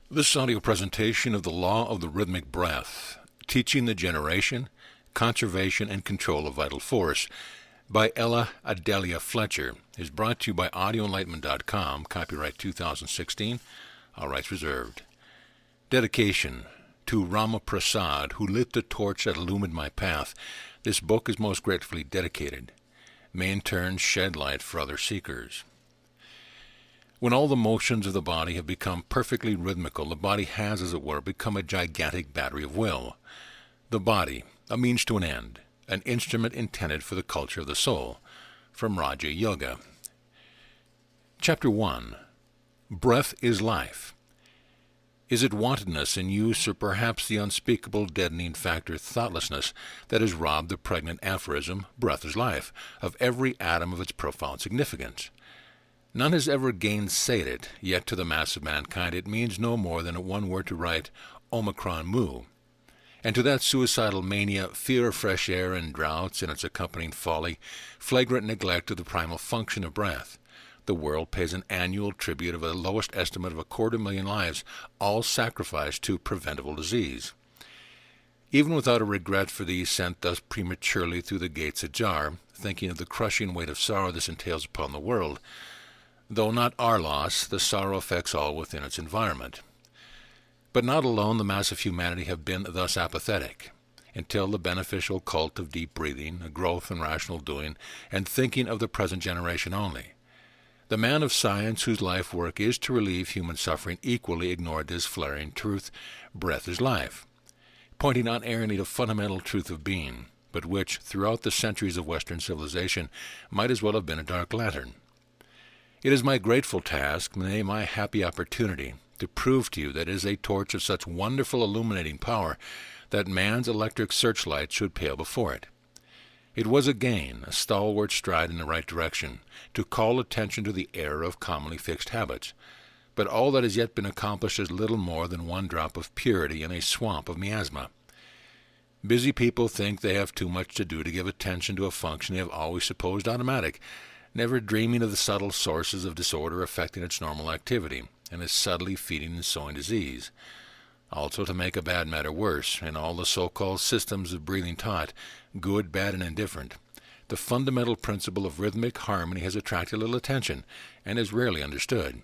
This audio presentation of the law of the rhythmic breath, teaching the generation, conservation, and control of vital force by Adelia Fletcher is brought to you by audioenlightenment.com, copyright 2016, all rights reserved. Dedication to Rama Prasad, who lit the torch that illumined my path. This book is most gratefully dedicated. May in turn shed light for other seekers. When all the motions of the body have become perfectly rhythmical, the body has, as it were, become a gigantic battery of will. The body, a means to an end, an instrument intended for the culture of the soul. From Raja Yoga. Chapter 1. Breath is life. Is it wantonness in use, or perhaps the unspeakable deadening factor thoughtlessness that has robbed the pregnant aphorism, breath is life, of every atom of its profound significance? None has ever gainsaid it, yet to the mass of mankind it means no more than one word to write Omicron Mu. And to that suicidal mania, fear of fresh air and droughts and its accompanying folly, flagrant neglect of the primal function of breath, the world pays an annual tribute of a lowest estimate of 250,000 lives, all sacrificed to preventable disease. Even without a regret for these sent thus prematurely through the gates ajar, thinking of the crushing weight of sorrow this entails upon the world, though not our loss, the sorrow affects all within its environment. But not alone the mass of humanity have been thus apathetic, until the beneficial cult of deep breathing, a growth in rational doing, and thinking of the present generation only. The man of science whose life work is to relieve human suffering equally ignored this flaring truth, breath is life, pointing unerringly to fundamental truth of being, but which, throughout the centuries of Western civilization, might as well have been a dark lantern. It is my grateful task, nay, my happy opportunity, to prove to you that it is a torch of such wonderful illuminating power that man's electric searchlight should pale before it. It was a gain, a stalwart stride in the right direction, to call attention to the error of commonly fixed habits. But all that has yet been accomplished is little more than one drop of purity in a swamp of miasma. Busy people think they have too much to do to give attention to a function they have always supposed automatic, never dreaming of the subtle sources of disorder affecting its normal activity, and is subtly feeding and sowing disease. Also, to make a bad matter worse, in all the so-called systems of breathing taught, good, bad, and indifferent, the fundamental principle of rhythmic harmony has attracted little attention, and is rarely understood.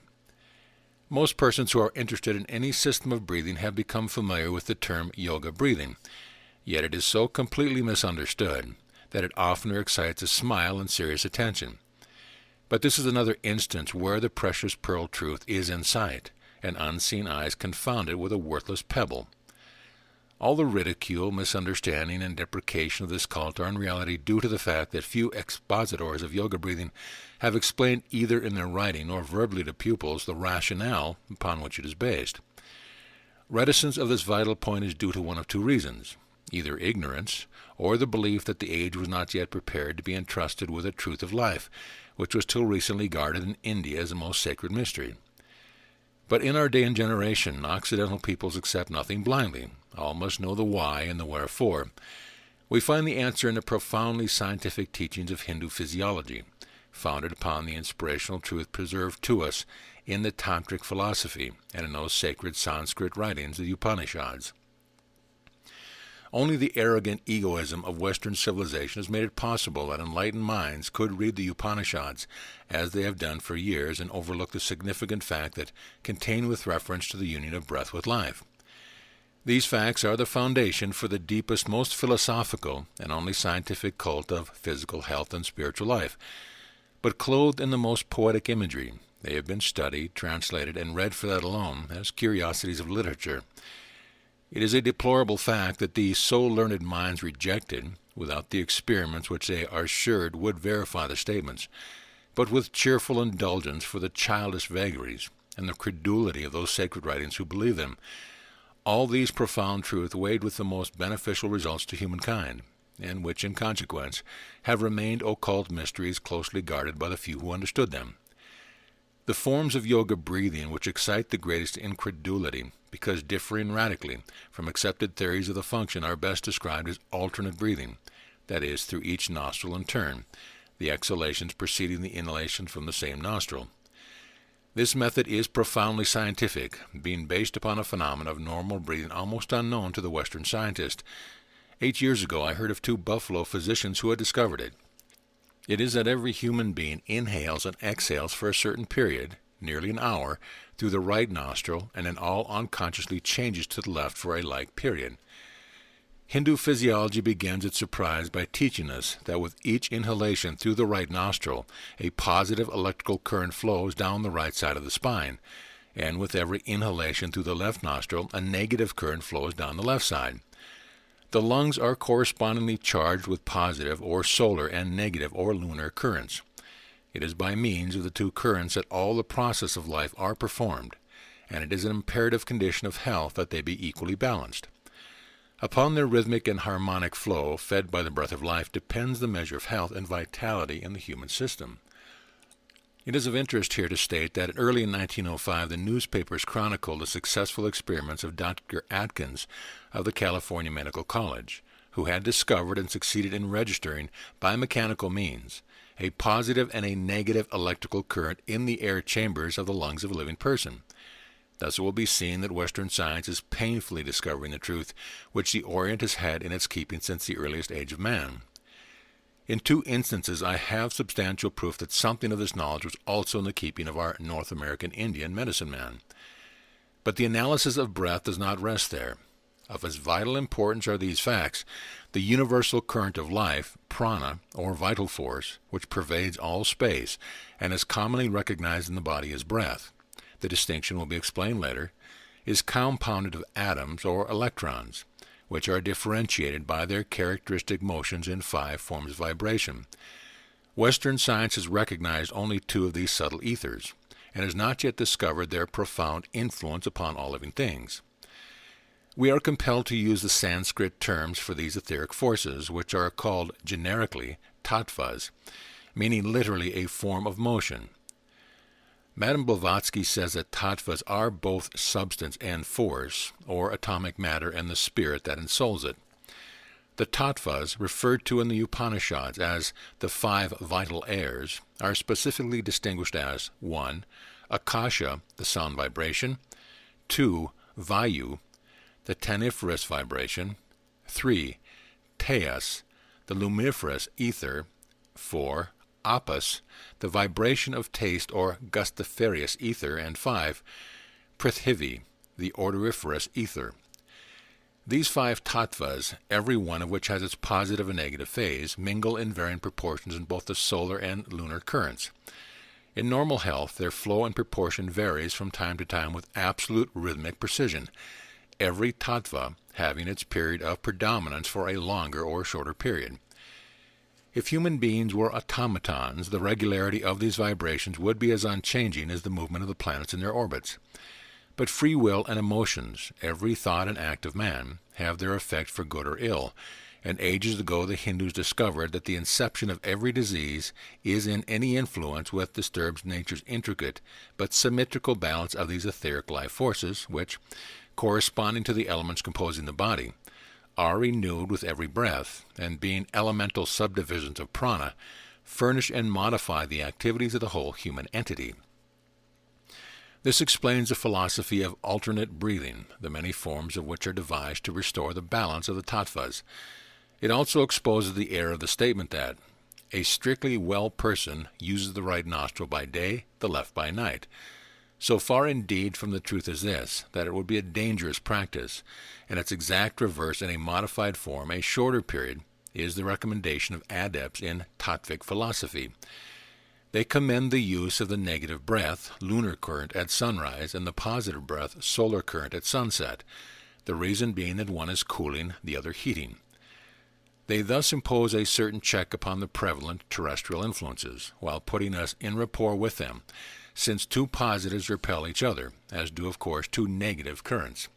Most persons who are interested in any system of breathing have become familiar with the term yoga breathing, yet it is so completely misunderstood that it oftener excites a smile and serious attention. But this is another instance where the precious pearl truth is in sight, and unseen eyes confound it with a worthless pebble. All the ridicule, misunderstanding, and deprecation of this cult are in reality due to the fact that few expositors of yoga breathing have explained either in their writing or verbally to pupils the rationale upon which it is based. Reticence of this vital point is due to one of two reasons, either ignorance, or the belief that the age was not yet prepared to be entrusted with the truth of life, which was till recently guarded in India as a most sacred mystery. But in our day and generation, Occidental peoples accept nothing blindly. All must know the why and the wherefore. We find the answer in the profoundly scientific teachings of Hindu physiology, founded upon the inspirational truth preserved to us in the Tantric philosophy and in those sacred Sanskrit writings, the Upanishads. Only the arrogant egoism of Western civilization has made it possible that enlightened minds could read the Upanishads, as they have done for years, and overlook the significant fact that contained with reference to the union of breath with life. These facts are the foundation for the deepest, most philosophical, and only scientific cult of physical health and spiritual life. But clothed in the most poetic imagery, they have been studied, translated, and read for that alone, as curiosities of literature. It is a deplorable fact that these so learned minds rejected, without the experiments which they are assured would verify the statements, but with cheerful indulgence for the childish vagaries and the credulity of those sacred writings who believe them, all these profound truths weighed with the most beneficial results to humankind, and which, in consequence, have remained occult mysteries closely guarded by the few who understood them. The forms of yoga breathing which excite the greatest incredulity, because differing radically from accepted theories of the function, are best described as alternate breathing, that is, through each nostril in turn, the exhalations preceding the inhalations from the same nostril. This method is profoundly scientific, being based upon a phenomenon of normal breathing almost unknown to the Western scientist. 8 years ago, I heard of 2 Buffalo physicians who had discovered it. It is that every human being inhales and exhales for a certain period, nearly an hour, through the right nostril, and then all unconsciously changes to the left for a like period. Hindu physiology begins its surprise by teaching us that with each inhalation through the right nostril, a positive electrical current flows down the right side of the spine, and with every inhalation through the left nostril, a negative current flows down the left side. The lungs are correspondingly charged with positive or solar and negative or lunar currents. It is by means of the 2 currents that all the processes of life are performed, and it is an imperative condition of health that they be equally balanced. Upon their rhythmic and harmonic flow, fed by the breath of life, depends the measure of health and vitality in the human system. It is of interest here to state that early in 1905 the newspapers chronicled the successful experiments of Dr. Atkins of the California Medical College, who had discovered and succeeded in registering, by mechanical means, a positive and a negative electrical current in the air chambers of the lungs of a living person. Thus it will be seen that Western science is painfully discovering the truth which the Orient has had in its keeping since the earliest age of man. In 2 instances I have substantial proof that something of this knowledge was also in the keeping of our North American Indian medicine man. But the analysis of breath does not rest there. Of as vital importance are these facts: the universal current of life, prana, or vital force, which pervades all space, and is commonly recognized in the body as breath. The distinction will be explained later, is compounded of atoms or electrons, which are differentiated by their characteristic motions in 5 forms of vibration. Western science has recognized only 2 of these subtle ethers, and has not yet discovered their profound influence upon all living things. We are compelled to use the Sanskrit terms for these etheric forces, which are called generically tattvas, meaning literally a form of motion. Madame Blavatsky says that tattvas are both substance and force, or atomic matter and the spirit that ensouls it. The tattvas, referred to in the Upanishads as the 5 vital airs, are specifically distinguished as 1. Akasha, the sound vibration; 2. Vayu, the taniferous vibration; 3. Tejas, the luminiferous ether; 4. Apas, the vibration of taste or gustiferous ether; and 5. Prithvi, the odoriferous ether. These 5 tattvas, every one of which has its positive and negative phase, mingle in varying proportions in both the solar and lunar currents. In normal health, their flow and proportion varies from time to time with absolute rhythmic precision, every tattva having its period of predominance for a longer or shorter period. If human beings were automatons, the regularity of these vibrations would be as unchanging as the movement of the planets in their orbits. But free will and emotions, every thought and act of man, have their effect for good or ill, and ages ago the Hindus discovered that the inception of every disease is in any influence which disturbs nature's intricate but symmetrical balance of these etheric life forces, which, corresponding to the elements composing the body, are renewed with every breath, and being elemental subdivisions of prana, furnish and modify the activities of the whole human entity. This explains the philosophy of alternate breathing, the many forms of which are devised to restore the balance of the tattvas. It also exposes the error of the statement that a strictly well person uses the right nostril by day, the left by night. So far indeed from the truth is this, that it would be a dangerous practice, and its exact reverse in a modified form, a shorter period, is the recommendation of adepts in tattvic philosophy. They commend the use of the negative breath, lunar current, at sunrise, and the positive breath, solar current, at sunset, the reason being that one is cooling, the other heating. They thus impose a certain check upon the prevalent terrestrial influences, while putting us in rapport with them, since 2 positives repel each other, as do of course 2 negative currents.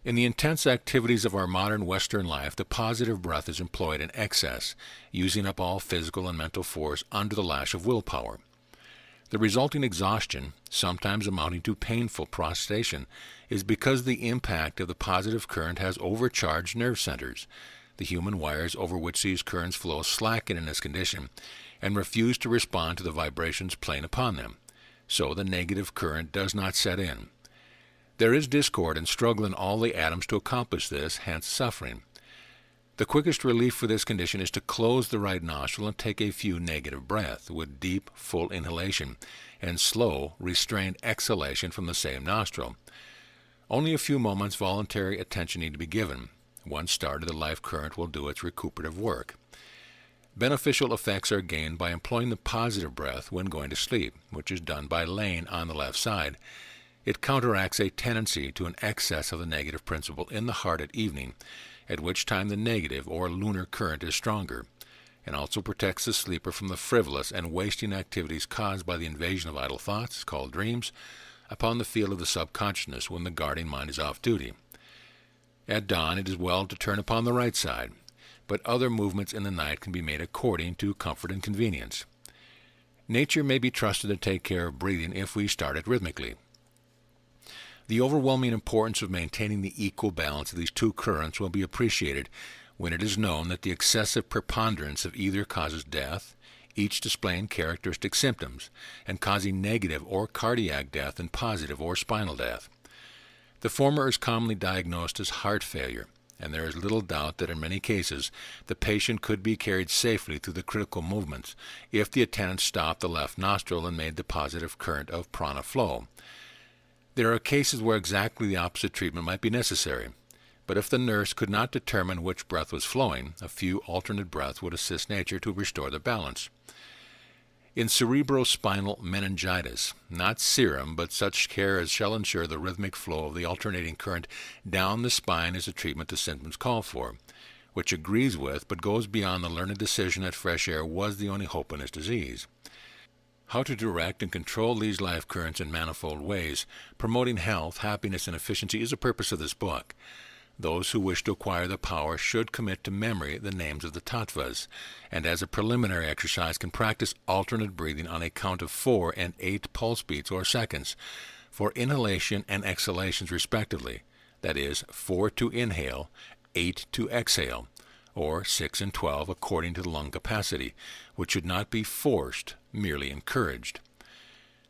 In the intense activities of our modern Western life, the positive breath is employed in excess, using up all physical and mental force under the lash of willpower. The resulting exhaustion, sometimes amounting to painful prostration, is because the impact of the positive current has overcharged nerve centers. The human wires over which these currents flow slacken in this condition, and refuse to respond to the vibrations playing upon them. so the negative current does not set in. There is discord and struggle in all the atoms to accomplish this, hence suffering. The quickest relief for this condition is to close the right nostril and take a few negative breaths with deep, full inhalation and slow, restrained exhalation from the same nostril. Only a few moments voluntary attention need to be given. Once started, the life current will do its recuperative work. Beneficial effects are gained by employing the positive breath when going to sleep, which is done by laying on the left side. It counteracts a tendency to an excess of the negative principle in the heart at evening, at which time the negative or lunar current is stronger, and also protects the sleeper from the frivolous and wasting activities caused by the invasion of idle thoughts, called dreams, upon the field of the subconsciousness when the guarding mind is off duty. At dawn it is well to turn upon the right side, but other movements in the night can be made according to comfort and convenience. Nature may be trusted to take care of breathing if we start it rhythmically. The overwhelming importance of maintaining the equal balance of these two currents will be appreciated when it is known that the excessive preponderance of either causes death, each displaying characteristic symptoms, and causing negative or cardiac death and positive or spinal death. The former is commonly diagnosed as heart failure, and there is little doubt that in many cases the patient could be carried safely through the critical movements if the attendant stopped the left nostril and made the positive current of prana flow. There are cases where exactly the opposite treatment might be necessary, but if the nurse could not determine which breath was flowing, a few alternate breaths would assist nature to restore the balance. In cerebrospinal meningitis, not serum, but such care as shall ensure the rhythmic flow of the alternating current down the spine is the treatment the symptoms call for, which agrees with but goes beyond the learned decision that fresh air was the only hope in this disease. How to direct and control these life currents in manifold ways, promoting health, happiness, and efficiency is the purpose of this book. Those who wish to acquire the power should commit to memory the names of the tattvas, and as a preliminary exercise can practice alternate breathing on a count of 4 and 8 pulse beats or seconds, for inhalation and exhalations respectively, that is, 4 to inhale, 8 to exhale, or 6 and 12 according to the lung capacity, which should not be forced, merely encouraged.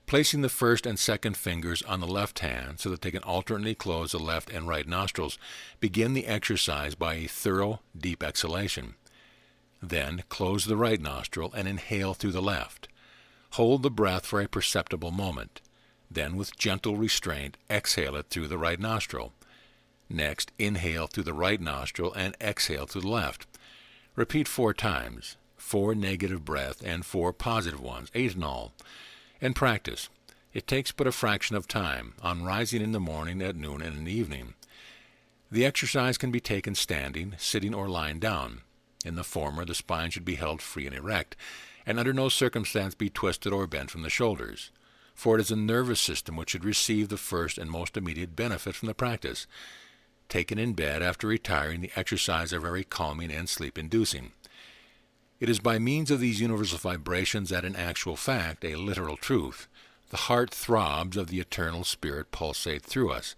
Placing the first and second fingers on the left hand so that they can alternately close the left and right nostrils, begin the exercise by a thorough, deep exhalation. Then close the right nostril and inhale through the left. Hold the breath for a perceptible moment. Then, with gentle restraint, exhale it through the right nostril. Next, inhale through the right nostril and exhale through the left. Repeat 4 times, 4 negative breaths and 4 positive ones, 8 in all. And practice. It takes but a fraction of time, on rising in the morning, at noon, and in the evening. The exercise can be taken standing, sitting, or lying down. In the former, the spine should be held free and erect, and under no circumstance be twisted or bent from the shoulders, for it is the nervous system which should receive the first and most immediate benefit from the practice. Taken in bed after retiring, the exercise are very calming and sleep-inducing. It is by means of these universal vibrations that in actual fact, a literal truth, the heart throbs of the eternal spirit pulsate through us.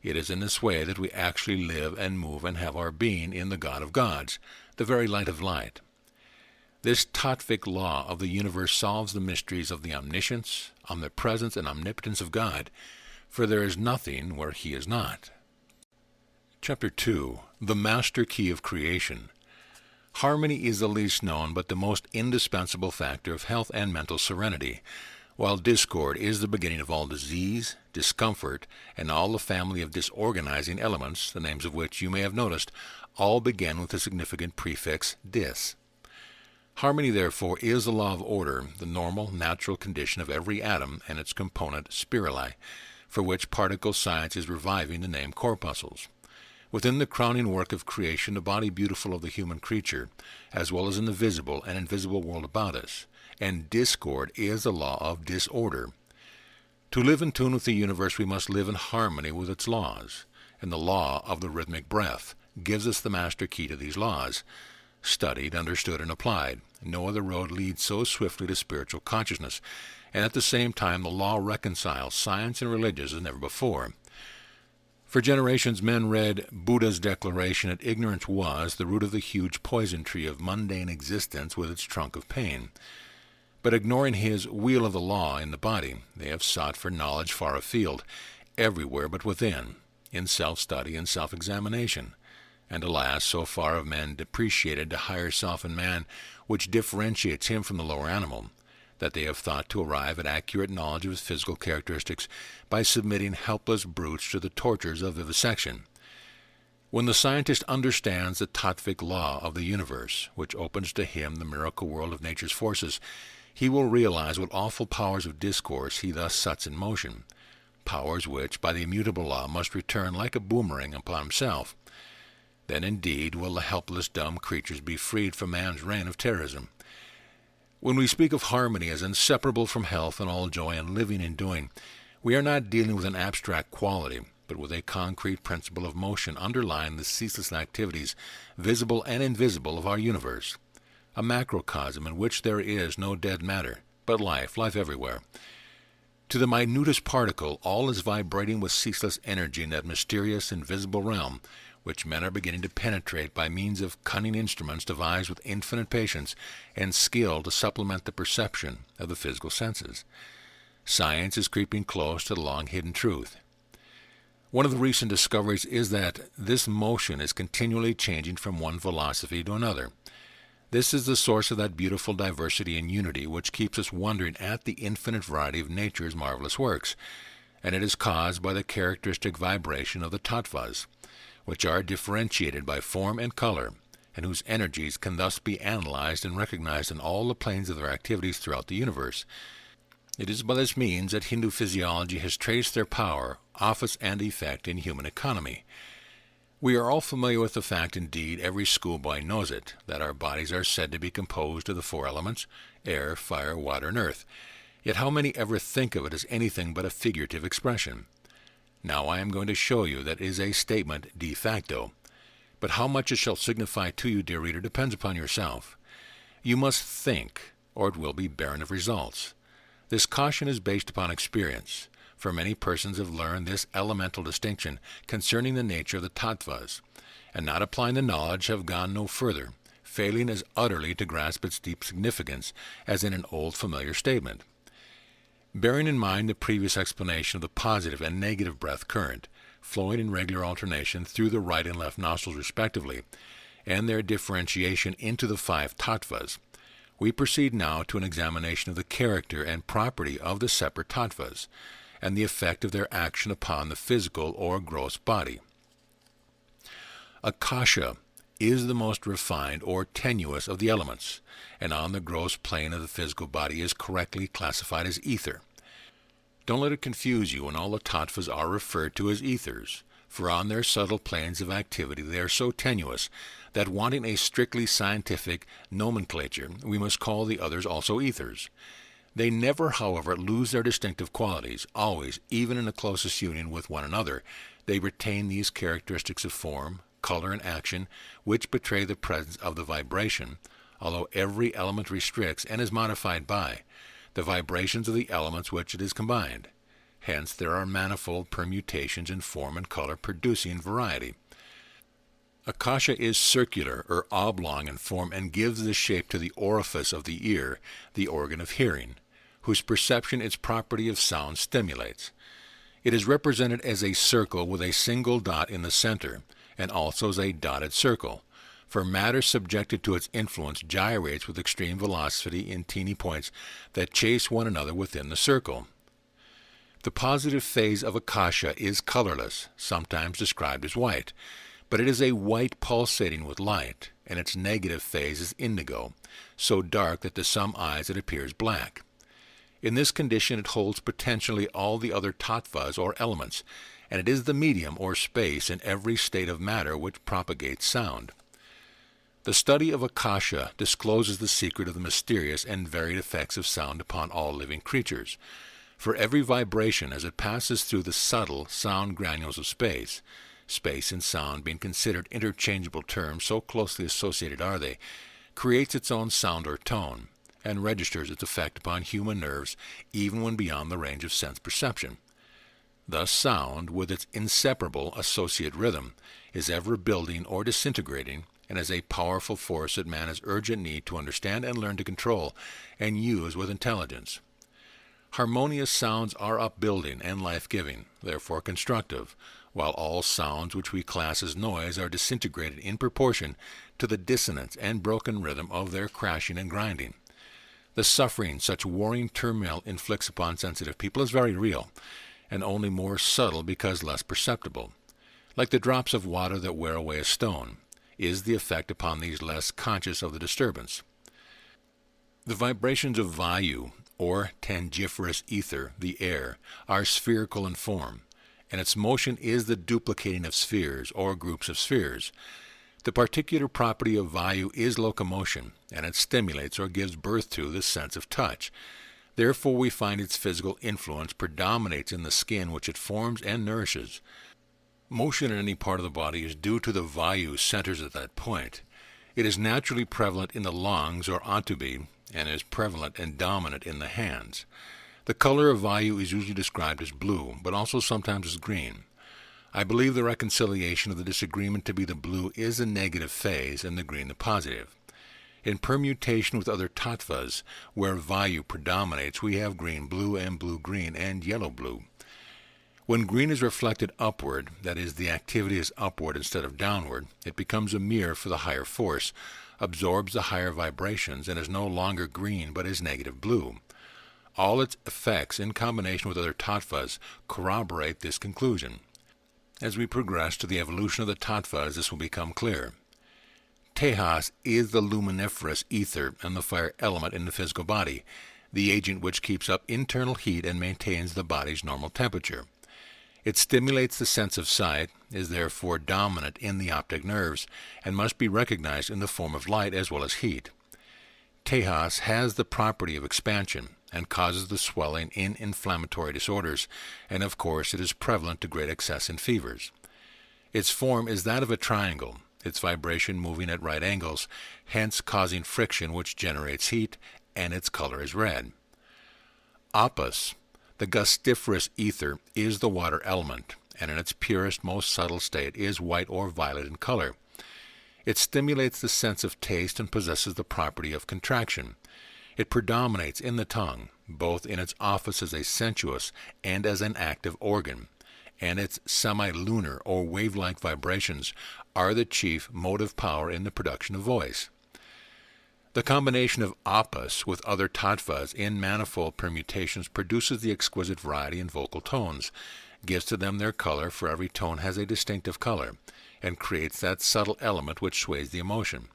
It is in this way that we actually live and move and have our being in the God of gods, the very light of light. This tattvic law of the universe solves the mysteries of the omniscience, omnipresence, and omnipotence of God, for there is nothing where he is not. Chapter 2. The Master Key of Creation. Harmony is the least known but the most indispensable factor of health and mental serenity, while discord is the beginning of all disease, discomfort, and all the family of disorganizing elements, the names of which you may have noticed, all begin with the significant prefix dis. Harmony, therefore, is the law of order, the normal, natural condition of every atom and its component spirali, for which particle science is reviving the name corpuscles. Within the crowning work of creation, the body beautiful of the human creature, as well as in the visible and invisible world about us, and discord is the law of disorder. To live in tune with the universe, we must live in harmony with its laws, and the law of the rhythmic breath gives us the master key to these laws. Studied, understood, and applied, no other road leads so swiftly to spiritual consciousness, and at the same time the law reconciles science and religion as never before. For generations men read Buddha's declaration that ignorance was the root of the huge poison tree of mundane existence with its trunk of pain. But ignoring his wheel of the law in the body, they have sought for knowledge far afield, everywhere but within, in self-study and self-examination. And alas, so far have men depreciated the higher self in man, which differentiates him from the lower animal, that they have thought to arrive at accurate knowledge of his physical characteristics by submitting helpless brutes to the tortures of vivisection. When the scientist understands the tattvic law of the universe, which opens to him the miracle world of nature's forces, he will realize what awful powers of discourse he thus sets in motion, powers which, by the immutable law, must return like a boomerang upon himself. Then indeed will the helpless dumb creatures be freed from man's reign of terrorism. When we speak of harmony as inseparable from health and all joy and living and doing, we are not dealing with an abstract quality, but with a concrete principle of motion underlying the ceaseless activities, visible and invisible, of our universe, a macrocosm in which there is no dead matter, but life everywhere. To the minutest particle, all is vibrating with ceaseless energy in that mysterious, invisible realm, which men are beginning to penetrate by means of cunning instruments devised with infinite patience and skill to supplement the perception of the physical senses. Science is creeping close to the long-hidden truth. One of the recent discoveries is that this motion is continually changing from one philosophy to another. This is the source of that beautiful diversity and unity which keeps us wondering at the infinite variety of nature's marvelous works, and it is caused by the characteristic vibration of the tattvas, which are differentiated by form and color, and whose energies can thus be analyzed and recognized in all the planes of their activities throughout the universe. It is by this means that Hindu physiology has traced their power, office, and effect in human economy. We are all familiar with the fact, indeed every schoolboy knows it, that our bodies are said to be composed of the four elements, air, fire, water, and earth. Yet how many ever think of it as anything but a figurative expression? Now I am going to show you that it is a statement de facto. But how much it shall signify to you, dear reader, depends upon yourself. You must think, or it will be barren of results. This caution is based upon experience, for many persons have learned this elemental distinction concerning the nature of the tattvas, and not applying the knowledge have gone no further, failing as utterly to grasp its deep significance as in an old familiar statement. Bearing in mind the previous explanation of the positive and negative breath current, flowing in regular alternation through the right and left nostrils respectively, and their differentiation into the 5 tattvas, we proceed now to an examination of the character and property of the separate tattvas, and the effect of their action upon the physical or gross body. Akasha is the most refined or tenuous of the elements, and on the gross plane of the physical body is correctly classified as ether. Don't let it confuse you when all the tattvas are referred to as ethers, for on their subtle planes of activity they are so tenuous that, wanting a strictly scientific nomenclature, we must call the others also ethers. They never, however, lose their distinctive qualities. Always, even in the closest union with one another, they retain these characteristics of form, color, and action, which betray the presence of the vibration, although every element restricts and is modified by the vibrations of the elements which it is combined. Hence there are manifold permutations in form and color, producing variety. Akasha is circular or oblong in form and gives the shape to the orifice of the ear, the organ of hearing, whose perception its property of sound stimulates. It is represented as a circle with a single dot in the center, and also as a dotted circle, for matter subjected to its influence gyrates with extreme velocity in teeny points that chase one another within the circle. The positive phase of Akasha is colorless, sometimes described as white, but it is a white pulsating with light, and its negative phase is indigo, so dark that to some eyes it appears black. In this condition it holds potentially all the other tattvas or elements, and it is the medium or space in every state of matter which propagates sound. The study of Akasha discloses the secret of the mysterious and varied effects of sound upon all living creatures. For every vibration, as it passes through the subtle sound granules of space, space and sound being considered interchangeable terms, so closely associated are they, creates its own sound or tone, and registers its effect upon human nerves even when beyond the range of sense perception. Thus sound, with its inseparable associate rhythm, is ever building or disintegrating, and is a powerful force that man has urgent need to understand and learn to control and use with intelligence. Harmonious sounds are upbuilding and life-giving, therefore constructive, while all sounds which we class as noise are disintegrated in proportion to the dissonance and broken rhythm of their crashing and grinding. The suffering such warring turmoil inflicts upon sensitive people is very real, and only more subtle because less perceptible. Like the drops of water that wear away a stone, is the effect upon these less conscious of the disturbance. The vibrations of vayu, or tangiferous ether, the air, are spherical in form, and its motion is the duplicating of spheres or groups of spheres. The particular property of vayu is locomotion, and it stimulates or gives birth to the sense of touch. Therefore we find its physical influence predominates in the skin which it forms and nourishes. Motion in any part of the body is due to the vayu centers at that point. It is naturally prevalent in the lungs, or ought to be, and is prevalent and dominant in the hands. The color of vayu is usually described as blue, but also sometimes as green. I believe the reconciliation of the disagreement to be the blue is the negative phase and the green the positive. In permutation with other tattvas, where vayu predominates, we have green-blue and blue-green and yellow-blue. When green is reflected upward, that is, the activity is upward instead of downward, it becomes a mirror for the higher force, absorbs the higher vibrations, and is no longer green but is negative blue. All its effects, in combination with other tattvas, corroborate this conclusion. As we progress to the evolution of the tattvas, this will become clear. Tejas is the luminiferous ether and the fire element in the physical body, the agent which keeps up internal heat and maintains the body's normal temperature. It stimulates the sense of sight, is therefore dominant in the optic nerves, and must be recognized in the form of light as well as heat. Tejas has the property of expansion, and causes the swelling in inflammatory disorders, and of course it is prevalent to great excess in fevers. Its form is that of a triangle, its vibration moving at right angles, hence causing friction which generates heat, and its color is red. Apus, the gustiferous ether, is the water element, and in its purest, most subtle state is white or violet in color. It stimulates the sense of taste and possesses the property of contraction. It predominates in the tongue, both in its office as a sensuous and as an active organ, and its semi-lunar or wave-like vibrations are the chief motive power in the production of voice. The combination of apus with other tattvas in manifold permutations produces the exquisite variety in vocal tones, gives to them their color, for every tone has a distinctive color, and creates that subtle element which sways the emotion.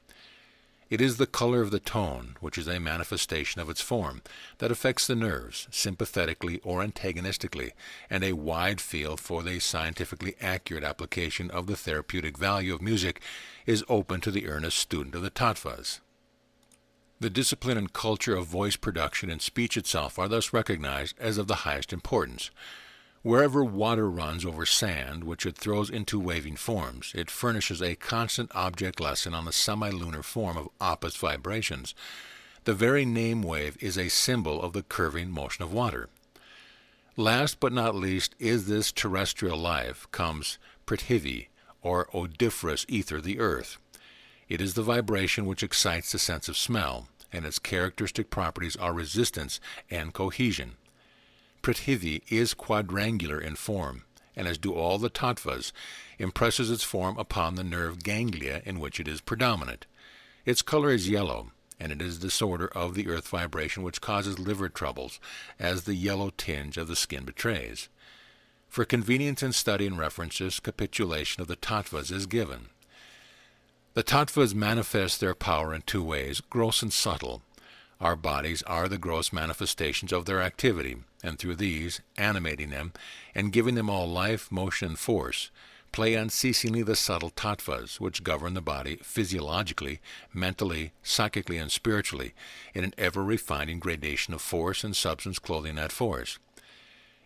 It is the color of the tone, which is a manifestation of its form, that affects the nerves, sympathetically or antagonistically, and a wide field for the scientifically accurate application of the therapeutic value of music is open to the earnest student of the tattvas. The discipline and culture of voice production and speech itself are thus recognized as of the highest importance. Wherever water runs over sand, which it throws into waving forms, it furnishes a constant object lesson on the semi-lunar form of apus vibrations. The very name wave is a symbol of the curving motion of water. Last but not least is this terrestrial life comes Prithvi, or odoriferous ether, the earth. It is the vibration which excites the sense of smell, and its characteristic properties are resistance and cohesion. Prithvi is quadrangular in form, and as do all the tattvas, impresses its form upon the nerve ganglia in which it is predominant. Its color is yellow, and it is disorder of the earth vibration which causes liver troubles, as the yellow tinge of the skin betrays. For convenience in study and references, capitulation of the tattvas is given. The tattvas manifest their power in two ways, gross and subtle. Our bodies are the gross manifestations of their activity, and through these, animating them, and giving them all life, motion, and force, play unceasingly the subtle tattvas, which govern the body physiologically, mentally, psychically, and spiritually, in an ever-refining gradation of force and substance clothing that force.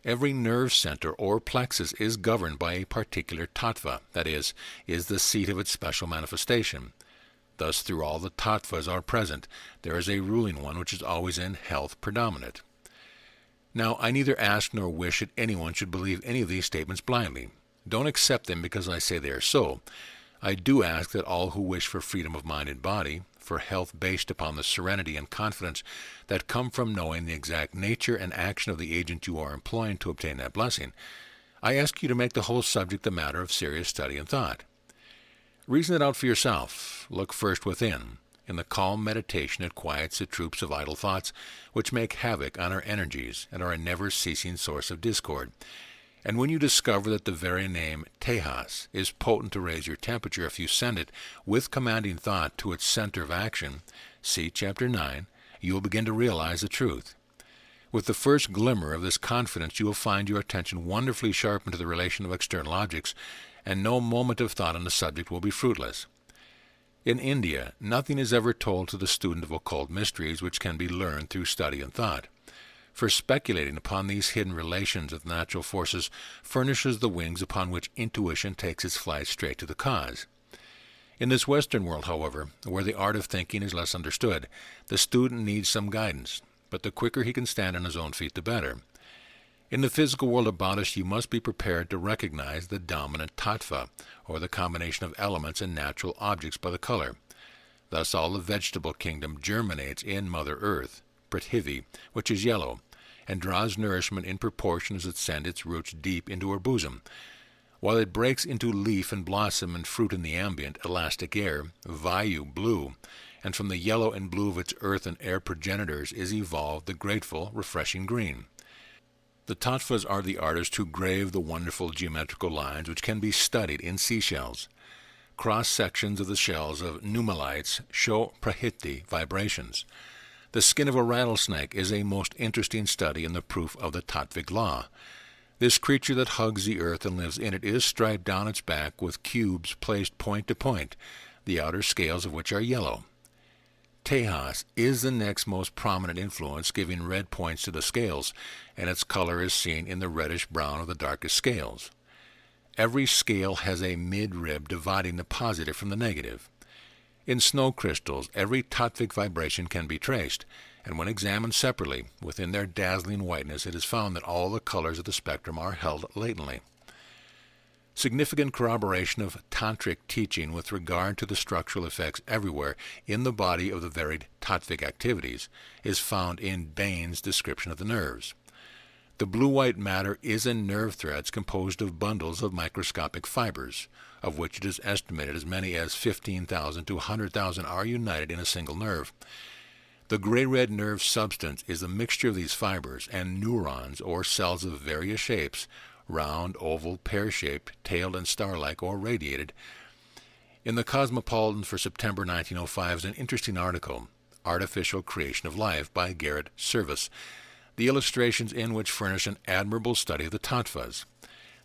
Every nerve center or plexus is governed by a particular tattva, that is the seat of its special manifestation. Thus, through all the tattvas are present, there is a ruling one which is always in health predominant. Now, I neither ask nor wish that anyone should believe any of these statements blindly. Don't accept them because I say they are so. I do ask that all who wish for freedom of mind and body, for health based upon the serenity and confidence that come from knowing the exact nature and action of the agent you are employing to obtain that blessing, I ask you to make the whole subject a matter of serious study and thought. Reason it out for yourself. Look first within. In the calm meditation it quiets the troops of idle thoughts which make havoc on our energies and are a never-ceasing source of discord. And when you discover that the very name Tejas is potent to raise your temperature if you send it with commanding thought to its center of action, see Chapter 9, you will begin to realize the truth. With the first glimmer of this confidence you will find your attention wonderfully sharpened to the relation of external objects, and no moment of thought on the subject will be fruitless. In India, nothing is ever told to the student of occult mysteries which can be learned through study and thought. For speculating upon these hidden relations of natural forces furnishes the wings upon which intuition takes its flight straight to the cause. In this Western world, however, where the art of thinking is less understood, the student needs some guidance, but the quicker he can stand on his own feet, the better. In the physical world about us, you must be prepared to recognize the dominant tattva, or the combination of elements and natural objects by the color. Thus all the vegetable kingdom germinates in Mother Earth, Prithvi, which is yellow, and draws nourishment in proportion as it sends its roots deep into her bosom, while it breaks into leaf and blossom and fruit in the ambient, elastic air, Vayu, blue, and from the yellow and blue of its earth and air progenitors is evolved the grateful, refreshing green. The tattvas are the artists who grave the wonderful geometrical lines which can be studied in seashells. Cross-sections of the shells of nummulites show prahriti vibrations. The skin of a rattlesnake is a most interesting study in the proof of the tattvic law. This creature that hugs the earth and lives in it is striped down its back with cubes placed point to point, the outer scales of which are yellow. Tejas is the next most prominent influence, giving red points to the scales, and its color is seen in the reddish-brown of the darkest scales. Every scale has a mid-rib dividing the positive from the negative. In snow crystals, every tattvic vibration can be traced, and when examined separately, within their dazzling whiteness, it is found that all the colors of the spectrum are held latently. Significant corroboration of tantric teaching with regard to the structural effects everywhere in the body of the varied tattvic activities is found in Bain's description of the nerves. The blue-white matter is in nerve threads composed of bundles of microscopic fibers, of which it is estimated as many as 15,000 to 100,000 are united in a single nerve. The gray-red nerve substance is a mixture of these fibers and neurons or cells of various shapes, round, oval, pear-shaped, tailed, and star-like, or radiated. In the Cosmopolitan for September 1905 is an interesting article, Artificial Creation of Life, by Garrett Service, the illustrations in which furnish an admirable study of the tattvas.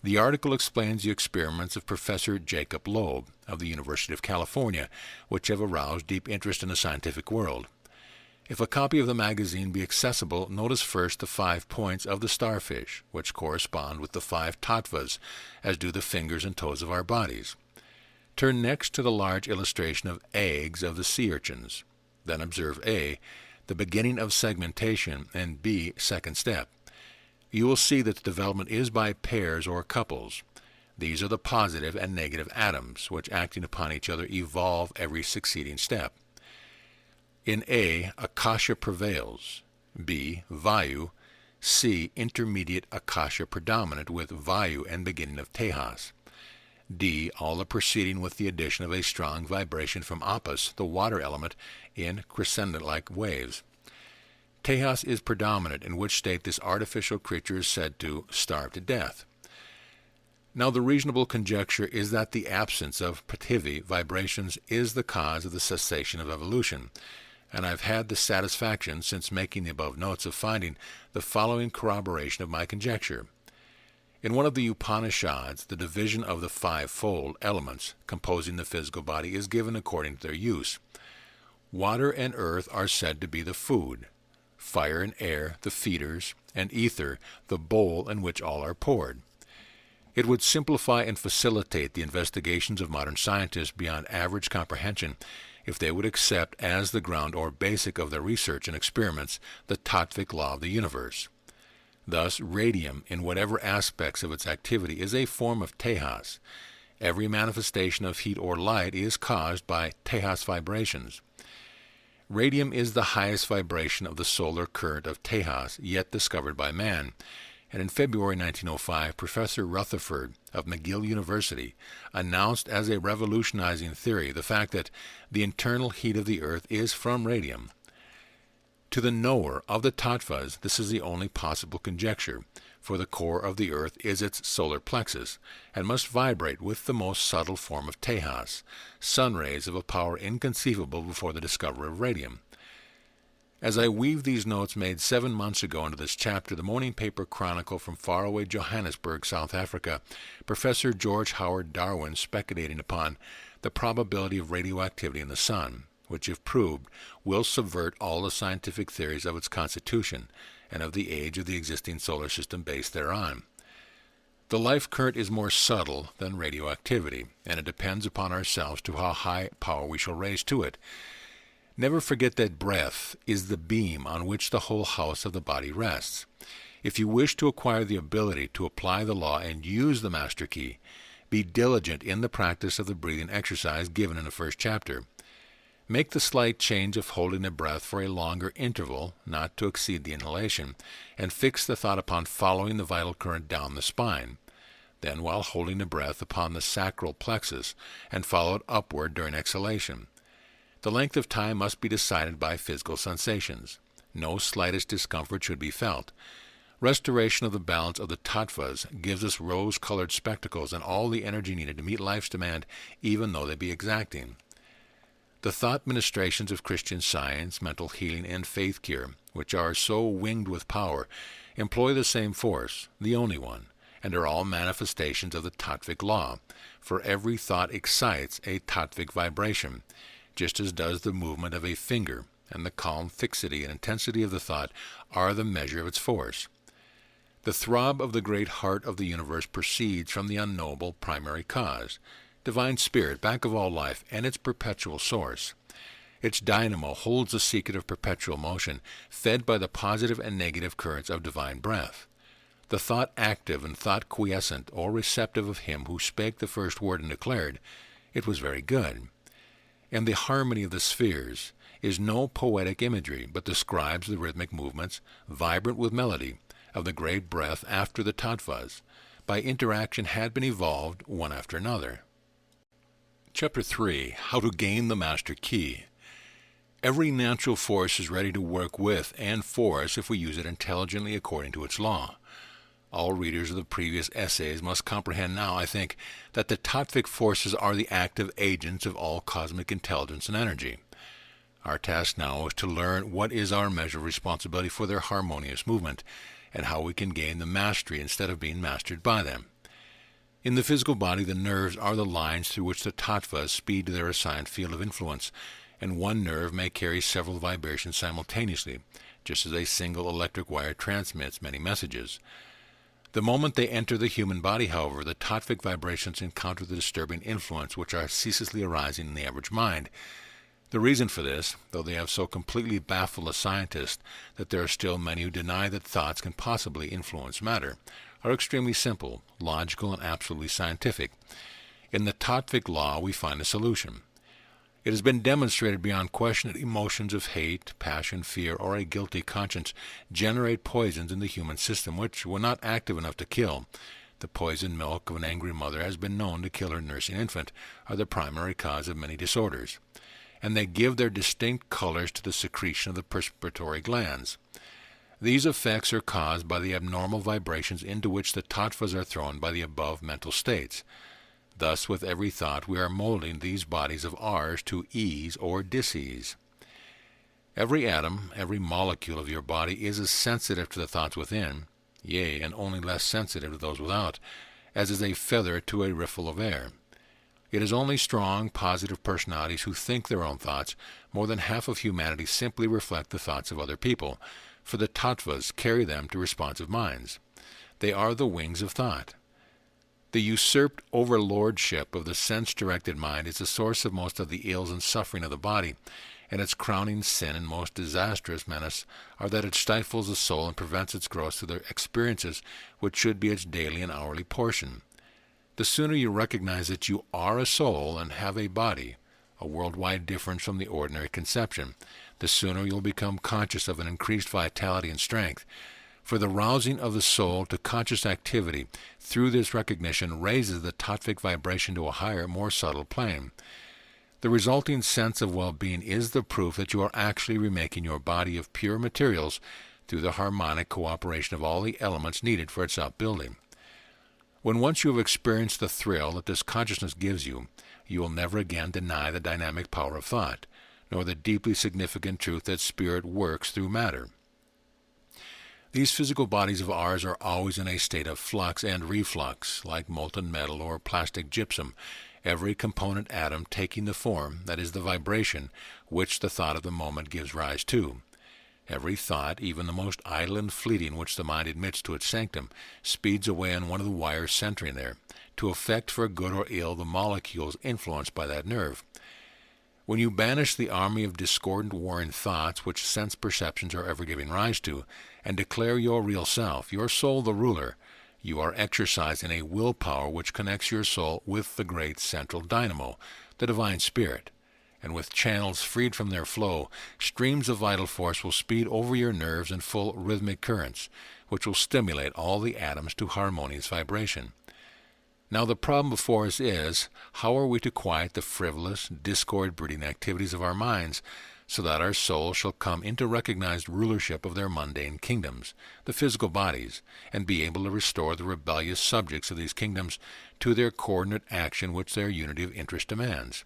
The article explains the experiments of Professor Jacob Loeb of the University of California, which have aroused deep interest in the scientific world. If a copy of the magazine be accessible, notice first the 5 points of the starfish, which correspond with the 5 tattvas, as do the fingers and toes of our bodies. Turn next to the large illustration of eggs of the sea urchins. Then observe A, the beginning of segmentation, and B, second step. You will see that the development is by pairs or couples. These are the positive and negative atoms, which acting upon each other evolve every succeeding step. In A, Akasha prevails. B, Vayu. C, intermediate Akasha predominant with Vayu and beginning of Tejas. D, all the proceeding with the addition of a strong vibration from Apis, the water element, in crescendent-like waves. Tejas is predominant, in which state this artificial creature is said to starve to death. Now the reasonable conjecture is that the absence of Prithvi vibrations is the cause of the cessation of evolution, and I've had the satisfaction, since making the above notes, of finding the following corroboration of my conjecture. In one of the Upanishads, the division of the 5-fold elements composing the physical body is given according to their use. Water and earth are said to be the food, fire and air the feeders, and ether the bowl in which all are poured. It would simplify and facilitate the investigations of modern scientists beyond average comprehension if they would accept as the ground or basic of their research and experiments the tattvic law of the universe. Thus, radium, in whatever aspects of its activity, is a form of Tejas, Every manifestation of heat or light is caused by Tejas vibrations. Radium is the highest vibration of the solar current of Tejas yet discovered by man, and in February 1905, Professor Rutherford of McGill University announced as a revolutionizing theory the fact that the internal heat of the Earth is from radium. To the knower of the tattvas, this is the only possible conjecture, for the core of the Earth is its solar plexus, and must vibrate with the most subtle form of Tejas, sun rays of a power inconceivable before the discovery of radium. As I weave these notes made 7 months ago into this chapter, the morning paper chronicle from faraway Johannesburg, South Africa, Professor George Howard Darwin speculating upon the probability of radioactivity in the sun, which, if proved, will subvert all the scientific theories of its constitution and of the age of the existing solar system based thereon. The life current is more subtle than radioactivity, and it depends upon ourselves to how high power we shall raise to it. Never forget that breath is the beam on which the whole house of the body rests. If you wish to acquire the ability to apply the law and use the master key, be diligent in the practice of the breathing exercise given in the first chapter. Make the slight change of holding the breath for a longer interval, not to exceed the inhalation, and fix the thought upon following the vital current down the spine. Then, while holding the breath, upon the sacral plexus, and follow it upward during exhalation. The length of time must be decided by physical sensations. No slightest discomfort should be felt. Restoration of the balance of the tattvas gives us rose-colored spectacles and all the energy needed to meet life's demand, even though they be exacting. The thought ministrations of Christian Science, mental healing, and faith cure, which are so winged with power, employ the same force, the only one, and are all manifestations of the tattvic law, for every thought excites a tattvic vibration, just as does the movement of a finger, and the calm fixity and intensity of the thought are the measure of its force. The throb of the great heart of the universe proceeds from the unknowable primary cause, divine spirit, back of all life, and its perpetual source. Its dynamo holds the secret of perpetual motion, fed by the positive and negative currents of divine breath. The thought active and thought quiescent or receptive of him who spake the first word and declared, "It was very good." And the harmony of the spheres is no poetic imagery, but describes the rhythmic movements, vibrant with melody, of the great breath after the tattvas, by interaction had been evolved one after another. Chapter 3. How to Gain the Master Key. Every natural force is ready to work with and for us if we use it intelligently according to its law. All readers of the previous essays must comprehend now, I think, that the tattvic forces are the active agents of all cosmic intelligence and energy. Our task now is to learn what is our measure of responsibility for their harmonious movement, and how we can gain the mastery instead of being mastered by them. In the physical body, the nerves are the lines through which the tattvas speed to their assigned field of influence, and one nerve may carry several vibrations simultaneously, just as a single electric wire transmits many messages. The moment they enter the human body, however, the tattvic vibrations encounter the disturbing influence which are ceaselessly arising in the average mind. The reason for this, though they have so completely baffled a scientist that there are still many who deny that thoughts can possibly influence matter, are extremely simple, logical, and absolutely scientific. In the tattvic law we find a solution. It has been demonstrated beyond question that emotions of hate, passion, fear, or a guilty conscience generate poisons in the human system which, when not active enough to kill, the poisoned milk of an angry mother has been known to kill her nursing infant, are the primary cause of many disorders, and they give their distinct colors to the secretion of the perspiratory glands. These effects are caused by the abnormal vibrations into which the tattvas are thrown by the above mental states. Thus, with every thought, we are molding these bodies of ours to ease or dis-ease. Every atom, every molecule of your body is as sensitive to the thoughts within, yea, and only less sensitive to those without, as is a feather to a riffle of air. It is only strong, positive personalities who think their own thoughts. More than half of humanity simply reflect the thoughts of other people, for the tattvas carry them to responsive minds. They are the wings of thought. The usurped overlordship of the sense-directed mind is the source of most of the ills and suffering of the body, and its crowning sin and most disastrous menace are that it stifles the soul and prevents its growth through the experiences which should be its daily and hourly portion. The sooner you recognize that you are a soul and have a body, a worldwide difference from the ordinary conception, the sooner you'll become conscious of an increased vitality and strength. For the rousing of the soul to conscious activity through this recognition raises the tattvic vibration to a higher, more subtle plane. The resulting sense of well-being is the proof that you are actually remaking your body of pure materials through the harmonic cooperation of all the elements needed for its upbuilding. When once you have experienced the thrill that this consciousness gives you, you will never again deny the dynamic power of thought, nor the deeply significant truth that spirit works through matter. These physical bodies of ours are always in a state of flux and reflux, like molten metal or plastic gypsum, every component atom taking the form, that is the vibration, which the thought of the moment gives rise to. Every thought, even the most idle and fleeting which the mind admits to its sanctum, speeds away on one of the wires centering there, to affect for good or ill the molecules influenced by that nerve. When you banish the army of discordant warring thoughts which sense perceptions are ever giving rise to, and declare your real self, your soul the ruler, you are exercising a willpower which connects your soul with the great central dynamo, the divine spirit, and with channels freed from their flow, streams of vital force will speed over your nerves in full rhythmic currents, which will stimulate all the atoms to harmonious vibration. Now the problem before us is, how are we to quiet the frivolous, discord-breeding activities of our minds, so that our soul shall come into recognized rulership of their mundane kingdoms, the physical bodies, and be able to restore the rebellious subjects of these kingdoms to their coordinate action which their unity of interest demands.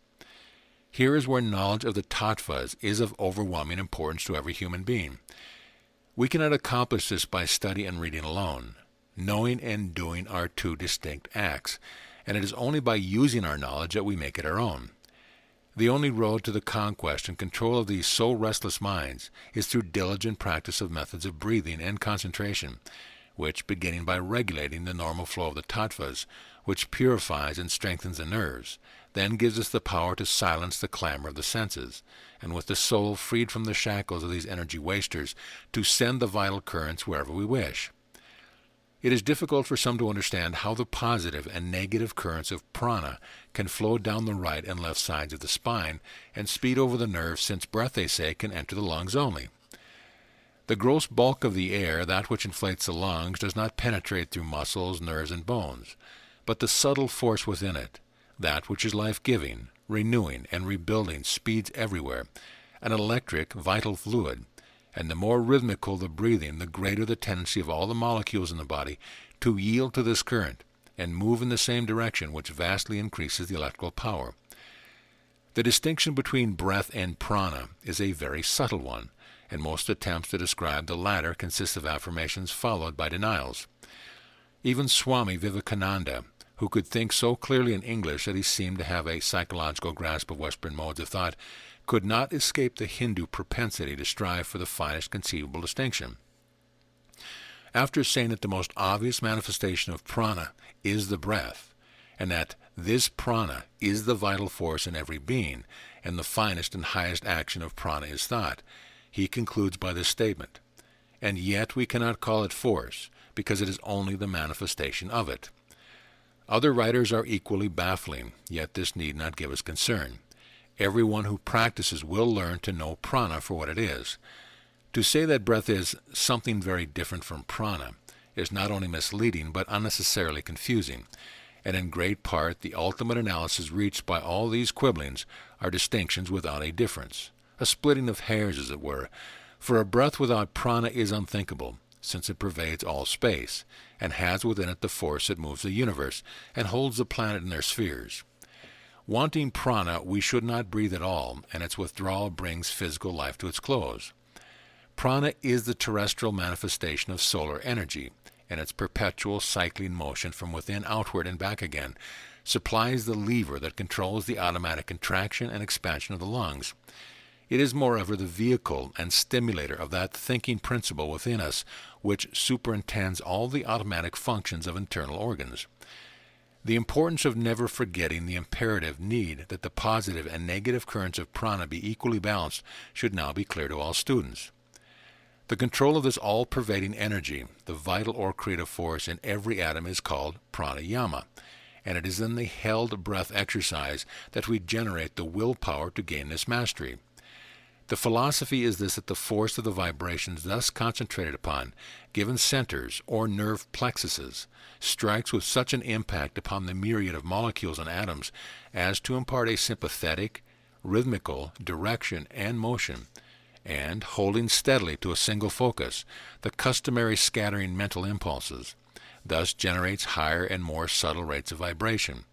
Here is where knowledge of the tattvas is of overwhelming importance to every human being. We cannot accomplish this by study and reading alone. Knowing and doing are two distinct acts, and it is only by using our knowledge that we make it our own. The only road to the conquest and control of these so restless minds is through diligent practice of methods of breathing and concentration, which, beginning by regulating the normal flow of the tattvas, which purifies and strengthens the nerves, then gives us the power to silence the clamor of the senses, and with the soul freed from the shackles of these energy wasters, to send the vital currents wherever we wish. It is difficult for some to understand how the positive and negative currents of prana can flow down the right and left sides of the spine and speed over the nerves, since breath, they say, can enter the lungs only. The gross bulk of the air, that which inflates the lungs, does not penetrate through muscles, nerves, and bones, but the subtle force within it, that which is life-giving, renewing, and rebuilding, speeds everywhere, an electric, vital fluid, and the more rhythmical the breathing, the greater the tendency of all the molecules in the body to yield to this current and move in the same direction, which vastly increases the electrical power. The distinction between breath and prana is a very subtle one, and most attempts to describe the latter consist of affirmations followed by denials. Even Swami Vivekananda, who could think so clearly in English that he seemed to have a psychological grasp of Western modes of thought, could not escape the Hindu propensity to strive for the finest conceivable distinction. After saying that the most obvious manifestation of prana is the breath, and that this prana is the vital force in every being, and the finest and highest action of prana is thought, he concludes by this statement, "And yet we cannot call it force, because it is only the manifestation of it." Other writers are equally baffling, yet this need not give us concern. Everyone who practices will learn to know prana for what it is. To say that breath is something very different from prana is not only misleading but unnecessarily confusing, and in great part the ultimate analysis reached by all these quibblings are distinctions without a difference, a splitting of hairs, as it were, for a breath without prana is unthinkable, since it pervades all space, and has within it the force that moves the universe, and holds the planet in their spheres. Wanting prana, we should not breathe at all, and its withdrawal brings physical life to its close. Prana is the terrestrial manifestation of solar energy, and its perpetual cycling motion from within outward and back again supplies the lever that controls the automatic contraction and expansion of the lungs. It is, moreover, the vehicle and stimulator of that thinking principle within us which superintends all the automatic functions of internal organs. The importance of never forgetting the imperative need that the positive and negative currents of prana be equally balanced should now be clear to all students. The control of this all-pervading energy, the vital or creative force in every atom, is called pranayama, and it is in the held breath exercise that we generate the willpower to gain this mastery. The philosophy is this, that the force of the vibrations thus concentrated upon given centers or nerve plexuses strikes with such an impact upon the myriad of molecules and atoms as to impart a sympathetic, rhythmical direction and motion, and, holding steadily to a single focus, the customary scattering mental impulses, thus generates higher and more subtle rates of vibration.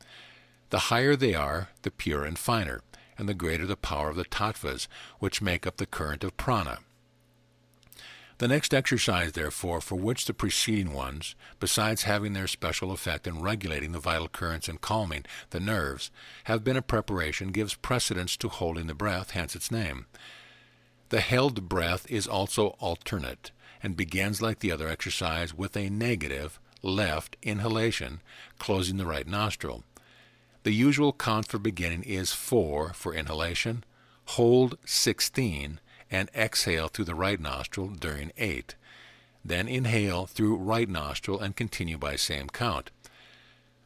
The higher they are, the purer and finer, and the greater the power of the tattvas, which make up the current of prana. The next exercise, therefore, for which the preceding ones, besides having their special effect in regulating the vital currents and calming the nerves, have been a preparation, gives precedence to holding the breath, hence its name. The held breath is also alternate, and begins like the other exercise with a negative, left inhalation, closing the right nostril. The usual count for beginning is 4 for inhalation, hold 16, and exhale through the right nostril during 8. Then inhale through right nostril and continue by same count.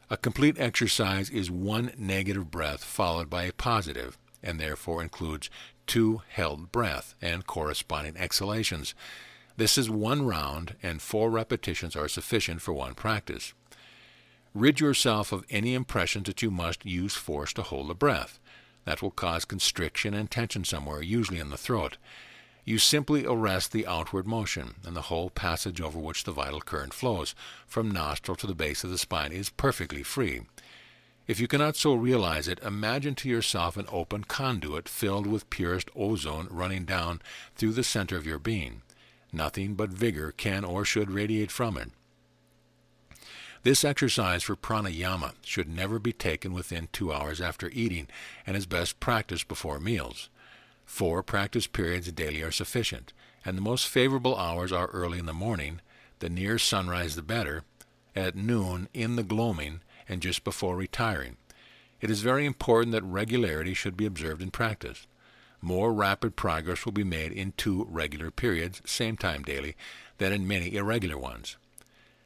A complete exercise is 1 negative breath followed by a positive, and therefore includes 2 held breath and corresponding exhalations. This is 1 round, and 4 repetitions are sufficient for 1 practice. Rid yourself of any impression that you must use force to hold the breath. That will cause constriction and tension somewhere, usually in the throat. You simply arrest the outward motion, and the whole passage over which the vital current flows, from nostril to the base of the spine, is perfectly free. If you cannot so realize it, imagine to yourself an open conduit filled with purest ozone running down through the center of your being. Nothing but vigor can or should radiate from it. This exercise for pranayama should never be taken within 2 hours after eating, and is best practiced before meals. 4 practice periods daily are sufficient, and the most favorable hours are early in the morning, the nearer sunrise the better, at noon, in the gloaming, and just before retiring. It is very important that regularity should be observed in practice. More rapid progress will be made in 2 regular periods, same time daily, than in many irregular ones.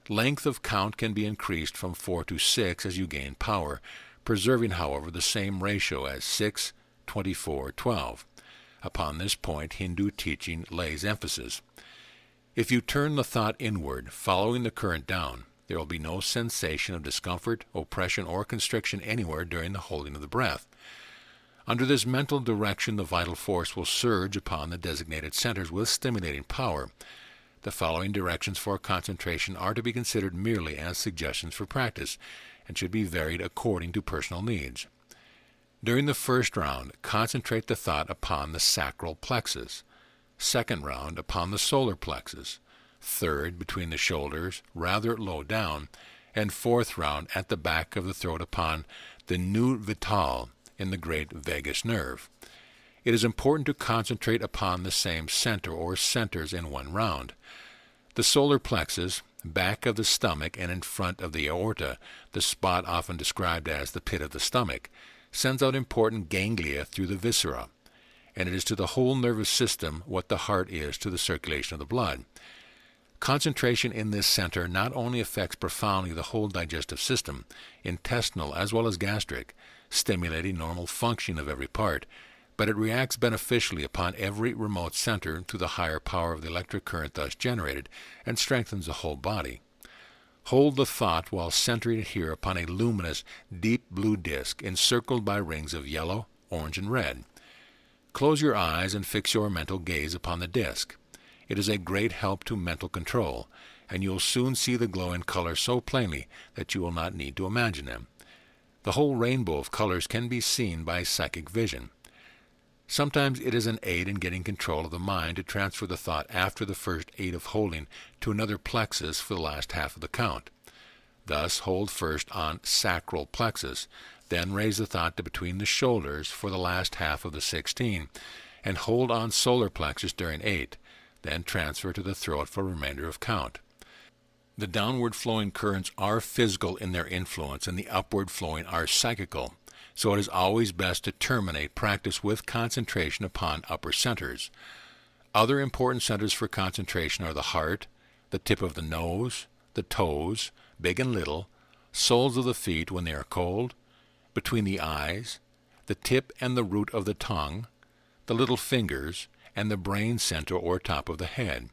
Length of count can be increased from 4 to 6 as you gain power, preserving, however, the same ratio as 6, 24, 12. Upon this point, Hindu teaching lays emphasis. If you turn the thought inward, following the current down, there will be no sensation of discomfort, oppression, or constriction anywhere during the holding of the breath. Under this mental direction, the vital force will surge upon the designated centers with stimulating power. The following directions for concentration are to be considered merely as suggestions for practice, and should be varied according to personal needs. During the first round, concentrate the thought upon the sacral plexus. Second round, upon the solar plexus. Third, between the shoulders, rather low down. And fourth round, at the back of the throat, upon the nu vital in the great vagus nerve. It is important to concentrate upon the same center or centers in 1 round. The solar plexus, back of the stomach and in front of the aorta, the spot often described as the pit of the stomach, sends out important ganglia through the viscera, and it is to the whole nervous system what the heart is to the circulation of the blood. Concentration in this center not only affects profoundly the whole digestive system, intestinal as well as gastric, stimulating normal functioning of every part, but it reacts beneficially upon every remote center through the higher power of the electric current thus generated, and strengthens the whole body. Hold the thought while centering it here upon a luminous, deep blue disk encircled by rings of yellow, orange, and red. Close your eyes and fix your mental gaze upon the disk. It is a great help to mental control, and you will soon see the glow and color so plainly that you will not need to imagine them. The whole rainbow of colors can be seen by psychic vision. Sometimes it is an aid in getting control of the mind to transfer the thought after the first 8 of holding to another plexus for the last half of the count. Thus, hold first on sacral plexus, then raise the thought to between the shoulders for the last half of the 16, and hold on solar plexus during 8, then transfer to the throat for remainder of count. The downward flowing currents are physical in their influence, and the upward flowing are psychical. So it is always best to terminate practice with concentration upon upper centers. Other important centers for concentration are the heart, the tip of the nose, the toes, big and little, soles of the feet when they are cold, between the eyes, the tip and the root of the tongue, the little fingers, and the brain center or top of the head.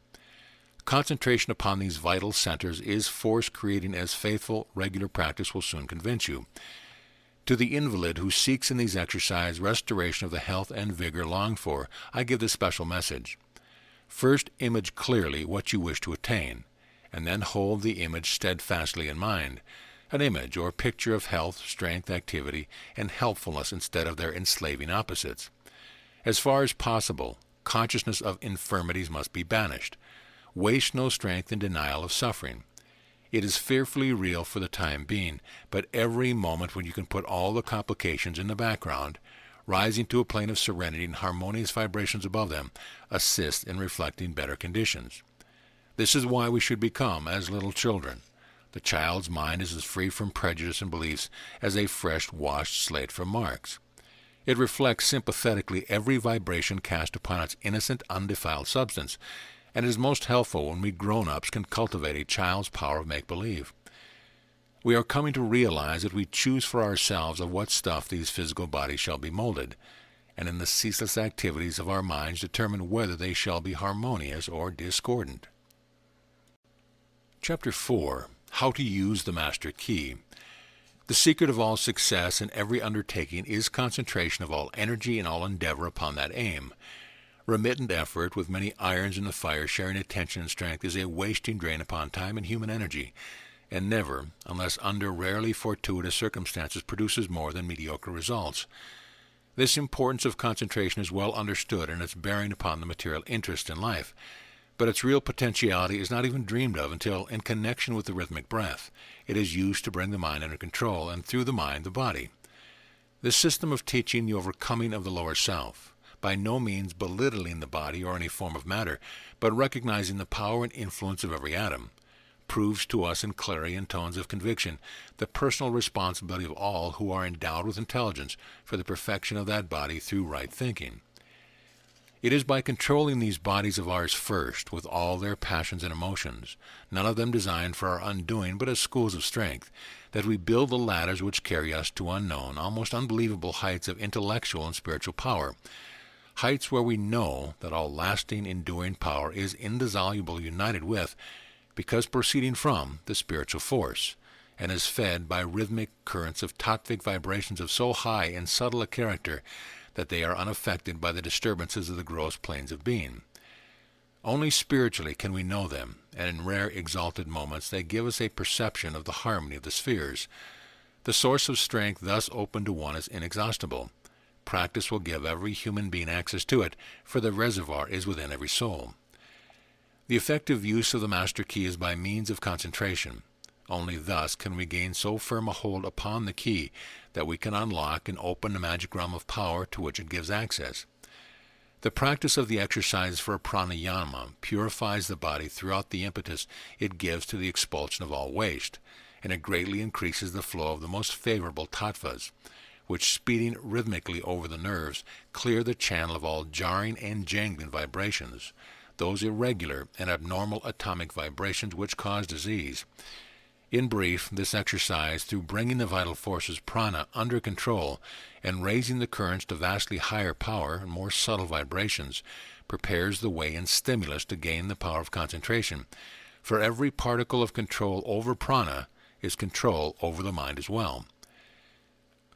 Concentration upon these vital centers is force-creating, as faithful, regular practice will soon convince you. To the invalid who seeks in these exercises restoration of the health and vigor longed for, I give this special message. First, image clearly what you wish to attain, and then hold the image steadfastly in mind, an image or picture of health, strength, activity, and helpfulness instead of their enslaving opposites. As far as possible, consciousness of infirmities must be banished. Waste no strength in denial of suffering. It is fearfully real for the time being, but every moment when you can put all the complications in the background, rising to a plane of serenity and harmonious vibrations above them, assists in reflecting better conditions. This is why we should become as little children. The child's mind is as free from prejudice and beliefs as a fresh washed slate from marks. It reflects sympathetically every vibration cast upon its innocent, undefiled substance, and is most helpful when we grown-ups can cultivate a child's power of make-believe. We are coming to realize that we choose for ourselves of what stuff these physical bodies shall be molded, and in the ceaseless activities of our minds determine whether they shall be harmonious or discordant. Chapter 4. How to Use the Master Key. The secret of all success in every undertaking is concentration of all energy and all endeavor upon that aim. Remittent effort, with many irons in the fire sharing attention and strength, is a wasting drain upon time and human energy, and never, unless under rarely fortuitous circumstances, produces more than mediocre results. This importance of concentration is well understood in its bearing upon the material interest in life, but its real potentiality is not even dreamed of until, in connection with the rhythmic breath, it is used to bring the mind under control, and through the mind the body. This system of teaching the overcoming of the lower self, by no means belittling the body or any form of matter, but recognizing the power and influence of every atom, proves to us in clarion tones of conviction the personal responsibility of all who are endowed with intelligence for the perfection of that body through right thinking. It is by controlling these bodies of ours first, with all their passions and emotions, none of them designed for our undoing but as schools of strength, that we build the ladders which carry us to unknown, almost unbelievable heights of intellectual and spiritual power, heights where we know that all lasting, enduring power is indissolubly united with, because proceeding from, the spiritual force, and is fed by rhythmic currents of tattvic vibrations of so high and subtle a character that they are unaffected by the disturbances of the gross planes of being. Only spiritually can we know them, and in rare exalted moments they give us a perception of the harmony of the spheres. The source of strength thus open to one is inexhaustible. Practice will give every human being access to it, for the reservoir is within every soul. The effective use of the Master Key is by means of concentration. Only thus can we gain so firm a hold upon the key that we can unlock and open the magic realm of power to which it gives access. The practice of the exercise for pranayama purifies the body throughout the impetus it gives to the expulsion of all waste, and it greatly increases the flow of the most favorable tattvas, which, speeding rhythmically over the nerves, clear the channel of all jarring and jangling vibrations, those irregular and abnormal atomic vibrations which cause disease. In brief, this exercise, through bringing the vital forces prana under control and raising the currents to vastly higher power and more subtle vibrations, prepares the way and stimulus to gain the power of concentration, for every particle of control over prana is control over the mind as well.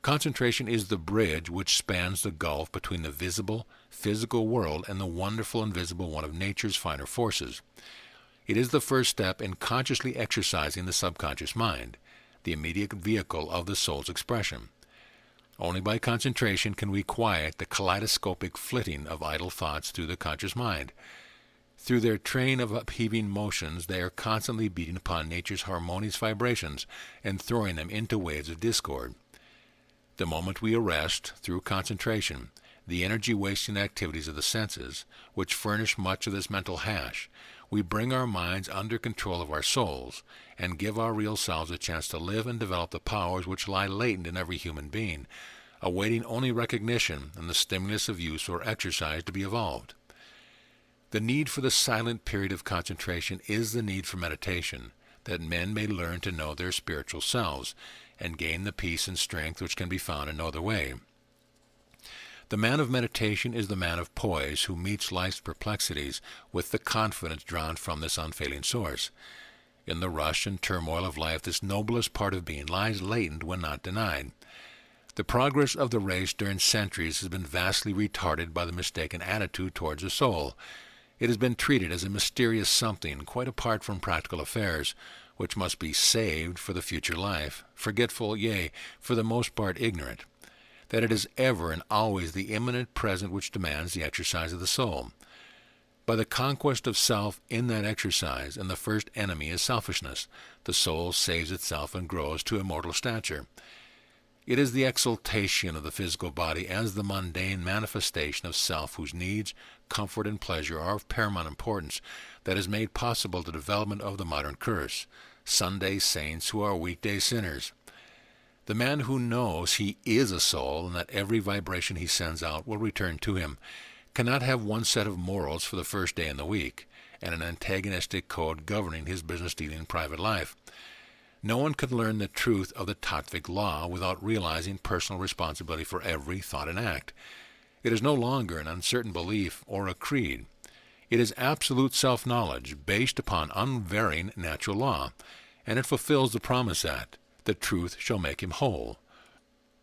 Concentration is the bridge which spans the gulf between the visible, physical world and the wonderful invisible one of nature's finer forces. It is the first step in consciously exercising the subconscious mind, the immediate vehicle of the soul's expression. Only by concentration can we quiet the kaleidoscopic flitting of idle thoughts through the conscious mind. Through their train of upheaving motions, they are constantly beating upon nature's harmonious vibrations and throwing them into waves of discord. The moment we arrest, through concentration, the energy-wasting activities of the senses, which furnish much of this mental hash, we bring our minds under control of our souls, and give our real selves a chance to live and develop the powers which lie latent in every human being, awaiting only recognition and the stimulus of use or exercise to be evolved. The need for the silent period of concentration is the need for meditation, that men may learn to know their spiritual selves, and gain the peace and strength which can be found in no other way. The man of meditation is the man of poise who meets life's perplexities with the confidence drawn from this unfailing source. In the rush and turmoil of life, this noblest part of being lies latent when not denied. The progress of the race during centuries has been vastly retarded by the mistaken attitude towards the soul. It has been treated as a mysterious something quite apart from practical affairs, which must be saved for the future life, forgetful, yea, for the most part ignorant, that it is ever and always the imminent present which demands the exercise of the soul. By the conquest of self in that exercise, and the first enemy is selfishness, the soul saves itself and grows to immortal stature. It is the exaltation of the physical body as the mundane manifestation of self whose needs, comfort, and pleasure are of paramount importance that has made possible the development of the modern curse, Sunday saints who are weekday sinners. The man who knows he is a soul and that every vibration he sends out will return to him cannot have one set of morals for the first day in the week and an antagonistic code governing his business dealing in private life. No one can learn the truth of the Tattvic law without realizing personal responsibility for every thought and act. It is no longer an uncertain belief or a creed. It is absolute self-knowledge based upon unvarying natural law, and it fulfills the promise that the truth shall make him whole.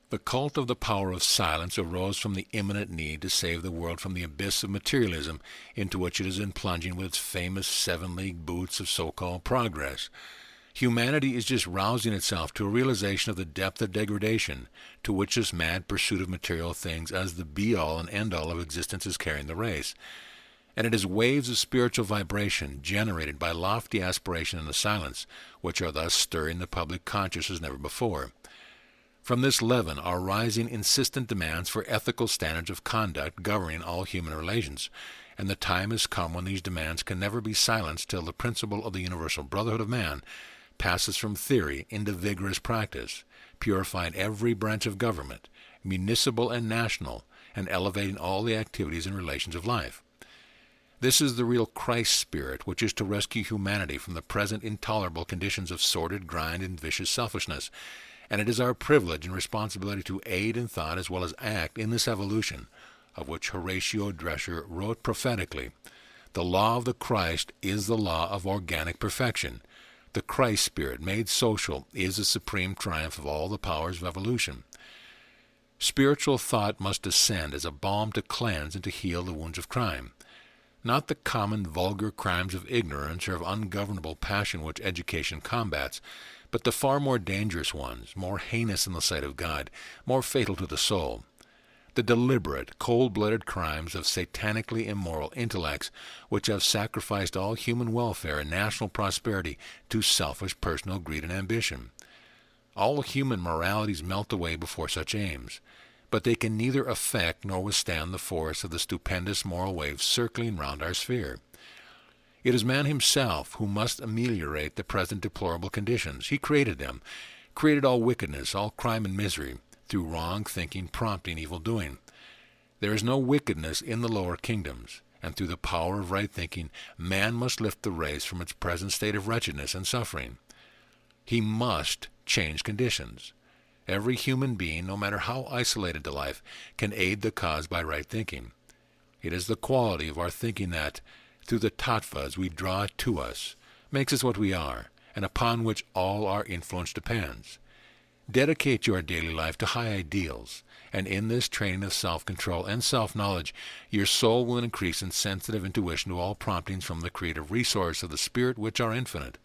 The cult of the power of silence arose from the imminent need to save the world from the abyss of materialism into which it is plunging with its famous 7-league boots of so-called progress. Humanity is just rousing itself to a realization of the depth of degradation to which this mad pursuit of material things as the be-all and end-all of existence is carrying the race. And it is waves of spiritual vibration generated by lofty aspiration in the silence, which are thus stirring the public consciousness as never before. From this leaven are rising insistent demands for ethical standards of conduct governing all human relations, and the time has come when these demands can never be silenced till the principle of the universal brotherhood of man passes from theory into vigorous practice, purifying every branch of government, municipal and national, and elevating all the activities and relations of life. This is the real Christ spirit which is to rescue humanity from the present intolerable conditions of sordid grind and vicious selfishness, and it is our privilege and responsibility to aid in thought as well as act in this evolution, of which Horatio Drescher wrote prophetically, "The law of the Christ is the law of organic perfection. The Christ spirit made social is the supreme triumph of all the powers of evolution." Spiritual thought must descend as a balm to cleanse and to heal the wounds of crime. Not the common vulgar crimes of ignorance or of ungovernable passion which education combats, but the far more dangerous ones, more heinous in the sight of God, more fatal to the soul. The deliberate, cold-blooded crimes of satanically immoral intellects which have sacrificed all human welfare and national prosperity to selfish personal greed and ambition. All human moralities melt away before such aims, but they can neither affect nor withstand the force of the stupendous moral waves circling round our sphere. It is man himself who must ameliorate the present deplorable conditions. He created them, created all wickedness, all crime and misery, through wrong thinking prompting evil doing. There is no wickedness in the lower kingdoms, and through the power of right thinking, man must lift the race from its present state of wretchedness and suffering. He must change conditions. Every human being, no matter how isolated to life, can aid the cause by right thinking. It is the quality of our thinking that, through the tattvas we draw it to us, makes us what we are, and upon which all our influence depends. Dedicate your daily life to high ideals, and in this training of self-control and self-knowledge, your soul will increase in sensitive intuition to all promptings from the creative resource of the Spirit which are infinite.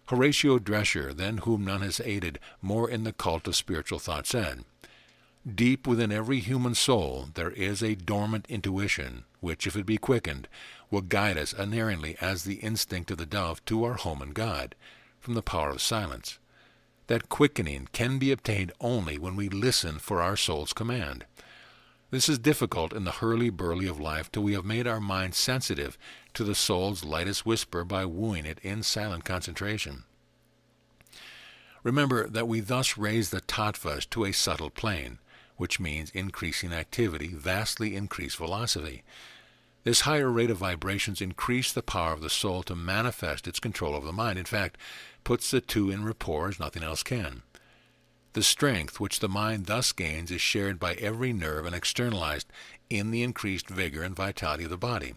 Horatio Drescher, than whom none has aided more in the cult of spiritual thought, said, "Deep within every human soul there is a dormant intuition, which, if it be quickened, will guide us unerringly as the instinct of the dove to our home in God, from the power of silence. That quickening can be obtained only when we listen for our soul's command. This is difficult in the hurly-burly of life till we have made our mind sensitive to the soul's lightest whisper by wooing it in silent concentration. Remember that we thus raise the tattvas to a subtle plane, which means increasing activity, vastly increased velocity. This higher rate of vibrations increase the power of the soul to manifest its control over the mind. In fact, puts the two in rapport as nothing else can. The strength which the mind thus gains is shared by every nerve and externalized in the increased vigor and vitality of the body.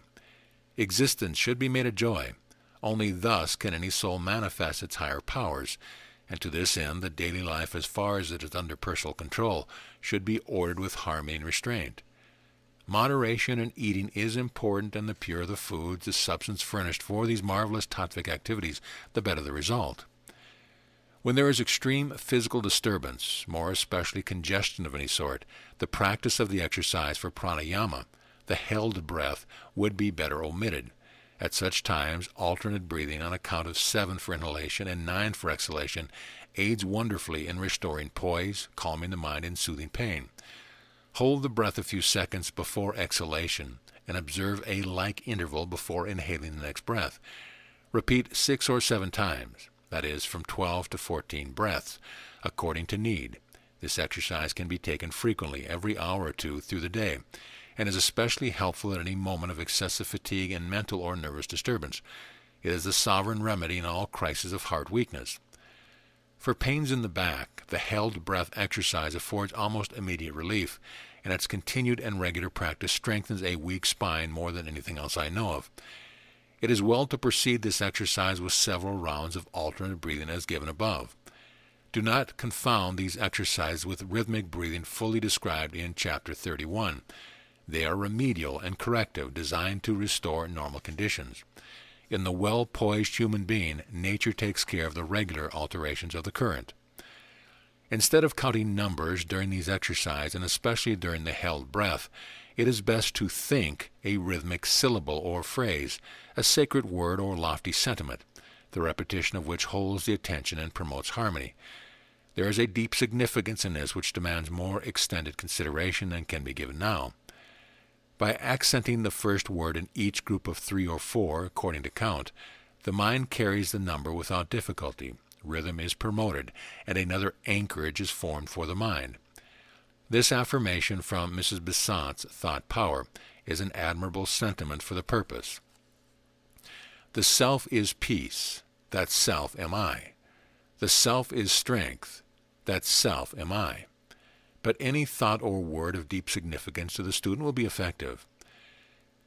Existence should be made a joy. Only thus can any soul manifest its higher powers, and to this end the daily life, as far as it is under personal control, should be ordered with harmony and restraint. Moderation in eating is important, and the purer the foods, the substance furnished for these marvelous tattvic activities, the better the result. When there is extreme physical disturbance, more especially congestion of any sort, the practice of the exercise for pranayama, the held breath, would be better omitted. At such times, alternate breathing on account of 7 for inhalation and 9 for exhalation aids wonderfully in restoring poise, calming the mind, and soothing pain. Hold the breath a few seconds before exhalation, and observe a like interval before inhaling the next breath. Repeat 6 or 7 times, that is, from 12 to 14 breaths, according to need. This exercise can be taken frequently, every hour or two through the day, and is especially helpful at any moment of excessive fatigue and mental or nervous disturbance. It is the sovereign remedy in all crises of heart weakness. For pains in the back, the held breath exercise affords almost immediate relief, and its continued and regular practice strengthens a weak spine more than anything else I know of. It is well to proceed this exercise with several rounds of alternate breathing as given above. Do not confound these exercises with rhythmic breathing fully described in Chapter 31. They are remedial and corrective, designed to restore normal conditions. In the well-poised human being, nature takes care of the regular alterations of the current. Instead of counting numbers during these exercises, and especially during the held breath, it is best to think a rhythmic syllable or phrase, a sacred word or lofty sentiment, the repetition of which holds the attention and promotes harmony. There is a deep significance in this which demands more extended consideration than can be given now. By accenting the first word in each group of 3 or 4, according to count, the mind carries the number without difficulty. Rhythm is promoted, and another anchorage is formed for the mind. This affirmation from Mrs. Besant's Thought Power is an admirable sentiment for the purpose. The self is peace, that self am I. The self is strength, that self am I. But any thought or word of deep significance to the student will be effective.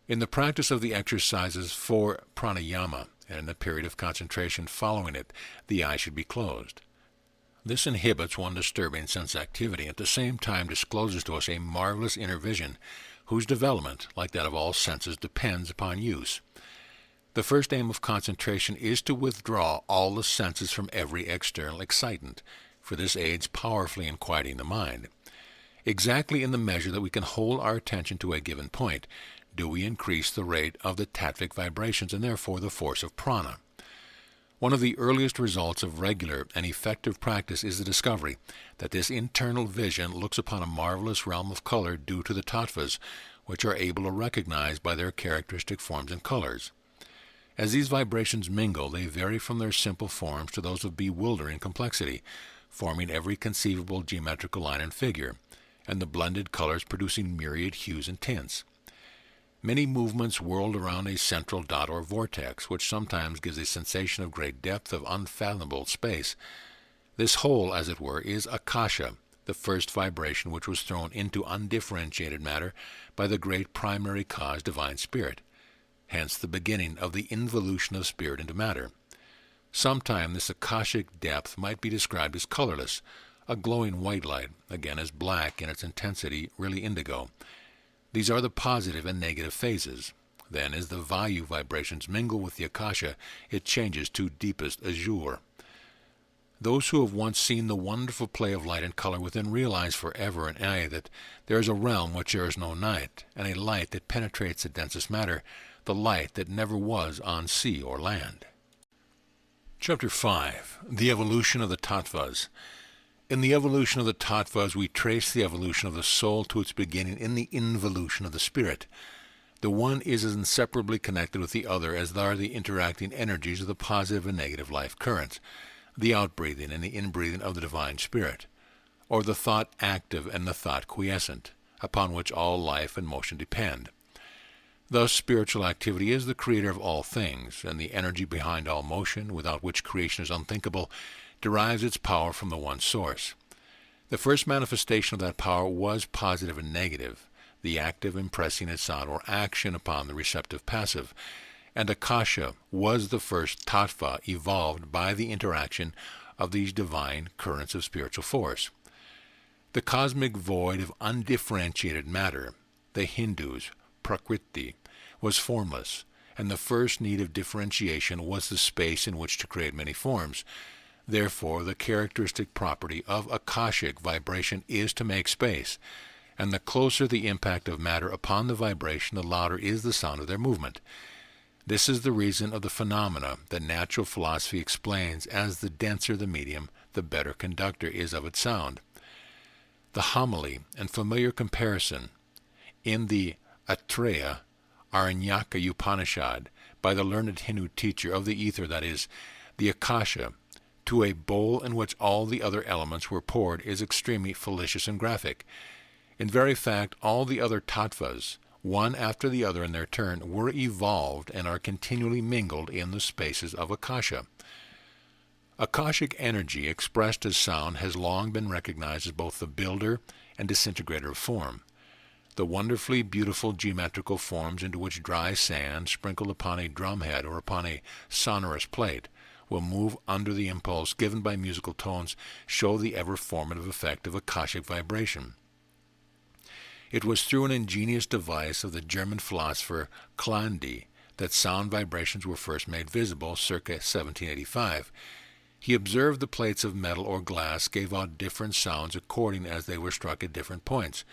In the practice of the exercises for pranayama, and in the period of concentration following it, the eye should be closed. This inhibits one disturbing sense activity, and at the same time discloses to us a marvelous inner vision, whose development, like that of all senses, depends upon use. The first aim of concentration is to withdraw all the senses from every external excitant, for this aids powerfully in quieting the mind. Exactly in the measure that we can hold our attention to a given point, do we increase the rate of the tattvic vibrations and therefore the force of prana. One of the earliest results of regular and effective practice is the discovery that this internal vision looks upon a marvelous realm of color due to the tattvas, which are able to recognize by their characteristic forms and colors. As these vibrations mingle, they vary from their simple forms to those of bewildering complexity, forming every conceivable geometrical line and figure, and the blended colors producing myriad hues and tints. Many movements whirled around a central dot or vortex, which sometimes gives a sensation of great depth of unfathomable space. This whole, as it were, is akasha, the first vibration which was thrown into undifferentiated matter by the great primary cause, Divine Spirit, hence the beginning of the involution of spirit into matter. Sometime this akashic depth might be described as colorless, a glowing white light, again as black in its intensity, really indigo. These are the positive and negative phases. Then, as the vayu vibrations mingle with the akasha, it changes to deepest azure. Those who have once seen the wonderful play of light and color within realize forever and aye that there is a realm which there is no night, and a light that penetrates the densest matter, the light that never was on sea or land. Chapter 5. The Evolution of the Tattvas. In the evolution of the tattvas, we trace the evolution of the soul to its beginning in the involution of the spirit. The one is as inseparably connected with the other as are the interacting energies of the positive and negative life currents, the outbreathing and the inbreathing of the Divine Spirit, or the thought active and the thought quiescent, upon which all life and motion depend. Thus, spiritual activity is the creator of all things, and the energy behind all motion, without which creation is unthinkable, derives its power from the one source. The first manifestation of that power was positive and negative, the active impressing its sound or action upon the receptive passive, and Akasha was the first tattva evolved by the interaction of these divine currents of spiritual force. The cosmic void of undifferentiated matter, the Hindus, Prakriti, was formless, and the first need of differentiation was the space in which to create many forms. Therefore, the characteristic property of Akashic vibration is to make space, and the closer the impact of matter upon the vibration, the louder is the sound of their movement. This is the reason of the phenomena that natural philosophy explains as the denser the medium, the better conductor is of its sound. The homily and familiar comparison in the Aitreya Aranyaka Upanishad by the learned Hindu teacher of the ether, that is, the Akasha, to a bowl in which all the other elements were poured is extremely fallacious and graphic. In very fact, all the other tattvas, one after the other in their turn, were evolved and are continually mingled in the spaces of Akasha. Akashic energy expressed as sound has long been recognized as both the builder and disintegrator of form. The wonderfully beautiful geometrical forms into which dry sand sprinkled upon a drumhead or upon a sonorous plate will move under the impulse given by musical tones show the ever-formative effect of Akashic vibration. It was through an ingenious device of the German philosopher Klandi that sound vibrations were first made visible, circa 1785. He observed the plates of metal or glass gave out different sounds according as they were struck at different points,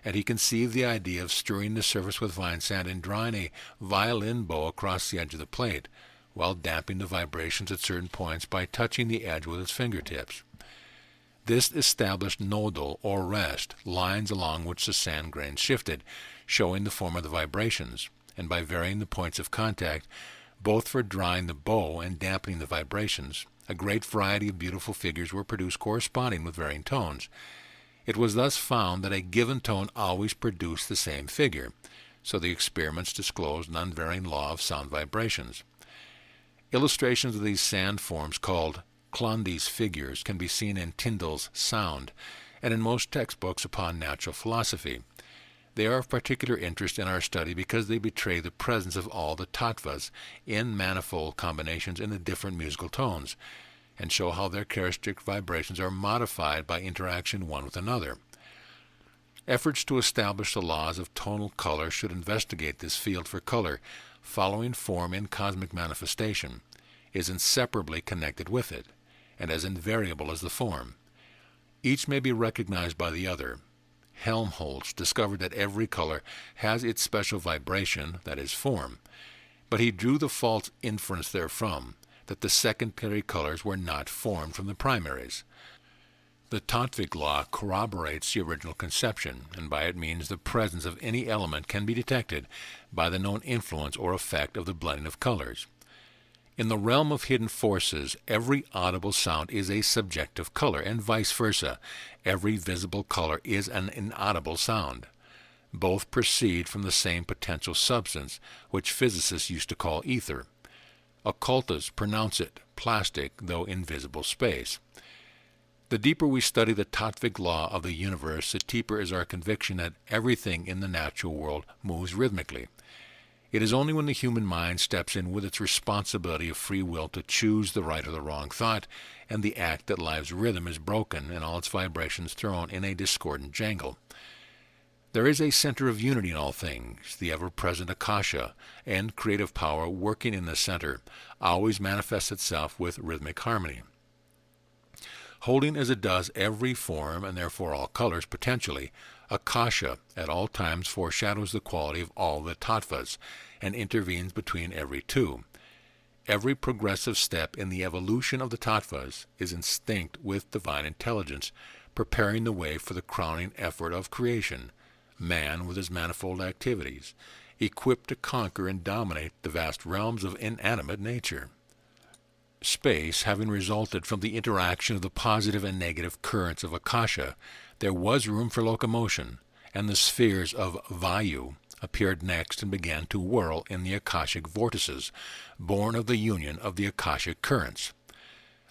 and he conceived the idea of stirring the surface with fine sand and drawing a violin bow across the edge of the plate, while damping the vibrations at certain points by touching the edge with his fingertips. This established nodal, or rest, lines along which the sand grains shifted, showing the form of the vibrations, and by varying the points of contact, both for drawing the bow and dampening the vibrations, a great variety of beautiful figures were produced corresponding with varying tones. It was thus found that a given tone always produced the same figure, so the experiments disclosed an unvarying law of sound vibrations. Illustrations of these sand forms, called Klandi's figures, can be seen in Tyndall's Sound, and in most textbooks upon natural philosophy. They are of particular interest in our study because they betray the presence of all the tattvas in manifold combinations in the different musical tones, and show how their characteristic vibrations are modified by interaction one with another. Efforts to establish the laws of tonal color should investigate this field, for color, following form in cosmic manifestation, is inseparably connected with it, and as invariable as the form. Each may be recognized by the other. Helmholtz discovered that every color has its special vibration, that is, form, but he drew the false inference therefrom that the secondary colors were not formed from the primaries. The tattvic law corroborates the original conception, and by it means the presence of any element can be detected by the known influence or effect of the blending of colors. In the realm of hidden forces, every audible sound is a subjective color, and vice versa. Every visible color is an inaudible sound. Both proceed from the same potential substance, which physicists used to call ether. Occultists pronounce it plastic, though invisible space. The deeper we study the tattvic law of the universe, the deeper is our conviction that everything in the natural world moves rhythmically. It is only when the human mind steps in with its responsibility of free will to choose the right or the wrong thought, and the act that life's rhythm is broken and all its vibrations thrown in a discordant jangle. There is a center of unity in all things, the ever-present Akasha, and creative power working in the center always manifests itself with rhythmic harmony. Holding as it does every form, and therefore all colors potentially, Akasha at all times foreshadows the quality of all the tattvas, and intervenes between every two. Every progressive step in the evolution of the tattvas is instinct with divine intelligence, preparing the way for the crowning effort of creation, man with his manifold activities, equipped to conquer and dominate the vast realms of inanimate nature. Space having resulted from the interaction of the positive and negative currents of Akasha, there was room for locomotion, and the spheres of Vayu, appeared next and began to whirl in the Akashic vortices, born of the union of the Akashic currents.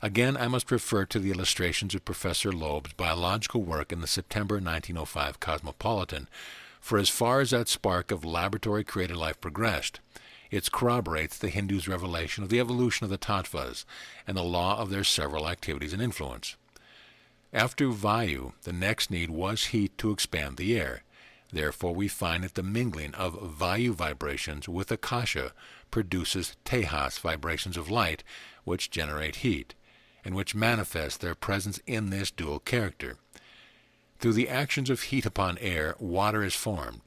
Again, I must refer to the illustrations of Professor Loeb's biological work in the September 1905 Cosmopolitan, for as far as that spark of laboratory-created life progressed, it corroborates the Hindu's revelation of the evolution of the tattvas and the law of their several activities and influence. After Vayu, the next need was heat to expand the air. Therefore, we find that the mingling of Vayu vibrations with Akasha produces Tejas vibrations of light, which generate heat, and which manifest their presence in this dual character. Through the actions of heat upon air, water is formed.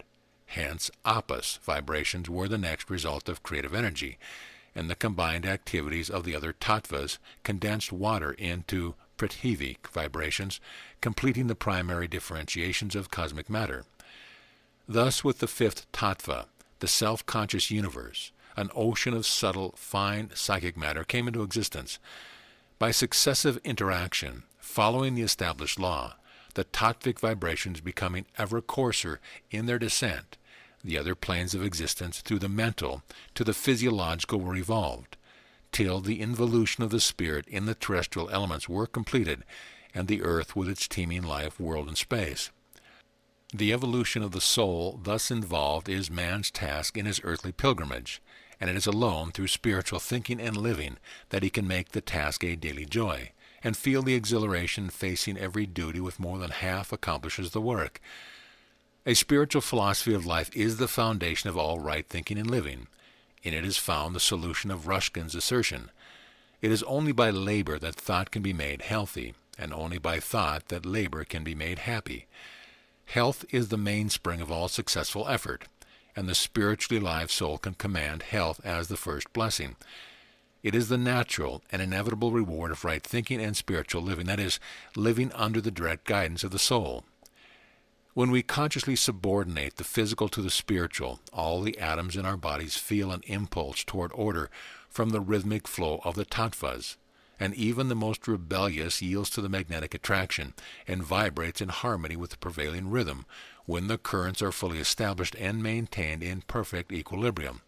Hence, Apas vibrations were the next result of creative energy, and the combined activities of the other tattvas condensed water into Prithvi vibrations, completing the primary differentiations of cosmic matter. Thus, with the fifth tattva, the self-conscious universe, an ocean of subtle, fine psychic matter came into existence. By successive interaction, following the established law, the tattvic vibrations becoming ever coarser in their descent, the other planes of existence through the mental to the physiological were evolved, till the involution of the spirit in the terrestrial elements were completed, and the earth with its teeming life whirled in space. The evolution of the soul thus involved is man's task in his earthly pilgrimage, and it is alone through spiritual thinking and living that he can make the task a daily joy, and feel the exhilaration facing every duty with more than half accomplishes the work. A spiritual philosophy of life is the foundation of all right thinking and living. In it is found the solution of Ruskin's assertion. It is only by labor that thought can be made healthy, and only by thought that labor can be made happy. Health is the mainspring of all successful effort, and the spiritually alive soul can command health as the first blessing. It is the natural and inevitable reward of right thinking and spiritual living, that is, living under the direct guidance of the soul. When we consciously subordinate the physical to the spiritual, all the atoms in our bodies feel an impulse toward order from the rhythmic flow of the tattvas, and even the most rebellious yields to the magnetic attraction and vibrates in harmony with the prevailing rhythm when the currents are fully established and maintained in perfect equilibrium.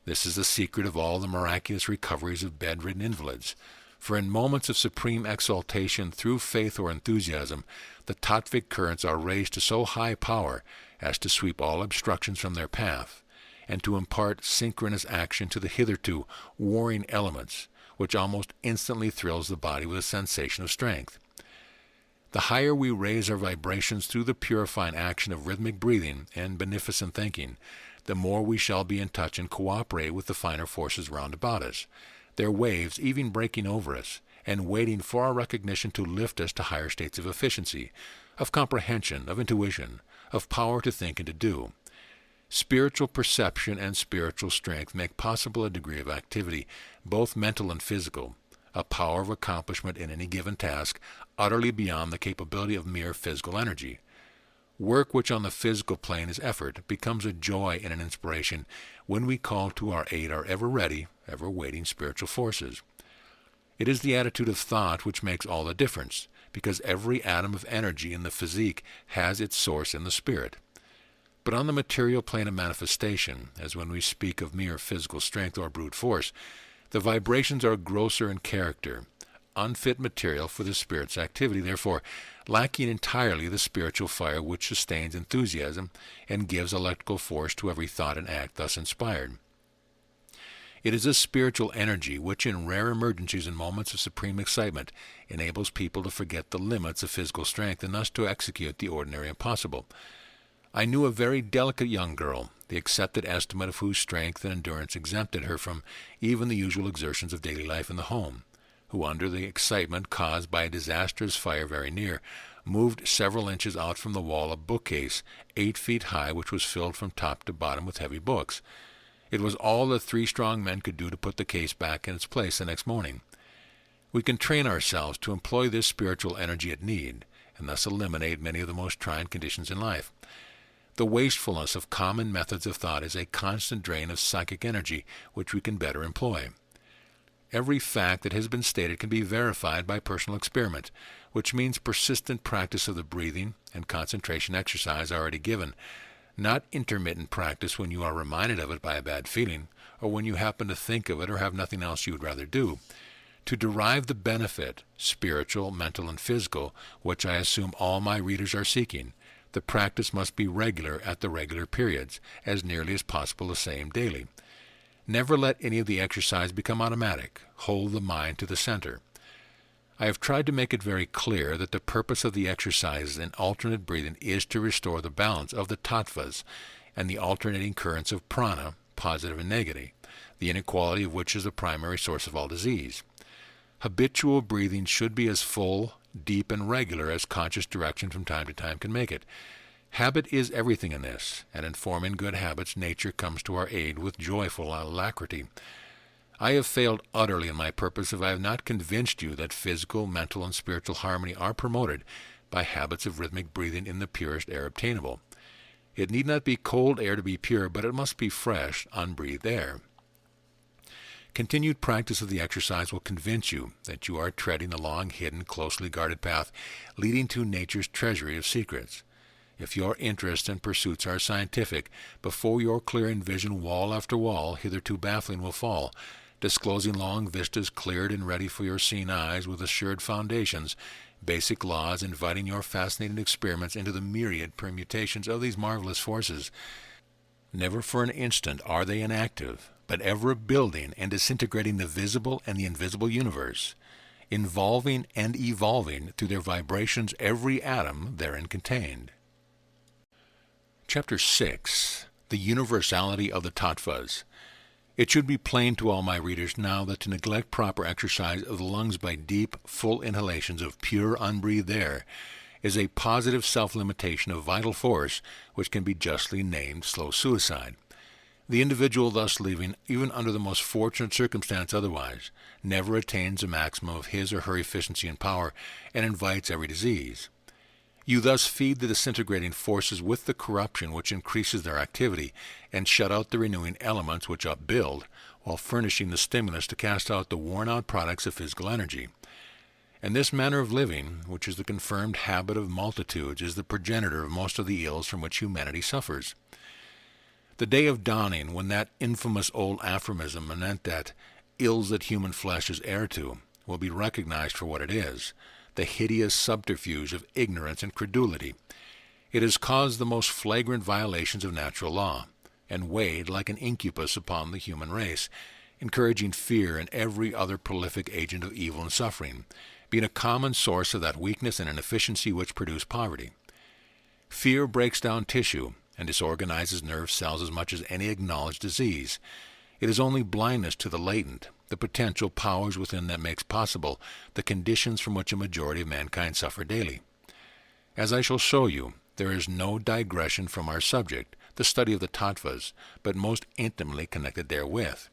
This is the secret of all the miraculous recoveries of bedridden invalids, for in moments of supreme exaltation through faith or enthusiasm, the tattvic currents are raised to so high power as to sweep all obstructions from their path, and to impart synchronous action to the hitherto warring elements, which almost instantly thrills the body with a sensation of strength. The higher we raise our vibrations through the purifying action of rhythmic breathing and beneficent thinking, the more we shall be in touch and cooperate with the finer forces round about us, their waves even breaking over us, and waiting for our recognition to lift us to higher states of efficiency, of comprehension, of intuition, of power to think and to do. Spiritual perception and spiritual strength make possible a degree of activity, both mental and physical, a power of accomplishment in any given task utterly beyond the capability of mere physical energy. Work which on the physical plane is effort becomes a joy and an inspiration when we call to our aid our ever-ready, ever-waiting spiritual forces. It is the attitude of thought which makes all the difference, because every atom of energy in the physique has its source in the spirit. But on the material plane of manifestation, as when we speak of mere physical strength or brute force, the vibrations are grosser in character, unfit material for the spirit's activity, therefore lacking entirely the spiritual fire which sustains enthusiasm and gives electrical force to every thought and act thus inspired. It is this spiritual energy which in rare emergencies and moments of supreme excitement enables people to forget the limits of physical strength and thus to execute the ordinary impossible. I knew a very delicate young girl, the accepted estimate of whose strength and endurance exempted her from even the usual exertions of daily life in the home, who under the excitement caused by a disastrous fire very near, moved several inches out from the wall a bookcase 8 feet high which was filled from top to bottom with heavy books. It was all that 3 strong men could do to put the case back in its place the next morning. We can train ourselves to employ this spiritual energy at need, and thus eliminate many of the most trying conditions in life. The wastefulness of common methods of thought is a constant drain of psychic energy which we can better employ. Every fact that has been stated can be verified by personal experiment, which means persistent practice of the breathing and concentration exercise already given, not intermittent practice when you are reminded of it by a bad feeling, or when you happen to think of it or have nothing else you would rather do. To derive the benefit, spiritual, mental, and physical, which I assume all my readers are seeking, the practice must be regular at the regular periods, as nearly as possible the same daily. Never let any of the exercise become automatic. Hold the mind to the center. I have tried to make it very clear that the purpose of the exercises in alternate breathing is to restore the balance of the tattvas and the alternating currents of prana, positive and negative, the inequality of which is the primary source of all disease. Habitual breathing should be as full, deep, and regular as conscious direction from time to time can make it. Habit is everything in this, and in forming good habits, nature comes to our aid with joyful alacrity. I have failed utterly in my purpose if I have not convinced you that physical, mental, and spiritual harmony are promoted by habits of rhythmic breathing in the purest air obtainable. It need not be cold air to be pure, but it must be fresh, unbreathed air. Continued practice of the exercise will convince you that you are treading the long, hidden, closely guarded path leading to nature's treasury of secrets. If your interests and pursuits are scientific, before your clearing vision wall after wall, hitherto baffling, will fall, disclosing long vistas cleared and ready for your seeing eyes with assured foundations, basic laws inviting your fascinating experiments into the myriad permutations of these marvelous forces. Never for an instant are they inactive, but ever building and disintegrating the visible and the invisible universe, involving and evolving through their vibrations every atom therein contained. Chapter 6. The Universality of the Tattvas. It should be plain to all my readers now that to neglect proper exercise of the lungs by deep, full inhalations of pure, unbreathed air is a positive self-limitation of vital force which can be justly named slow suicide. The individual thus living, even under the most fortunate circumstance otherwise, never attains a maximum of his or her efficiency and power, and invites every disease. You thus feed the disintegrating forces with the corruption which increases their activity, and shut out the renewing elements which upbuild, while furnishing the stimulus to cast out the worn-out products of physical energy. And this manner of living, which is the confirmed habit of multitudes, is the progenitor of most of the ills from which humanity suffers. The day of dawning, when that infamous old aphorism meant that ills that human flesh is heir to, will be recognized for what it is, the hideous subterfuge of ignorance and credulity. It has caused the most flagrant violations of natural law, and weighed like an incubus upon the human race, encouraging fear and every other prolific agent of evil and suffering, being a common source of that weakness and inefficiency which produce poverty. Fear breaks down tissue, and disorganizes nerve cells as much as any acknowledged disease. It is only blindness to the latent, the potential powers within that makes possible the conditions from which a majority of mankind suffer daily. As I shall show you, there is no digression from our subject, the study of the tattvas, but most intimately connected therewith.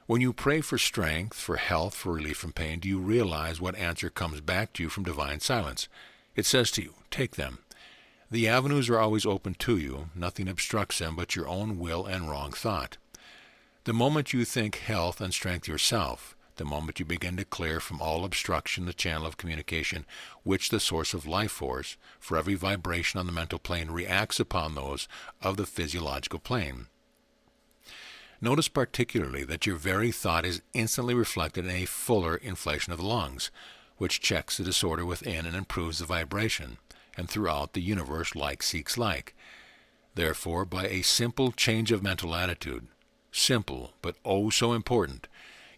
When you pray for strength, for health, for relief from pain, do you realize what answer comes back to you from divine silence? It says to you, take them. The avenues are always open to you, nothing obstructs them but your own will and wrong thought. The moment you think health and strength yourself, the moment you begin to clear from all obstruction the channel of communication which the source of life force, for every vibration on the mental plane, reacts upon those of the physiological plane. Notice particularly that your very thought is instantly reflected in a fuller inflation of the lungs, which checks the disorder within and improves the vibration, and throughout the universe like seeks like. Therefore, by a simple change of mental attitude, simple but oh so important,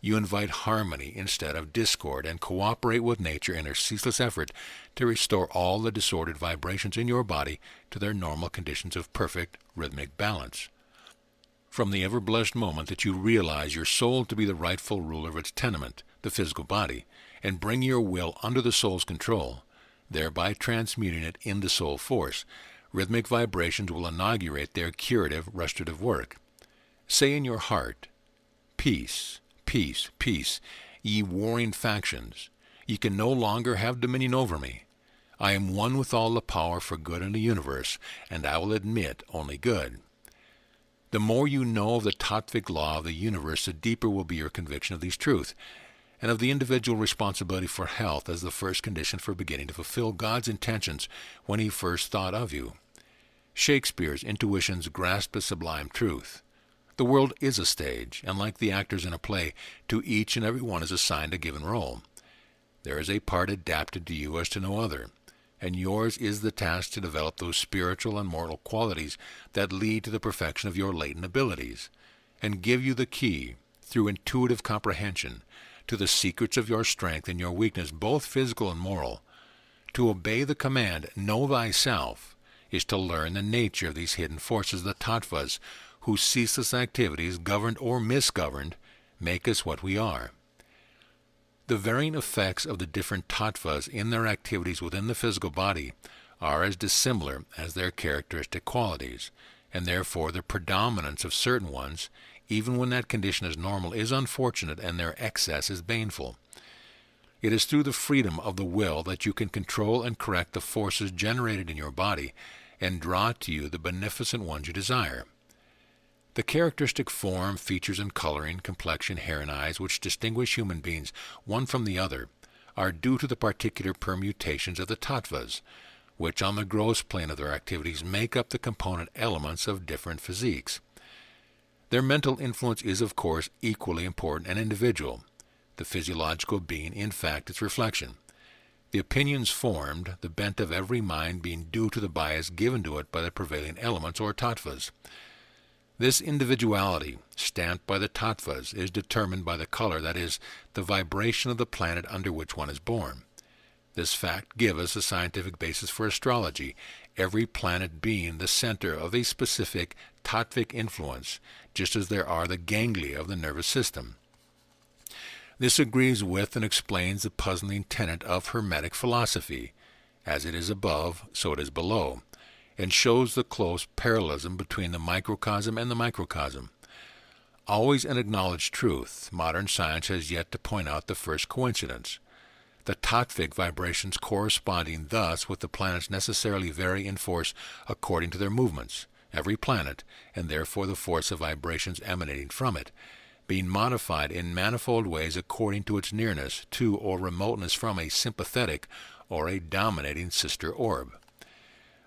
you invite harmony instead of discord and cooperate with nature in her ceaseless effort to restore all the disordered vibrations in your body to their normal conditions of perfect rhythmic balance. From the ever-blessed moment that you realize your soul to be the rightful ruler of its tenement, the physical body, and bring your will under the soul's control, thereby transmuting it into soul force, rhythmic vibrations will inaugurate their curative, restorative work. Say in your heart, peace, peace, peace, ye warring factions. Ye can no longer have dominion over me. I am one with all the power for good in the universe, and I will admit only good. The more you know of the tattvic law of the universe, the deeper will be your conviction of these truths, and of the individual responsibility for health as the first condition for beginning to fulfill God's intentions when He first thought of you. Shakespeare's intuitions grasp a sublime truth. The world is a stage, and like the actors in a play, to each and every one is assigned a given role. There is a part adapted to you as to no other, and yours is the task to develop those spiritual and moral qualities that lead to the perfection of your latent abilities, and give you the key, through intuitive comprehension, to the secrets of your strength and your weakness, both physical and moral. To obey the command, know thyself, is to learn the nature of these hidden forces, the tattvas, whose ceaseless activities, governed or misgoverned, make us what we are. The varying effects of the different tattvas in their activities within the physical body are as dissimilar as their characteristic qualities, and therefore the predominance of certain ones, even when that condition is normal, is unfortunate and their excess is baneful. It is through the freedom of the will that you can control and correct the forces generated in your body and draw to you the beneficent ones you desire. The characteristic form, features, and coloring, complexion, hair, and eyes which distinguish human beings one from the other are due to the particular permutations of the tattvas, which on the gross plane of their activities make up the component elements of different physiques. Their mental influence is, of course, equally important and individual, the physiological being, in fact, its reflection. The opinions formed, the bent of every mind being due to the bias given to it by the prevailing elements or tattvas. This individuality, stamped by the tattvas, is determined by the color, that is, the vibration of the planet under which one is born. This fact gives us a scientific basis for astrology, every planet being the center of a specific tattvic influence, just as there are the ganglia of the nervous system. This agrees with and explains the puzzling tenet of Hermetic philosophy, as it is above, so it is below, and shows the close parallelism between the microcosm and the microcosm. Always an acknowledged truth, modern science has yet to point out the first coincidence. The tattvic vibrations corresponding thus with the planets necessarily vary in force according to their movements, every planet, and therefore the force of vibrations emanating from it, being modified in manifold ways according to its nearness to or remoteness from a sympathetic or a dominating sister orb.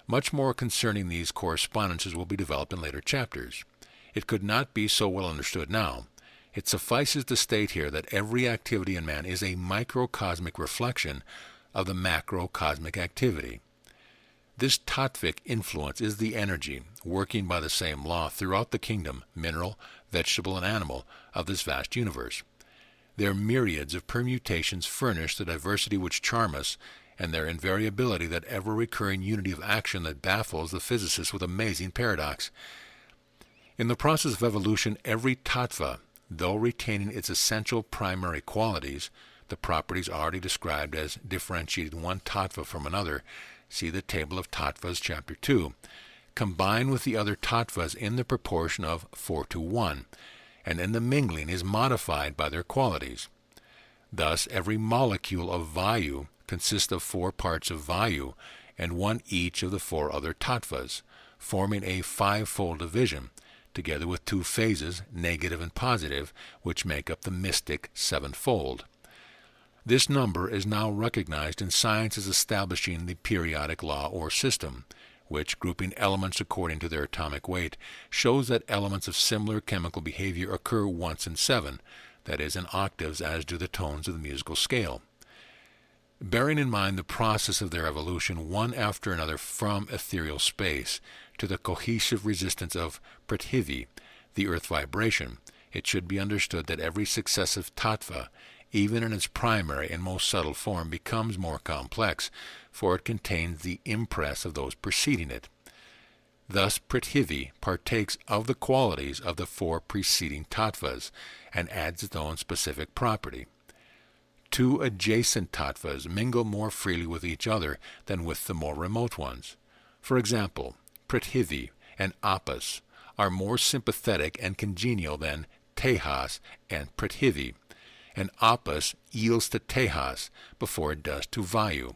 Much more concerning these correspondences will be developed in later chapters. It could not be so well understood now. It suffices to state here that every activity in man is a microcosmic reflection of the macrocosmic activity. This tattvic influence is the energy, working by the same law throughout the kingdom, mineral, vegetable, and animal, of this vast universe. Their myriads of permutations furnish the diversity which charm us, and their invariability that ever-recurring unity of action that baffles the physicist with amazing paradox. In the process of evolution, every tattva, though retaining its essential primary qualities, the properties already described as differentiating one tattva from another, see the table of tattvas, chapter 2, combine with the other tattvas in the proportion of 4:1, and in the mingling is modified by their qualities. Thus, every molecule of vayu consists of 4 parts of vayu and one each of the 4 other tattvas, forming a 5-fold division, together with 2 phases, negative and positive, which make up the mystic 7-fold. This number is now recognized in science as establishing the periodic law or system, which, grouping elements according to their atomic weight, shows that elements of similar chemical behavior occur once in 7, that is, in octaves, as do the tones of the musical scale. Bearing in mind the process of their evolution one after another from ethereal space to the cohesive resistance of Prithvi, the earth vibration, it should be understood that every successive tattva, even in its primary and most subtle form, becomes more complex, for it contains the impress of those preceding it. Thus Prithvi partakes of the qualities of the 4 preceding tattvas, and adds its own specific property. 2 adjacent tattvas mingle more freely with each other than with the more remote ones. For example, Prithvi and Apas are more sympathetic and congenial than Tejas and Prithvi, and Apas yields to Tejas before it does to Vayu.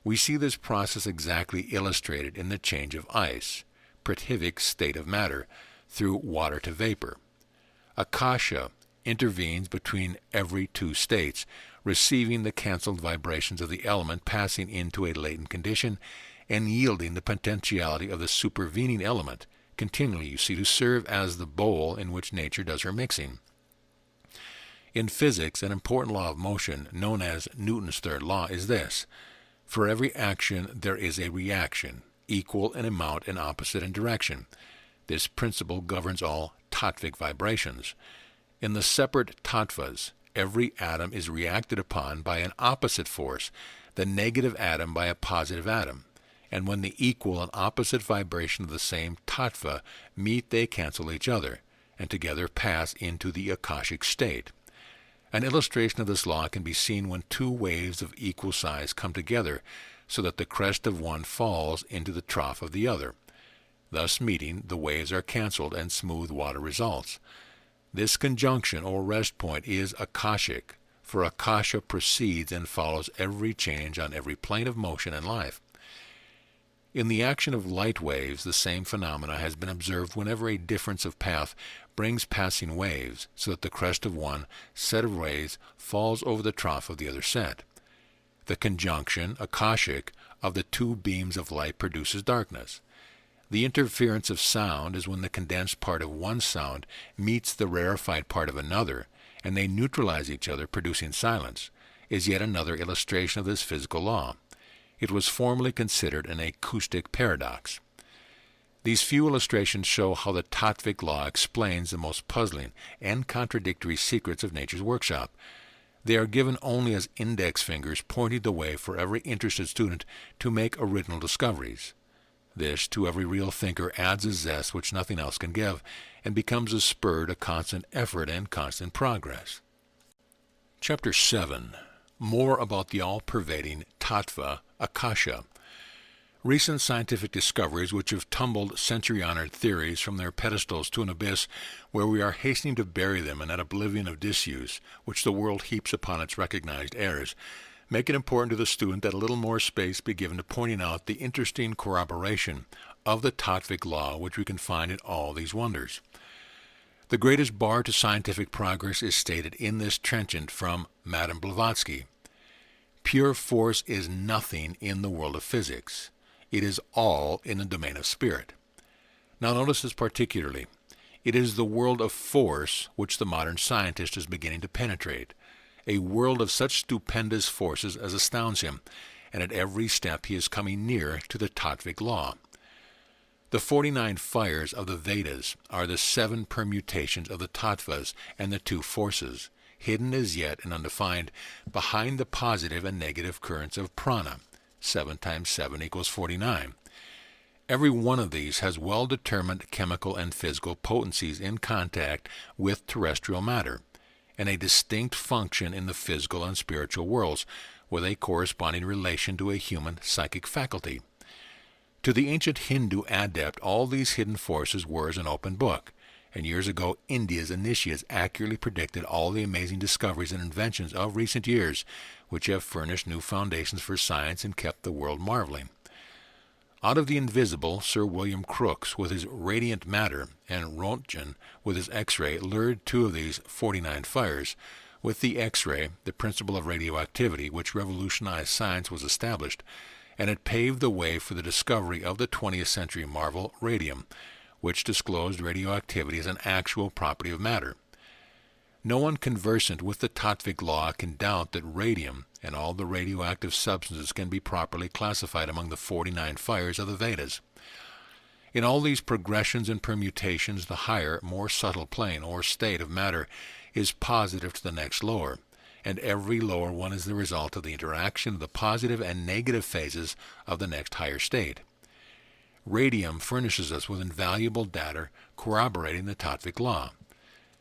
We see this process exactly illustrated in the change of ice, Prithvic state of matter, through water to vapor. Akasha intervenes between every 2 states, receiving the cancelled vibrations of the element passing into a latent condition, and yielding the potentiality of the supervening element, continually, you see, to serve as the bowl in which nature does her mixing. In physics, an important law of motion, known as Newton's third law, is this: for every action there is a reaction, equal in amount and opposite in direction. This principle governs all tattvic vibrations. In the separate tattvas, every atom is reacted upon by an opposite force, the negative atom by a positive atom. And when the equal and opposite vibration of the same tattva meet, they cancel each other, and together pass into the akashic state. An illustration of this law can be seen when two waves of equal size come together, so that the crest of one falls into the trough of the other. Thus meeting, the waves are cancelled and smooth water results. This conjunction or rest point is akashic, for akasha precedes and follows every change on every plane of motion and life. In the action of light waves, the same phenomena has been observed whenever a difference of path brings passing waves, so that the crest of one set of rays falls over the trough of the other set. The conjunction, akashic, of the two beams of light produces darkness. The interference of sound is when the condensed part of one sound meets the rarefied part of another, and they neutralize each other, producing silence, is yet another illustration of this physical law. It was formerly considered an acoustic paradox. These few illustrations show how the tattvic law explains the most puzzling and contradictory secrets of nature's workshop. They are given only as index fingers pointing the way for every interested student to make original discoveries. This, to every real thinker, adds a zest which nothing else can give, and becomes a spur to constant effort and constant progress. Chapter 7. More about the all-pervading tattva, akasha. Recent scientific discoveries which have tumbled century-honored theories from their pedestals to an abyss where we are hastening to bury them in that oblivion of disuse which the world heaps upon its recognized heirs, make it important to the student that a little more space be given to pointing out the interesting corroboration of the tattvic law which we can find in all these wonders. The greatest bar to scientific progress is stated in this trenchant from Madame Blavatsky. Pure force is nothing in the world of physics. It is all in the domain of spirit. Now notice this particularly. It is the world of force which the modern scientist is beginning to penetrate, a world of such stupendous forces as astounds him, and at every step he is coming nearer to the tattvic law. The 49 fires of the Vedas are the 7 permutations of the tattvas and the 2 forces, hidden as yet and undefined behind the positive and negative currents of prana. 7 times 7 equals 49. Every one of these has well-determined chemical and physical potencies in contact with terrestrial matter, and a distinct function in the physical and spiritual worlds, with a corresponding relation to a human psychic faculty. To the ancient Hindu adept, all these hidden forces were as an open book, and years ago India's initiates accurately predicted all the amazing discoveries and inventions of recent years, which have furnished new foundations for science and kept the world marveling. Out of the invisible, Sir William Crookes, with his radiant matter, and Roentgen, with his X-ray, lured 2 of these 49 fires. With the X-ray, the principle of radioactivity, which revolutionized science, was established, and it paved the way for the discovery of the 20th century marvel, radium, which disclosed radioactivity as an actual property of matter. No one conversant with the tattvic law can doubt that radium and all the radioactive substances can be properly classified among the 49 fires of the Vedas. In all these progressions and permutations, the higher, more subtle plane or state of matter is positive to the next lower, and every lower one is the result of the interaction of the positive and negative phases of the next higher state. Radium furnishes us with invaluable data corroborating the tattvic law.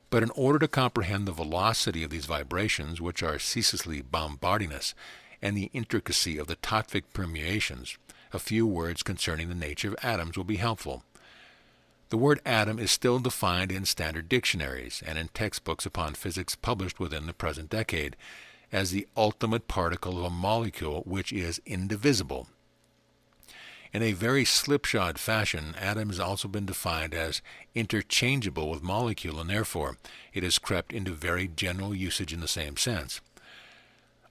But in order to comprehend the velocity of these vibrations, which are ceaselessly bombarding us, and the intricacy of the tattvic permeations, a few words concerning the nature of atoms will be helpful. The word atom is still defined in standard dictionaries and in textbooks upon physics published within the present decade as the ultimate particle of a molecule which is indivisible. In a very slipshod fashion, atom has also been defined as interchangeable with molecule, and therefore it has crept into very general usage in the same sense.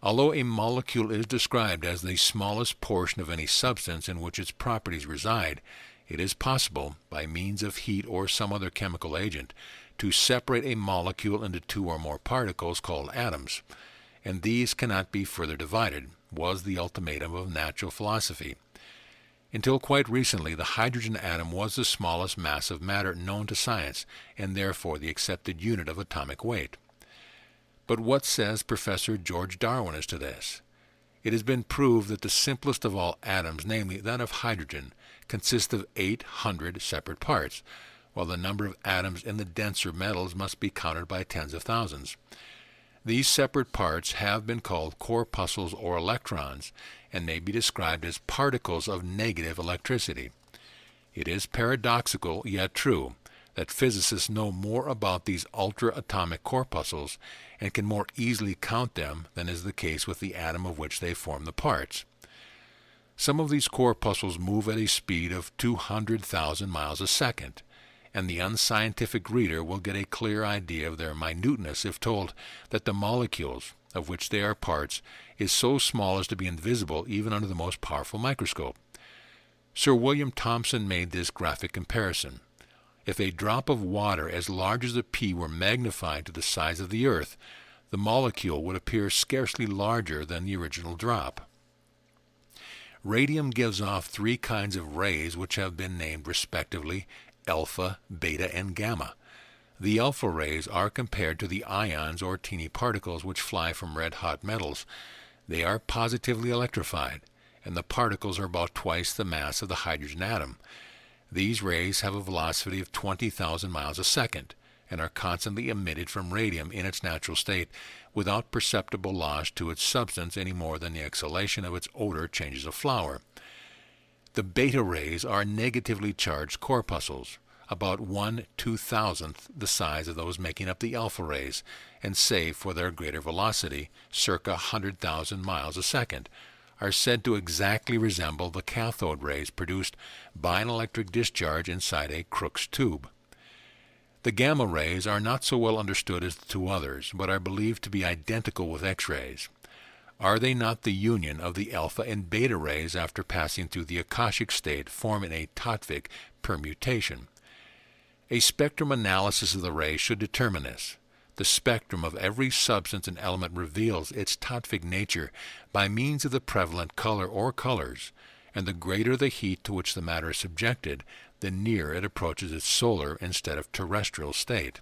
Although a molecule is described as the smallest portion of any substance in which its properties reside, it is possible, by means of heat or some other chemical agent, to separate a molecule into two or more particles called atoms, and these cannot be further divided, was the ultimatum of natural philosophy. Until quite recently, the hydrogen atom was the smallest mass of matter known to science, and therefore the accepted unit of atomic weight. But what says Professor George Darwin as to this? It has been proved that the simplest of all atoms, namely that of hydrogen, consists of 800 separate parts, while the number of atoms in the denser metals must be counted by tens of thousands. These separate parts have been called corpuscles or electrons, and may be described as particles of negative electricity. It is paradoxical, yet true, that physicists know more about these ultra-atomic corpuscles and can more easily count them than is the case with the atom of which they form the parts. Some of these corpuscles move at a speed of 200,000 miles a second, and the unscientific reader will get a clear idea of their minuteness if told that the molecules, of which they are parts, is so small as to be invisible even under the most powerful microscope. Sir William Thomson made this graphic comparison. If a drop of water as large as a pea were magnified to the size of the earth, the molecule would appear scarcely larger than the original drop. Radium gives off three kinds of rays which have been named respectively alpha, beta, and gamma. The alpha rays are compared to the ions or teeny particles which fly from red-hot metals. They are positively electrified, and the particles are about twice the mass of the hydrogen atom. These rays have a velocity of 20,000 miles a second and are constantly emitted from radium in its natural state without perceptible loss to its substance any more than the exhalation of its odor changes a flower. The beta rays are negatively charged corpuscles, about 1/2000th the size of those making up the alpha rays, and save for their greater velocity, circa 100,000 miles a second, are said to exactly resemble the cathode rays produced by an electric discharge inside a Crookes tube. The gamma rays are not so well understood as the two others, but are believed to be identical with X-rays. Are they not the union of the alpha and beta rays after passing through the Akashic state, forming a tattvic permutation? A spectrum analysis of the rays should determine this. The spectrum of every substance and element reveals its tattvic nature by means of the prevalent color or colors, and the greater the heat to which the matter is subjected, the nearer it approaches its solar instead of terrestrial state.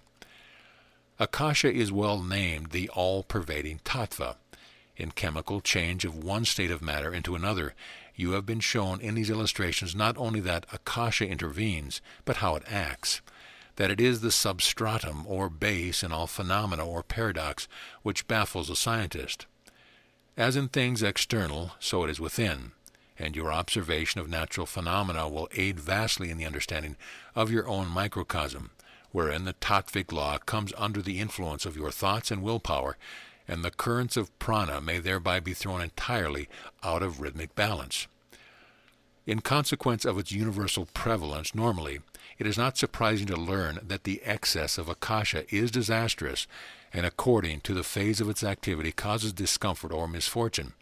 Akasha is well named the all-pervading tattva. In chemical change of one state of matter into another, you have been shown in these illustrations not only that Akasha intervenes, but how it acts, that it is the substratum or base in all phenomena or paradox which baffles a scientist. As in things external, so it is within, and your observation of natural phenomena will aid vastly in the understanding of your own microcosm, wherein the tattvic law comes under the influence of your thoughts and willpower, and the currents of prana may thereby be thrown entirely out of rhythmic balance. In consequence of its universal prevalence, normally, it is not surprising to learn that the excess of Akasha is disastrous, and according to the phase of its activity causes discomfort or misfortune.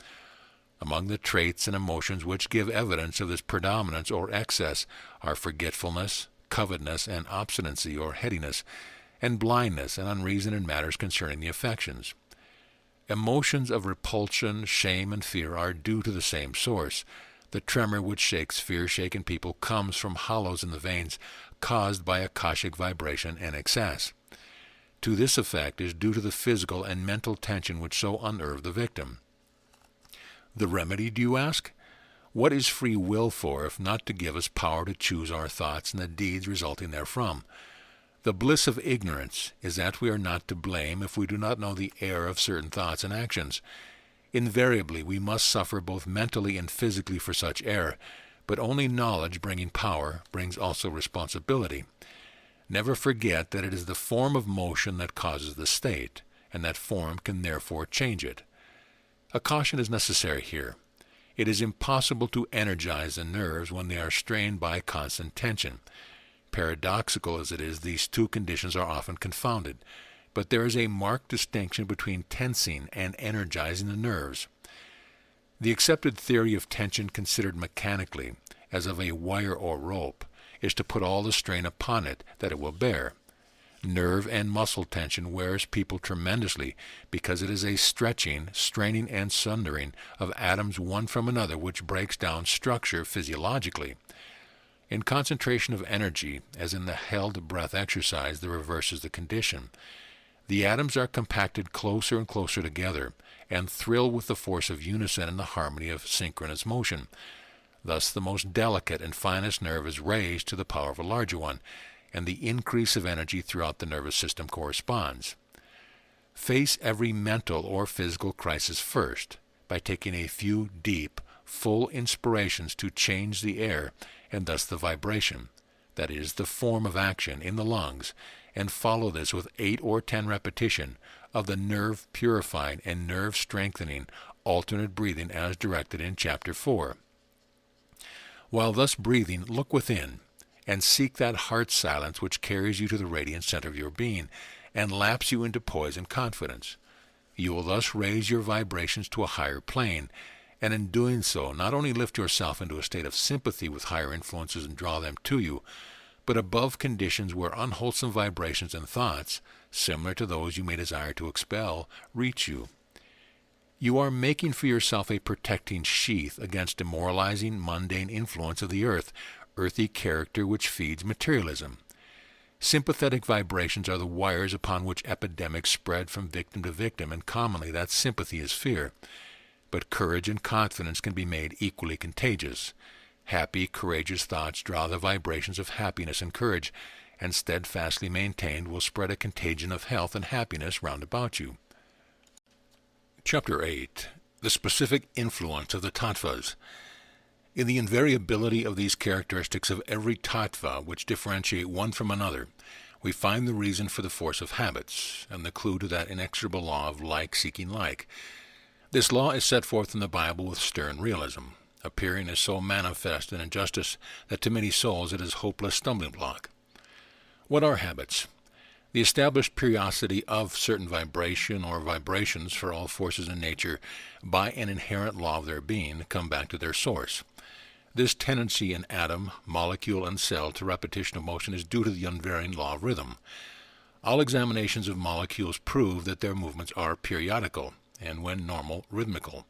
Among the traits and emotions which give evidence of this predominance or excess are forgetfulness, covetousness, and obstinacy or headiness, and blindness and unreason in matters concerning the affections. Emotions of repulsion, shame, and fear are due to the same source. The tremor which shakes fear-shaken people comes from hollows in the veins caused by Akashic vibration and excess. To this effect is due to the physical and mental tension which so unnerve the victim. The remedy, do you ask? What is free will for if not to give us power to choose our thoughts and the deeds resulting therefrom? The bliss of ignorance is that we are not to blame if we do not know the error of certain thoughts and actions. Invariably we must suffer both mentally and physically for such error, but only knowledge bringing power brings also responsibility. Never forget that it is the form of motion that causes the state, and that form can therefore change it. A caution is necessary here. It is impossible to energize the nerves when they are strained by constant tension. Paradoxical as it is, these two conditions are often confounded. but there is a marked distinction between tensing and energizing the nerves. The accepted theory of tension considered mechanically, as of a wire or rope, is to put all the strain upon it that it will bear. Nerve and muscle tension wears people tremendously because it is a stretching, straining, and sundering of atoms one from another which breaks down structure physiologically. In concentration of energy, as in the held breath exercise, the reverse is the condition. The atoms are compacted closer and closer together and thrill with the force of unison and the harmony of synchronous motion. Thus the most delicate and finest nerve is raised to the power of a larger one, and the increase of energy throughout the nervous system corresponds. Face every mental or physical crisis first by taking a few deep, full inspirations to change the air and thus the vibration, that is, the form of action in the lungs, and follow this with 8 or 10 repetition of the nerve-purifying and nerve-strengthening alternate breathing as directed in Chapter 4. While thus breathing, look within, and seek that heart silence which carries you to the radiant center of your being, and laps you into poise and confidence. You will thus raise your vibrations to a higher plane, and in doing so not only lift yourself into a state of sympathy with higher influences and draw them to you, but above conditions where unwholesome vibrations and thoughts, similar to those you may desire to expel, reach you. You are making for yourself a protecting sheath against demoralizing, mundane influence of the earthy character which feeds materialism. Sympathetic vibrations are the wires upon which epidemics spread from victim to victim, and commonly that sympathy is fear. But courage and confidence can be made equally contagious. Happy, courageous thoughts draw the vibrations of happiness and courage, and steadfastly maintained will spread a contagion of health and happiness round about you. Chapter 8. The specific influence of the tattvas. In the invariability of these characteristics of every tattva which differentiate one from another, we find the reason for the force of habits, and the clue to that inexorable law of like seeking like. This law is set forth in the Bible with stern realism, appearing as so manifest an injustice that to many souls it is a hopeless stumbling block. What are habits? The established periodicity of certain vibration or vibrations for all forces in nature by an inherent law of their being come back to their source. This tendency in atom, molecule, and cell to repetition of motion is due to the unvarying law of rhythm. All examinations of molecules prove that their movements are periodical, and when normal, rhythmical.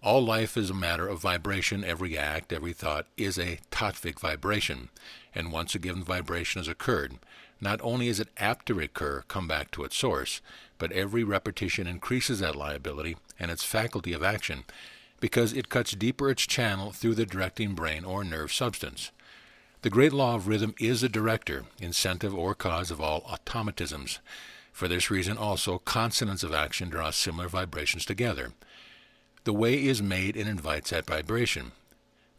All life is a matter of vibration. Every act, every thought is a tattvic vibration, and once a given vibration has occurred, not only is it apt to recur, come back to its source, but every repetition increases that liability and its faculty of action, because it cuts deeper its channel through the directing brain or nerve substance. The great law of rhythm is a director, incentive, or cause of all automatisms. For this reason also, consonants of action draw similar vibrations together. The way is made and invites that vibration.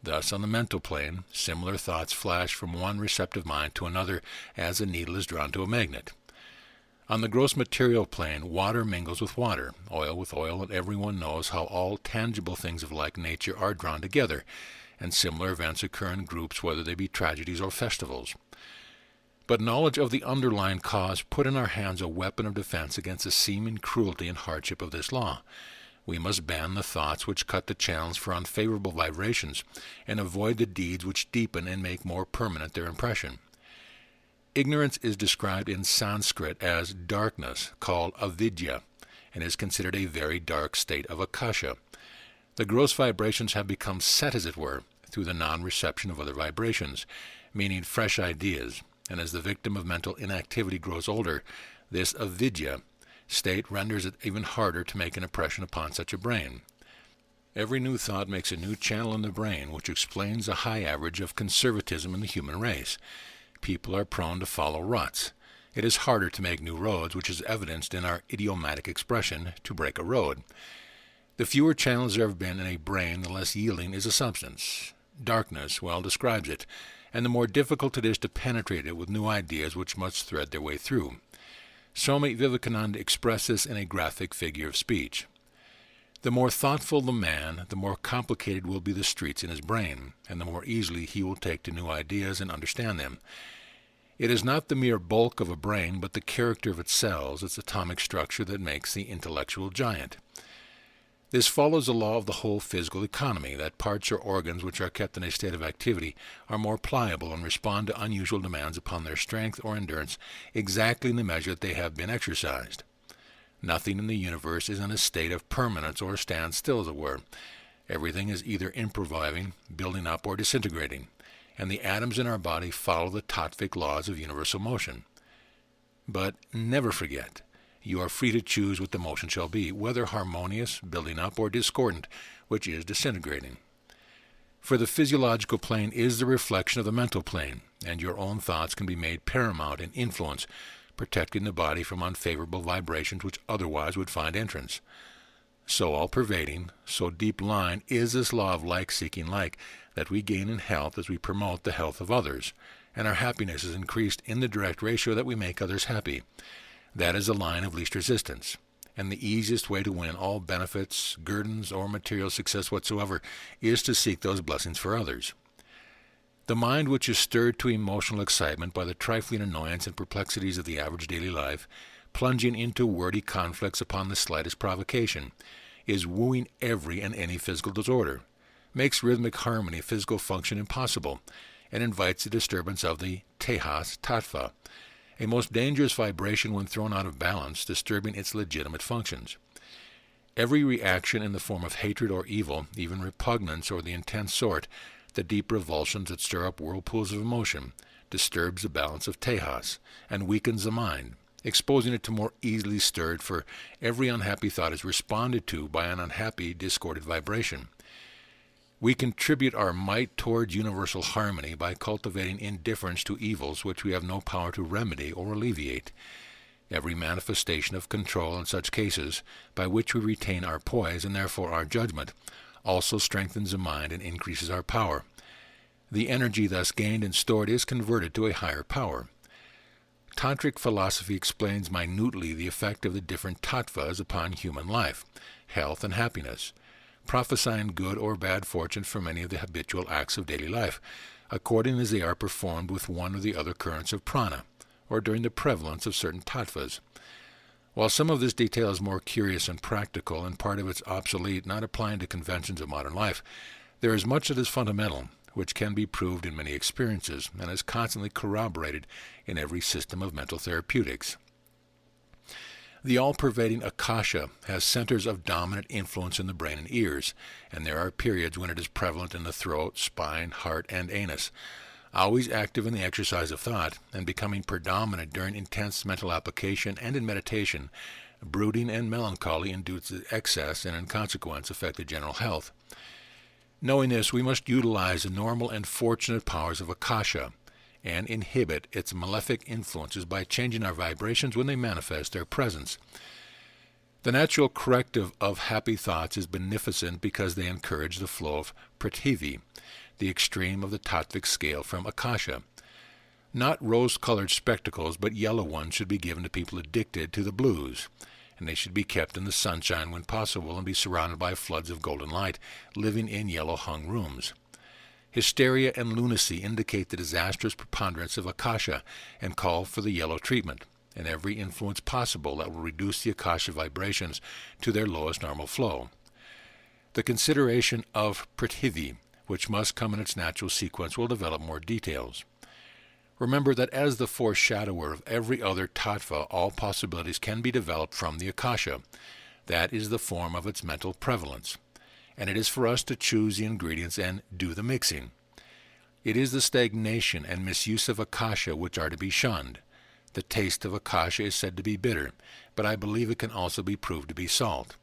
Thus, on the mental plane, similar thoughts flash from one receptive mind to another as a needle is drawn to a magnet. On the gross material plane, water mingles with water, oil with oil, and everyone knows how all tangible things of like nature are drawn together, and similar events occur in groups, whether they be tragedies or festivals. But knowledge of the underlying cause put in our hands a weapon of defense against the seeming cruelty and hardship of this law. We must ban the thoughts which cut the channels for unfavorable vibrations, and avoid the deeds which deepen and make more permanent their impression. Ignorance is described in Sanskrit as darkness, called avidya, and is considered a very dark state of akasha. The gross vibrations have become set, as it were, through the non-reception of other vibrations, meaning fresh ideas, and as the victim of mental inactivity grows older, this avidya state renders it even harder to make an impression upon such a brain. Every new thought makes a new channel in the brain, which explains a high average of conservatism in the human race. People are prone to follow ruts. It is harder to make new roads, which is evidenced in our idiomatic expression, to break a road. The fewer channels there have been in a brain, the less yielding is a substance. Darkness well describes it, and the more difficult it is to penetrate it with new ideas which must thread their way through. Swami Vivekananda expressed this in a graphic figure of speech. The more thoughtful the man, the more complicated will be the streets in his brain, and the more easily he will take to new ideas and understand them. It is not the mere bulk of a brain, but the character of its cells, its atomic structure, that makes the intellectual giant. This follows the law of the whole physical economy, that parts or organs which are kept in a state of activity are more pliable and respond to unusual demands upon their strength or endurance exactly in the measure that they have been exercised. Nothing in the universe is in a state of permanence or standstill, as it were. Everything is either improvising, building up, or disintegrating, and the atoms in our body follow the tattvic laws of universal motion. But never forget, you are free to choose what the motion shall be, whether harmonious, building up, or discordant, which is disintegrating. For the physiological plane is the reflection of the mental plane, and your own thoughts can be made paramount in influence, protecting the body from unfavorable vibrations which otherwise would find entrance. So all-pervading, so deep-lying is this law of like-seeking like, that we gain in health as we promote the health of others, and our happiness is increased in the direct ratio that we make others happy. That is the line of least resistance, and the easiest way to win all benefits, guerdons, or material success whatsoever is to seek those blessings for others. The mind which is stirred to emotional excitement by the trifling annoyance and perplexities of the average daily life, plunging into wordy conflicts upon the slightest provocation, is wooing every and any physical disorder, makes rhythmic harmony physical function impossible, and invites the disturbance of the tehas tattva, a most dangerous vibration when thrown out of balance, disturbing its legitimate functions. Every reaction in the form of hatred or evil, even repugnance or the intense sort, the deep revulsions that stir up whirlpools of emotion, disturbs the balance of tehas, and weakens the mind, exposing it to more easily stirred, for every unhappy thought is responded to by an unhappy, discordant vibration. We contribute our might towards universal harmony by cultivating indifference to evils which we have no power to remedy or alleviate. Every manifestation of control in such cases, by which we retain our poise and therefore our judgment, also strengthens the mind and increases our power. The energy thus gained and stored is converted to a higher power. Tantric philosophy explains minutely the effect of the different tattvas upon human life, health, and happiness, prophesying good or bad fortune for many of the habitual acts of daily life, according as they are performed with one or the other currents of prana, or during the prevalence of certain tattvas. While some of this detail is more curious and practical, and part of it's obsolete, not applying to conventions of modern life, there is much that is fundamental, which can be proved in many experiences, and is constantly corroborated in every system of mental therapeutics. The all-pervading akasha has centers of dominant influence in the brain and ears, and there are periods when it is prevalent in the throat, spine, heart, and anus, always active in the exercise of thought, and becoming predominant during intense mental application and in meditation. Brooding and melancholy induce excess and in consequence affect the general health. Knowing this, we must utilize the normal and fortunate powers of akasha, and inhibit its malefic influences by changing our vibrations when they manifest their presence. The natural corrective of happy thoughts is beneficent because they encourage the flow of prithivi, the extreme of the tattvic scale from akasha. Not rose-colored spectacles, but yellow ones should be given to people addicted to the blues, and they should be kept in the sunshine when possible and be surrounded by floods of golden light, living in yellow-hung rooms. Hysteria and lunacy indicate the disastrous preponderance of akasha and call for the yellow treatment, and every influence possible that will reduce the akasha vibrations to their lowest normal flow. The consideration of prithivi, which must come in its natural sequence, will develop more details. Remember that as the foreshadower of every other tattva, all possibilities can be developed from the akasha. That is the form of its mental prevalence, and it is for us to choose the ingredients and do the mixing. It is the stagnation and misuse of akasha which are to be shunned. The taste of akasha is said to be bitter, but I believe it can also be proved to be salt.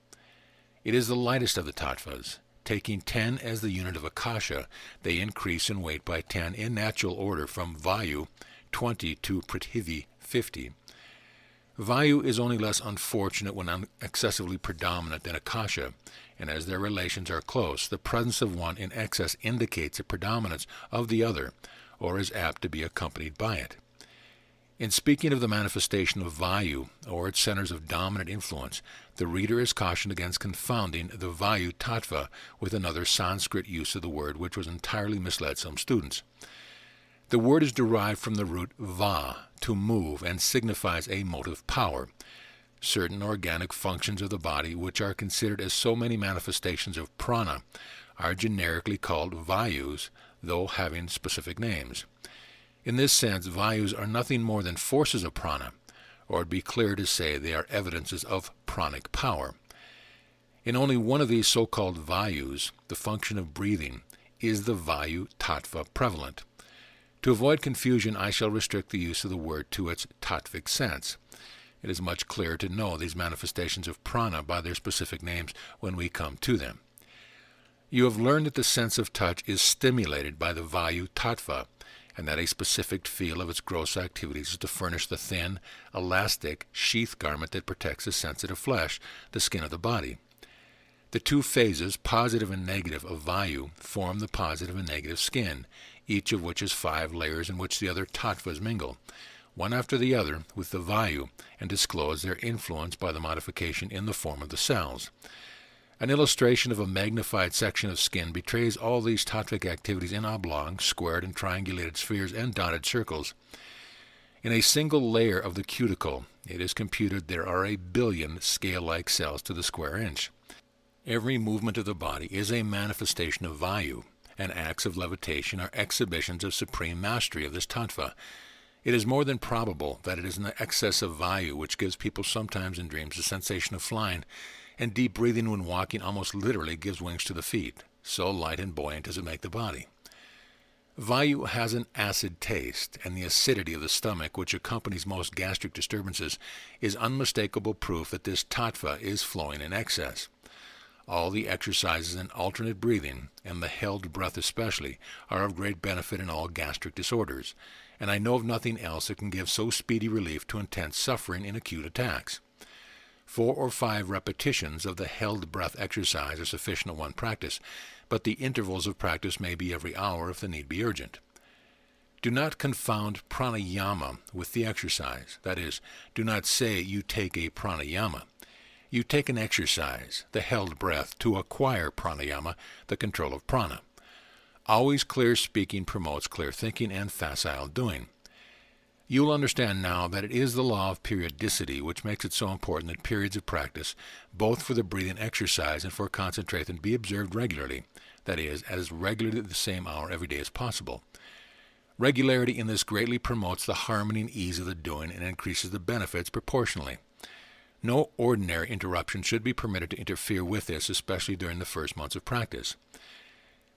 It is the lightest of the tattvas. Taking 10 as the unit of akasha, they increase in weight by 10 in natural order from vayu, 20, to prithivi, 50. Vayu is only less unfortunate when excessively predominant than akasha, and as their relations are close, the presence of one in excess indicates a predominance of the other, or is apt to be accompanied by it. In speaking of the manifestation of vayu, or its centers of dominant influence, the reader is cautioned against confounding the vayu tattva with another Sanskrit use of the word which was entirely misled some students. The word is derived from the root va, to move, and signifies a motive power. Certain organic functions of the body, which are considered as so many manifestations of prana, are generically called vayus, though having specific names. In this sense, vayus are nothing more than forces of prana, or it would be clear to say they are evidences of pranic power. In only one of these so-called vayus, the function of breathing, is the vayu tattva prevalent. To avoid confusion, I shall restrict the use of the word to its tattvic sense. It is much clearer to know these manifestations of prana by their specific names when we come to them. You have learned that the sense of touch is stimulated by the vayu tattva, and that a specific field of its gross activities is to furnish the thin, elastic sheath garment that protects the sensitive flesh, the skin of the body. The two phases, positive and negative, of vayu form the positive and negative skin, each of which is 5 layers in which the other tattvas mingle, one after the other, with the vayu, and disclose their influence by the modification in the form of the cells. An illustration of a magnified section of skin betrays all these tattvic activities in oblong, squared, and triangulated spheres and dotted circles. In a single layer of the cuticle, it is computed there are 1 billion scale-like cells to the square inch. Every movement of the body is a manifestation of vayu, and acts of levitation are exhibitions of supreme mastery of this tattva. It is more than probable that it is an excess of vayu which gives people sometimes in dreams the sensation of flying, and deep breathing when walking almost literally gives wings to the feet, so light and buoyant does it make the body. Vayu has an acid taste, and the acidity of the stomach, which accompanies most gastric disturbances, is unmistakable proof that this tattva is flowing in excess. All the exercises in alternate breathing, and the held breath especially, are of great benefit in all gastric disorders, and I know of nothing else that can give so speedy relief to intense suffering in acute attacks. 4 or 5 repetitions of the held breath exercise are sufficient at one practice, but the intervals of practice may be every hour if the need be urgent. Do not confound pranayama with the exercise. That is, do not say you take a pranayama. You take an exercise, the held breath, to acquire pranayama, the control of prana. Always clear speaking promotes clear thinking and facile doing. You will understand now that it is the law of periodicity which makes it so important that periods of practice, both for the breathing exercise and for concentration, be observed regularly, that is, as regularly at the same hour every day as possible. Regularity in this greatly promotes the harmony and ease of the doing and increases the benefits proportionally. No ordinary interruption should be permitted to interfere with this, especially during the first months of practice.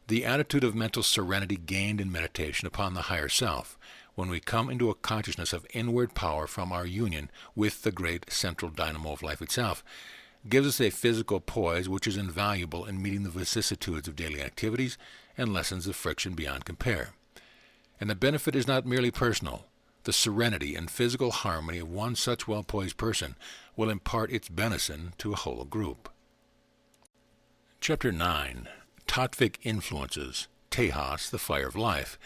The attitude of mental serenity gained in meditation upon the higher self, when we come into a consciousness of inward power from our union with the great central dynamo of life itself, gives us a physical poise which is invaluable in meeting the vicissitudes of daily activities and lessens the friction beyond compare. And the benefit is not merely personal. The serenity and physical harmony of one such well-poised person will impart its benison to a whole group. Chapter 9. Tattvic Influences, Tejas, the Fire of Life.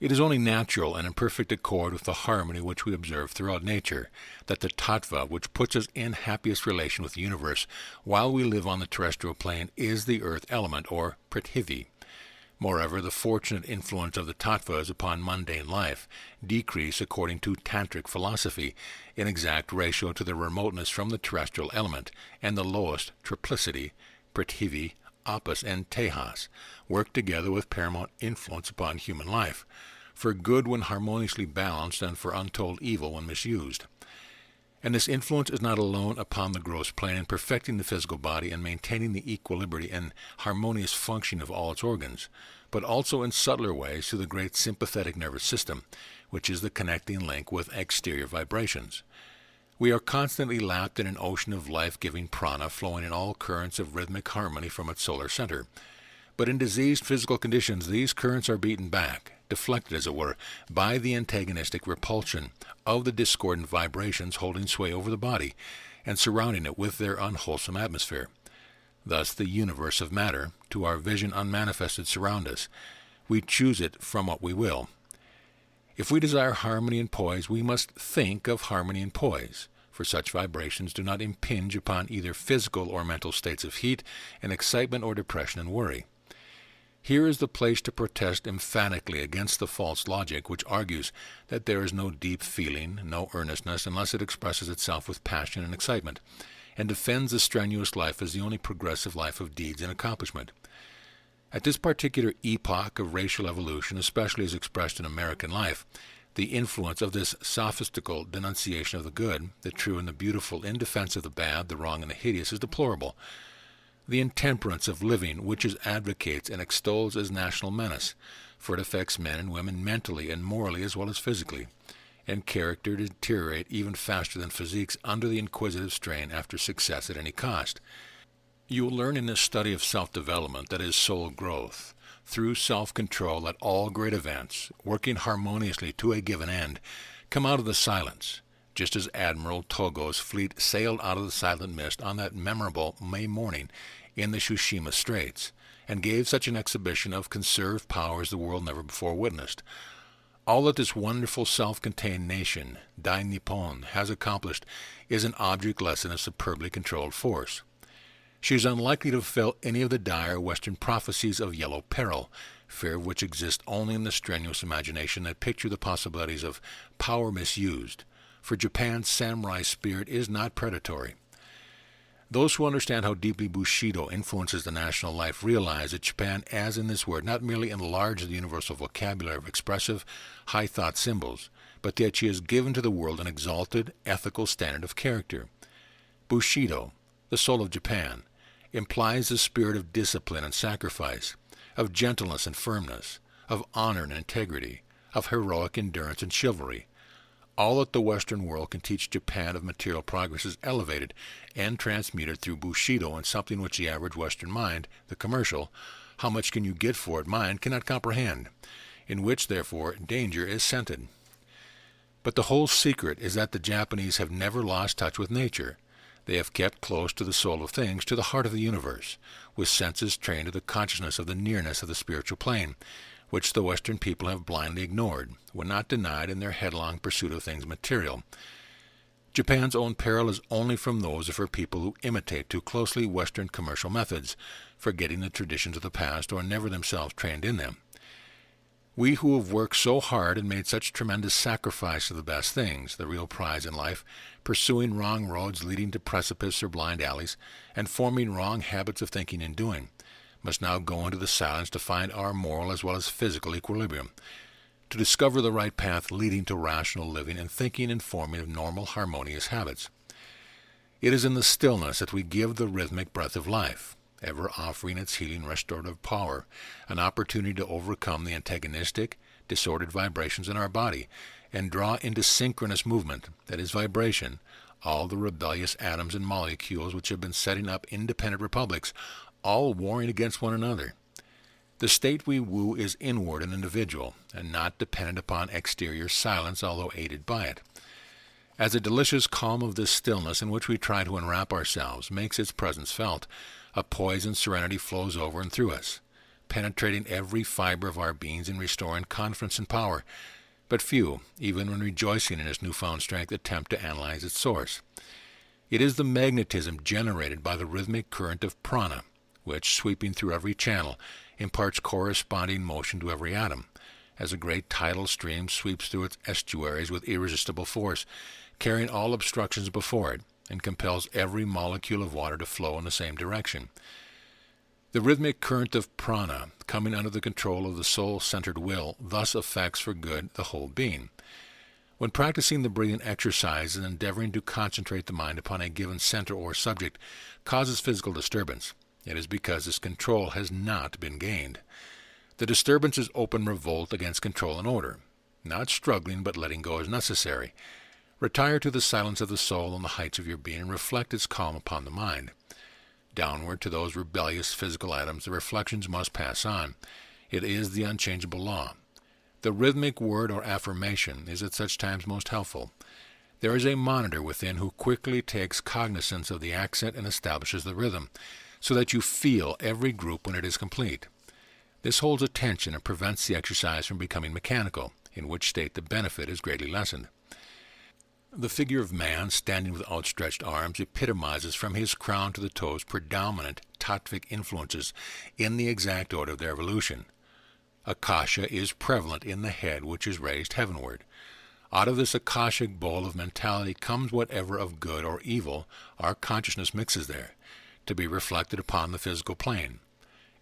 It is only natural and in perfect accord with the harmony which we observe throughout nature that the tattva which puts us in happiest relation with the universe while we live on the terrestrial plane is the earth element, or prithivi. Moreover, the fortunate influence of the tattvas upon mundane life decrease, according to tantric philosophy, in exact ratio to the remoteness from the terrestrial element, and the lowest triplicity, prithivi, apis, and tejas, work together with paramount influence upon human life, for good when harmoniously balanced and for untold evil when misused. And this influence is not alone upon the gross plane in perfecting the physical body and maintaining the equilibrium and harmonious functioning of all its organs, but also in subtler ways to the great sympathetic nervous system, which is the connecting link with exterior vibrations. We are constantly lapped in an ocean of life-giving prana flowing in all currents of rhythmic harmony from its solar center. But in diseased physical conditions, these currents are beaten back, deflected, as it were, by the antagonistic repulsion of the discordant vibrations holding sway over the body and surrounding it with their unwholesome atmosphere. Thus the universe of matter, to our vision unmanifested, surround us. We choose it from what we will. If we desire harmony and poise, we must think of harmony and poise, for such vibrations do not impinge upon either physical or mental states of heat and excitement or depression and worry. Here is the place to protest emphatically against the false logic which argues that there is no deep feeling, no earnestness, unless it expresses itself with passion and excitement, and defends the strenuous life as the only progressive life of deeds and accomplishment. At this particular epoch of racial evolution, especially as expressed in American life, the influence of this sophistical denunciation of the good, the true and the beautiful, in defense of the bad, the wrong, and the hideous, is deplorable. The intemperance of living which it advocates and extols as national menace, for it affects men and women mentally and morally as well as physically, and character deteriorate even faster than physiques under the inquisitive strain after success at any cost. You will learn in this study of self-development, that is soul growth, through self-control, that all great events, working harmoniously to a given end, come out of the silence, just as Admiral Togo's fleet sailed out of the silent mist on that memorable May morning in the Tsushima Straits, and gave such an exhibition of conserved power as the world never before witnessed. All that this wonderful self-contained nation, Dai Nippon, has accomplished is an object lesson of superbly controlled force. She is unlikely to fulfill any of the dire Western prophecies of yellow peril, fear of which exists only in the strenuous imagination that picture the possibilities of power misused, for Japan's samurai spirit is not predatory. Those who understand how deeply Bushido influences the national life realize that Japan, as in this word, not merely enlarged the universal vocabulary of expressive, high-thought symbols, but that she has given to the world an exalted, ethical standard of character. Bushido, the soul of Japan, implies the spirit of discipline and sacrifice, of gentleness and firmness, of honor and integrity, of heroic endurance and chivalry. All that the Western world can teach Japan of material progress is elevated and transmuted through Bushido in something which the average Western mind, the commercial, how much can you get for it mind, cannot comprehend, in which, therefore, danger is scented. But the whole secret is that the Japanese have never lost touch with nature. They have kept close to the soul of things, to the heart of the universe, with senses trained to the consciousness of the nearness of the spiritual plane, which the Western people have blindly ignored, when not denied in their headlong pursuit of things material. Japan's own peril is only from those of her people who imitate too closely Western commercial methods, forgetting the traditions of the past or never themselves trained in them. We who have worked so hard and made such tremendous sacrifice of the best things, the real prize in life, pursuing wrong roads leading to precipices or blind alleys, and forming wrong habits of thinking and doing, must now go into the silence to find our moral as well as physical equilibrium, to discover the right path leading to rational living and thinking and forming of normal, harmonious habits. It is in the stillness that we give the rhythmic breath of life, ever offering its healing restorative power, an opportunity to overcome the antagonistic, disordered vibrations in our body, and draw into synchronous movement, that is vibration, all the rebellious atoms and molecules which have been setting up independent republics, all warring against one another. The state we woo is inward and individual, and not dependent upon exterior silence, although aided by it. As a delicious calm of this stillness in which we try to enwrap ourselves makes its presence felt, a poised serenity flows over and through us, penetrating every fiber of our beings and restoring confidence and power. But few, even when rejoicing in its newfound strength, attempt to analyze its source. It is the magnetism generated by the rhythmic current of prana, which, sweeping through every channel, imparts corresponding motion to every atom, as a great tidal stream sweeps through its estuaries with irresistible force, carrying all obstructions before it, and compels every molecule of water to flow in the same direction. The rhythmic current of prana, coming under the control of the soul-centered will, thus affects for good the whole being. When practicing the breathing exercise and endeavoring to concentrate the mind upon a given center or subject causes physical disturbance, it is because this control has not been gained. The disturbance is open revolt against control and order. Not struggling, but letting go is necessary. Retire to the silence of the soul on the heights of your being and reflect its calm upon the mind. Downward to those rebellious physical atoms the reflections must pass on. It is the unchangeable law. The rhythmic word or affirmation is at such times most helpful. There is a monitor within who quickly takes cognizance of the accent and establishes the rhythm, so that you feel every group when it is complete. This holds attention and prevents the exercise from becoming mechanical, in which state the benefit is greatly lessened. The figure of man standing with outstretched arms epitomizes from his crown to the toes predominant tattvic influences in the exact order of their evolution. Akasha is prevalent in the head, which is raised heavenward. Out of this Akashic bowl of mentality comes whatever of good or evil our consciousness mixes there, to be reflected upon the physical plane,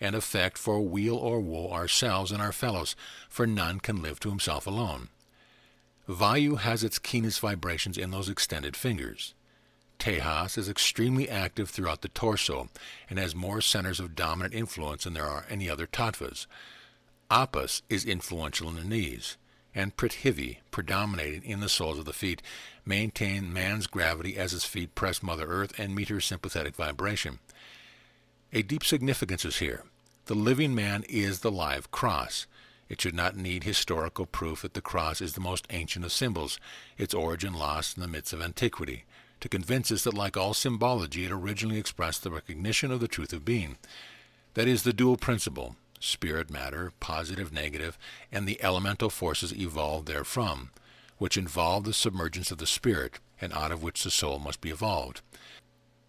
and affect for weal or woe ourselves and our fellows, for none can live to himself alone. Vayu has its keenest vibrations in those extended fingers. Tejas is extremely active throughout the torso and has more centers of dominant influence than there are any other tattvas. Apas is influential in the knees, and Prithvi, predominating in the soles of the feet, maintain man's gravity as his feet press Mother Earth and meet her sympathetic vibration. A deep significance is here. The living man is the live cross. It should not need historical proof that the cross is the most ancient of symbols, its origin lost in the midst of antiquity, to convince us that, like all symbology, it originally expressed the recognition of the truth of being. That is the dual principle, spirit, matter, positive, negative, and the elemental forces evolved therefrom, which involve the submergence of the spirit, and out of which the soul must be evolved.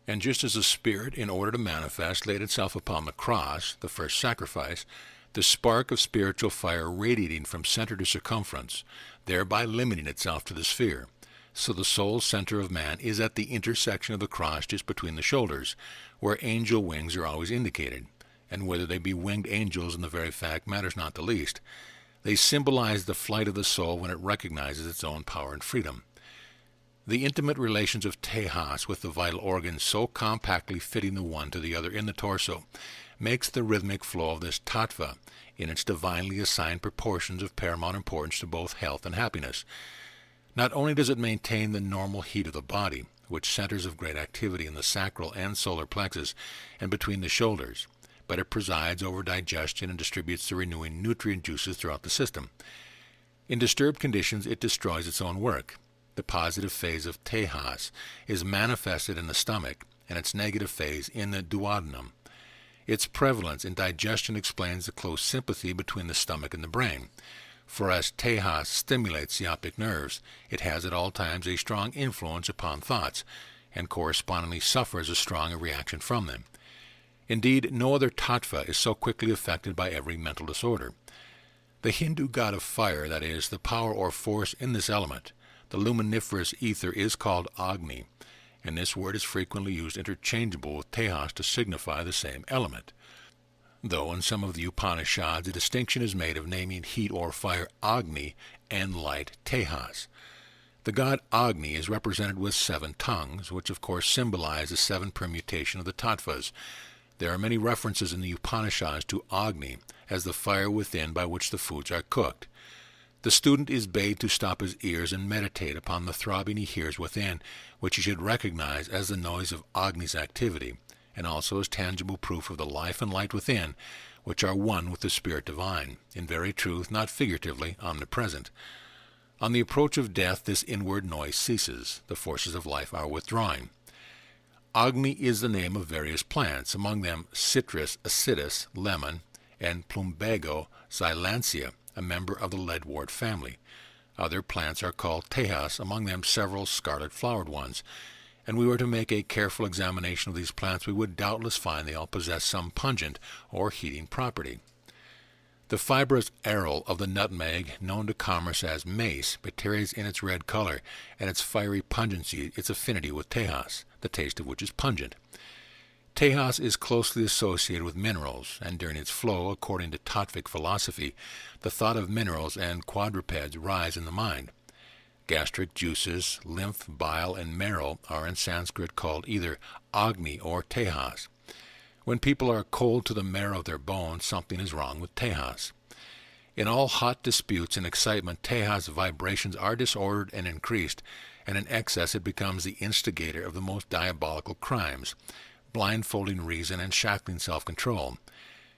And just as the spirit, in order to manifest, laid itself upon the cross, the first sacrifice, the spark of spiritual fire radiating from center to circumference, thereby limiting itself to the sphere. So the soul center of man is at the intersection of the cross just between the shoulders, where angel wings are always indicated, and whether they be winged angels in the very fact matters not the least. They symbolize the flight of the soul when it recognizes its own power and freedom. The intimate relations of Tejas with the vital organs so compactly fitting the one to the other in the torso makes the rhythmic flow of this tattva, in its divinely assigned proportions, of paramount importance to both health and happiness. Not only does it maintain the normal heat of the body, which centers of great activity in the sacral and solar plexus and between the shoulders, but it presides over digestion and distributes the renewing nutrient juices throughout the system. In disturbed conditions, it destroys its own work. The positive phase of Tejas is manifested in the stomach, and its negative phase in the duodenum. Its prevalence in digestion explains the close sympathy between the stomach and the brain, for as Tejas stimulates the optic nerves, it has at all times a strong influence upon thoughts, and correspondingly suffers as strong a reaction from them. Indeed, no other tattva is so quickly affected by every mental disorder. The Hindu god of fire, that is, the power or force in this element, the luminiferous ether, is called Agni, and this word is frequently used interchangeable with Tejas to signify the same element, though in some of the Upanishads a distinction is made of naming heat or fire Agni and light Tejas. The god Agni is represented with 7 tongues, which of course symbolize the 7 permutation of the tattvas. There are many references in the Upanishads to Agni as the fire within by which the foods are cooked. The student is bade to stop his ears and meditate upon the throbbing he hears within, which he should recognize as the noise of Agni's activity, and also as tangible proof of the life and light within, which are one with the Spirit Divine, in very truth, not figuratively, omnipresent. On the approach of death, this inward noise ceases. The forces of life are withdrawing. Agni is the name of various plants, among them Citrus acidus, lemon, and Plumbago xylantia, a member of the leadwort family. Other plants are called Tejas, among them several scarlet-flowered ones, and we were to make a careful examination of these plants, we would doubtless find they all possess some pungent or heating property. The fibrous aril of the nutmeg, known to commerce as mace, betrays in its red color and its fiery pungency its affinity with Tejas, the taste of which is pungent. Tejas is closely associated with minerals, and during its flow, according to tattvic philosophy, the thought of minerals and quadrupeds rise in the mind. Gastric juices, lymph, bile, and marrow are in Sanskrit called either Agni or Tejas. When people are cold to the marrow of their bones, something is wrong with Tejas. In all hot disputes and excitement, Tejas vibrations are disordered and increased, and in excess it becomes the instigator of the most diabolical crimes, blindfolding reason and shackling self-control.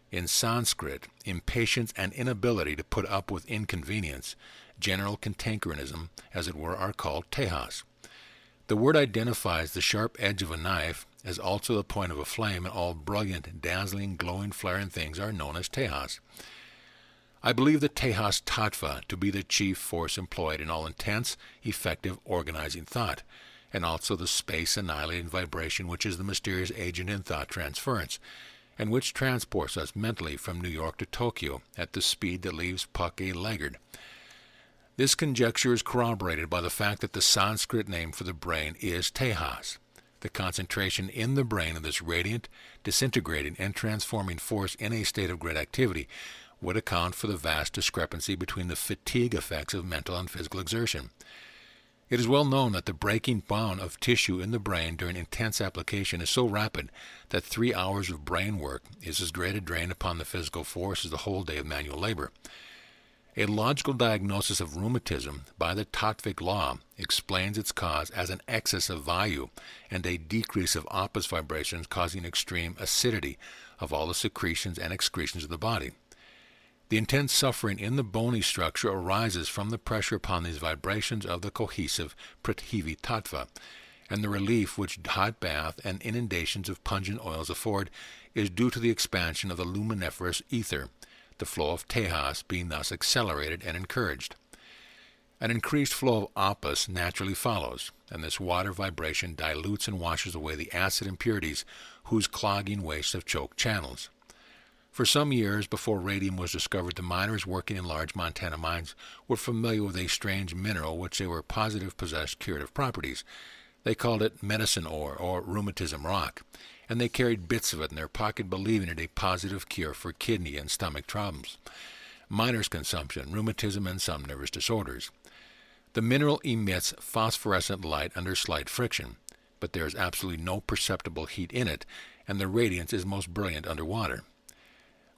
In Sanskrit, impatience and inability to put up with inconvenience, general cantankerism, as it were, are called Tejas. The word identifies the sharp edge of a knife, as also the point of a flame, and all brilliant, dazzling, glowing, flaring things are known as Tejas. I believe the Tejas Tattva to be the chief force employed in all intense, effective organizing thought, and also the space-annihilating vibration which is the mysterious agent in thought transference, and which transports us mentally from New York to Tokyo at the speed that leaves Puck a laggard. This conjecture is corroborated by the fact that the Sanskrit name for the brain is Tejas. The concentration in the brain of this radiant, disintegrating, and transforming force in a state of great activity would account for the vast discrepancy between the fatigue effects of mental and physical exertion. It is well known that the breaking down of tissue in the brain during intense application is so rapid that 3 hours of brain work is as great a drain upon the physical force as the whole day of manual labor. A logical diagnosis of rheumatism by the Tattvic law explains its cause as an excess of vayu and a decrease of opus vibrations causing extreme acidity of all the secretions and excretions of the body. The intense suffering in the bony structure arises from the pressure upon these vibrations of the cohesive Prithvi Tattva, and the relief which hot bath and inundations of pungent oils afford is due to the expansion of the luminiferous ether, the flow of Tejas being thus accelerated and encouraged. An increased flow of opus naturally follows, and this water vibration dilutes and washes away the acid impurities whose clogging wastes have choked channels. For some years before radium was discovered, the miners working in large Montana mines were familiar with a strange mineral which they were positive possessed curative properties. They called it medicine ore or rheumatism rock, and they carried bits of it in their pocket believing it a positive cure for kidney and stomach problems, miners' consumption, rheumatism, and some nervous disorders. The mineral emits phosphorescent light under slight friction, but there is absolutely no perceptible heat in it, and the radiance is most brilliant under water.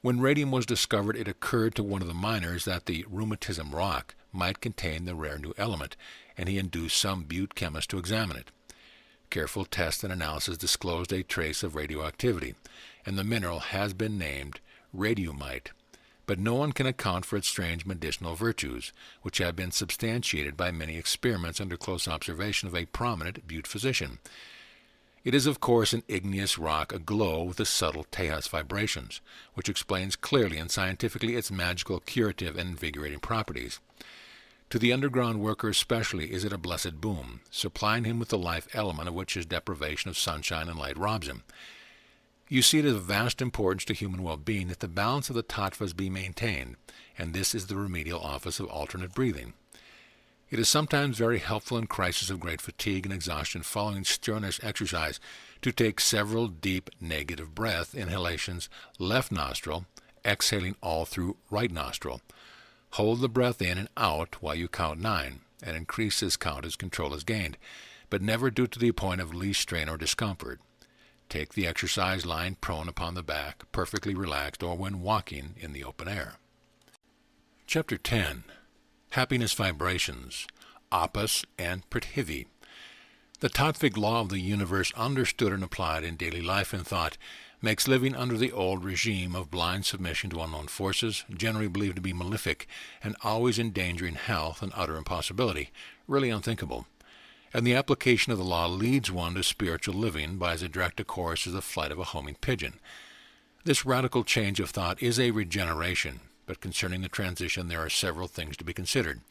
When radium was discovered, it occurred to one of the miners that the rheumatism rock might contain the rare new element, and he induced some Butte chemist to examine it. Careful test and analysis disclosed a trace of radioactivity, and the mineral has been named radiumite, but no one can account for its strange medicinal virtues, which have been substantiated by many experiments under close observation of a prominent Butte physician. It is, of course, an igneous rock aglow with the subtle Tejas vibrations, which explains clearly and scientifically its magical, curative, and invigorating properties. To the underground worker especially is it a blessed boon, supplying him with the life element of which his deprivation of sunshine and light robs him. You see it is of vast importance to human well-being that the balance of the tattvas be maintained, and this is the remedial office of alternate breathing. It is sometimes very helpful in crises of great fatigue and exhaustion following strenuous exercise to take several deep negative breath inhalations left nostril, exhaling all through right nostril. Hold the breath in and out while you count 9, and increase this count as control is gained, but never do to the point of least strain or discomfort. Take the exercise lying prone upon the back, perfectly relaxed, or when walking in the open air. Chapter 10. Happiness Vibrations, Opus and Prithvi. The Tattvic law of the universe, understood and applied in daily life and thought, makes living under the old regime of blind submission to unknown forces, generally believed to be malefic and always endangering health, an utter impossibility, really unthinkable. And the application of the law leads one to spiritual living by as direct a course as the flight of a homing pigeon. This radical change of thought is a regeneration, but concerning the transition there are several things to be considered.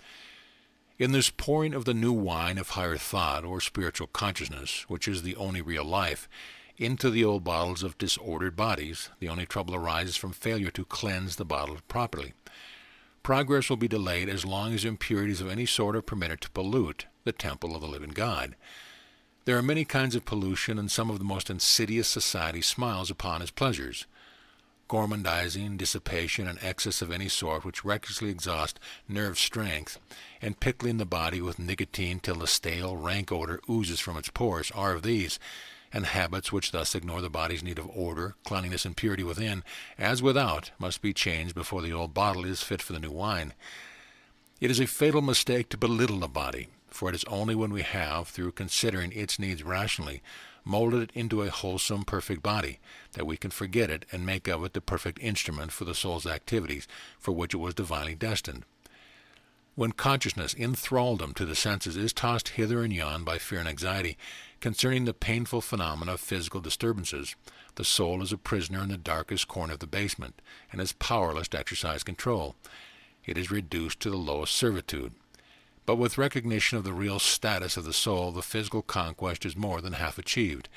In this pouring of the new wine of higher thought or spiritual consciousness, which is the only real life, into the old bottles of disordered bodies, the only trouble arises from failure to cleanse the bottle properly. Progress will be delayed as long as impurities of any sort are permitted to pollute the temple of the living God. There are many kinds of pollution, and some of the most insidious society smiles upon as pleasures. Gormandizing, dissipation, and excess of any sort which recklessly exhaust nerve strength, and pickling the body with nicotine till the stale, rank odor oozes from its pores are of these, and habits which thus ignore the body's need of order, cleanliness, and purity within, as without, must be changed before the old bottle is fit for the new wine. It is a fatal mistake to belittle the body, for it is only when we have, through considering its needs rationally, molded it into a wholesome, perfect body, that we can forget it and make of it the perfect instrument for the soul's activities for which it was divinely destined. When consciousness, in thraldom to the senses, is tossed hither and yon by fear and anxiety concerning the painful phenomena of physical disturbances, the soul is a prisoner in the darkest corner of the basement, and is powerless to exercise control. It is reduced to the lowest servitude. But with recognition of the real status of the soul, the physical conquest is more than half achieved.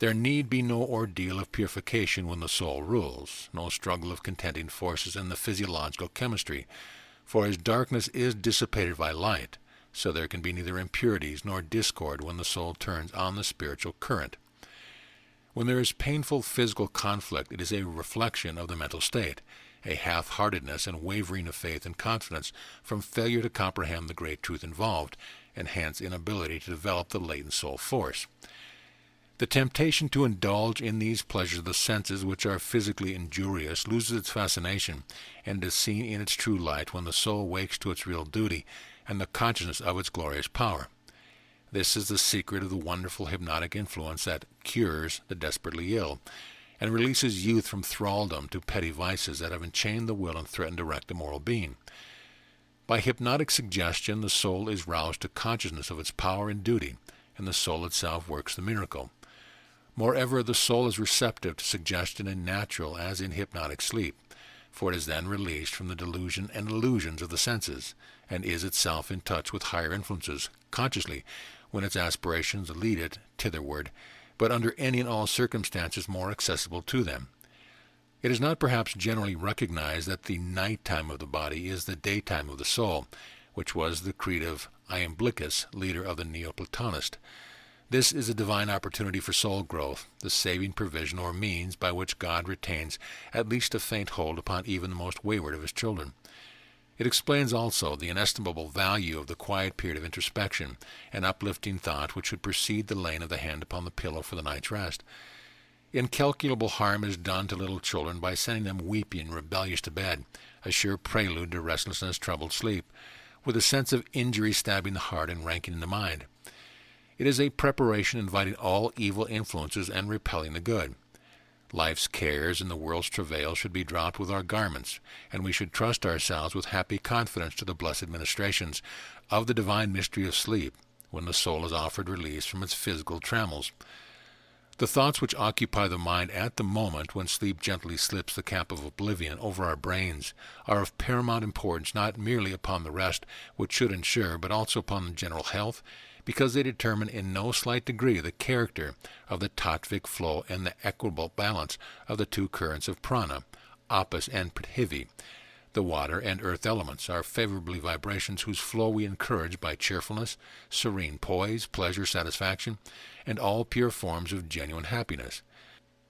There need be no ordeal of purification when the soul rules, no struggle of contending forces in the physiological chemistry, for as darkness is dissipated by light, so there can be neither impurities nor discord when the soul turns on the spiritual current. When there is painful physical conflict, it is a reflection of the mental state, a half-heartedness and wavering of faith and confidence from failure to comprehend the great truth involved, and hence inability to develop the latent soul force. The temptation to indulge in these pleasures of the senses which are physically injurious loses its fascination and is seen in its true light when the soul wakes to its real duty and the consciousness of its glorious power. This is the secret of the wonderful hypnotic influence that cures the desperately ill, and releases youth from thraldom to petty vices that have enchained the will and threatened to wreck the moral being. By hypnotic suggestion, the soul is roused to consciousness of its power and duty, and the soul itself works the miracle. Moreover, the soul is receptive to suggestion in natural as in hypnotic sleep, for it is then released from the delusion and illusions of the senses, and is itself in touch with higher influences, consciously, when its aspirations lead it thitherward, but under any and all circumstances more accessible to them. It is not perhaps generally recognized that the night time of the body is the daytime of the soul, which was the creed of Iamblichus, leader of the Neoplatonist. This is a divine opportunity for soul growth, the saving provision or means by which God retains at least a faint hold upon even the most wayward of his children. It explains also the inestimable value of the quiet period of introspection and uplifting thought which should precede the laying of the hand upon the pillow for the night's rest. Incalculable harm is done to little children by sending them weeping and rebellious to bed, a sure prelude to restlessness, troubled sleep, with a sense of injury stabbing the heart and ranking in the mind. It is a preparation inviting all evil influences and repelling the good. Life's cares and the world's travail should be dropped with our garments, and we should trust ourselves with happy confidence to the blessed ministrations of the divine mystery of sleep, when the soul is offered release from its physical trammels. The thoughts which occupy the mind at the moment when sleep gently slips the cap of oblivion over our brains are of paramount importance not merely upon the rest which should ensure, but also upon the general health, because they determine in no slight degree the character of the tattvic flow and the equitable balance of the two currents of prana, apis and prithvi. The water and earth elements are favorably vibrations whose flow we encourage by cheerfulness, serene poise, pleasure, satisfaction, and all pure forms of genuine happiness.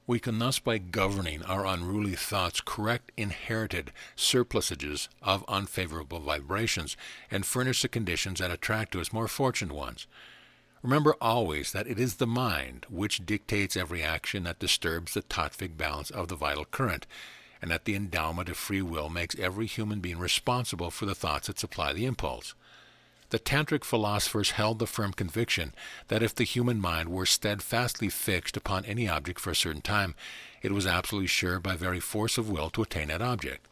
We can thus, by governing our unruly thoughts, correct inherited surplusages of unfavorable vibrations, and furnish the conditions that attract to us more fortunate ones. Remember always that it is the mind which dictates every action that disturbs the tattvic balance of the vital current, and that the endowment of free will makes every human being responsible for the thoughts that supply the impulse. The Tantric philosophers held the firm conviction that if the human mind were steadfastly fixed upon any object for a certain time, it was absolutely sure by very force of will to attain that object.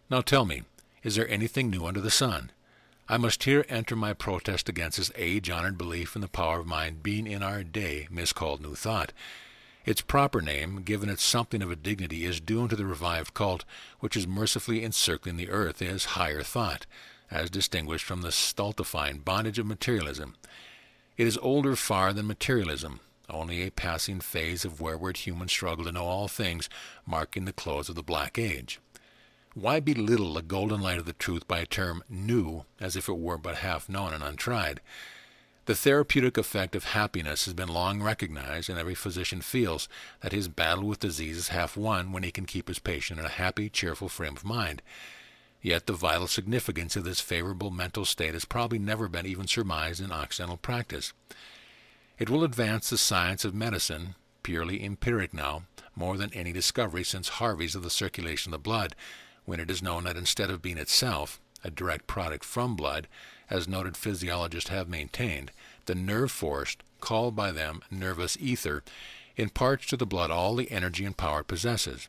Now tell me, is there anything new under the sun? I must here enter my protest against this age-honored belief in the power of mind being in our day miscalled New Thought. Its proper name, given it something of a dignity, is due to the revived cult which is mercifully encircling the earth as higher thought, as distinguished from the stultifying bondage of materialism. It is older far than materialism, only a passing phase of whereward humans struggle to know all things, marking the close of the Black Age. Why belittle the golden light of the truth by a term new, as if it were but half known and untried? The therapeutic effect of happiness has been long recognized, and every physician feels that his battle with disease is half won when he can keep his patient in a happy, cheerful frame of mind. Yet the vital significance of this favorable mental state has probably never been even surmised in Occidental practice. It will advance the science of medicine, purely empiric now, more than any discovery since Harvey's of the circulation of the blood, when it is known that instead of being itself a direct product from blood, as noted physiologists have maintained, the nerve force, called by them nervous ether, imparts to the blood all the energy and power it possesses.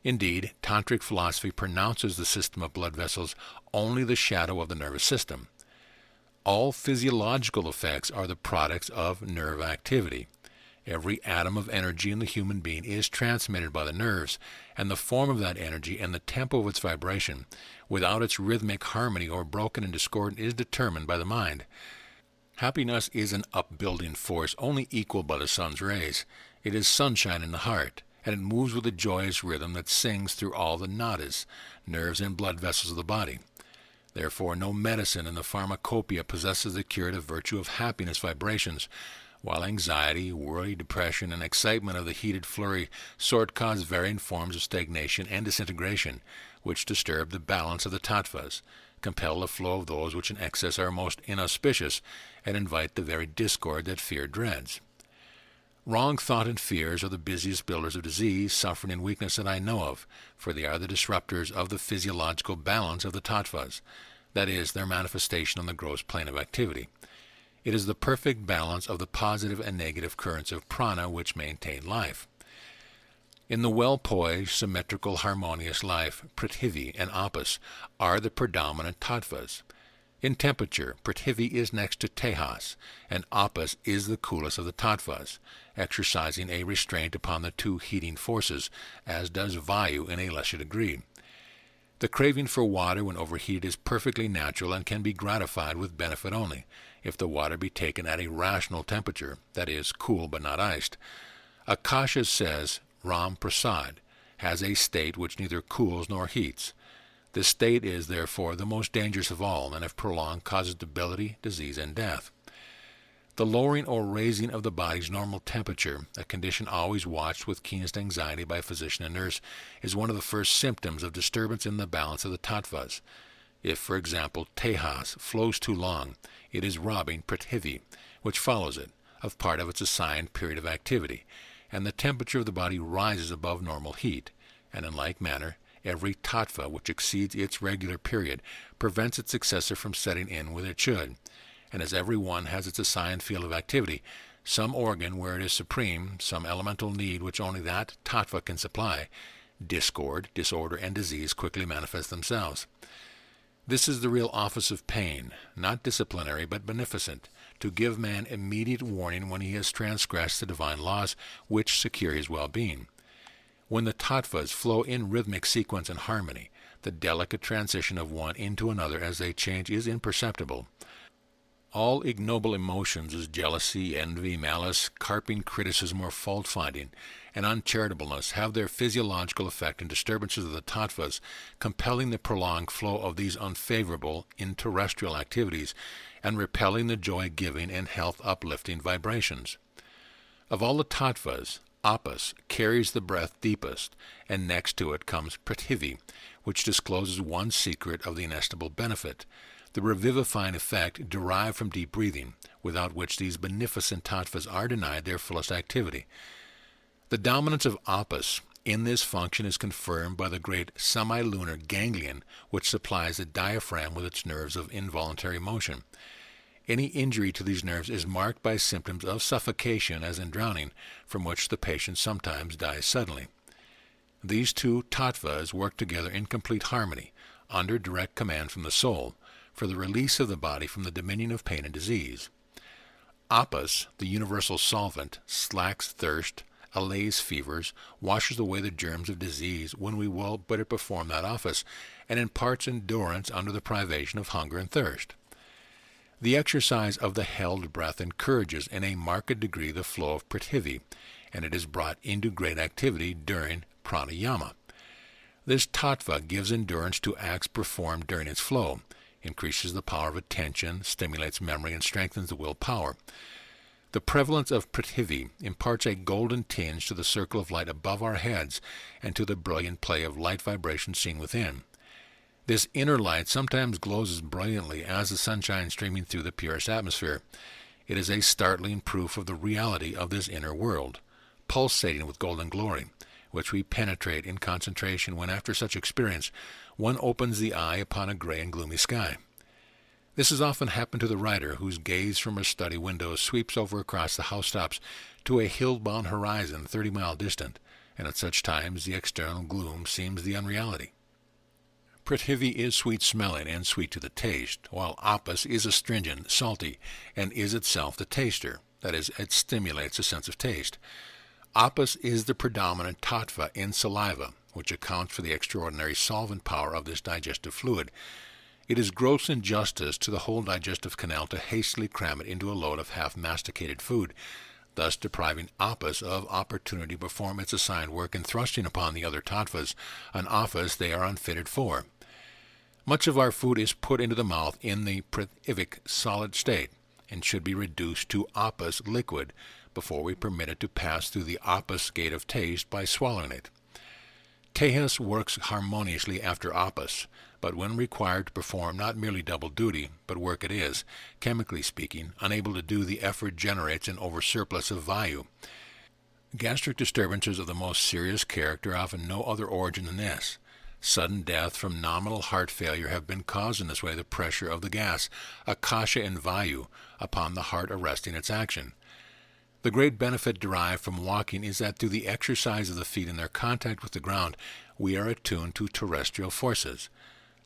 Indeed, Tantric philosophy pronounces the system of blood vessels only the shadow of the nervous system. All physiological effects are the products of nerve activity. Every atom of energy in the human being is transmitted by the nerves, and the form of that energy and the tempo of its vibration, without its rhythmic harmony or broken and discordant, is determined by the mind. Happiness is an upbuilding force only equaled by the sun's rays. It is sunshine in the heart, and it moves with a joyous rhythm that sings through all the nadis, nerves and blood vessels of the body. Therefore, no medicine in the pharmacopoeia possesses the curative virtue of happiness vibrations, while anxiety, worry, depression, and excitement of the heated flurry sort cause varying forms of stagnation and disintegration, which disturb the balance of the tattvas, compel the flow of those which in excess are most inauspicious, and invite the very discord that fear dreads. Wrong thought and fears are the busiest builders of disease, suffering, and weakness that I know of, for they are the disruptors of the physiological balance of the tattvas, that is, their manifestation on the gross plane of activity. It is the perfect balance of the positive and negative currents of prana which maintain life. In the well-poised, symmetrical, harmonious life, Prithivi and Apas are the predominant tattvas. In temperature, Prithivi is next to Tejas, and Apas is the coolest of the tattvas, exercising a restraint upon the two heating forces, as does Vayu in a lesser degree. The craving for water when overheated is perfectly natural and can be gratified with benefit only, if the water be taken at a rational temperature, that is, cool but not iced. Akasha says Ram Prasad has a state which neither cools nor heats. This state is, therefore, the most dangerous of all, and if prolonged causes debility, disease, and death. The lowering or raising of the body's normal temperature, a condition always watched with keenest anxiety by physician and nurse, is one of the first symptoms of disturbance in the balance of the tattvas. If, for example, Tejas flows too long, it is robbing Prithivi, which follows it, of part of its assigned period of activity, and the temperature of the body rises above normal heat, and in like manner, every tattva which exceeds its regular period prevents its successor from setting in where it should. And as every one has its assigned field of activity, some organ where it is supreme, some elemental need which only that tattva can supply, discord, disorder, and disease quickly manifest themselves. This is the real office of pain, not disciplinary but beneficent, to give man immediate warning when he has transgressed the divine laws which secure his well-being. When the tattvas flow in rhythmic sequence and harmony, the delicate transition of one into another as they change is imperceptible. All ignoble emotions as jealousy, envy, malice, carping, criticism, or fault-finding, and uncharitableness have their physiological effect in disturbances of the tattvas, compelling the prolonged flow of these unfavorable interterrestrial activities, and repelling the joy-giving and health-uplifting vibrations. Of all the tattvas, Apas carries the breath deepest, and next to it comes Prithivi, which discloses one secret of the inestimable benefit, the revivifying effect derived from deep breathing, without which these beneficent tattvas are denied their fullest activity. The dominance of Apas in this function is confirmed by the great semilunar ganglion which supplies the diaphragm with its nerves of involuntary motion. Any injury to these nerves is marked by symptoms of suffocation as in drowning, from which the patient sometimes dies suddenly. These two tattvas work together in complete harmony, under direct command from the soul, for the release of the body from the dominion of pain and disease. Apas, the universal solvent, slacks thirst, allays fevers, washes away the germs of disease when we will but it perform that office, and imparts endurance under the privation of hunger and thirst. The exercise of the held breath encourages in a marked degree the flow of Prithivi, and it is brought into great activity during pranayama. This tattva gives endurance to acts performed during its flow, increases the power of attention, stimulates memory, and strengthens the willpower. The prevalence of Prithivi imparts a golden tinge to the circle of light above our heads and to the brilliant play of light vibration seen within. This inner light sometimes glows as brilliantly as the sunshine streaming through the purest atmosphere. It is a startling proof of the reality of this inner world, pulsating with golden glory, which we penetrate in concentration when, after such experience, one opens the eye upon a gray and gloomy sky. This has often happened to the writer whose gaze from her study window sweeps over across the housetops to a hill-bound horizon 30 miles distant, and at such times the external gloom seems the unreality. Prithivi is sweet-smelling and sweet to the taste, while Apas is astringent, salty, and is itself the taster, That is, it stimulates the sense of taste. Apis is the predominant tattva in saliva, which accounts for the extraordinary solvent power of this digestive fluid. It is gross injustice to the whole digestive canal to hastily cram it into a load of half-masticated food, thus depriving apis of opportunity to perform its assigned work and thrusting upon the other tattvas an office they are unfitted for. Much of our food is put into the mouth in the Rhythmic solid state and should be reduced to apis liquid before we permit it to pass through the apis gate of taste by swallowing it. Tejas works harmoniously after apis, but when required to perform not merely double duty, but work it is, chemically speaking, unable to do the effort generates an oversurplus of vayu. Gastric disturbances of the most serious character have no other origin than this. Sudden death from nominal heart failure have been caused in this way the pressure of the gas, akasha and vayu, upon the heart arresting its action. The great benefit derived from walking is that through the exercise of the feet in their contact with the ground, we are attuned to terrestrial forces.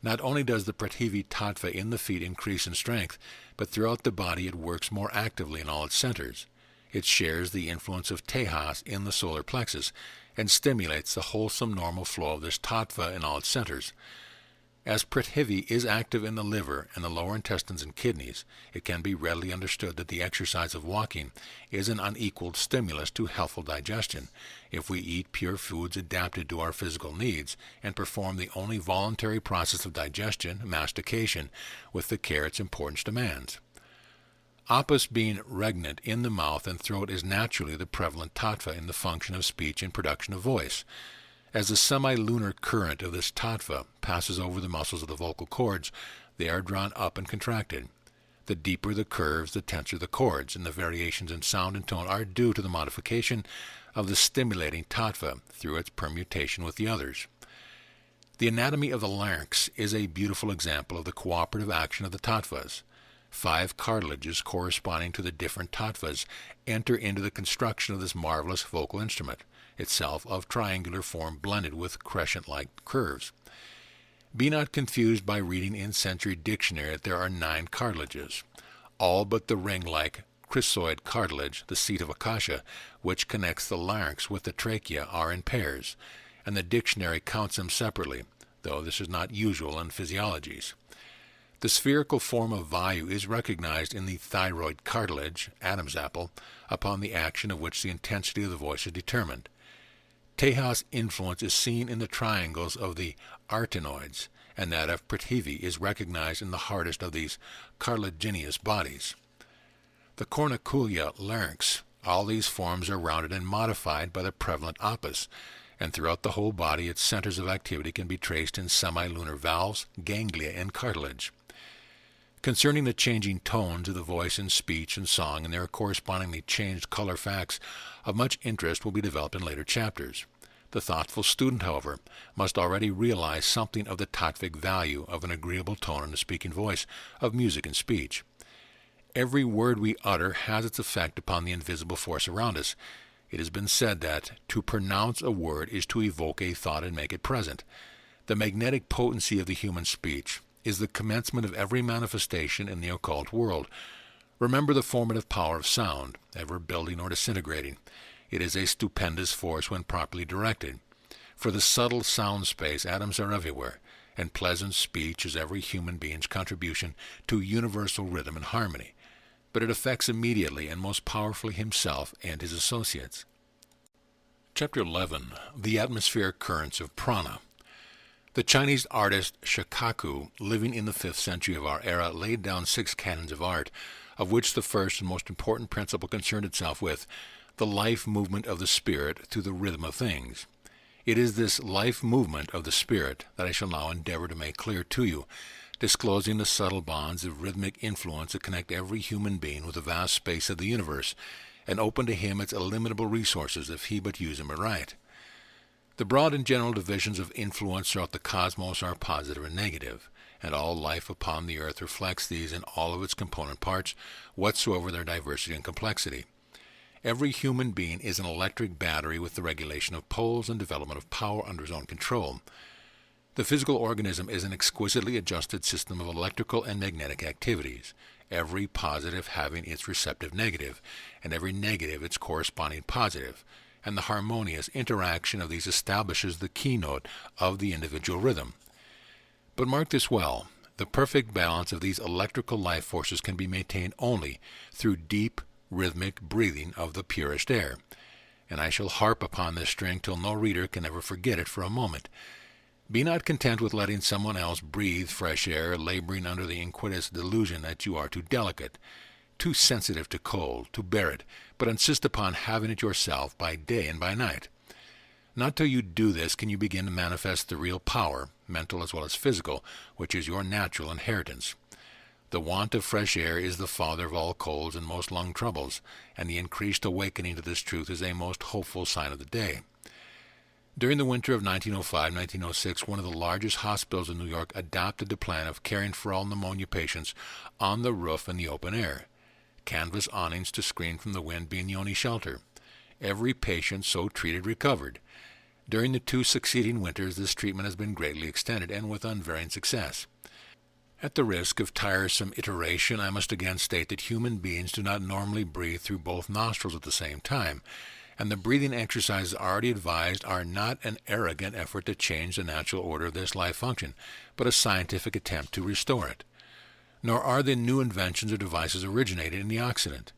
Not only does the Prathivi tattva in the feet increase in strength, but throughout the body it works more actively in all its centers. It shares the influence of Tejas in the solar plexus, and stimulates the wholesome normal flow of this tattva in all its centers. As Prathivi is active in the liver and the lower intestines and kidneys, it can be readily understood that the exercise of walking is an unequaled stimulus to healthful digestion, if we eat pure foods adapted to our physical needs and perform the only voluntary process of digestion, mastication, with the care its importance demands. Apis being regnant in the mouth and throat is naturally the prevalent tattva in the function of speech and production of voice. As the semi-lunar current of this tattva passes over the muscles of the vocal cords, they are drawn up and contracted. The deeper the curves, the tenser the cords, and the variations in sound and tone are due to the modification of the stimulating tattva through its permutation with the others. The anatomy of the larynx is a beautiful example of the cooperative action of the tattvas. 5 cartilages corresponding to the different tattvas enter into the construction of this marvelous vocal instrument, itself of triangular form blended with crescent-like curves. Be not confused by reading in Century Dictionary that there are 9 cartilages. All but the ring-like chrysoid cartilage, the seat of akasha, which connects the larynx with the trachea, are in pairs, and the dictionary counts them separately, though this is not usual in physiologies. The spherical form of vayu is recognized in the thyroid cartilage, Adam's apple, upon the action of which the intensity of the voice is determined. Tejas' influence is seen in the triangles of the arytenoids, and that of Prathivi is recognized in the hardest of these cartilaginous bodies. The corniculate larynx, all these forms are rounded and modified by the prevalent apis, and throughout the whole body its centers of activity can be traced in semilunar valves, ganglia, and cartilage. Concerning the changing tones of the voice in speech and song and their correspondingly changed color facts of much interest will be developed in later chapters. The thoughtful student, however, must already realize something of the tattvic value of an agreeable tone in the speaking voice, of music and speech. Every word we utter has its effect upon the invisible force around us. It has been said that to pronounce a word is to evoke a thought and make it present. The magnetic potency of the human speech is the commencement of every manifestation in the occult world. Remember the formative power of sound, ever building or disintegrating. It is a stupendous force when properly directed. For the subtle sound space, atoms are everywhere, and pleasant speech is every human being's contribution to universal rhythm and harmony. But it affects immediately and most powerfully himself and his associates. Chapter 11. The Atmospheric Currents of Prana. The Chinese artist Shikaku, living in the 5th century of our era, laid down 6 canons of art, of which the first and most important principle concerned itself with the life movement of the spirit through the rhythm of things. It is this life movement of the spirit that I shall now endeavor to make clear to you, disclosing the subtle bonds of rhythmic influence that connect every human being with the vast space of the universe, and open to him its illimitable resources if he but use them aright. The broad and general divisions of influence throughout the cosmos are positive and negative, and all life upon the earth reflects these in all of its component parts, whatsoever their diversity and complexity. Every human being is an electric battery with the regulation of poles and development of power under his own control. The physical organism is an exquisitely adjusted system of electrical and magnetic activities. every positive having its receptive negative, and every negative its corresponding positive, and the harmonious interaction of these establishes the keynote of the individual rhythm. But mark this well, the perfect balance of these electrical life forces can be maintained only through deep, rhythmic breathing of the purest air. And I shall harp upon this string till no reader can ever forget it for a moment. Be not content with letting someone else breathe fresh air, laboring under the iniquitous delusion that you are too delicate, too sensitive to cold, to bear it, but insist upon having it yourself by day and by night. Not till you do this can you begin to manifest the real power, mental as well as physical, which is your natural inheritance. The want of fresh air is the father of all colds and most lung troubles, and the increased awakening to this truth is a most hopeful sign of the day. During the winter of 1905-1906, one of the largest hospitals in New York adopted the plan of caring for all pneumonia patients on the roof in the open air, canvas awnings to screen from the wind being the only shelter. Every patient so treated recovered. During the 2 succeeding winters, this treatment has been greatly extended and with unvarying success. At the risk of tiresome iteration, I must again state that human beings do not normally breathe through both nostrils at the same time, and the breathing exercises already advised are not an arrogant effort to change the natural order of this life function, but a scientific attempt to restore it. Nor are the new inventions or devices originated in the Occident.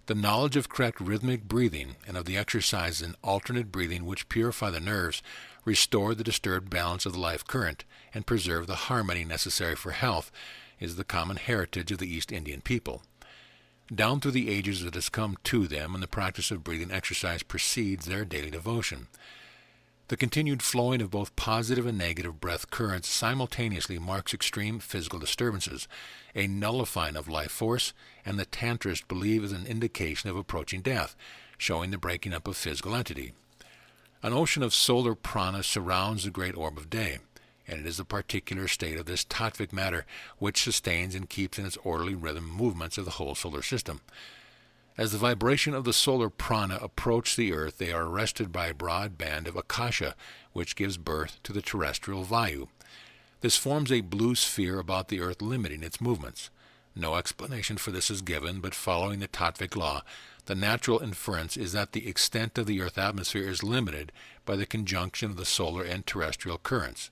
The knowledge of correct rhythmic breathing and of the exercises in alternate breathing which purify the nerves, restore the disturbed balance of the life current, and preserve the harmony necessary for health is the common heritage of the East Indian people. Down through the ages it has come to them, and the practice of breathing exercise precedes their daily devotion. The continued flowing of both positive and negative breath currents simultaneously marks extreme physical disturbances, a nullifying of life force, and the Tantrists believe is an indication of approaching death, showing the breaking up of physical entity. An ocean of solar prana surrounds the great orb of day, and it is the particular state of this tattvic matter which sustains and keeps in its orderly rhythm movements of the whole solar system. As the vibration of the solar prana approach the earth, they are arrested by a broad band of akasha, which gives birth to the terrestrial vayu. This forms a blue sphere about the earth, limiting its movements. No explanation for this is given, but following the tattvic law, the natural inference is that the extent of the earth atmosphere is limited by the conjunction of the solar and terrestrial currents.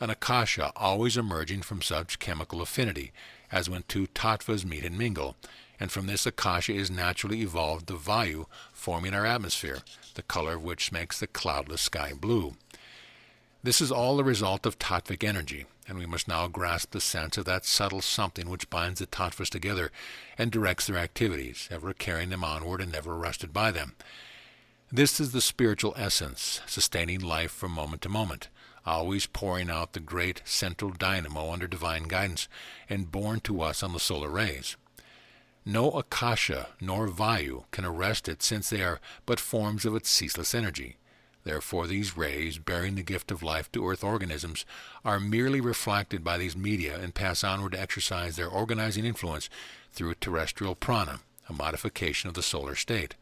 An akasha always emerging from such chemical affinity, as when 2 tattvas meet and mingle, and from this akasha is naturally evolved the vayu forming our atmosphere, the color of which makes the cloudless sky blue. This is all the result of tattvic energy, and we must now grasp the sense of that subtle something which binds the tattvas together and directs their activities, ever carrying them onward and never arrested by them. This is the spiritual essence, sustaining life from moment to moment, always pouring out the great central dynamo under divine guidance, and born to us on the solar rays. No akasha nor vayu can arrest it, since they are but forms of its ceaseless energy. Therefore these rays, bearing the gift of life to earth organisms, are merely reflected by these media and pass onward to exercise their organizing influence through terrestrial prana, a modification of the solar state.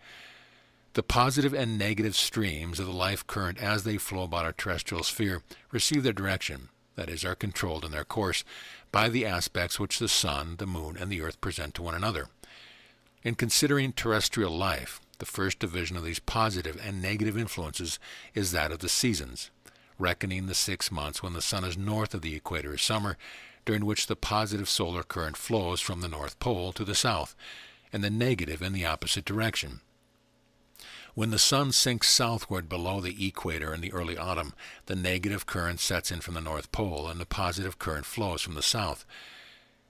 The positive and negative streams of the life current as they flow about our terrestrial sphere receive their direction, that is, are controlled in their course, by the aspects which the sun, the moon, and the earth present to one another. In considering terrestrial life, the first division of these positive and negative influences is that of the seasons, reckoning the 6 months when the sun is north of the equator is summer, during which the positive solar current flows from the North Pole to the south, and the negative in the opposite direction. When the sun sinks southward below the equator in the early autumn, the negative current sets in from the North Pole, and the positive current flows from the south.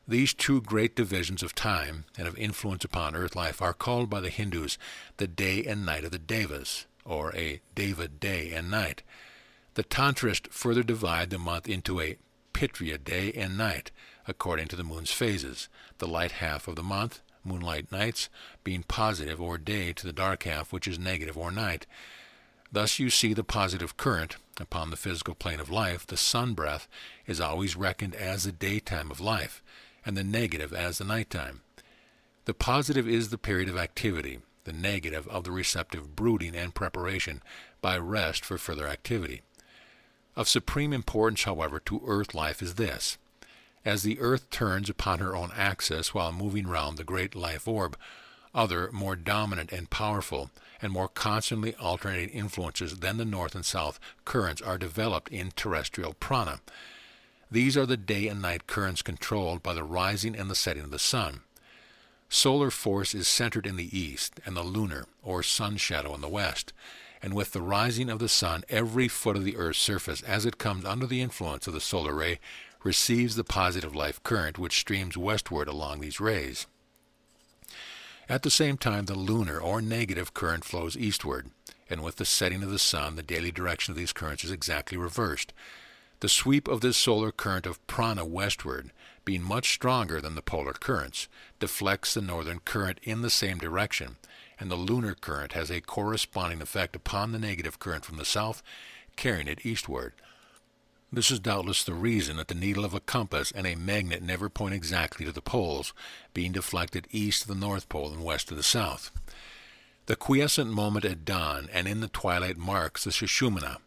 These 2 great divisions of time and of influence upon earth life are called by the Hindus the day and night of the Devas, or a Deva day and night. The Tantrists further divide the month into a Pitriya day and night, according to the moon's phases, the light half of the month, moonlight nights, being positive or day to the dark half, which is negative or night. Thus you see the positive current upon the physical plane of life, the sun breath, is always reckoned as the daytime of life, and the negative as the nighttime. The positive is the period of activity, the negative of the receptive brooding and preparation by rest for further activity. Of supreme importance, however, to earth life is this: As the Earth turns upon her own axis while moving round the great life orb, other, more dominant and powerful, and more constantly alternating influences than the north and south currents are developed in terrestrial prana. These are the day and night currents controlled by the rising and the setting of the sun. Solar force is centered in the east, and the lunar, or sun shadow, in the west, and with the rising of the sun, every foot of the Earth's surface, as it comes under the influence of the solar ray, receives the positive life current which streams westward along these rays. At the same time, the lunar or negative current flows eastward, and with the setting of the sun, the daily direction of these currents is exactly reversed. The sweep of this solar current of prana westward, being much stronger than the polar currents, deflects the northern current in the same direction, and the lunar current has a corresponding effect upon the negative current from the south, carrying it eastward. This is doubtless the reason that the needle of a compass and a magnet never point exactly to the poles, being deflected east of the North Pole and west of the South. The quiescent moment at dawn and in the twilight marks the Sushumna,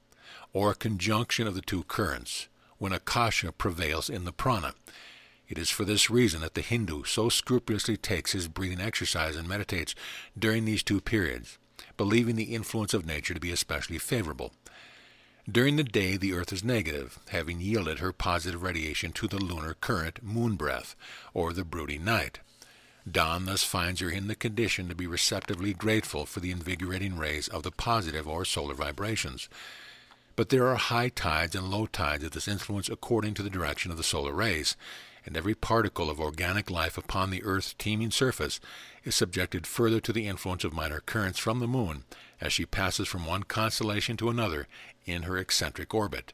or a conjunction of the two currents, when Akasha prevails in the prana. It is for this reason that the Hindu so scrupulously takes his breathing exercise and meditates during these two periods, believing the influence of nature to be especially favorable. During the day the Earth is negative, having yielded her positive radiation to the lunar current moon breath, or the brooding night. Dawn thus finds her in the condition to be receptively grateful for the invigorating rays of the positive or solar vibrations. But there are high tides and low tides of this influence according to the direction of the solar rays, and every particle of organic life upon the Earth's teeming surface is subjected further to the influence of minor currents from the moon as she passes from one constellation to another in her eccentric orbit.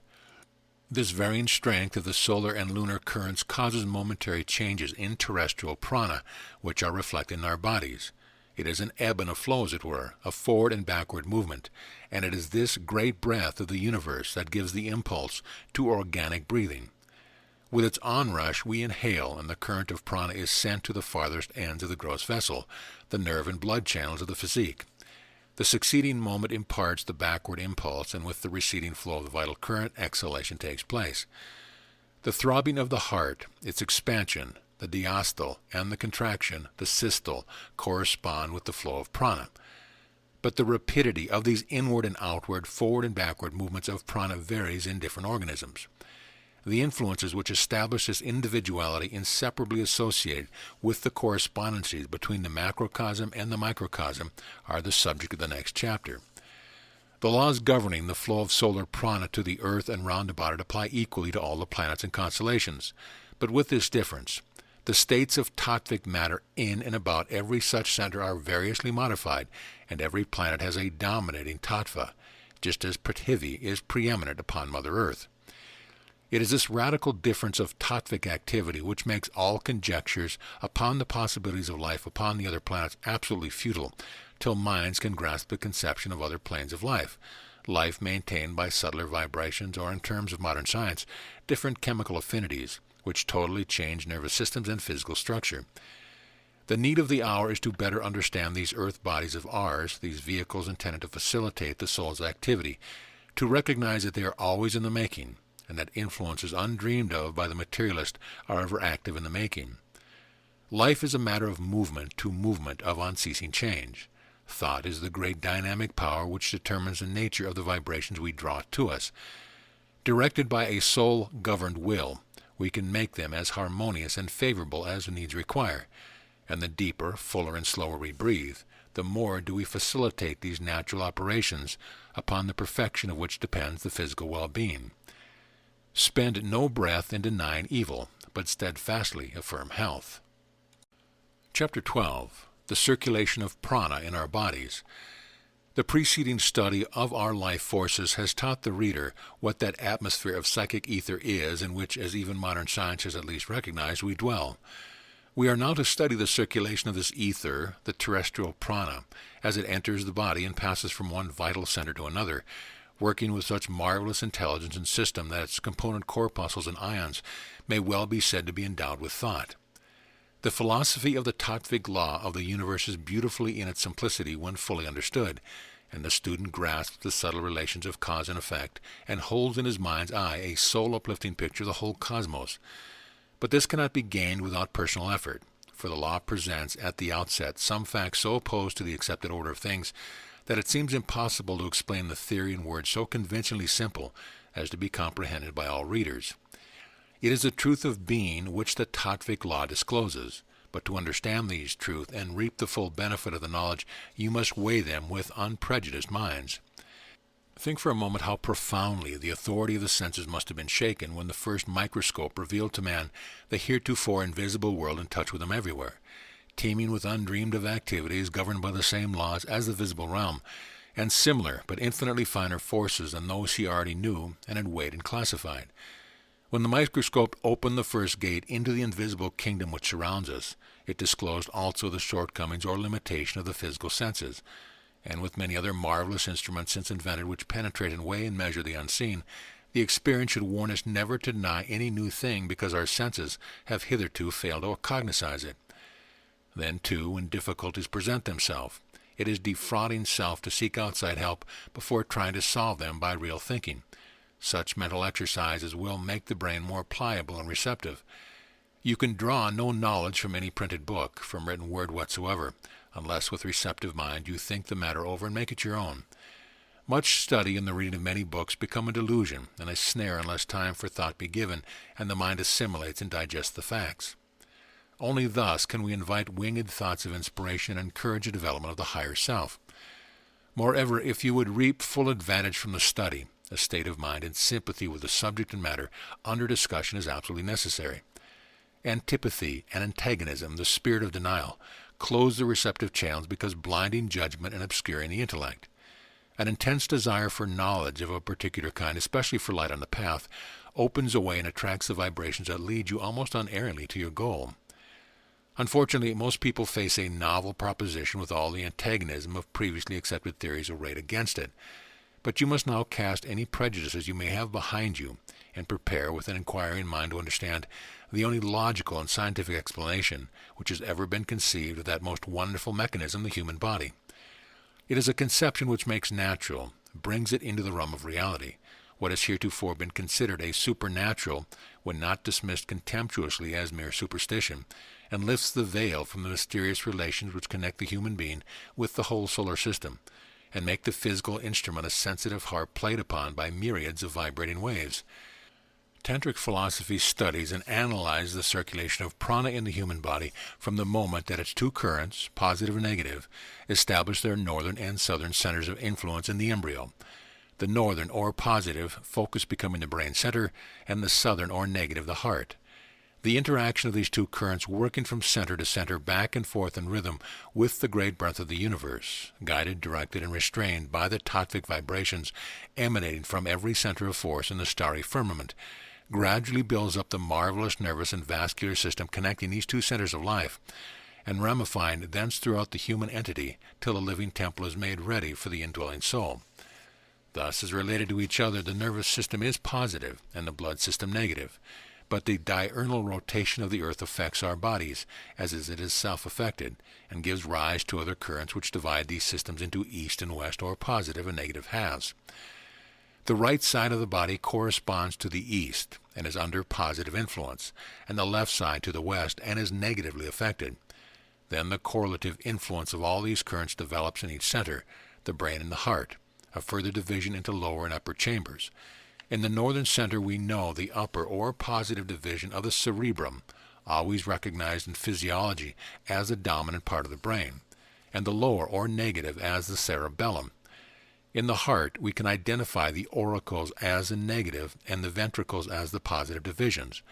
This varying strength of the solar and lunar currents causes momentary changes in terrestrial prana, which are reflected in our bodies. It is an ebb and a flow, as it were, a forward and backward movement, and it is this great breath of the universe that gives the impulse to organic breathing. With its onrush we inhale, and the current of prana is sent to the farthest ends of the gross vessel, the nerve and blood channels of the physique. The succeeding moment imparts the backward impulse, and with the receding flow of the vital current, exhalation takes place. The throbbing of the heart, its expansion, the diastole, and the contraction, the systole, correspond with the flow of prana. But the rapidity of these inward and outward, forward and backward movements of prana varies in different organisms. The influences which establish this individuality inseparably associated with the correspondencies between the macrocosm and the microcosm are the subject of the next chapter. The laws governing the flow of solar prana to the Earth and round about it apply equally to all the planets and constellations, but with this difference. The states of tattvic matter in and about every such center are variously modified, and every planet has a dominating tattva, just as Prithivi is preeminent upon Mother Earth. It is this radical difference of tattvic activity which makes all conjectures upon the possibilities of life upon the other planets absolutely futile, till minds can grasp the conception of other planes of life maintained by subtler vibrations, or in terms of modern science, different chemical affinities, which totally change nervous systems and physical structure. The need of the hour is to better understand these earth bodies of ours, these vehicles intended to facilitate the soul's activity, to recognize that they are always in the making, and that influences undreamed of by the materialist are ever active in the making. Life is a matter of movement to movement of unceasing change. Thought is the great dynamic power which determines the nature of the vibrations we draw to us. Directed by a soul-governed will, we can make them as harmonious and favorable as the needs require, and the deeper, fuller, and slower we breathe, the more do we facilitate these natural operations, upon the perfection of which depends the physical well-being. Spend no breath in denying evil, but steadfastly affirm health. Chapter 12. The circulation of prana in our bodies. The preceding study of our life forces has taught the reader what that atmosphere of psychic ether is in which, as even modern science has at least recognized, we dwell. We are now to study the circulation of this ether, the terrestrial prana, as it enters the body and passes from one vital center to another, working with such marvelous intelligence and system that its component corpuscles and ions may well be said to be endowed with thought. The philosophy of the tattvic law of the universe is beautifully in its simplicity when fully understood, and the student grasps the subtle relations of cause and effect, and holds in his mind's eye a soul-uplifting picture of the whole cosmos. But this cannot be gained without personal effort, for the law presents at the outset some facts so opposed to the accepted order of things that it seems impossible to explain the theory in words so conventionally simple as to be comprehended by all readers. It is the truth of being which the Tattvic law discloses, but to understand these truths and reap the full benefit of the knowledge, you must weigh them with unprejudiced minds. Think for a moment how profoundly the authority of the senses must have been shaken when the first microscope revealed to man the heretofore invisible world in touch with him everywhere, teeming with undreamed-of activities governed by the same laws as the visible realm, and similar but infinitely finer forces than those he already knew and had weighed and classified. When the microscope opened the first gate into the invisible kingdom which surrounds us, it disclosed also the shortcomings or limitation of the physical senses, and with many other marvelous instruments since invented which penetrate and weigh and measure the unseen, the experience should warn us never to deny any new thing because our senses have hitherto failed to cognize it. Then, too, when difficulties present themselves, it is defrauding self to seek outside help before trying to solve them by real thinking. Such mental exercises will make the brain more pliable and receptive. You can draw no knowledge from any printed book, from written word whatsoever, unless with receptive mind you think the matter over and make it your own. Much study and the reading of many books become a delusion and a snare unless time for thought be given and the mind assimilates and digests the facts. Only thus can we invite winged thoughts of inspiration and encourage the development of the higher self. Moreover, if you would reap full advantage from the study, a state of mind in sympathy with the subject and matter under discussion is absolutely necessary. Antipathy and antagonism, the spirit of denial, close the receptive channels because blinding judgment and obscuring the intellect. An intense desire for knowledge of a particular kind, especially for light on the path, opens a way and attracts the vibrations that lead you almost unerringly to your goal. Unfortunately, most people face a novel proposition with all the antagonism of previously accepted theories arrayed against it. But you must now cast any prejudices you may have behind you and prepare with an inquiring mind to understand the only logical and scientific explanation which has ever been conceived of that most wonderful mechanism, the human body. It is a conception which makes natural, brings it into the realm of reality, what has heretofore been considered a supernatural when not dismissed contemptuously as mere superstition, and lifts the veil from the mysterious relations which connect the human being with the whole solar system, and make the physical instrument a sensitive harp played upon by myriads of vibrating waves. Tantric philosophy studies and analyzes the circulation of prana in the human body from the moment that its two currents, positive and negative, establish their northern and southern centers of influence in the embryo, the northern or positive focus becoming the brain center, and the southern or negative the heart. The interaction of these two currents working from center to center back and forth in rhythm with the great breath of the universe, guided, directed, and restrained by the tattvic vibrations emanating from every center of force in the starry firmament, gradually builds up the marvelous nervous and vascular system connecting these two centers of life, and ramifying thence throughout the human entity till the living temple is made ready for the indwelling soul. Thus, as related to each other, the nervous system is positive and the blood system negative, but the diurnal rotation of the earth affects our bodies, as it is self-affected, and gives rise to other currents which divide these systems into east and west, or positive and negative halves. The right side of the body corresponds to the east and is under positive influence, and the left side to the west and is negatively affected. Then the correlative influence of all these currents develops in each center, the brain and the heart, a further division into lower and upper chambers. In the northern center we know the upper or positive division of the cerebrum, always recognized in physiology as the dominant part of the brain, and the lower or negative as the cerebellum. In the heart we can identify the auricles as the negative and the ventricles as the positive divisions.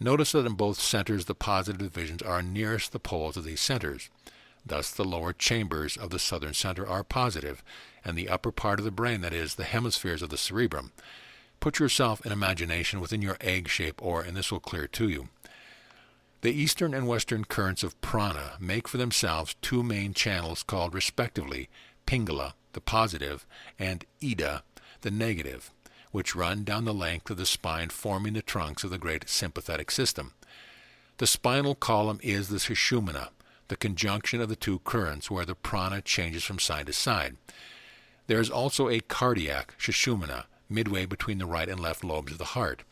Notice that in both centers the positive divisions are nearest the poles of these centers. Thus the lower chambers of the southern center are positive, and the upper part of the brain, that is, the hemispheres of the cerebrum. Put yourself in imagination within your egg shape, or, and this will clear to you. The eastern and western currents of prana make for themselves two main channels called respectively Pingala, the positive, and Ida, the negative, which run down the length of the spine forming the trunks of the great sympathetic system. The spinal column is the sushumna, the conjunction of the two currents where the prana changes from side to side. There is also a cardiac sushumna, midway between the right and left lobes of the heart.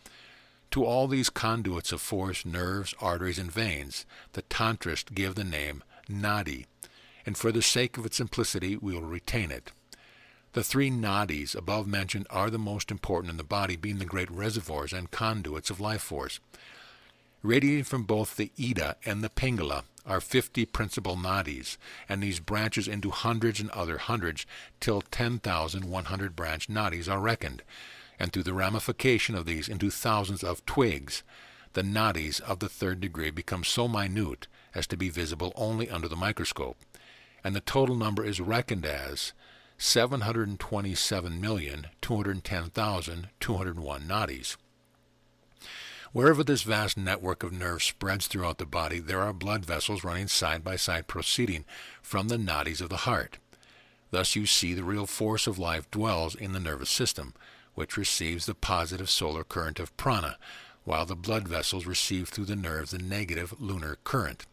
To all these conduits of force, nerves, arteries, and veins, the tantrists give the name nadi, and for the sake of its simplicity we will retain it. The three nadis above mentioned are the most important in the body, being the great reservoirs and conduits of life force. Radiating from both the Ida and the Pingala are 50 principal nadis, and these branches into hundreds and other hundreds, till 10,100 branch nadis are reckoned, and through the ramification of these into thousands of twigs, the nadis of the third degree become so minute as to be visible only under the microscope, and the total number is reckoned as 727,210,201 nadis. Wherever this vast network of nerves spreads throughout the body, there are blood vessels running side by side proceeding from the nadis of the heart. Thus you see the real force of life dwells in the nervous system, which receives the positive solar current of prana, while the blood vessels receive through the nerves the negative lunar current.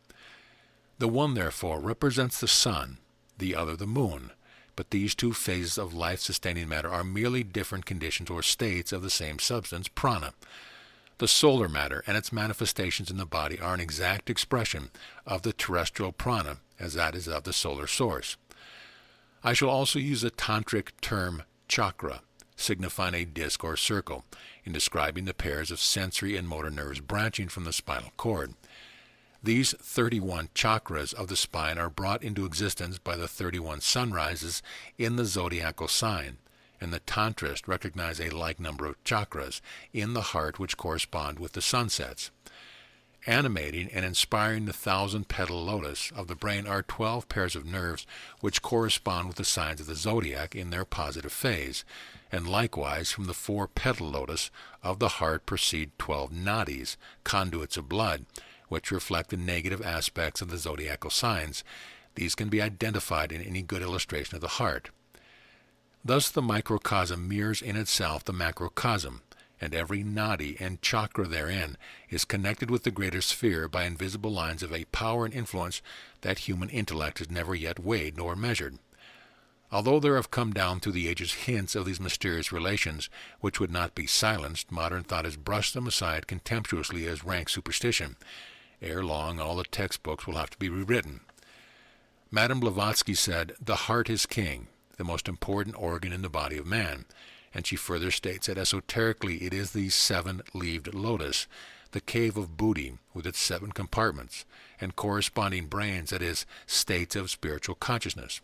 The one, therefore, represents the sun, the other the moon, but these two phases of life-sustaining matter are merely different conditions or states of the same substance, prana. The solar matter and its manifestations in the body are an exact expression of the terrestrial prana, as that is of the solar source. I shall also use the tantric term chakra, signifying a disc or circle, in describing the pairs of sensory and motor nerves branching from the spinal cord. These 31 chakras of the spine are brought into existence by the 31 sunrises in the zodiacal sign, and the tantrists recognize a like number of chakras in the heart which correspond with the sunsets. Animating and inspiring the 1,000-petal lotus of the brain are 12 pairs of nerves which correspond with the signs of the zodiac in their positive phase, and likewise from the 4-petal lotus of the heart proceed 12 nadis, conduits of blood, which reflect the negative aspects of the zodiacal signs. These can be identified in any good illustration of the heart. Thus the microcosm mirrors in itself the macrocosm, and every nadi and chakra therein is connected with the greater sphere by invisible lines of a power and influence that human intellect has never yet weighed nor measured. Although there have come down through the ages hints of these mysterious relations, which would not be silenced, modern thought has brushed them aside contemptuously as rank superstition. Ere long all the textbooks will have to be rewritten. Madame Blavatsky said, "The heart is king, the most important organ in the body of man," and she further states that esoterically it is the 7-leaved lotus, the cave of Buddhi with its 7 compartments, and corresponding brains, that is, states of spiritual consciousness.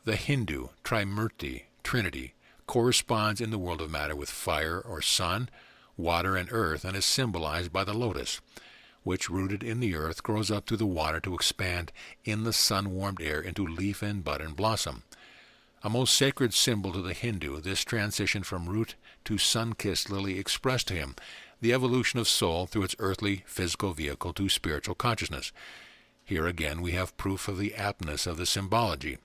The Hindu Trimurti, Trinity, corresponds in the world of matter with fire or sun, water and earth, and is symbolized by the lotus, which, rooted in the earth, grows up through the water to expand in the sun-warmed air into leaf and bud and blossom. A most sacred symbol to the Hindu, this transition from root to sun-kissed lily expressed to him the evolution of soul through its earthly physical vehicle to spiritual consciousness. Here again we have proof of the aptness of the symbology,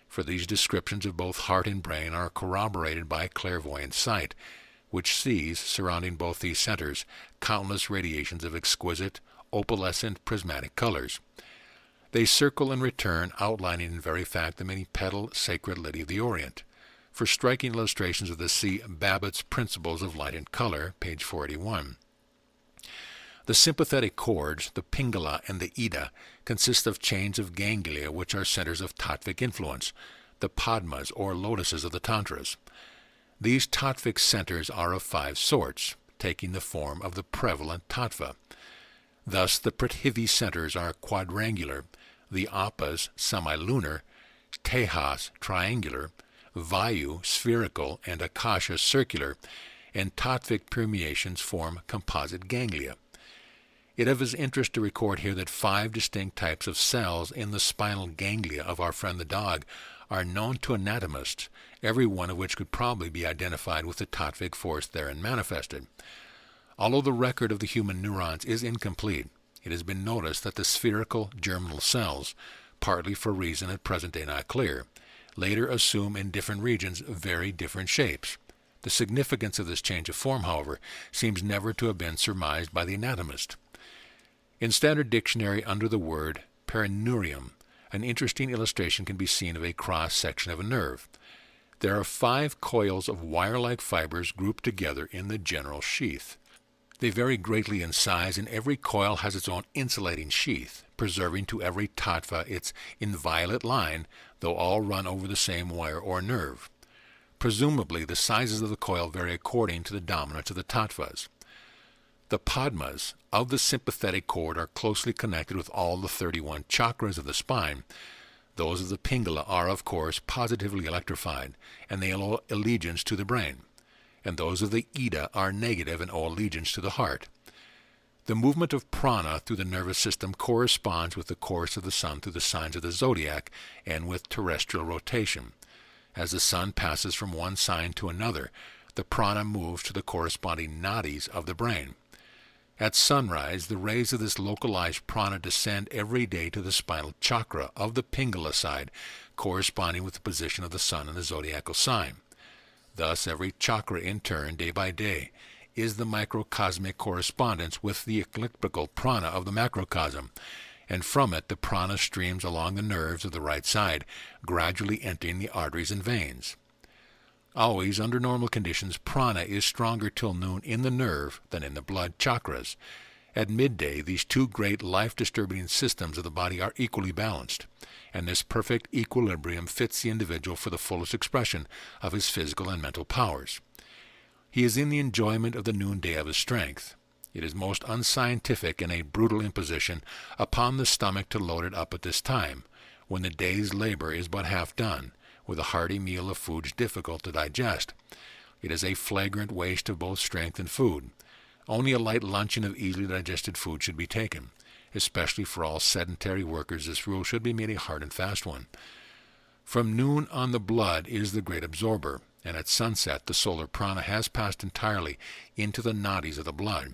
for these descriptions of both heart and brain are corroborated by clairvoyant sight, which sees, surrounding both these centers, countless radiations of exquisite, opalescent, prismatic colors. They circle and return, outlining in very fact the many-petaled sacred lily of the Orient. For striking illustrations of this, see Babbitt's Principles of Light and Color, page 481. The sympathetic cords, the Pingala and the Ida, consist of chains of ganglia which are centers of tattvic influence, the Padmas or lotuses of the Tantras. These tattvic centers are of 5 sorts, taking the form of the prevalent tattva. Thus the Prithivi centers are quadrangular, the Apas semilunar, Tehas triangular, Vayu spherical, and Akasha circular, and tattvic permeations form composite ganglia. It is of interest to record here that 5 distinct types of cells in the spinal ganglia of our friend the dog are known to anatomists, every one of which could probably be identified with the tattvic force therein manifested. Although the record of the human neurons is incomplete, it has been noticed that the spherical germinal cells, partly for reason at present day not clear, later assume in different regions very different shapes. The significance of this change of form, however, seems never to have been surmised by the anatomist. In Standard Dictionary, under the word perineurium, an interesting illustration can be seen of a cross-section of a nerve. There are 5 coils of wire-like fibers grouped together in the general sheath. They vary greatly in size, and every coil has its own insulating sheath, preserving to every tattva its inviolate line, though all run over the same wire or nerve. Presumably, the sizes of the coil vary according to the dominance of the tattvas. The padmas of the sympathetic cord are closely connected with all the 31 chakras of the spine. Those of the pingala are, of course, positively electrified, and they owe allegiance to the brain. And those of the ida are negative and owe allegiance to the heart. The movement of prana through the nervous system corresponds with the course of the sun through the signs of the zodiac and with terrestrial rotation. As the sun passes from one sign to another, the prana moves to the corresponding nadis of the brain. At sunrise, the rays of this localized prana descend every day to the spinal chakra of the pingala side, corresponding with the position of the sun in the zodiacal sign. Thus, every chakra in turn, day by day, is the microcosmic correspondence with the ecliptical prana of the macrocosm, and from it the prana streams along the nerves of the right side, gradually entering the arteries and veins. Always, under normal conditions, prana is stronger till noon in the nerve than in the blood chakras. At midday, these two great life-disturbing systems of the body are equally balanced, and this perfect equilibrium fits the individual for the fullest expression of his physical and mental powers. He is in the enjoyment of the noonday of his strength. It is most unscientific and a brutal imposition upon the stomach to load it up at this time, when the day's labor is but half done, with a hearty meal of foods difficult to digest. It is a flagrant waste of both strength and food. Only a light luncheon of easily digested food should be taken. Especially for all sedentary workers, this rule should be made a hard and fast one. From noon on, the blood is the great absorber, and at sunset the solar prana has passed entirely into the nadis of the blood.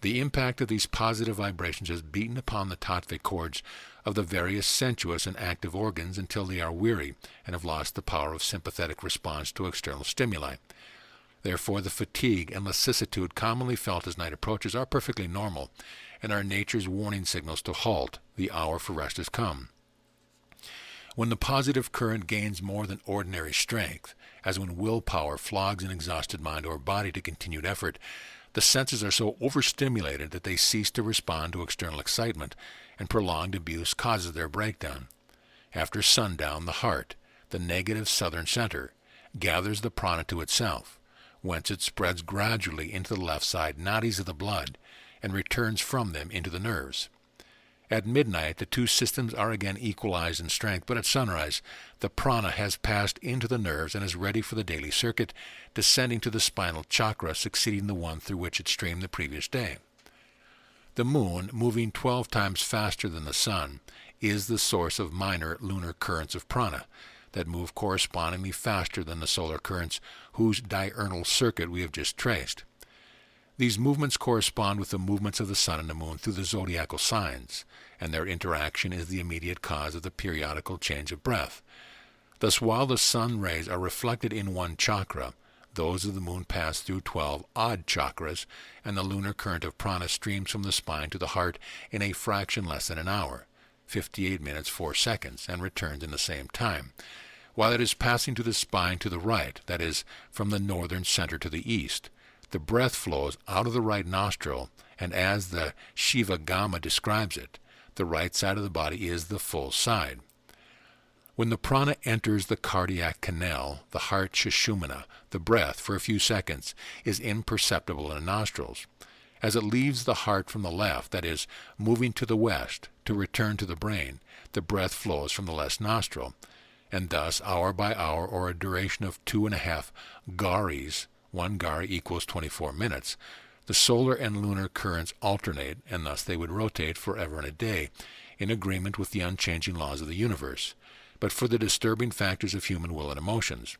The impact of these positive vibrations has beaten upon the tattvic cords of the various sensuous and active organs until they are weary and have lost the power of sympathetic response to external stimuli. Therefore, the fatigue and lassitude commonly felt as night approaches are perfectly normal, and are nature's warning signals to halt. The hour for rest has come. When the positive current gains more than ordinary strength, as when willpower flogs an exhausted mind or body to continued effort, the senses are so overstimulated that they cease to respond to external excitement, and prolonged abuse causes their breakdown. After sundown, the heart, the negative southern center, gathers the prana to itself, whence it spreads gradually into the left side nadis of the blood, and returns from them into the nerves. At midnight, the two systems are again equalized in strength, but at sunrise, the prana has passed into the nerves and is ready for the daily circuit, descending to the spinal chakra, succeeding the one through which it streamed the previous day. The moon, moving 12 times faster than the sun, is the source of minor lunar currents of prana that move correspondingly faster than the solar currents whose diurnal circuit we have just traced. These movements correspond with the movements of the sun and the moon through the zodiacal signs, and their interaction is the immediate cause of the periodical change of breath. Thus, while the sun rays are reflected in one chakra, those of the moon pass through 12 odd chakras, and the lunar current of prana streams from the spine to the heart in a fraction less than an hour, 58 minutes 4 seconds, and returns in the same time, while it is passing to the spine to the right, that is, from the northern center to the east. The breath flows out of the right nostril, and as the Shivagama describes it, the right side of the body is the full side. When the prana enters the cardiac canal, the heart Sushumna, the breath, for a few seconds, is imperceptible in the nostrils. As it leaves the heart from the left, that is, moving to the west, to return to the brain, the breath flows from the left nostril, and thus, hour by hour, or a duration of 2.5 garis, 1 gari equals 24 minutes, the solar and lunar currents alternate, and thus they would rotate forever and a day, in agreement with the unchanging laws of the universe, but for the disturbing factors of human will and emotions.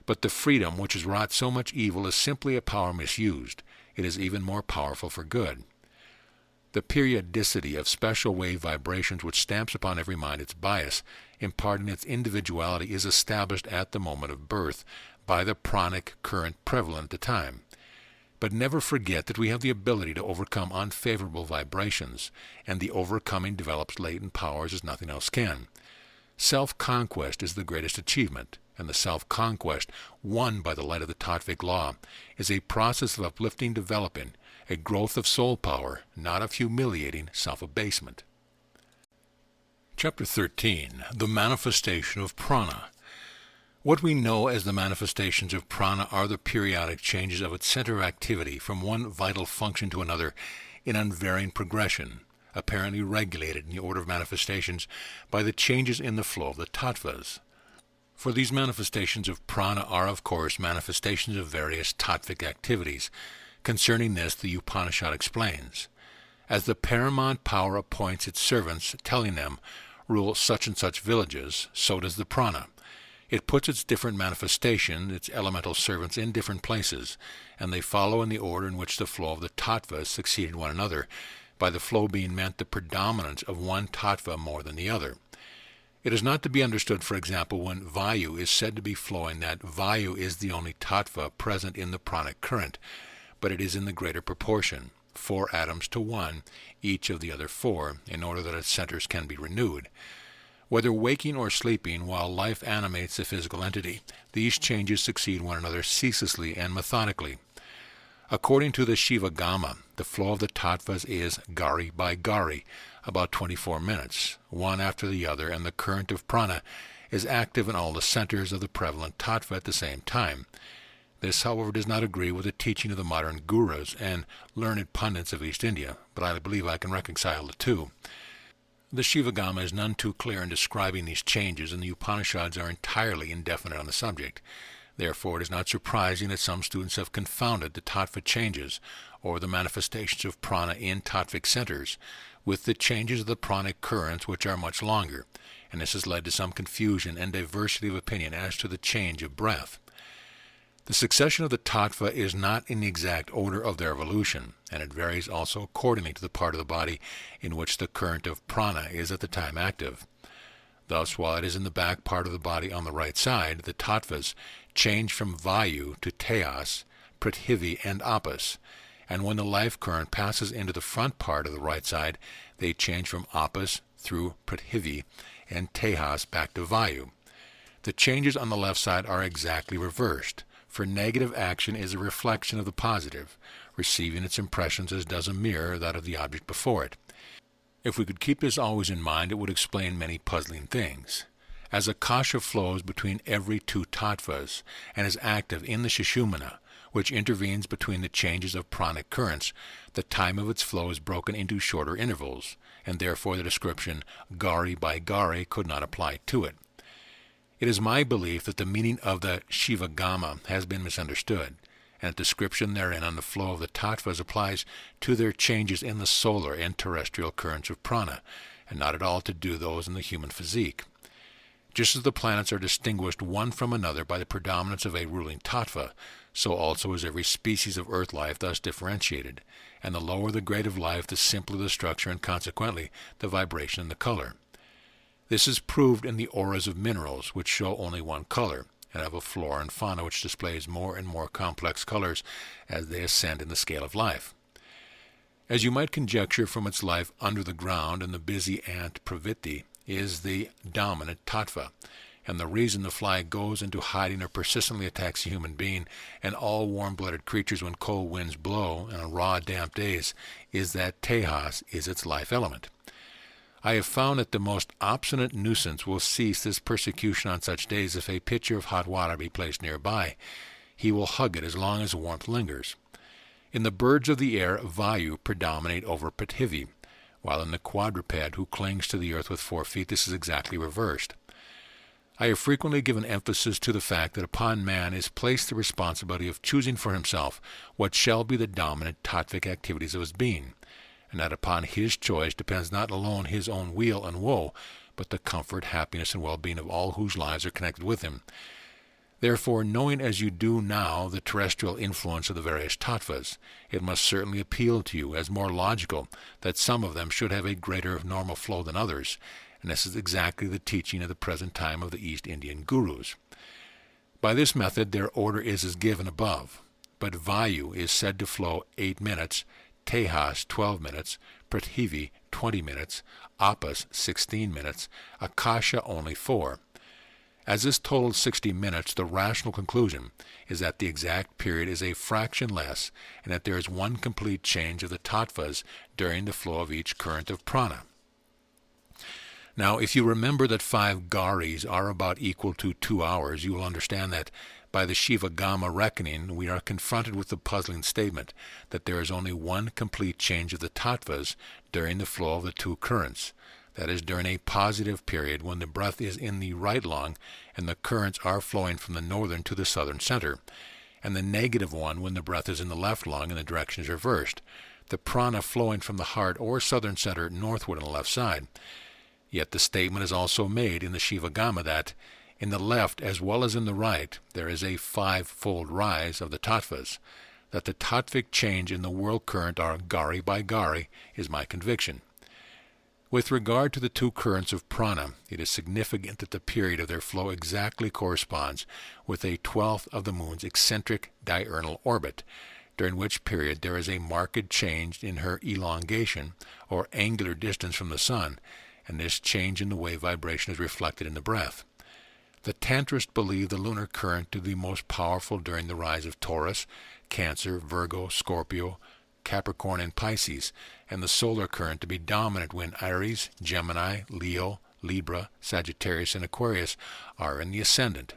But the freedom which has wrought so much evil is simply a power misused. It is even more powerful for good. The periodicity of special wave vibrations which stamps upon every mind its bias, imparting its individuality, is established at the moment of birth by the pranic current prevalent at the time. But never forget that we have the ability to overcome unfavorable vibrations, and the overcoming develops latent powers as nothing else can. Self-conquest is the greatest achievement, and the self-conquest won by the light of the Tattvic law is a process of uplifting, developing, a growth of soul power, not of humiliating self-abasement. Chapter 13. The Manifestation of Prana. What we know as the manifestations of prana are the periodic changes of its center of activity from one vital function to another in unvarying progression, apparently regulated in the order of manifestations by the changes in the flow of the tattvas. For these manifestations of prana are, of course, manifestations of various tattvic activities. Concerning this, the Upanishad explains, as the paramount power appoints its servants, telling them, rule such and such villages, so does the prana. It puts its different manifestations, its elemental servants, in different places, and they follow in the order in which the flow of the tattvas succeeded one another, by the flow being meant the predominance of one tattva more than the other. It is not to be understood, for example, when vayu is said to be flowing, that vayu is the only tattva present in the pranic current, but it is in the greater proportion, 4 atoms to 1, each of the other 4, in order that its centers can be renewed. Whether waking or sleeping, while life animates the physical entity, these changes succeed one another ceaselessly and methodically. According to the Shivagama, the flow of the tattvas is gari by gari, about 24 minutes, one after the other, and the current of prana is active in all the centers of the prevalent tattva at the same time. This, however, does not agree with the teaching of the modern gurus and learned pundits of East India, but I believe I can reconcile the two. The Shivagama is none too clear in describing these changes, and the Upanishads are entirely indefinite on the subject. Therefore, it is not surprising that some students have confounded the tattva changes, or the manifestations of prana in tattvic centers, with the changes of the pranic currents, which are much longer, and this has led to some confusion and diversity of opinion as to the change of breath. The succession of the tattva is not in the exact order of their evolution, and it varies also accordingly to the part of the body in which the current of prana is at the time active. Thus, while it is in the back part of the body on the right side, the tattvas change from vayu to tejas, prithivi, and apas, and when the life current passes into the front part of the right side, they change from apas through prithivi and tejas back to vayu. The changes on the left side are exactly reversed, for negative action is a reflection of the positive, receiving its impressions as does a mirror that of the object before it. If we could keep this always in mind, it would explain many puzzling things. As akasha flows between every 2 tattvas and is active in the sushumna, which intervenes between the changes of pranic currents, the time of its flow is broken into shorter intervals, and therefore the description gari by gari could not apply to it. It is my belief that the meaning of the Shivagama has been misunderstood, and a description therein on the flow of the tattvas applies to their changes in the solar and terrestrial currents of prana, and not at all to do those in the human physique. Just as the planets are distinguished one from another by the predominance of a ruling tattva, so also is every species of earth life thus differentiated, and the lower the grade of life, the simpler the structure and consequently the vibration and the color. This is proved in the auras of minerals, which show only one color, and have a flora and fauna which displays more and more complex colors as they ascend in the scale of life. As you might conjecture from its life under the ground, and the busy ant pravritti is the dominant tattva, and the reason the fly goes into hiding or persistently attacks a human being and all warm-blooded creatures when cold winds blow and on raw, damp days is that tejas is its life element. I have found that the most obstinate nuisance will cease this persecution on such days if a pitcher of hot water be placed nearby. He will hug it as long as warmth lingers. In the birds of the air, vayu predominate over prithivi, while in the quadruped who clings to the earth with 4 feet, this is exactly reversed. I have frequently given emphasis to the fact that upon man is placed the responsibility of choosing for himself what shall be the dominant tattvic activities of his being, and that upon his choice depends not alone his own weal and woe, but the comfort, happiness, and well-being of all whose lives are connected with him. Therefore, knowing as you do now the terrestrial influence of the various tattvas, it must certainly appeal to you as more logical that some of them should have a greater normal flow than others, and this is exactly the teaching of the present time of the East Indian gurus. By this method their order is as given above, but vayu is said to flow 8 minutes, tejas 12 minutes, prithivi 20 minutes, apas 16 minutes, akasha only 4. As this totals 60 minutes, the rational conclusion is that the exact period is a fraction less, and that there is one complete change of the tattvas during the flow of each current of prana. Now, if you remember that 5 garis are about equal to 2 hours, you will understand that by the Shivagama reckoning, we are confronted with the puzzling statement that there is only one complete change of the tattvas during the flow of the 2 currents. That is, during a positive period when the breath is in the right lung and the currents are flowing from the northern to the southern center, and the negative one when the breath is in the left lung and the direction is reversed, the prana flowing from the heart or southern center northward on the left side. Yet the statement is also made in the Shivagama that in the left as well as in the right there is a 5-fold rise of the tattvas. That the tattvic change in the world current are gari by gari is my conviction. With regard to the 2 currents of prana, it is significant that the period of their flow exactly corresponds with a 12th of the moon's eccentric diurnal orbit, during which period there is a marked change in her elongation or angular distance from the sun, and this change in the wave vibration is reflected in the breath. The Tantrists believe the lunar current to be most powerful during the rise of Taurus, Cancer, Virgo, Scorpio, Capricorn, and Pisces, and the solar current to be dominant when Aries, Gemini, Leo, Libra, Sagittarius, and Aquarius are in the ascendant.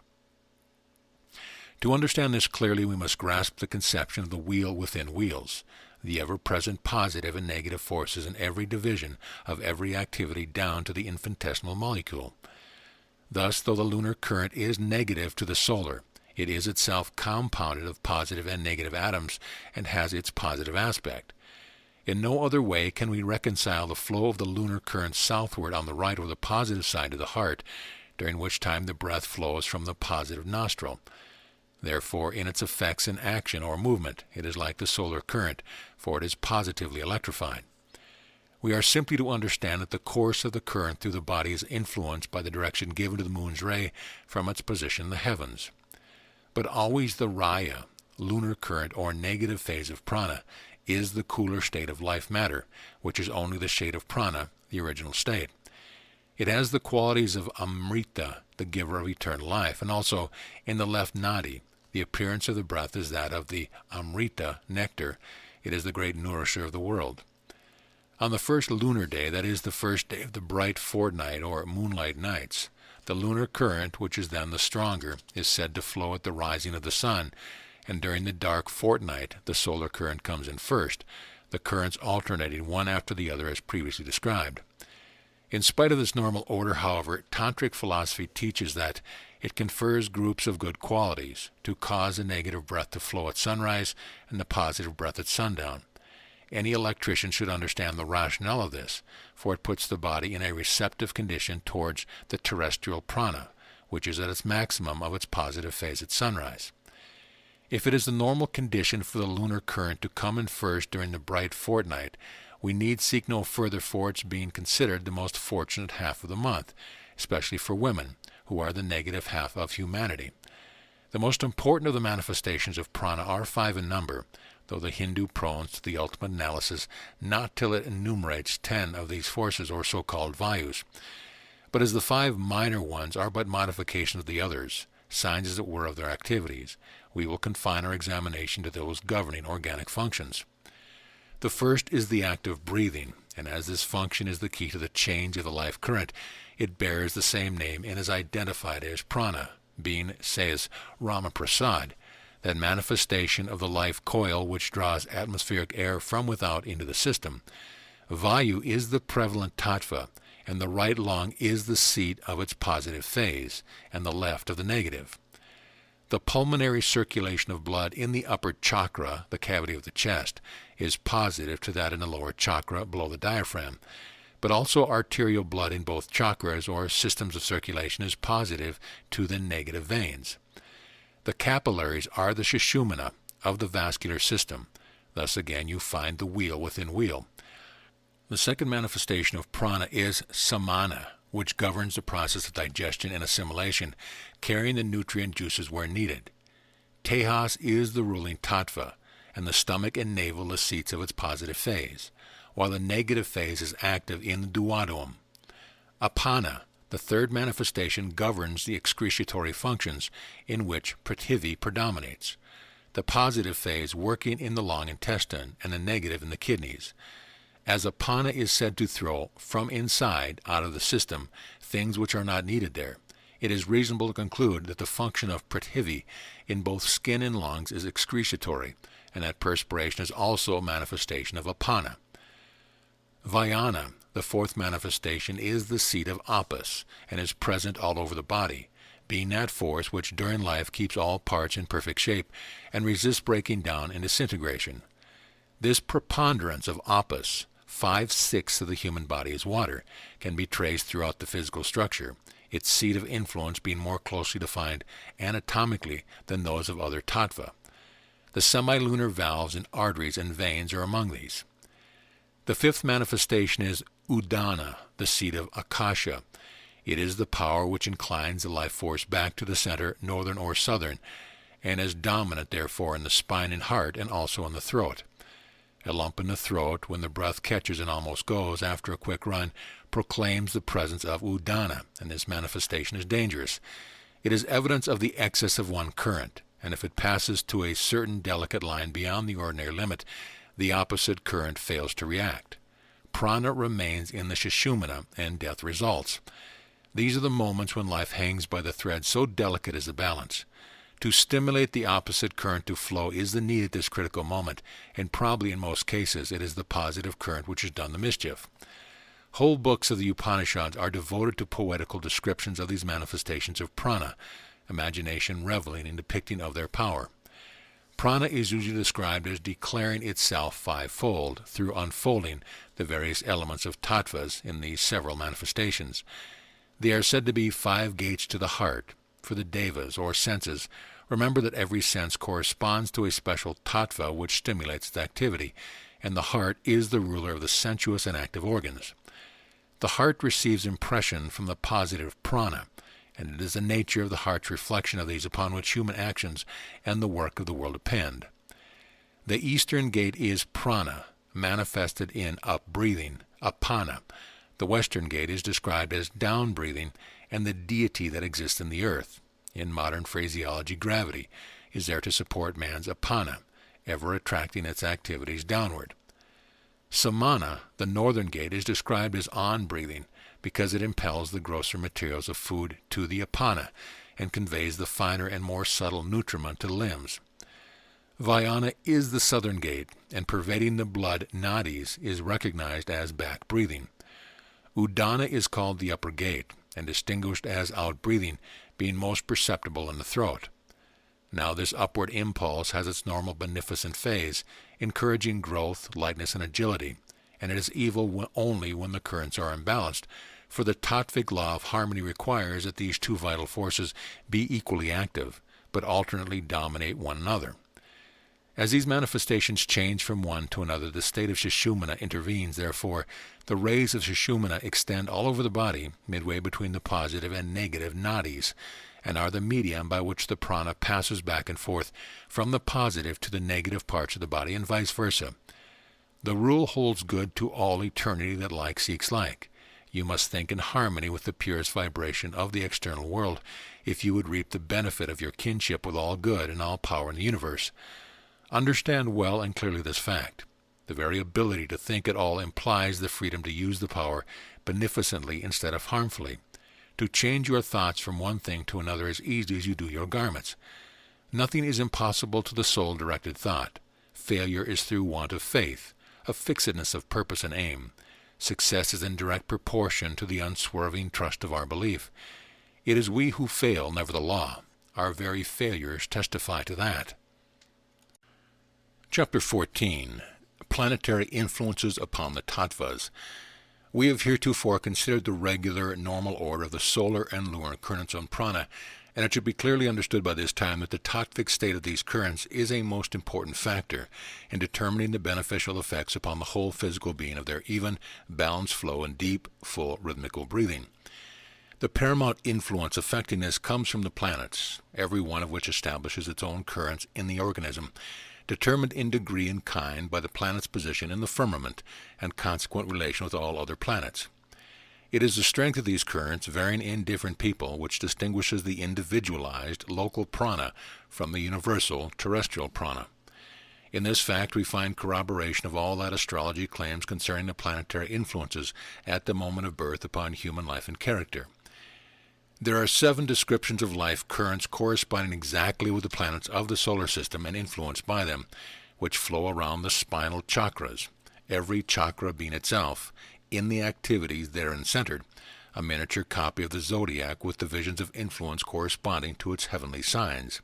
To understand this clearly, we must grasp the conception of the wheel within wheels, the ever-present positive and negative forces in every division of every activity down to the infinitesimal molecule. Thus, though the lunar current is negative to the solar, it is itself compounded of positive and negative atoms and has its positive aspect. In no other way can we reconcile the flow of the lunar current southward on the right or the positive side of the heart, during which time the breath flows from the positive nostril. Therefore, in its effects in action or movement, it is like the solar current, for it is positively electrified. We are simply to understand that the course of the current through the body is influenced by the direction given to the moon's ray from its position in the heavens. But always the raya, lunar current or negative phase of prana, is the cooler state of life matter, which is only the shade of prana, the original state. It has the qualities of amrita, the giver of eternal life, and also in the left nadi, the appearance of the breath is that of the amrita, nectar. It is the great nourisher of the world. On the first lunar day, that is the first day of the bright fortnight or moonlight nights, the lunar current, which is then the stronger, is said to flow at the rising of the sun, and during the dark fortnight the solar current comes in first, the currents alternating one after the other as previously described. In spite of this normal order, however, tantric philosophy teaches that it confers groups of good qualities to cause the negative breath to flow at sunrise and the positive breath at sundown. Any electrician should understand the rationale of this, for it puts the body in a receptive condition towards the terrestrial prana, which is at its maximum of its positive phase at sunrise. If it is the normal condition for the lunar current to come in first during the bright fortnight, we need seek no further for its being considered the most fortunate half of the month, especially for women, who are the negative half of humanity. The most important of the manifestations of prana are 5 in number, though the Hindu prones to the ultimate analysis not till it enumerates 10 of these forces, or so-called vayus. But as the 5 minor ones are but modifications of the others, signs as it were of their activities, we will confine our examination to those governing organic functions. The first is the act of breathing, and as this function is the key to the change of the life current, it bears the same name and is identified as prana, being, says Ramaprasad, that manifestation of the life coil which draws atmospheric air from without into the system. Vayu is the prevalent tattva, and the right lung is the seat of its positive phase, and the left of the negative. The pulmonary circulation of blood in the upper chakra, the cavity of the chest, is positive to that in the lower chakra below the diaphragm, but also arterial blood in both chakras or systems of circulation is positive to the negative veins. The capillaries are the sushumna of the vascular system. Thus again you find the wheel within wheel. The second manifestation of prana is samana, which governs the process of digestion and assimilation, carrying the nutrient juices where needed. Tejas is the ruling tattva, and the stomach and navel the seats of its positive phase, while the negative phase is active in the duodenum. Apana, The third manifestation governs the excretory functions, in which Prithivi predominates, the positive phase working in the long intestine and the negative in the kidneys. As Apana is said to throw from inside out of the system things which are not needed there, it is reasonable to conclude that the function of Prithivi in both skin and lungs is excretory, and that perspiration is also a manifestation of Apana. Vayana, the fourth manifestation, is the seat of Apis, and is present all over the body, being that force which during life keeps all parts in perfect shape, and resists breaking down and disintegration. This preponderance of Apis, 5/6 of the human body is water, can be traced throughout the physical structure, its seat of influence being more closely defined anatomically than those of other tattva. The semilunar valves and arteries and veins are among these. The fifth manifestation is Udana, the seat of Akasha. It is the power which inclines the life force back to the center, northern or southern, and is dominant therefore in the spine and heart, and also in the throat. A lump in the throat, when the breath catches and almost goes after a quick run, proclaims the presence of Udana, and this manifestation is dangerous. It is evidence of the excess of one current, and if it passes to a certain delicate line beyond the ordinary limit, the opposite current fails to react. Prana remains in the Sushumna, and death results. These are the moments when life hangs by the thread, so delicate is the balance. To stimulate the opposite current to flow is the need at this critical moment, and probably in most cases it is the positive current which has done the mischief. Whole books of the Upanishads are devoted to poetical descriptions of these manifestations of prana, imagination reveling in depicting of their power. Prana is usually described as declaring itself fivefold through unfolding the various elements of tattvas in these several manifestations. They are said to be 5 gates to the heart. For the devas, or senses, remember that every sense corresponds to a special tattva which stimulates its activity, and the heart is the ruler of the sensuous and active organs. The heart receives impression from the positive prana, and it is the nature of the heart's reflection of these upon which human actions and the work of the world depend. The eastern gate is prana, manifested in up-breathing, apana. The western gate is described as down-breathing, and the deity that exists in the earth, in modern phraseology gravity, is there to support man's apana, ever attracting its activities downward. Samana, the northern gate, is described as on-breathing, because it impels the grosser materials of food to the apana, and conveys the finer and more subtle nutriment to the limbs. Vayana is the southern gate, and pervading the blood nadis is recognized as back-breathing. Udana is called the upper gate, and distinguished as out-breathing, being most perceptible in the throat. Now this upward impulse has its normal beneficent phase, encouraging growth, lightness, and agility, and it is evil only when the currents are imbalanced, for the tattvic law of harmony requires that these two vital forces be equally active, but alternately dominate one another. As these manifestations change from one to another, the state of Sushumna intervenes. Therefore, the rays of Sushumna extend all over the body, midway between the positive and negative nadis, and are the medium by which the prana passes back and forth from the positive to the negative parts of the body, and vice versa. The rule holds good to all eternity that like seeks like. You must think in harmony with the purest vibration of the external world, if you would reap the benefit of your kinship with all good and all power in the universe. Understand well and clearly this fact. The very ability to think at all implies the freedom to use the power beneficently instead of harmfully. To change your thoughts from one thing to another as easily as you do your garments. Nothing is impossible to the soul-directed thought. Failure is through want of faith, of fixedness of purpose and aim. Success is in direct proportion to the unswerving trust of our belief. It is we who fail, never the law. Our very failures testify to that. Chapter 14. Planetary Influences upon the Tattvas. We have heretofore considered the regular, normal order of the solar and lunar currents on prana, and it should be clearly understood by this time that the tattvic state of these currents is a most important factor in determining the beneficial effects upon the whole physical being of their even, balanced flow and deep, full, rhythmical breathing. The paramount influence affecting this comes from the planets, every one of which establishes its own currents in the organism, determined in degree and kind by the planet's position in the firmament and consequent relation with all other planets. It is the strength of these currents, varying in different people, which distinguishes the individualized local prana from the universal terrestrial prana. In this fact, we find corroboration of all that astrology claims concerning the planetary influences at the moment of birth upon human life and character. There are 7 descriptions of life currents corresponding exactly with the planets of the solar system and influenced by them, which flow around the spinal chakras, every chakra being itself, in the activities therein centered, a miniature copy of the zodiac with divisions of influence corresponding to its heavenly signs.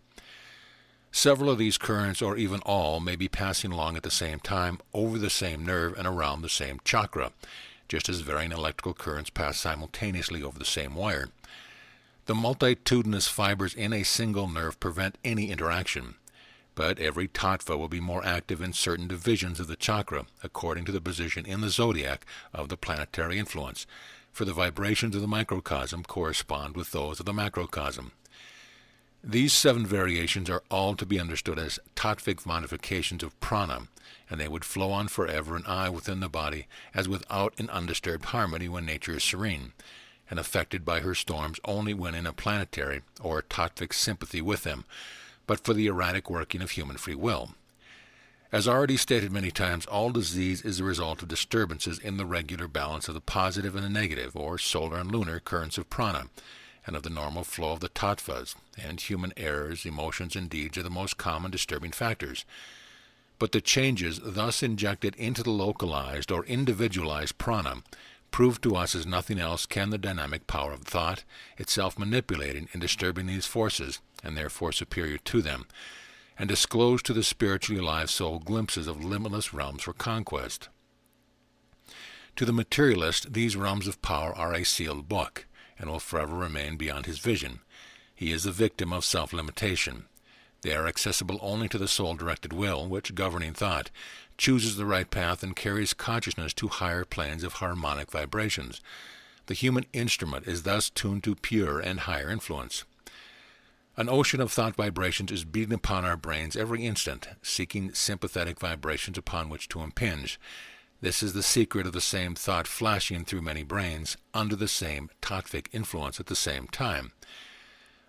Several of these currents, or even all, may be passing along at the same time over the same nerve and around the same chakra, just as varying electrical currents pass simultaneously over the same wire. The multitudinous fibers in a single nerve prevent any interaction, but every tattva will be more active in certain divisions of the chakra, according to the position in the zodiac of the planetary influence, for the vibrations of the microcosm correspond with those of the macrocosm. These 7 variations are all to be understood as tattvic modifications of prana, and they would flow on forever and aye within the body as without an undisturbed harmony when nature is serene, and affected by her storms only when in a planetary or tattvic sympathy with them, but for the erratic working of human free will. As already stated many times, all disease is the result of disturbances in the regular balance of the positive and the negative, or solar and lunar, currents of prana, and of the normal flow of the tattvas, and human errors, emotions, and deeds are the most common disturbing factors. But the changes thus injected into the localized or individualized prana prove to us as nothing else can the dynamic power of thought, itself manipulating and disturbing these forces, and therefore superior to them, and disclose to the spiritually alive soul glimpses of limitless realms for conquest. To the materialist, these realms of power are a sealed book, and will forever remain beyond his vision. He is the victim of self-limitation. They are accessible only to the soul-directed will, which, governing thought, chooses the right path and carries consciousness to higher planes of harmonic vibrations. The human instrument is thus tuned to pure and higher influence. An ocean of thought vibrations is beating upon our brains every instant, seeking sympathetic vibrations upon which to impinge. This is the secret of the same thought flashing through many brains under the same tattvic influence at the same time.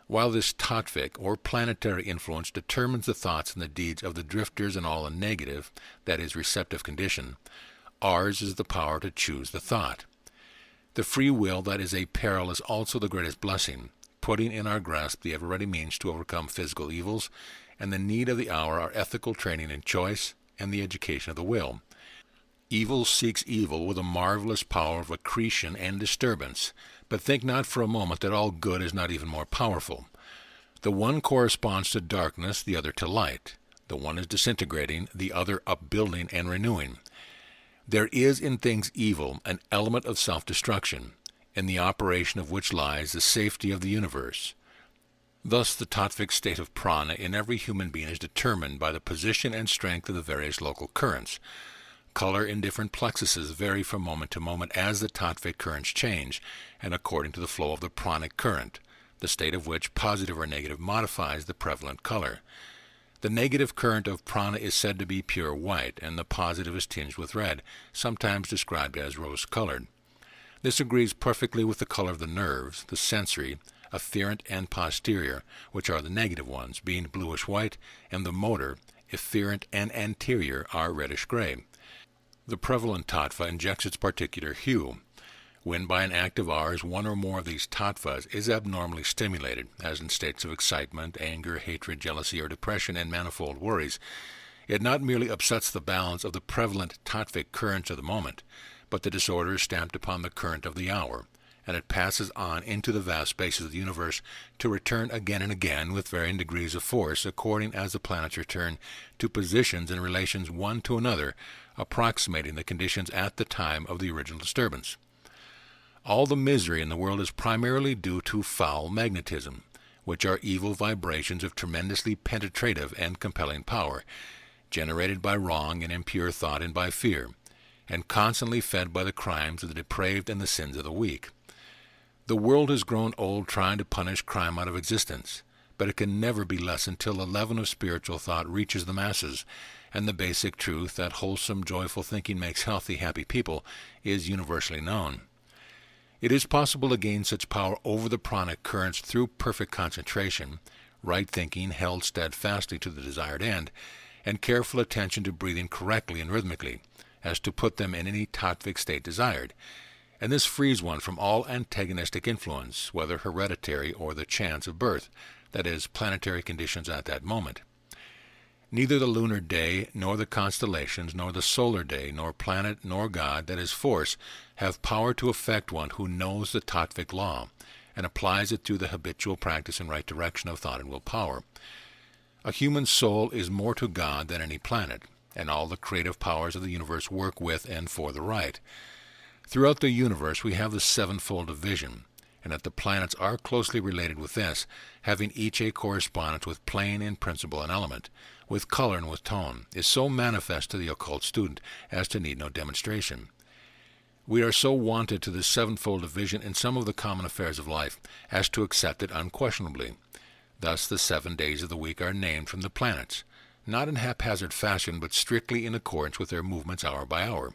While this tattvic or planetary influence determines the thoughts and the deeds of the drifters and all the negative, that is, receptive condition, ours is the power to choose the thought. The free will that is a peril is also the greatest blessing, putting in our grasp the ever-ready means to overcome physical evils, and the need of the hour are ethical training in choice and the education of the will. Evil seeks evil with a marvelous power of accretion and disturbance, but think not for a moment that all good is not even more powerful. The one corresponds to darkness, the other to light. The one is disintegrating, the other upbuilding and renewing. There is in things evil an element of self-destruction, in the operation of which lies the safety of the universe. Thus the tattvic state of prana in every human being is determined by the position and strength of the various local currents. Color in different plexuses vary from moment to moment as the tattvic currents change, and according to the flow of the pranic current, the state of which, positive or negative, modifies the prevalent color. The negative current of prana is said to be pure white, and the positive is tinged with red, sometimes described as rose-colored. This agrees perfectly with the color of the nerves, the sensory, afferent and posterior, which are the negative ones, being bluish-white, and the motor, efferent and anterior, are reddish-gray. The prevalent tattva injects its particular hue. When by an act of ours one or more of these tattvas is abnormally stimulated, as in states of excitement, anger, hatred, jealousy, or depression, and manifold worries, it not merely upsets the balance of the prevalent tattvic currents of the moment, but the disorder is stamped upon the current of the hour, and it passes on into the vast spaces of the universe to return again and again with varying degrees of force according as the planets return to positions and relations one to another, approximating the conditions at the time of the original disturbance. All the misery in the world is primarily due to foul magnetism, which are evil vibrations of tremendously penetrative and compelling power, generated by wrong and impure thought and by fear, and constantly fed by the crimes of the depraved and the sins of the weak. The world has grown old trying to punish crime out of existence, but it can never be less until the leaven of spiritual thought reaches the masses, and the basic truth that wholesome, joyful thinking makes healthy, happy people is universally known. It is possible to gain such power over the pranic currents through perfect concentration, right thinking held steadfastly to the desired end, and careful attention to breathing correctly and rhythmically, as to put them in any tattvic state desired. And this frees one from all antagonistic influence, whether hereditary or the chance of birth, that is, planetary conditions at that moment. Neither the lunar day, nor the constellations, nor the solar day, nor planet, nor God, that is force, have power to affect one who knows the tattvic law, and applies it through the habitual practice and right direction of thought and willpower. A human soul is more to God than any planet, and all the creative powers of the universe work with and for the right. Throughout the universe we have the sevenfold division, and that the planets are closely related with this, having each a correspondence with plane and principle and element, with color and with tone, is so manifest to the occult student as to need no demonstration. We are so wonted to this sevenfold division in some of the common affairs of life as to accept it unquestionably. Thus the 7 days of the week are named from the planets, not in haphazard fashion, but strictly in accordance with their movements hour by hour.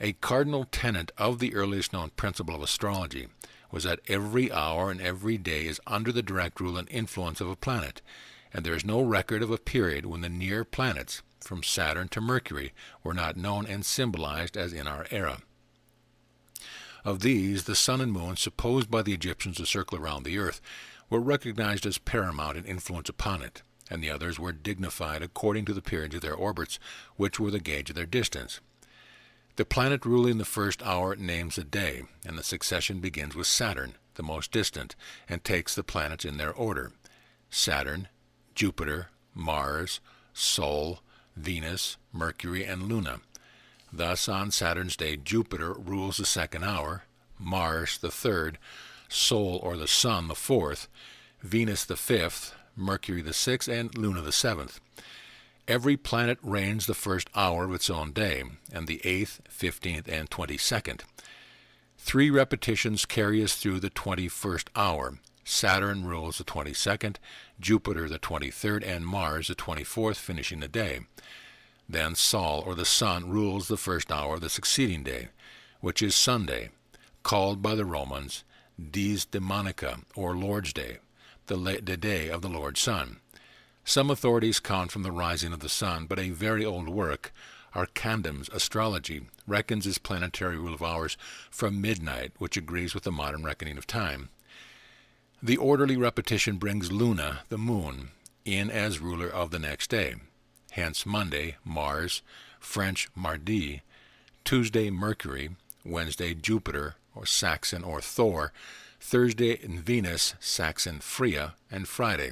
A cardinal tenet of the earliest known principle of astrology was that every hour and every day is under the direct rule and influence of a planet, and there is no record of a period when the near planets, from Saturn to Mercury, were not known and symbolized as in our era. Of these, the sun and moon, supposed by the Egyptians to circle around the earth, were recognized as paramount in influence upon it, and the others were dignified according to the periods of their orbits, which were the gauge of their distance. The planet ruling the first hour names the day, and the succession begins with Saturn, the most distant, and takes the planets in their order: Saturn, Jupiter, Mars, Sol, Venus, Mercury, and Luna. Thus, on Saturn's day, Jupiter rules the second hour, Mars the third, Sol or the Sun the fourth, Venus the fifth, Mercury the sixth, and Luna the seventh. Every planet reigns the first hour of its own day, and the 8th, 15th, and 22nd. 3 repetitions carry us through the 21st hour. Saturn rules the 22nd, Jupiter the 23rd, and Mars the 24th, finishing the day. Then Sol, or the Sun, rules the first hour of the succeeding day, which is Sunday, called by the Romans Dies Demonica, or Lord's Day, the day of the Lord's Sun. Some authorities count from the rising of the sun, but a very old work, Arcandum's Astrology, reckons its planetary rule of hours from midnight, which agrees with the modern reckoning of time. The orderly repetition brings Luna, the moon, in as ruler of the next day. Hence Monday, Mars, French Mardi, Tuesday, Mercury, Wednesday, Jupiter, or Saxon or Thor, Thursday, Venus, Saxon Freya, and Friday.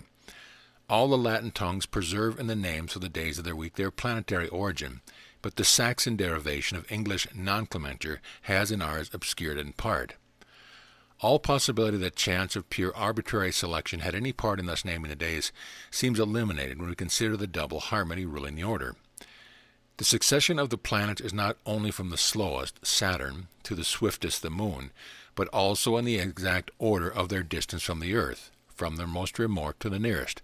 All the Latin tongues preserve in the names of the days of their week their planetary origin, but the Saxon derivation of English nomenclature has in ours obscured in part. All possibility that chance of pure arbitrary selection had any part in thus naming the days seems eliminated when we consider the double harmony ruling the order. The succession of the planets is not only from the slowest, Saturn, to the swiftest, the moon, but also in the exact order of their distance from the earth, from the most remote to the nearest.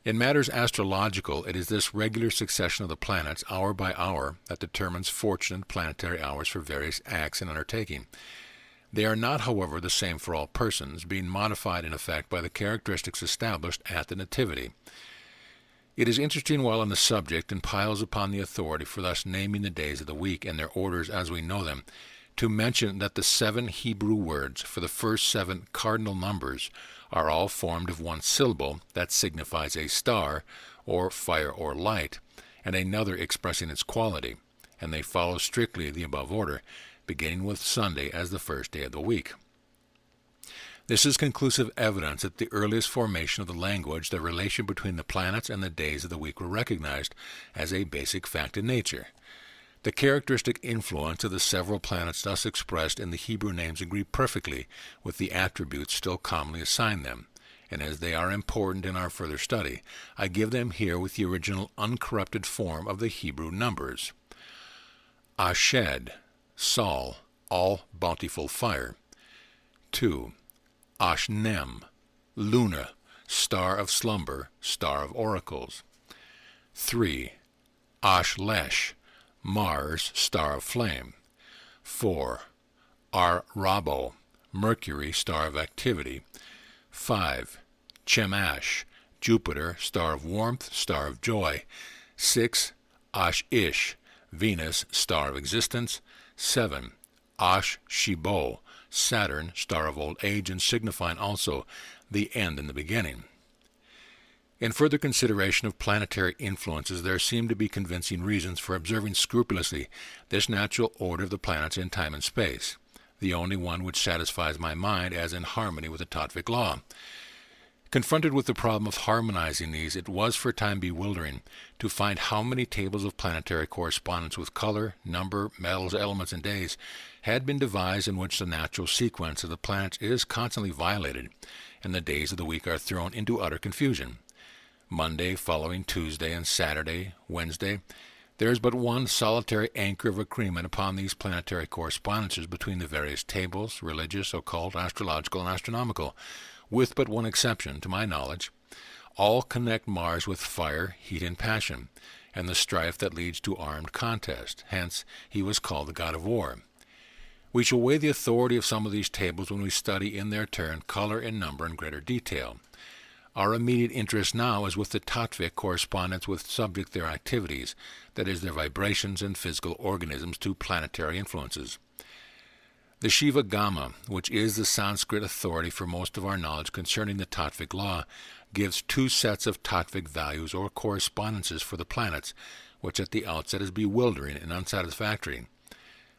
In matters astrological, it is this regular succession of the planets, hour by hour, that determines fortunate planetary hours for various acts and undertaking. They are not, however, the same for all persons, being modified in effect by the characteristics established at the nativity. It is interesting while on the subject, and piles upon the authority for thus naming the days of the week and their orders as we know them, to mention that the 7 Hebrew words for the first 7 cardinal numbers are all formed of one syllable that signifies a star, or fire or light, and another expressing its quality, and they follow strictly the above order, beginning with Sunday as the first day of the week. This is conclusive evidence that the earliest formation of the language, the relation between the planets and the days of the week, were recognized as a basic fact in nature. The characteristic influence of the several planets thus expressed in the Hebrew names agree perfectly with the attributes still commonly assigned them, and as they are important in our further study, I give them here with the original uncorrupted form of the Hebrew numbers. Ashed, Sol, all bountiful fire. 2. Ashnem, Luna, star of slumber, star of oracles. 3. Ashlesh, Mars, star of flame. 4. are Rabo, Mercury, star of activity. 5. Chemash, Jupiter, star of warmth, star of joy. 6. Ash-ish, Venus, star of existence. 7. Ash-shibo, Saturn, star of old age, and signifying also the end and the beginning. In further consideration of planetary influences, there seem to be convincing reasons for observing scrupulously this natural order of the planets in time and space, the only one which satisfies my mind as in harmony with the Tattvic law. Confronted with the problem of harmonizing these, it was for a time bewildering to find how many tables of planetary correspondence with color, number, metals, elements, and days had been devised in which the natural sequence of the planets is constantly violated, and the days of the week are thrown into utter confusion. Monday following Tuesday, and Saturday, Wednesday, there is but one solitary anchor of agreement upon these planetary correspondences between the various tables, religious, occult, astrological, and astronomical, with but one exception, to my knowledge. All connect Mars with fire, heat, and passion, and the strife that leads to armed contest. Hence, he was called the god of war. We shall weigh the authority of some of these tables when we study in their turn color and number in greater detail. Our immediate interest now is with the Tattvic correspondence with subject their activities, that is, their vibrations and physical organisms to planetary influences. The Shiva Gama, which is the Sanskrit authority for most of our knowledge concerning the Tattvic law, gives two sets of Tattvic values or correspondences for the planets, which at the outset is bewildering and unsatisfactory.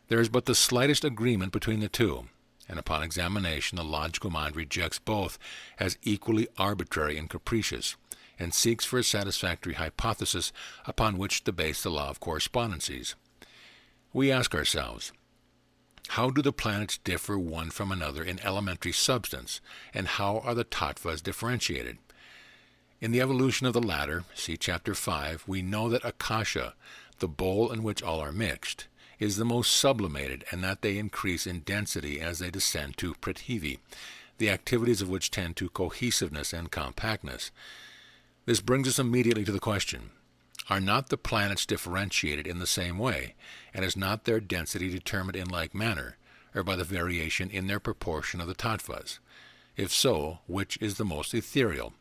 There is but the slightest agreement between the two, and upon examination the logical mind rejects both as equally arbitrary and capricious, and seeks for a satisfactory hypothesis upon which to base the law of correspondences. We ask ourselves, how do the planets differ one from another in elementary substance, and how are the tattvas differentiated? In the evolution of the latter, see Chapter 5, we know that Akasha, the bowl in which all are mixed, is the most sublimated, and that they increase in density as they descend to Prithivi, the activities of which tend to cohesiveness and compactness. This brings us immediately to the question, are not the planets differentiated in the same way, and is not their density determined in like manner, or by the variation in their proportion of the tattvas? If so, which is the most ethereal?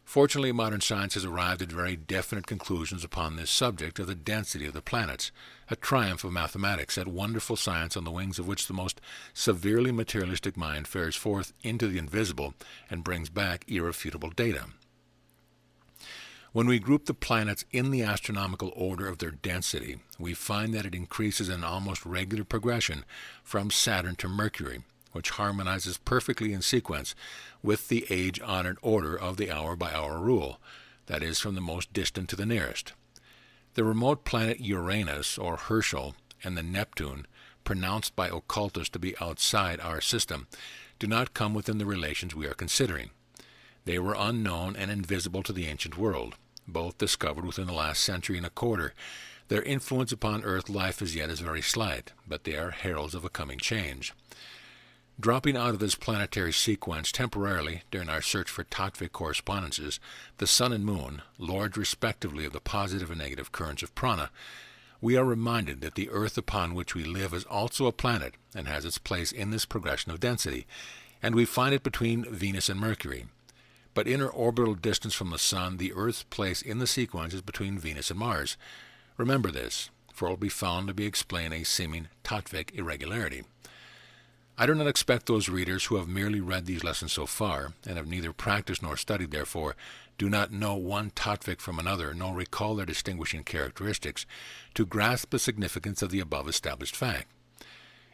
Fortunately, modern science has arrived at very definite conclusions upon this subject of the density of the planets, a triumph of mathematics, that wonderful science on the wings of which the most severely materialistic mind fares forth into the invisible and brings back irrefutable data. When we group the planets in the astronomical order of their density, we find that it increases in almost regular progression from Saturn to Mercury, which harmonizes perfectly in sequence with the age-honored order of the hour-by-hour rule, that is, from the most distant to the nearest. The remote planet Uranus, or Herschel, and the Neptune, pronounced by occultists to be outside our system, do not come within the relations we are considering. They were unknown and invisible to the ancient world, both discovered within the last century and a quarter. Their influence upon earth life as yet is very slight, but they are heralds of a coming change. Dropping out of this planetary sequence temporarily during our search for Tattvic correspondences, the sun and moon, lords respectively of the positive and negative currents of prana, we are reminded that the earth upon which we live is also a planet and has its place in this progression of density, and we find it between Venus and Mercury. But in her orbital distance from the sun, the earth's place in the sequence is between Venus and Mars. Remember this, for it will be found to be explain a seeming Tattvic irregularity. I do not expect those readers who have merely read these lessons so far, and have neither practiced nor studied, therefore, do not know one Tattvic from another, nor recall their distinguishing characteristics, to grasp the significance of the above established fact.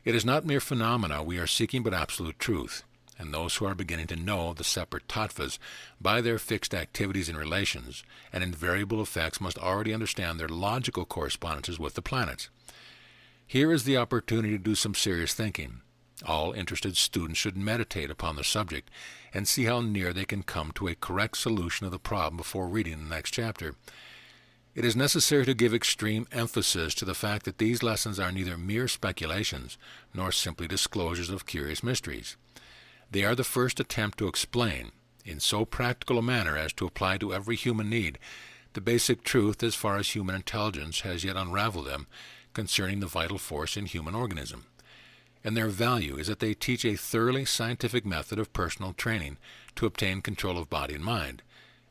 It is not mere phenomena we are seeking, but absolute truth, and those who are beginning to know the separate tattvas by their fixed activities and relations and invariable effects must already understand their logical correspondences with the planets. Here is the opportunity to do some serious thinking. All interested students should meditate upon the subject and see how near they can come to a correct solution of the problem before reading the next chapter. It is necessary to give extreme emphasis to the fact that these lessons are neither mere speculations nor simply disclosures of curious mysteries. They are the first attempt to explain, in so practical a manner as to apply to every human need, the basic truth as far as human intelligence has yet unraveled them concerning the vital force in human organism. and their value is that they teach a thoroughly scientific method of personal training to obtain control of body and mind,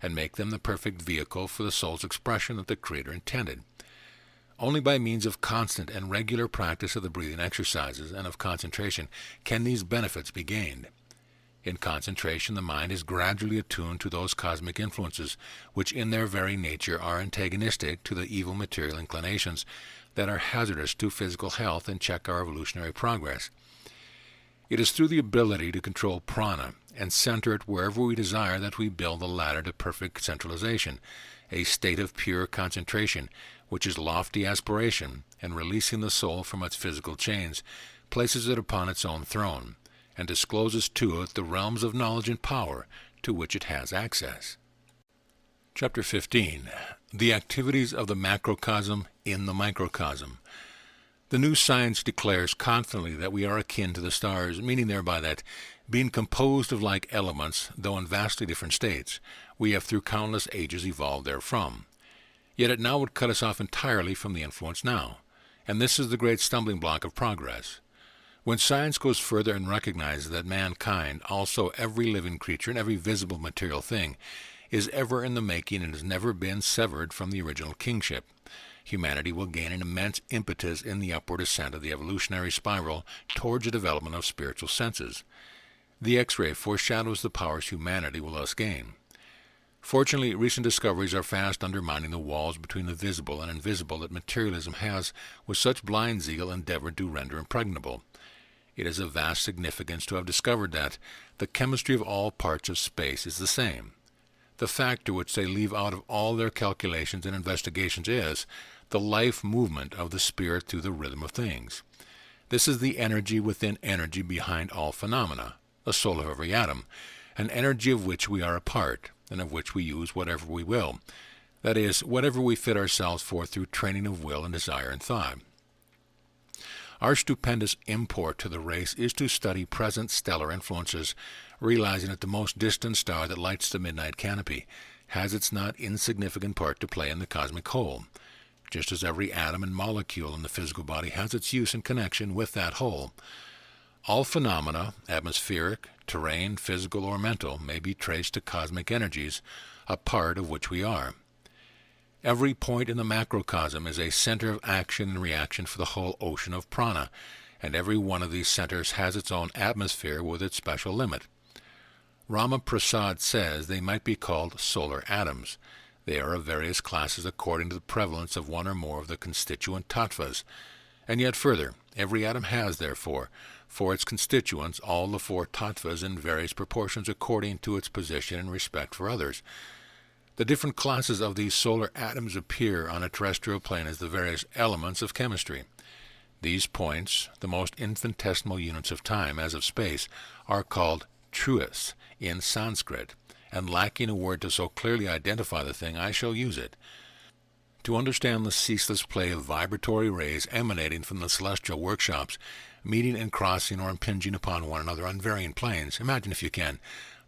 and make them the perfect vehicle for the soul's expression that the Creator intended. Only by means of constant and regular practice of the breathing exercises and of concentration can these benefits be gained. In concentration, the mind is gradually attuned to those cosmic influences which in their very nature are antagonistic to the evil material inclinations that are hazardous to physical health and check our evolutionary progress. It is through the ability to control prana and center it wherever we desire that we build the ladder to perfect centralization, a state of pure concentration, which is lofty aspiration, and releasing the soul from its physical chains, places it upon its own throne, and discloses to it the realms of knowledge and power to which it has access. Chapter 15. The Activities of the Macrocosm in the Microcosm. The new science declares confidently that we are akin to the stars, meaning thereby that, being composed of like elements, though in vastly different states, we have through countless ages evolved therefrom. Yet it now would cut us off entirely from the influence now, and this is the great stumbling block of progress. When science goes further and recognizes that mankind, also every living creature and every visible material thing, is ever in the making and has never been severed from the original kingship, humanity will gain an immense impetus in the upward ascent of the evolutionary spiral towards the development of spiritual senses. The X-ray foreshadows the powers humanity will thus gain. Fortunately, recent discoveries are fast undermining the walls between the visible and invisible that materialism has, with such blind zeal, endeavored to render impregnable. It is of vast significance to have discovered that the chemistry of all parts of space is the same. The factor which they leave out of all their calculations and investigations is the life movement of the spirit through the rhythm of things. This is the energy within energy behind all phenomena, the soul of every atom, an energy of which we are a part, and of which we use whatever we will, that is, whatever we fit ourselves for through training of will and desire and thought. Our stupendous import to the race is to study present stellar influences, realizing that the most distant star that lights the midnight canopy has its not insignificant part to play in the cosmic whole, just as every atom and molecule in the physical body has its use in connection with that whole. All phenomena, atmospheric, terrain, physical, or mental, may be traced to cosmic energies, a part of which we are. Every point in the macrocosm is a center of action and reaction for the whole ocean of prana, and every one of these centers has its own atmosphere with its special limit. Rama Prasad says they might be called solar atoms. They are of various classes according to the prevalence of one or more of the constituent tattvas. And yet further, every atom has, therefore, for its constituents all the four tattvas in various proportions according to its position and respect for others. The different classes of these solar atoms appear on a terrestrial plane as the various elements of chemistry. These points, the most infinitesimal units of time, as of space, are called truas in Sanskrit, and lacking a word to so clearly identify the thing, I shall use it. To understand the ceaseless play of vibratory rays emanating from the celestial workshops, meeting and crossing or impinging upon one another on varying planes, imagine, if you can,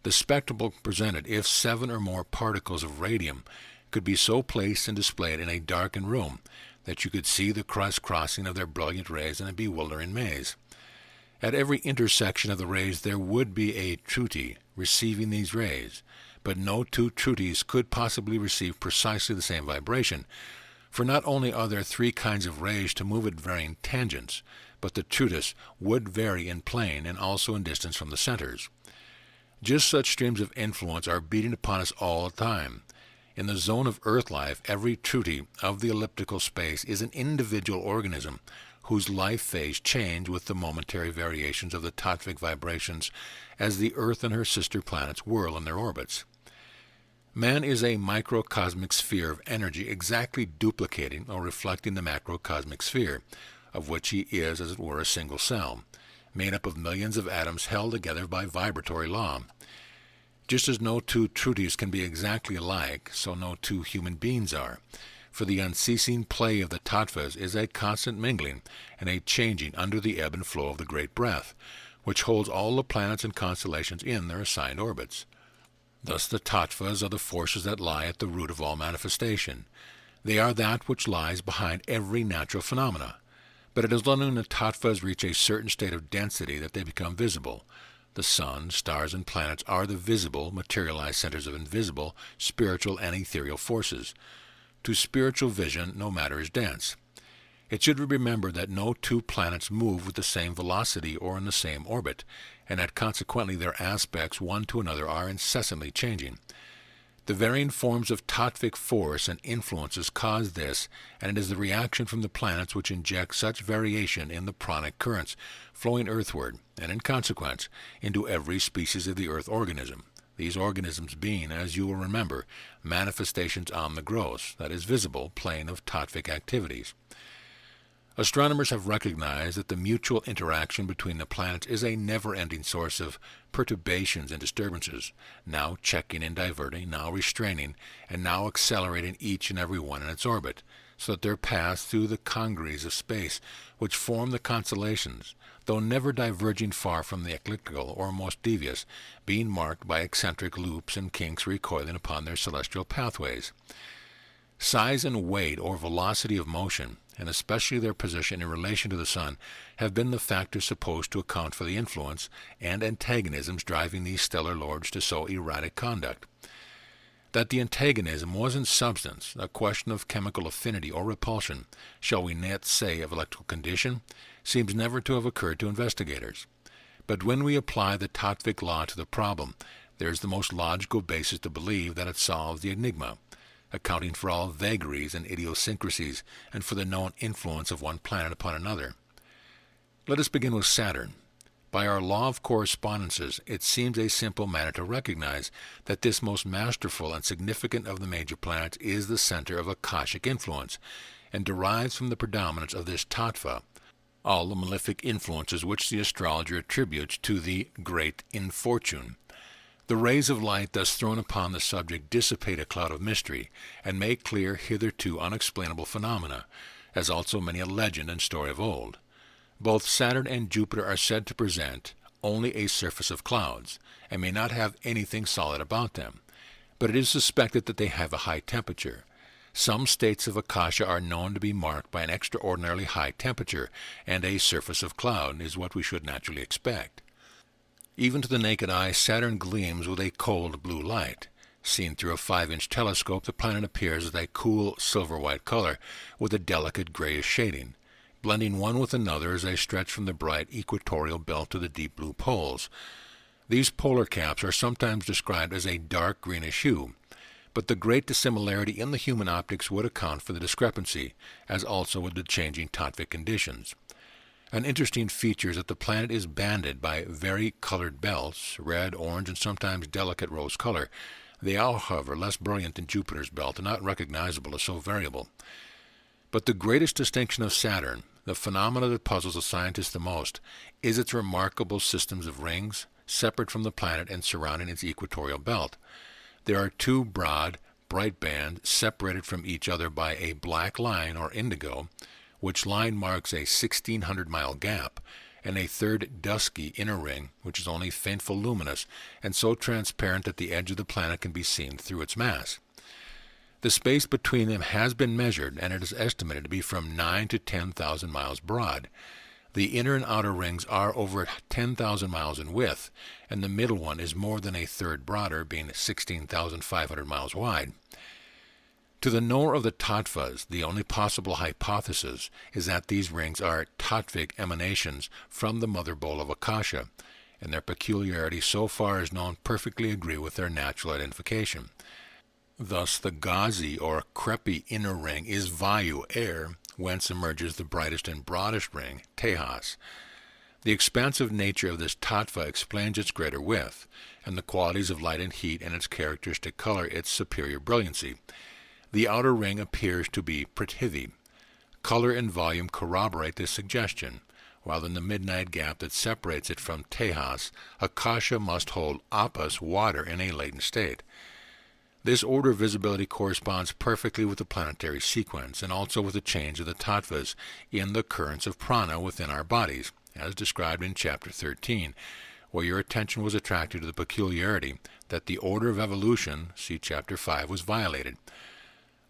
the spectacle presented if 7 or more particles of radium could be so placed and displayed in a darkened room that you could see the crossing of their brilliant rays in a bewildering maze. At every intersection of the rays there would be a truti receiving these rays, but no two trutis could possibly receive precisely the same vibration, for not only are there 3 kinds of rays to move at varying tangents, but the trutis would vary in plane and also in distance from the centers. Just such streams of influence are beating upon us all the time. In the zone of earth life, every truti of the elliptical space is an individual organism whose life phase change with the momentary variations of the tattvic vibrations as the earth and her sister planets whirl in their orbits. Man is a microcosmic sphere of energy exactly duplicating or reflecting the macrocosmic sphere, of which he is, as it were, a single cell, made up of millions of atoms held together by vibratory law. Just as no 2 trutis can be exactly alike, so no 2 human beings are, for the unceasing play of the tattvas is a constant mingling and a changing under the ebb and flow of the great breath, which holds all the planets and constellations in their assigned orbits. Thus the tattvas are the forces that lie at the root of all manifestation. They are that which lies behind every natural phenomena. But it is only when the tattvas reach a certain state of density that they become visible. The sun, stars, and planets are the visible, materialized centers of invisible, spiritual, and ethereal forces. To spiritual vision, no matter is dense. It should be remembered that no two planets move with the same velocity or in the same orbit, and that consequently their aspects one to another are incessantly changing. The varying forms of tattvic force and influences cause this, and it is the reaction from the planets which inject such variation in the pranic currents flowing earthward, and in consequence, into every species of the earth organism. These organisms being, as you will remember, manifestations on the gross, that is visible, plane of tattvic activities. Astronomers have recognized that the mutual interaction between the planets is a never-ending source of perturbations and disturbances, now checking and diverting, now restraining, and now accelerating each and every one in its orbit, so that their paths through the congeries of space, which form the constellations, though never diverging far from the ecliptical or most devious, being marked by eccentric loops and kinks recoiling upon their celestial pathways. Size and weight or velocity of motion, and especially their position in relation to the sun, have been the factors supposed to account for the influence and antagonisms driving these stellar lords to so erratic conduct. That the antagonism was in substance a question of chemical affinity or repulsion, shall we not say of electrical condition, seems never to have occurred to investigators. But when we apply the tattvic law to the problem, there is the most logical basis to believe that it solves the enigma, accounting for all vagaries and idiosyncrasies, and for the known influence of one planet upon another. Let us begin with Saturn. By our law of correspondences, it seems a simple matter to recognize that this most masterful and significant of the major planets is the center of Akashic influence, and derives from the predominance of this tattva all the malefic influences which the astrologer attributes to the great infortune. The rays of light thus thrown upon the subject dissipate a cloud of mystery, and make clear hitherto unexplainable phenomena, as also many a legend and story of old. Both Saturn and Jupiter are said to present only a surface of clouds, and may not have anything solid about them, but it is suspected that they have a high temperature. Some states of Akasha are known to be marked by an extraordinarily high temperature, and a surface of cloud is what we should naturally expect. Even to the naked eye, Saturn gleams with a cold blue light. Seen through a 5-inch telescope, the planet appears as a cool silver-white color with a delicate grayish shading, blending one with another as they stretch from the bright equatorial belt to the deep blue poles. These polar caps are sometimes described as a dark greenish hue, but the great dissimilarity in the human optics would account for the discrepancy, as also would the changing tattvic conditions. An interesting feature is that the planet is banded by vari-colored belts, red, orange, and sometimes delicate rose color. They are, however, less brilliant than Jupiter's belt and not recognizable as so variable. But the greatest distinction of Saturn, the phenomena that puzzles the scientist the most, is its remarkable systems of rings, separate from the planet and surrounding its equatorial belt. There are two broad, bright bands separated from each other by a black line or indigo, which line marks a 1,600-mile gap, and a third dusky inner ring, which is only faintly luminous, and so transparent that the edge of the planet can be seen through its mass. The space between them has been measured, and it is estimated to be from 9 to 10,000 miles broad. The inner and outer rings are over 10,000 miles in width, and the middle one is more than a third broader, being 16,500 miles wide. To the knower of the tattvas, the only possible hypothesis is that these rings are tattvic emanations from the mother bowl of Akasha, and their peculiarity so far as known perfectly agree with their natural identification. Thus the Ghazi or crepi inner ring is Vayu, air, whence emerges the brightest and broadest ring, Tejas. The expansive nature of this tattva explains its greater width, and the qualities of light and heat and its characteristic color its superior brilliancy. The outer ring appears to be Prithivi. Color and volume corroborate this suggestion, while in the midnight gap that separates it from Tejas, Akasha must hold Apas, water, in a latent state. This order of visibility corresponds perfectly with the planetary sequence, and also with the change of the tattvas in the currents of prana within our bodies, as described in Chapter 13, where your attention was attracted to the peculiarity that the order of evolution, see Chapter 5, was violated.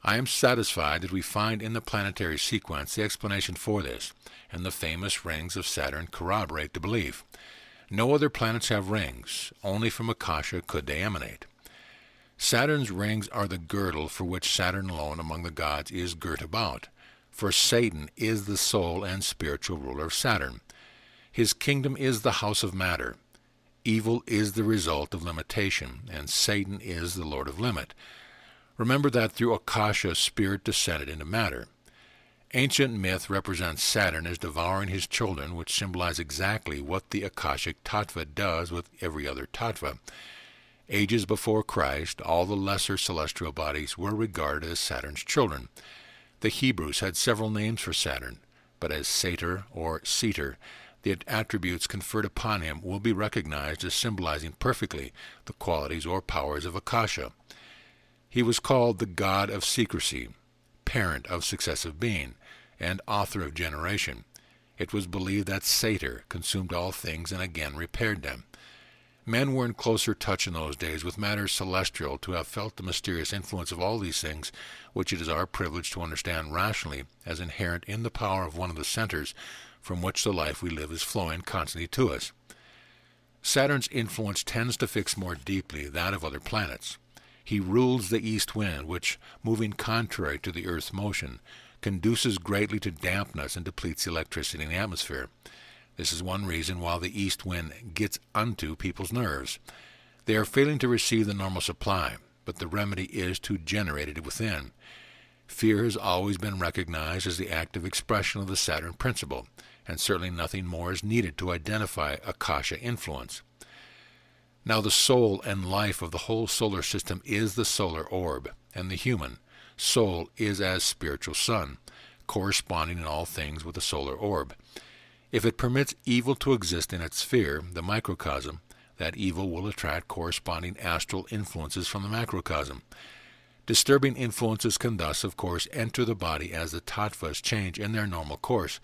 I am satisfied that we find in the planetary sequence the explanation for this, and the famous rings of Saturn corroborate the belief. No other planets have rings, only from Akasha could they emanate. Saturn's rings are the girdle for which Saturn alone among the gods is girt about, for Satan is the sole and spiritual ruler of Saturn. His kingdom is the house of matter. Evil is the result of limitation, and Satan is the lord of limit. Remember that through Akasha, spirit descended into matter. Ancient myth represents Saturn as devouring his children, which symbolize exactly what the Akashic Tattva does with every other Tattva. Ages before Christ, all the lesser celestial bodies were regarded as Saturn's children. The Hebrews had several names for Saturn, but as Satyr or Seter, the attributes conferred upon him will be recognized as symbolizing perfectly the qualities or powers of Akasha. He was called the god of secrecy, parent of successive being, and author of generation. It was believed that Satyr consumed all things and again repaired them. Men were in closer touch in those days with matters celestial to have felt the mysterious influence of all these things, which it is our privilege to understand rationally as inherent in the power of one of the centers from which the life we live is flowing constantly to us. Saturn's influence tends to fix more deeply that of other planets. He rules the east wind, which, moving contrary to the Earth's motion, conduces greatly to dampness and depletes the electricity in the atmosphere. This is one reason why the east wind gets unto people's nerves. They are failing to receive the normal supply, but the remedy is to generate it within. Fear has always been recognized as the active expression of the Saturn principle, and certainly nothing more is needed to identify Akasha influence. Now the soul and life of the whole solar system is the solar orb, and the human soul is as spiritual sun, corresponding in all things with the solar orb. If it permits evil to exist in its sphere, the microcosm, that evil will attract corresponding astral influences from the macrocosm. Disturbing influences can thus, of course, enter the body as the tattvas change in their normal course,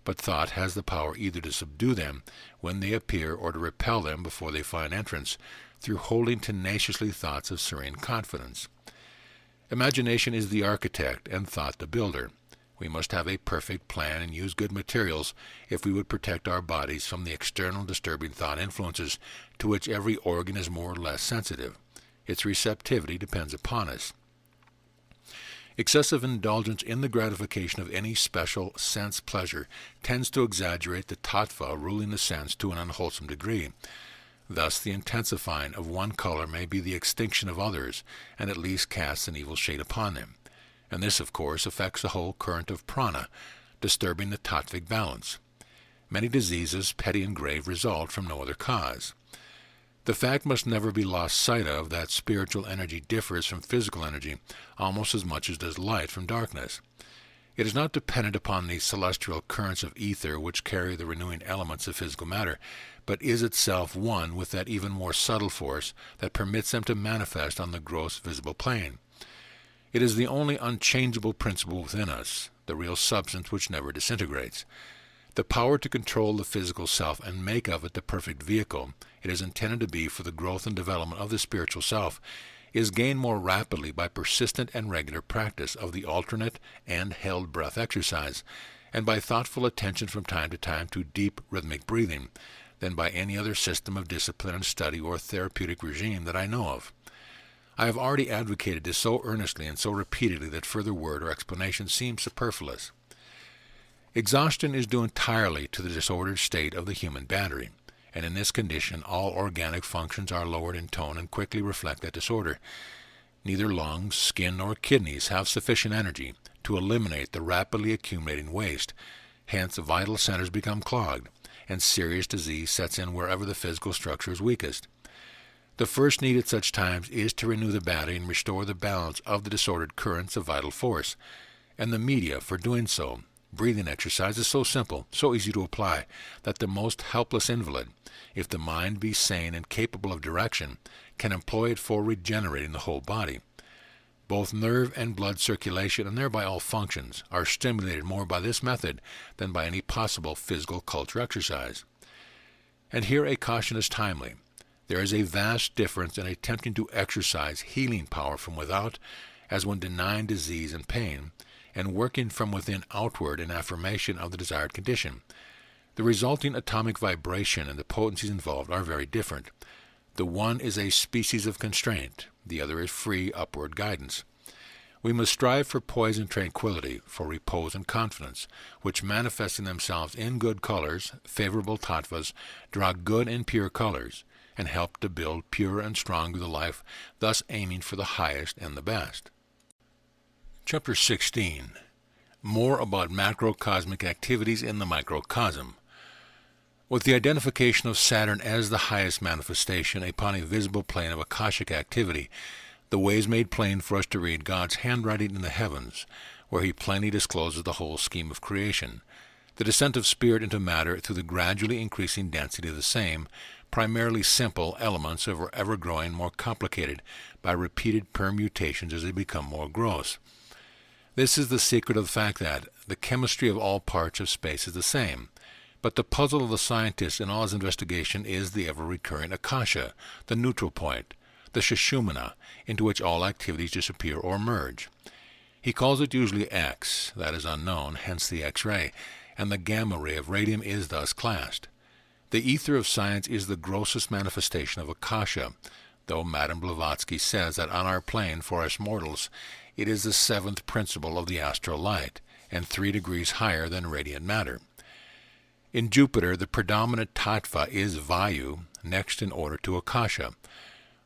but thought has the power either to subdue them when they appear or to repel them before they find entrance, through holding tenaciously thoughts of serene confidence. Imagination is the architect and thought the builder. We must have a perfect plan and use good materials if we would protect our bodies from the external disturbing thought influences to which every organ is more or less sensitive. Its receptivity depends upon us. Excessive indulgence in the gratification of any special sense pleasure tends to exaggerate the tattva ruling the sense to an unwholesome degree. Thus the intensifying of one color may be the extinction of others, and at least casts an evil shade upon them. And this, of course, affects the whole current of prana, disturbing the tattvic balance. Many diseases, petty and grave, result from no other cause. The fact must never be lost sight of that spiritual energy differs from physical energy almost as much as does light from darkness. It is not dependent upon the celestial currents of ether which carry the renewing elements of physical matter, but is itself one with that even more subtle force that permits them to manifest on the gross visible plane. It is the only unchangeable principle within us, the real substance which never disintegrates. The power to control the physical self and make of it the perfect vehicle it is intended to be for the growth and development of the spiritual self is gained more rapidly by persistent and regular practice of the alternate and held breath exercise, and by thoughtful attention from time to time to deep rhythmic breathing, than by any other system of discipline and study or therapeutic regime that I know of. I have already advocated this so earnestly and so repeatedly that further word or explanation seems superfluous. Exhaustion is due entirely to the disordered state of the human battery, and in this condition all organic functions are lowered in tone and quickly reflect that disorder. Neither lungs, skin, nor kidneys have sufficient energy to eliminate the rapidly accumulating waste. Hence, vital centers become clogged, and serious disease sets in wherever the physical structure is weakest. The first need at such times is to renew the battery and restore the balance of the disordered currents of vital force, and the media for doing so. Breathing exercise is so simple, so easy to apply, that the most helpless invalid, if the mind be sane and capable of direction, can employ it for regenerating the whole body. Both nerve and blood circulation, and thereby all functions, are stimulated more by this method than by any possible physical culture exercise. And here a caution is timely. There is a vast difference in attempting to exercise healing power from without as when denying disease and pain, and working from within outward in affirmation of the desired condition. The resulting atomic vibration and the potencies involved are very different. The one is a species of constraint, the other is free upward guidance. We must strive for poise and tranquility, for repose and confidence, which manifesting themselves in good colors, favorable tattvas, draw good and pure colors, and help to build pure and strong the life, thus aiming for the highest and the best. Chapter 16. More about macrocosmic activities in the microcosm. With the identification of Saturn as the highest manifestation upon a visible plane of Akashic activity, the way is made plain for us to read God's handwriting in the heavens, where he plainly discloses the whole scheme of creation, the descent of spirit into matter through the gradually increasing density of the same, primarily simple elements are ever growing more complicated by repeated permutations as they become more gross. This is the secret of the fact that the chemistry of all parts of space is the same, but the puzzle of the scientist in all his investigation is the ever-recurring akasha, the neutral point, the sushumna, into which all activities disappear or merge. He calls it usually X, that is unknown, hence the X-ray, and the gamma ray of radium is thus classed. The ether of science is the grossest manifestation of akasha, though Madame Blavatsky says that on our plane, for us mortals, it is the seventh principle of the astral light, and 3 degrees higher than radiant matter. In Jupiter, the predominant tattva is Vayu, next in order to akasha.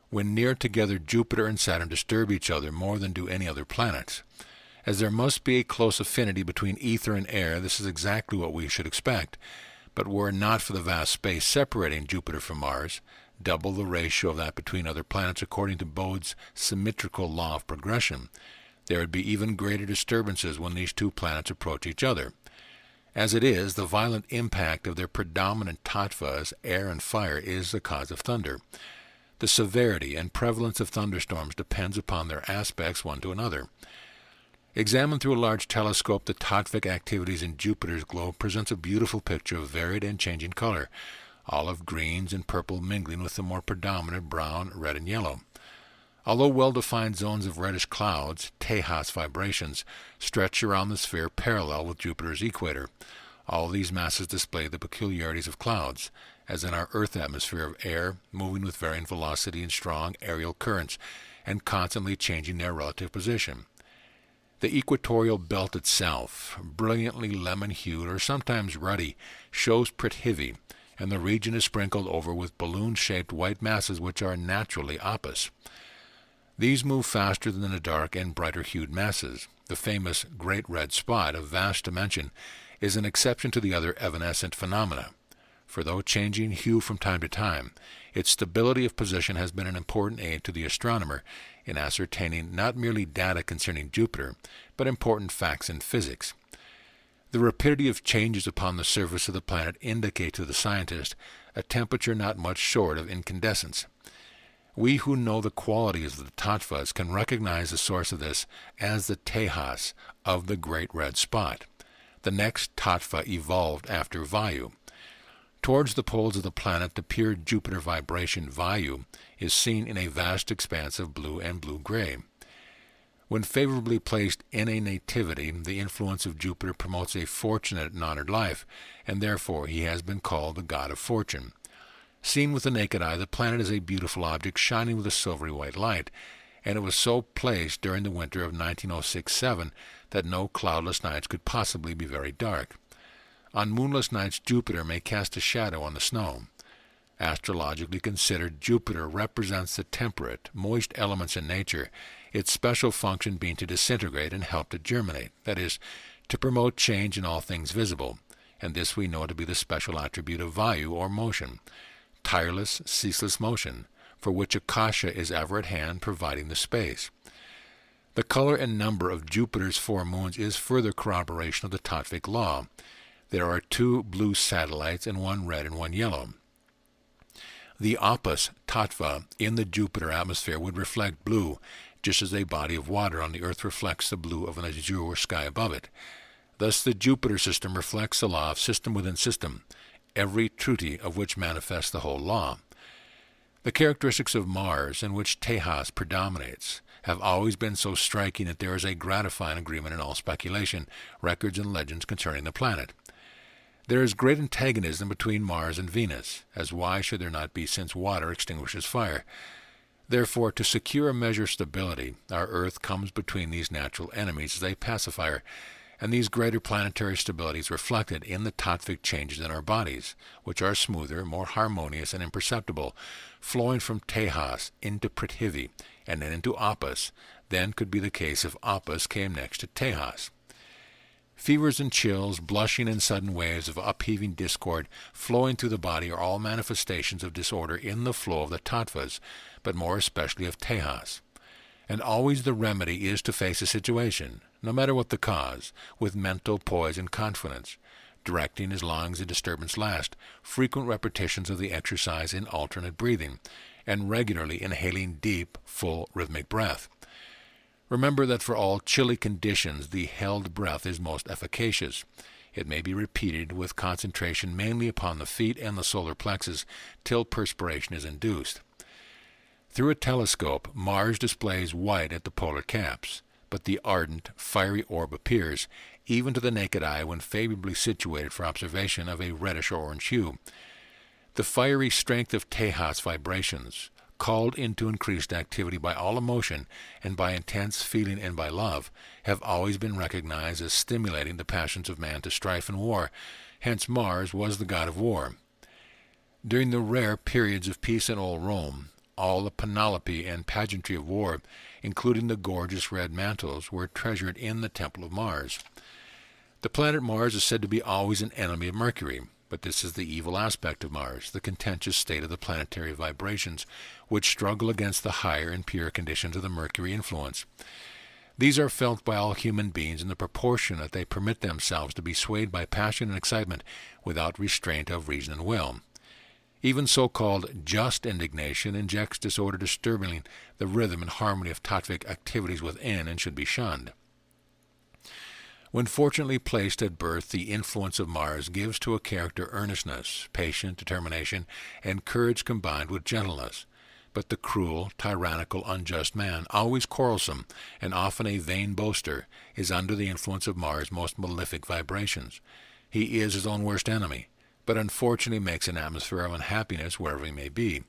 When near together, Jupiter and Saturn disturb each other more than do any other planets. As there must be a close affinity between ether and air, this is exactly what we should expect. But were it not for the vast space separating Jupiter from Mars, double the ratio of that between other planets according to Bode's symmetrical law of progression, there would be even greater disturbances when these two planets approach each other. As it is, the violent impact of their predominant tattvas, air and fire, is the cause of thunder. The severity and prevalence of thunderstorms depends upon their aspects one to another. Examined through a large telescope, the tattvic activities in Jupiter's globe presents a beautiful picture of varied and changing color, olive greens and purple mingling with the more predominant brown, red, and yellow. Although well-defined zones of reddish clouds, Tejas vibrations, stretch around the sphere parallel with Jupiter's equator, all these masses display the peculiarities of clouds, as in our Earth atmosphere of air, moving with varying velocity and strong aerial currents, and constantly changing their relative position. The equatorial belt itself, brilliantly lemon-hued or sometimes ruddy, shows Prithvi, and the region is sprinkled over with balloon-shaped white masses which are naturally opus. These move faster than the dark and brighter-hued masses. The famous Great Red Spot of vast dimension is an exception to the other evanescent phenomena. For though changing hue from time to time, its stability of position has been an important aid to the astronomer in ascertaining not merely data concerning Jupiter, but important facts in physics. The rapidity of changes upon the surface of the planet indicate to the scientist a temperature not much short of incandescence. We who know the qualities of the tattvas can recognize the source of this as the tejas of the Great Red Spot. The next tattva evolved after Vayu. Towards the poles of the planet, the pure Jupiter vibration Vayu is seen in a vast expanse of blue and blue-gray. When favorably placed in a nativity, the influence of Jupiter promotes a fortunate and honored life, and therefore he has been called the god of fortune. Seen with the naked eye, the planet is a beautiful object shining with a silvery white light, and it was so placed during the winter of 1906-7 that no cloudless nights could possibly be very dark. On moonless nights, Jupiter may cast a shadow on the snow. Astrologically considered, Jupiter represents the temperate, moist elements in nature, its special function being to disintegrate and help to germinate, that is, to promote change in all things visible, and this we know to be the special attribute of Vayu, or motion, tireless, ceaseless motion, for which Akasha is ever at hand providing the space. The color and number of Jupiter's 4 moons is further corroboration of the tattvic law. There are 2 blue satellites and 1 red and 1 yellow. The opus tattva in the Jupiter atmosphere would reflect blue, just as a body of water on the Earth reflects the blue of an azure sky above it. Thus the Jupiter system reflects the law of system within system, every truty of which manifests the whole law. The characteristics of Mars, in which Tejas predominates, have always been so striking that there is a gratifying agreement in all speculation, records, and legends concerning the planet. There is great antagonism between Mars and Venus, as why should there not be, since water extinguishes fire? Therefore, to secure a measure of stability, our Earth comes between these natural enemies as a pacifier, and these greater planetary stabilities reflected in the tattvic changes in our bodies, which are smoother, more harmonious, and imperceptible, flowing from Tejas into Prithvi, and then into Apus, than could be the case if Apus came next to Tejas. Fevers and chills, blushing and sudden waves of upheaving discord flowing through the body are all manifestations of disorder in the flow of the tattvas, but more especially of Tejas. And always the remedy is to face a situation, no matter what the cause, with mental poise and confidence, directing as long as the disturbance lasts, frequent repetitions of the exercise in alternate breathing, and regularly inhaling deep, full rhythmic breath. Remember that for all chilly conditions the held breath is most efficacious. It may be repeated with concentration mainly upon the feet and the solar plexus till perspiration is induced. Through a telescope, Mars displays white at the polar caps, but the ardent, fiery orb appears, even to the naked eye when favorably situated for observation, of a reddish or orange hue. The fiery strength of Tejas vibrations, called into increased activity by all emotion and by intense feeling and by love, have always been recognized as stimulating the passions of man to strife and war. Hence Mars was the god of war. During the rare periods of peace in old Rome, all the panoply and pageantry of war, including the gorgeous red mantles, were treasured in the temple of Mars. The planet Mars is said to be always an enemy of Mercury, but this is the evil aspect of Mars, the contentious state of the planetary vibrations, which struggle against the higher and purer conditions of the Mercury influence. These are felt by all human beings in the proportion that they permit themselves to be swayed by passion and excitement without restraint of reason and will. Even so-called just indignation injects disorder, disturbing the rhythm and harmony of tattvic activities within, and should be shunned. When fortunately placed at birth, the influence of Mars gives to a character earnestness, patience, determination, and courage combined with gentleness. But the cruel, tyrannical, unjust man, always quarrelsome, and often a vain boaster, is under the influence of Mars' most malefic vibrations. He is his own worst enemy, but unfortunately makes an atmosphere of unhappiness wherever he may be.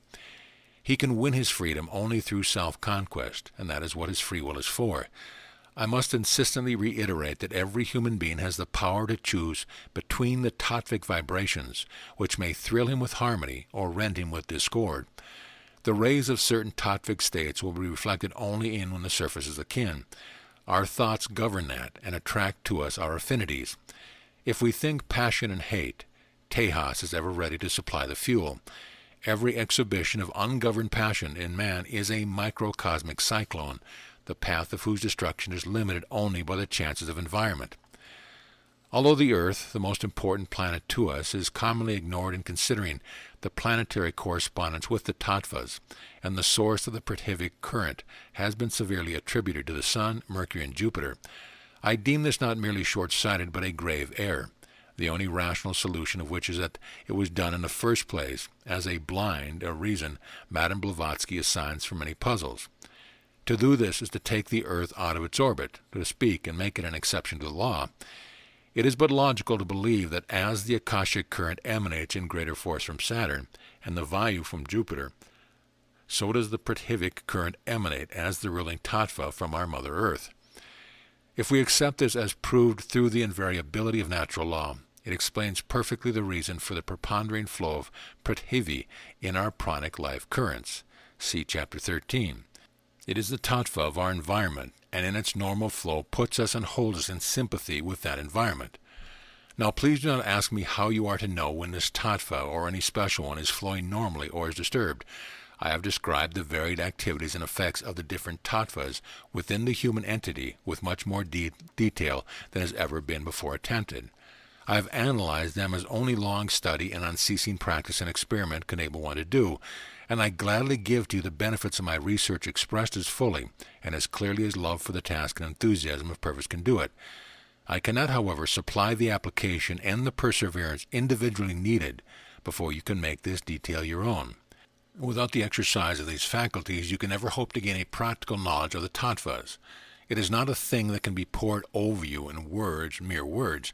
He can win his freedom only through self-conquest, and that is what his free will is for. I must insistently reiterate that every human being has the power to choose between the tattvic vibrations, which may thrill him with harmony or rend him with discord. The rays of certain tattvic states will be reflected only in when the surface is akin. Our thoughts govern that and attract to us our affinities. If we think passion and hate, Tejas is ever ready to supply the fuel. Every exhibition of ungoverned passion in man is a microcosmic cyclone, the path of whose destruction is limited only by the chances of environment. Although the Earth, the most important planet to us, is commonly ignored in considering the planetary correspondence with the tattvas, and the source of the Prithvic current has been severely attributed to the Sun, Mercury, and Jupiter, I deem this not merely short-sighted but a grave error, the only rational solution of which is that it was done in the first place as a reason Madame Blavatsky assigns for many puzzles. To do this is to take the Earth out of its orbit, to speak, and make it an exception to the law. It is but logical to believe that as the Akashic current emanates in greater force from Saturn, and the Vayu from Jupiter, so does the Prithvic current emanate as the ruling tattva from our Mother Earth. If we accept this as proved through the invariability of natural law, it explains perfectly the reason for the preponderating flow of Prithvi in our pranic life currents. See Chapter 13. It is the tattva of our environment, and in its normal flow puts us and holds us in sympathy with that environment. Now please do not ask me how you are to know when this tattva, or any special one, is flowing normally or is disturbed. I have described the varied activities and effects of the different tattvas within the human entity with much more detail than has ever been before attempted. I have analyzed them as only long study and unceasing practice and experiment can enable one to do, and I gladly give to you the benefits of my research expressed as fully and as clearly as love for the task and enthusiasm of purpose can do it. I cannot, however, supply the application and the perseverance individually needed before you can make this detail your own. Without the exercise of these faculties, you can never hope to gain a practical knowledge of the tattvas. It is not a thing that can be poured over you in words, mere words.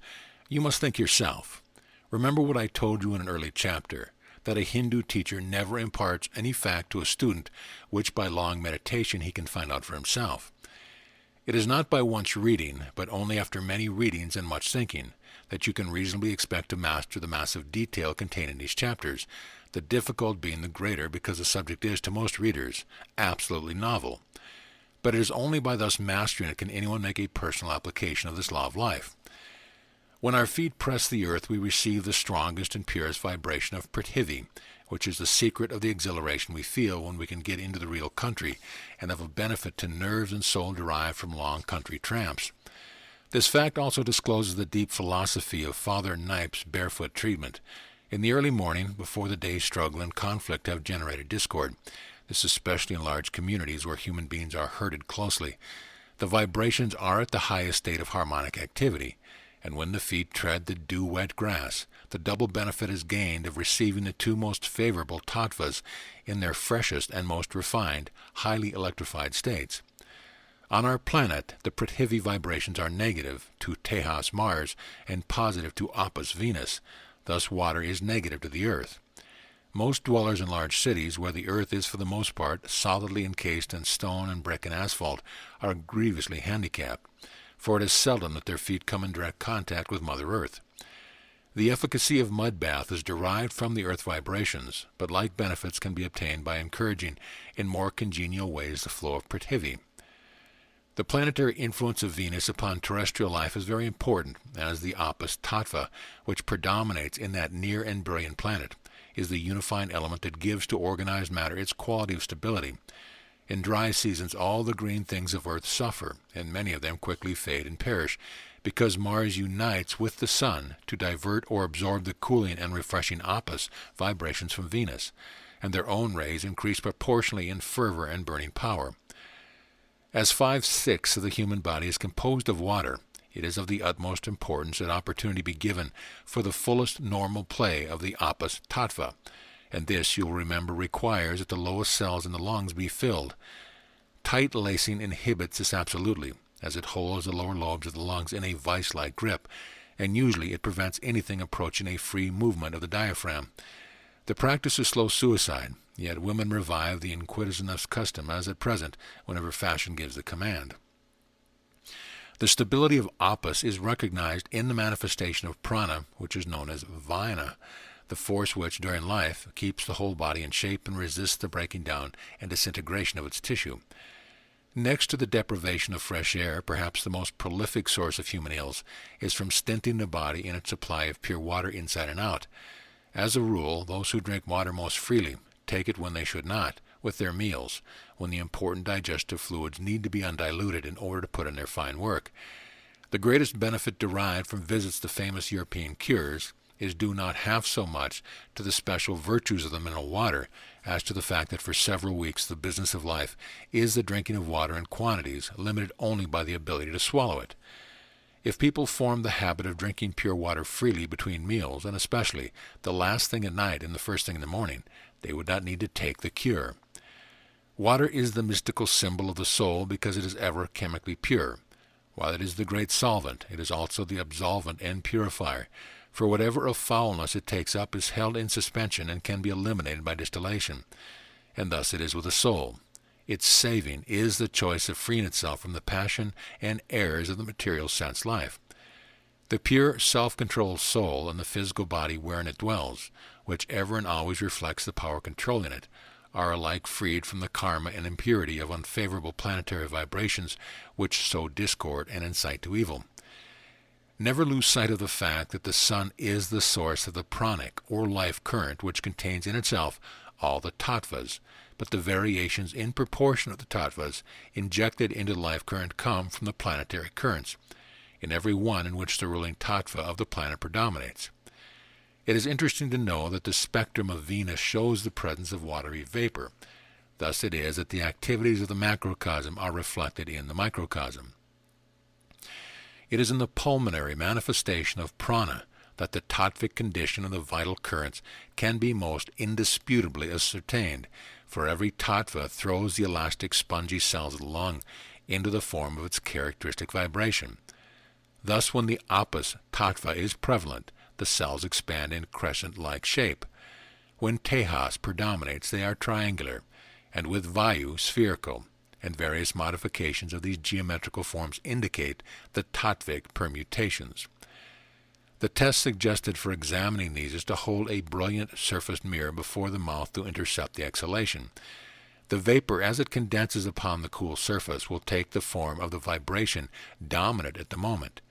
You must think yourself. Remember what I told you in an early chapter, that a Hindu teacher never imparts any fact to a student which by long meditation he can find out for himself. It is not by once reading, but only after many readings and much thinking, that you can reasonably expect to master the massive detail contained in these chapters, the difficult being the greater because the subject is, to most readers, absolutely novel. But it is only by thus mastering it can anyone make a personal application of this law of life. When our feet press the earth, we receive the strongest and purest vibration of Prithvi, which is the secret of the exhilaration we feel when we can get into the real country, and of a benefit to nerves and soul derived from long country tramps. This fact also discloses the deep philosophy of Father Knipe's barefoot treatment. In the early morning, before the day's struggle and conflict have generated discord, this especially in large communities where human beings are herded closely, the vibrations are at the highest state of harmonic activity, and when the feet tread the dew-wet grass, the double benefit is gained of receiving the two most favorable tattvas in their freshest and most refined, highly electrified states. On our planet, the Prithvi vibrations are negative to Tejas Mars and positive to Apis Venus. Thus water is negative to the earth. Most dwellers in large cities, where the earth is for the most part solidly encased in stone and brick and asphalt, are grievously handicapped, for it is seldom that their feet come in direct contact with Mother Earth. The efficacy of mud bath is derived from the earth vibrations, but like benefits can be obtained by encouraging in more congenial ways the flow of Prithvi. The planetary influence of Venus upon terrestrial life is very important, as the Apis tattva, which predominates in that near and brilliant planet, is the unifying element that gives to organized matter its quality of stability. In dry seasons all the green things of earth suffer, and many of them quickly fade and perish, because Mars unites with the Sun to divert or absorb the cooling and refreshing Apis vibrations from Venus, and their own rays increase proportionally in fervor and burning power. As 5/6 of the human body is composed of water, it is of the utmost importance that opportunity be given for the fullest normal play of the Apis tattva, and this, you will remember, requires that the lowest cells in the lungs be filled. Tight lacing inhibits this absolutely, as it holds the lower lobes of the lungs in a vice-like grip, and usually it prevents anything approaching a free movement of the diaphragm. The practice is slow suicide, yet women revive the iniquitous custom as at present, whenever fashion gives the command. The stability of Apis is recognized in the manifestation of prana, which is known as vina, the force which, during life, keeps the whole body in shape and resists the breaking down and disintegration of its tissue. Next to the deprivation of fresh air, perhaps the most prolific source of human ills is from stinting the body in its supply of pure water inside and out. As a rule, those who drink water most freely take it when they should not, with their meals, when the important digestive fluids need to be undiluted in order to put in their fine work. The greatest benefit derived from visits to famous European cures is due not half so much to the special virtues of the mineral water as to the fact that for several weeks the business of life is the drinking of water in quantities limited only by the ability to swallow it. If people formed the habit of drinking pure water freely between meals, and especially the last thing at night and the first thing in the morning, they would not need to take the cure. Water is the mystical symbol of the soul because it is ever chemically pure. While it is the great solvent, it is also the absolvent and purifier, for whatever of foulness it takes up is held in suspension and can be eliminated by distillation. And thus it is with the soul. Its saving is the choice of freeing itself from the passion and errors of the material sense life. The pure self-controlled soul and the physical body wherein it dwells, which ever and always reflects the power controlling it, are alike freed from the karma and impurity of unfavorable planetary vibrations which sow discord and incite to evil. Never lose sight of the fact that the sun is the source of the pranic or life current which contains in itself all the tattvas, but the variations in proportion of the tattvas injected into the life current come from the planetary currents, in every one in which the ruling tattva of the planet predominates. It is interesting to know that the spectrum of Venus shows the presence of watery vapor. Thus it is that the activities of the macrocosm are reflected in the microcosm. It is in the pulmonary manifestation of prana that the tattvic condition of the vital currents can be most indisputably ascertained, for every tattva throws the elastic spongy cells of the lung into the form of its characteristic vibration. Thus, when the apus tattva is prevalent, the cells expand in crescent-like shape. When tejas predominates, they are triangular, and with vayu, spherical, and various modifications of these geometrical forms indicate the tattvic permutations. The test suggested for examining these is to hold a brilliant surfaced mirror before the mouth to intercept the exhalation. The vapor, as it condenses upon the cool surface, will take the form of the vibration dominant at the moment,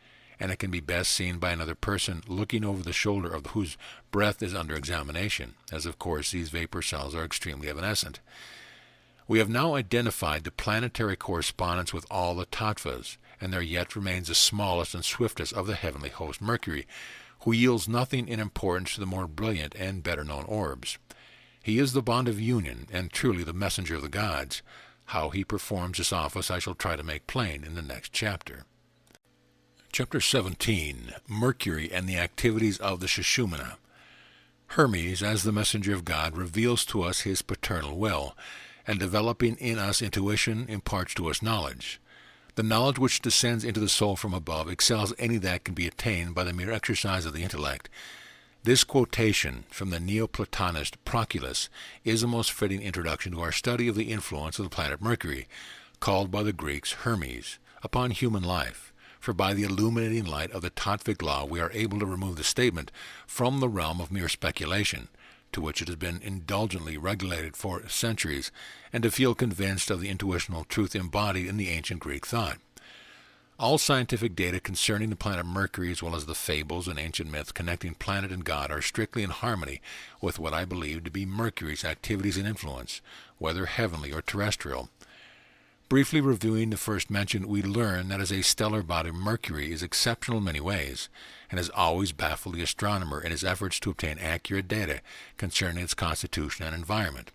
and it can be best seen by another person looking over the shoulder of whose breath is under examination, as of course these vapor cells are extremely evanescent. We have now identified the planetary correspondence with all the tattvas, and there yet remains the smallest and swiftest of the heavenly host, Mercury, who yields nothing in importance to the more brilliant and better-known orbs. He is the bond of union, and truly the messenger of the gods. How he performs this office I shall try to make plain in the next chapter. Chapter 17. Mercury and the Activities of the Sushumna. Hermes, as the messenger of God, reveals to us his paternal will, and developing in us intuition, imparts to us knowledge. The knowledge which descends into the soul from above excels any that can be attained by the mere exercise of the intellect. This quotation from the Neoplatonist Proclus is a most fitting introduction to our study of the influence of the planet Mercury, called by the Greeks Hermes, upon human life. For by the illuminating light of the tattvic law we are able to remove the statement from the realm of mere speculation, to which it has been indulgently regulated for centuries, and to feel convinced of the intuitional truth embodied in the ancient Greek thought. All scientific data concerning the planet Mercury, as well as the fables and ancient myths connecting planet and God, are strictly in harmony with what I believe to be Mercury's activities and influence, whether heavenly or terrestrial. Briefly reviewing the first mentioned, we learn that as a stellar body, Mercury is exceptional in many ways, and has always baffled the astronomer in his efforts to obtain accurate data concerning its constitution and environment.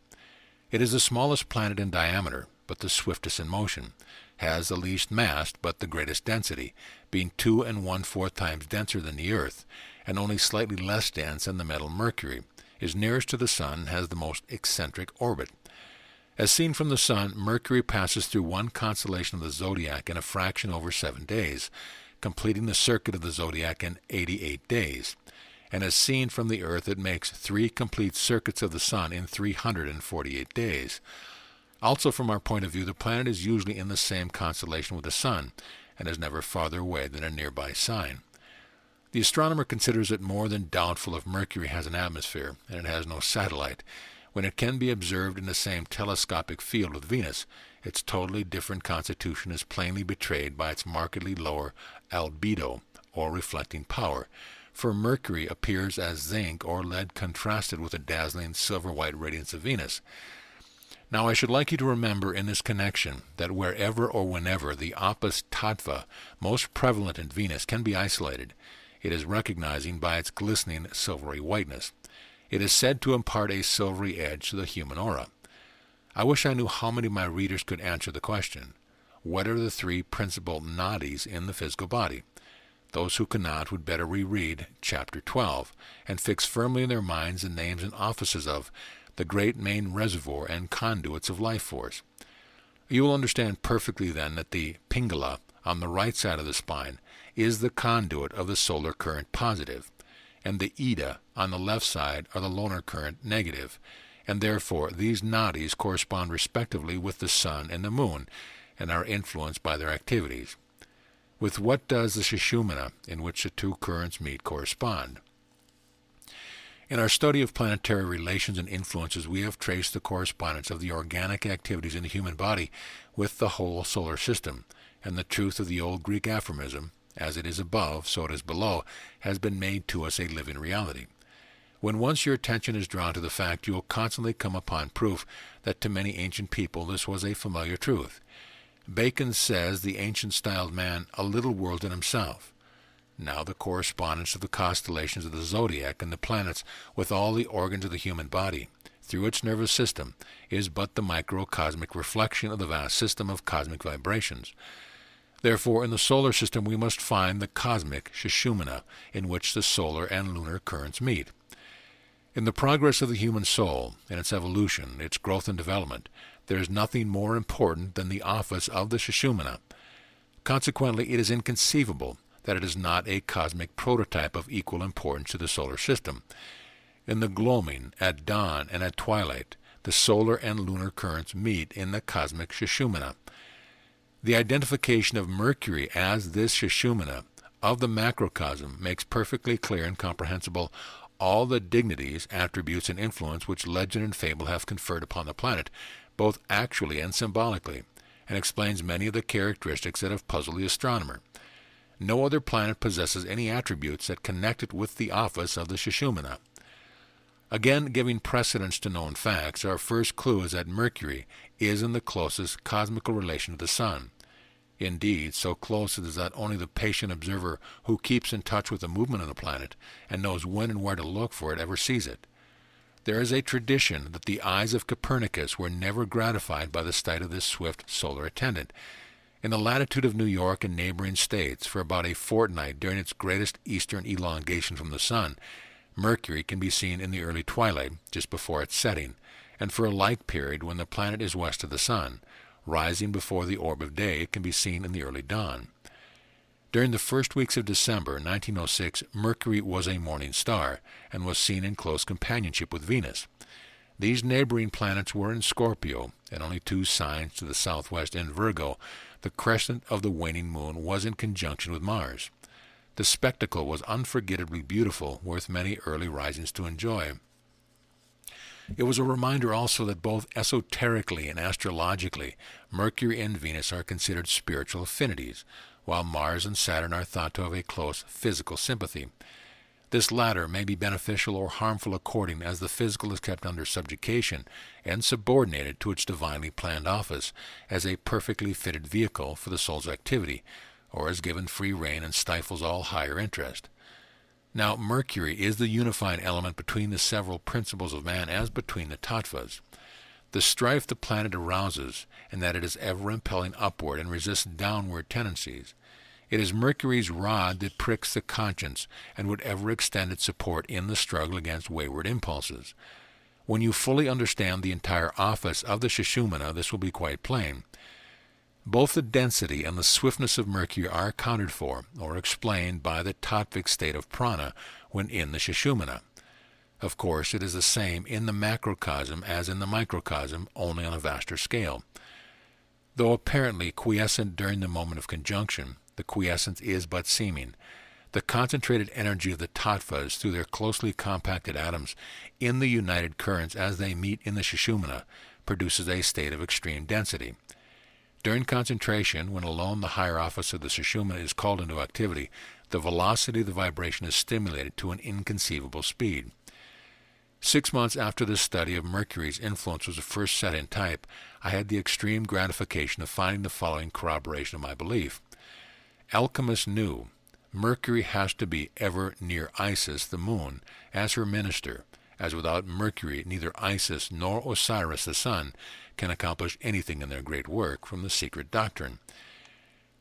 It is the smallest planet in diameter, but the swiftest in motion, has the least mass, but the greatest density, being 2 1/4 times denser than the Earth, and only slightly less dense than the metal Mercury, is nearest to the Sun, and has the most eccentric orbit. As seen from the Sun, Mercury passes through one constellation of the zodiac in a fraction over 7 days, completing the circuit of the zodiac in 88 days. And as seen from the Earth, it makes 3 complete circuits of the Sun in 348 days. Also, from our point of view, the planet is usually in the same constellation with the Sun, and is never farther away than a nearby sign. The astronomer considers it more than doubtful if Mercury has an atmosphere, and it has no satellite, when it can be observed in the same telescopic field with Venus. Its totally different constitution is plainly betrayed by its markedly lower albedo, or reflecting power, for Mercury appears as zinc or lead contrasted with the dazzling silver-white radiance of Venus. Now I should like you to remember in this connection that wherever or whenever the apus tattva, most prevalent in Venus, can be isolated, it is recognizing by its glistening silvery whiteness. It is said to impart a silvery edge to the human aura. I wish I knew how many of my readers could answer the question, what are the 3 principal nadis in the physical body? Those who cannot would better reread Chapter 12, and fix firmly in their minds the names and offices of the great main reservoir and conduits of life force. You will understand perfectly then that the pingala on the right side of the spine is the conduit of the solar current positive, and the Ida on the left side are the lunar current negative, and therefore these nadis correspond respectively with the Sun and the Moon, and are influenced by their activities. With what does the Sushumna, in which the 2 currents meet, correspond? In our study of planetary relations and influences, we have traced the correspondence of the organic activities in the human body with the whole solar system, and the truth of the old Greek aphorism, as it is above, so it is below, has been made to us a living reality. When once your attention is drawn to the fact, you will constantly come upon proof that to many ancient people this was a familiar truth. Bacon says the ancient styled man a little world in himself. Now the correspondence of the constellations of the zodiac and the planets with all the organs of the human body, through its nervous system, is but the microcosmic reflection of the vast system of cosmic vibrations. Therefore, in the solar system we must find the cosmic Sushumna, in which the solar and lunar currents meet. In the progress of the human soul, in its evolution, its growth and development, there is nothing more important than the office of the Sushumna. Consequently, it is inconceivable that it is not a cosmic prototype of equal importance to the solar system. In the gloaming, at dawn, and at twilight, the solar and lunar currents meet in the cosmic Sushumna. The identification of Mercury as this Sushumna of the macrocosm makes perfectly clear and comprehensible all the dignities, attributes, and influence which legend and fable have conferred upon the planet, both actually and symbolically, and explains many of the characteristics that have puzzled the astronomer. No other planet possesses any attributes that connect it with the office of the Sushumna. Again, giving precedence to known facts, our first clue is that Mercury is in the closest cosmical relation to the Sun. Indeed, so close it is that only the patient observer who keeps in touch with the movement of the planet and knows when and where to look for it ever sees it. There is a tradition that the eyes of Copernicus were never gratified by the sight of this swift solar attendant. In the latitude of New York and neighboring states, for about a fortnight during its greatest eastern elongation from the Sun, Mercury can be seen in the early twilight, just before its setting, and for a like period when the planet is west of the Sun, rising before the orb of day, it can be seen in the early dawn. During the first weeks of December 1906, Mercury was a morning star, and was seen in close companionship with Venus. These neighboring planets were in Scorpio, and only 2 signs to the southwest in Virgo. The crescent of the waning moon was in conjunction with Mars. The spectacle was unforgettably beautiful, worth many early risings to enjoy. It was a reminder also that both esoterically and astrologically, Mercury and Venus are considered spiritual affinities, while Mars and Saturn are thought to have a close physical sympathy. This latter may be beneficial or harmful according as the physical is kept under subjugation and subordinated to its divinely planned office as a perfectly fitted vehicle for the soul's activity, or is given free rein and stifles all higher interest. Now, Mercury is the unifying element between the several principles of man as between the tattvas. The strife the planet arouses, in that it is ever impelling upward and resists downward tendencies. It is Mercury's rod that pricks the conscience and would ever extend its support in the struggle against wayward impulses. When you fully understand the entire office of the Sushumna, this will be quite plain. Both the density and the swiftness of Mercury are accounted for, or explained, by the tattvic state of prana when in the Sushumna. Of course, it is the same in the macrocosm as in the microcosm, only on a vaster scale. Though apparently quiescent during the moment of conjunction, the quiescence is but seeming. The concentrated energy of the tattvas through their closely compacted atoms in the united currents as they meet in the Sushumna produces a state of extreme density. During concentration, when alone the higher office of the Sushumna is called into activity, the velocity of the vibration is stimulated to an inconceivable speed. 6 months after this study of Mercury's influence was first set in type, I had the extreme gratification of finding the following corroboration of my belief. Alchemists knew Mercury has to be ever near Isis, the moon, as her minister, as without Mercury neither Isis nor Osiris, the sun, can accomplish anything in their great work from the secret doctrine.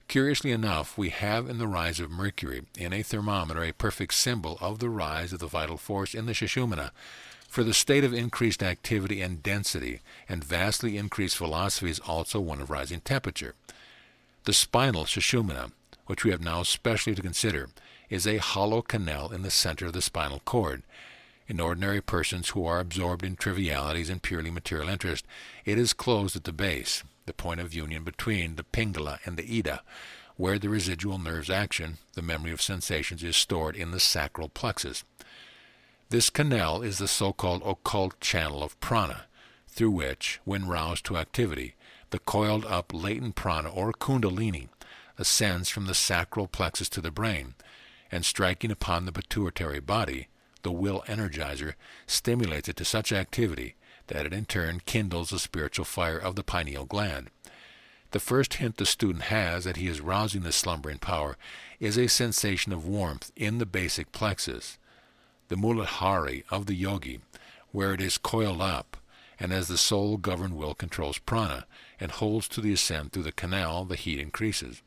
Curiously enough, we have in the rise of Mercury in a thermometer a perfect symbol of the rise of the vital force in the Sushumna, for the state of increased activity and density and vastly increased velocity is also one of rising temperature. The spinal Sushumna, which we have now specially to consider, is a hollow canal in the center of the spinal cord. In ordinary persons who are absorbed in trivialities and purely material interest, it is closed at the base, the point of union between the pingala and the ida, where the residual nerve's action, the memory of sensations, is stored in the sacral plexus. This canal is the so-called occult channel of prana, through which, when roused to activity, the coiled-up latent prana, or kundalini, ascends from the sacral plexus to the brain, and striking upon the pituitary body, the will energizer, stimulates it to such activity that it in turn kindles the spiritual fire of the pineal gland. The first hint the student has that he is rousing this slumbering power is a sensation of warmth in the basic plexus, the muladhara of the yogi, where it is coiled up, and as the soul-governed will controls prana and holds to the ascent through the canal, the heat increases.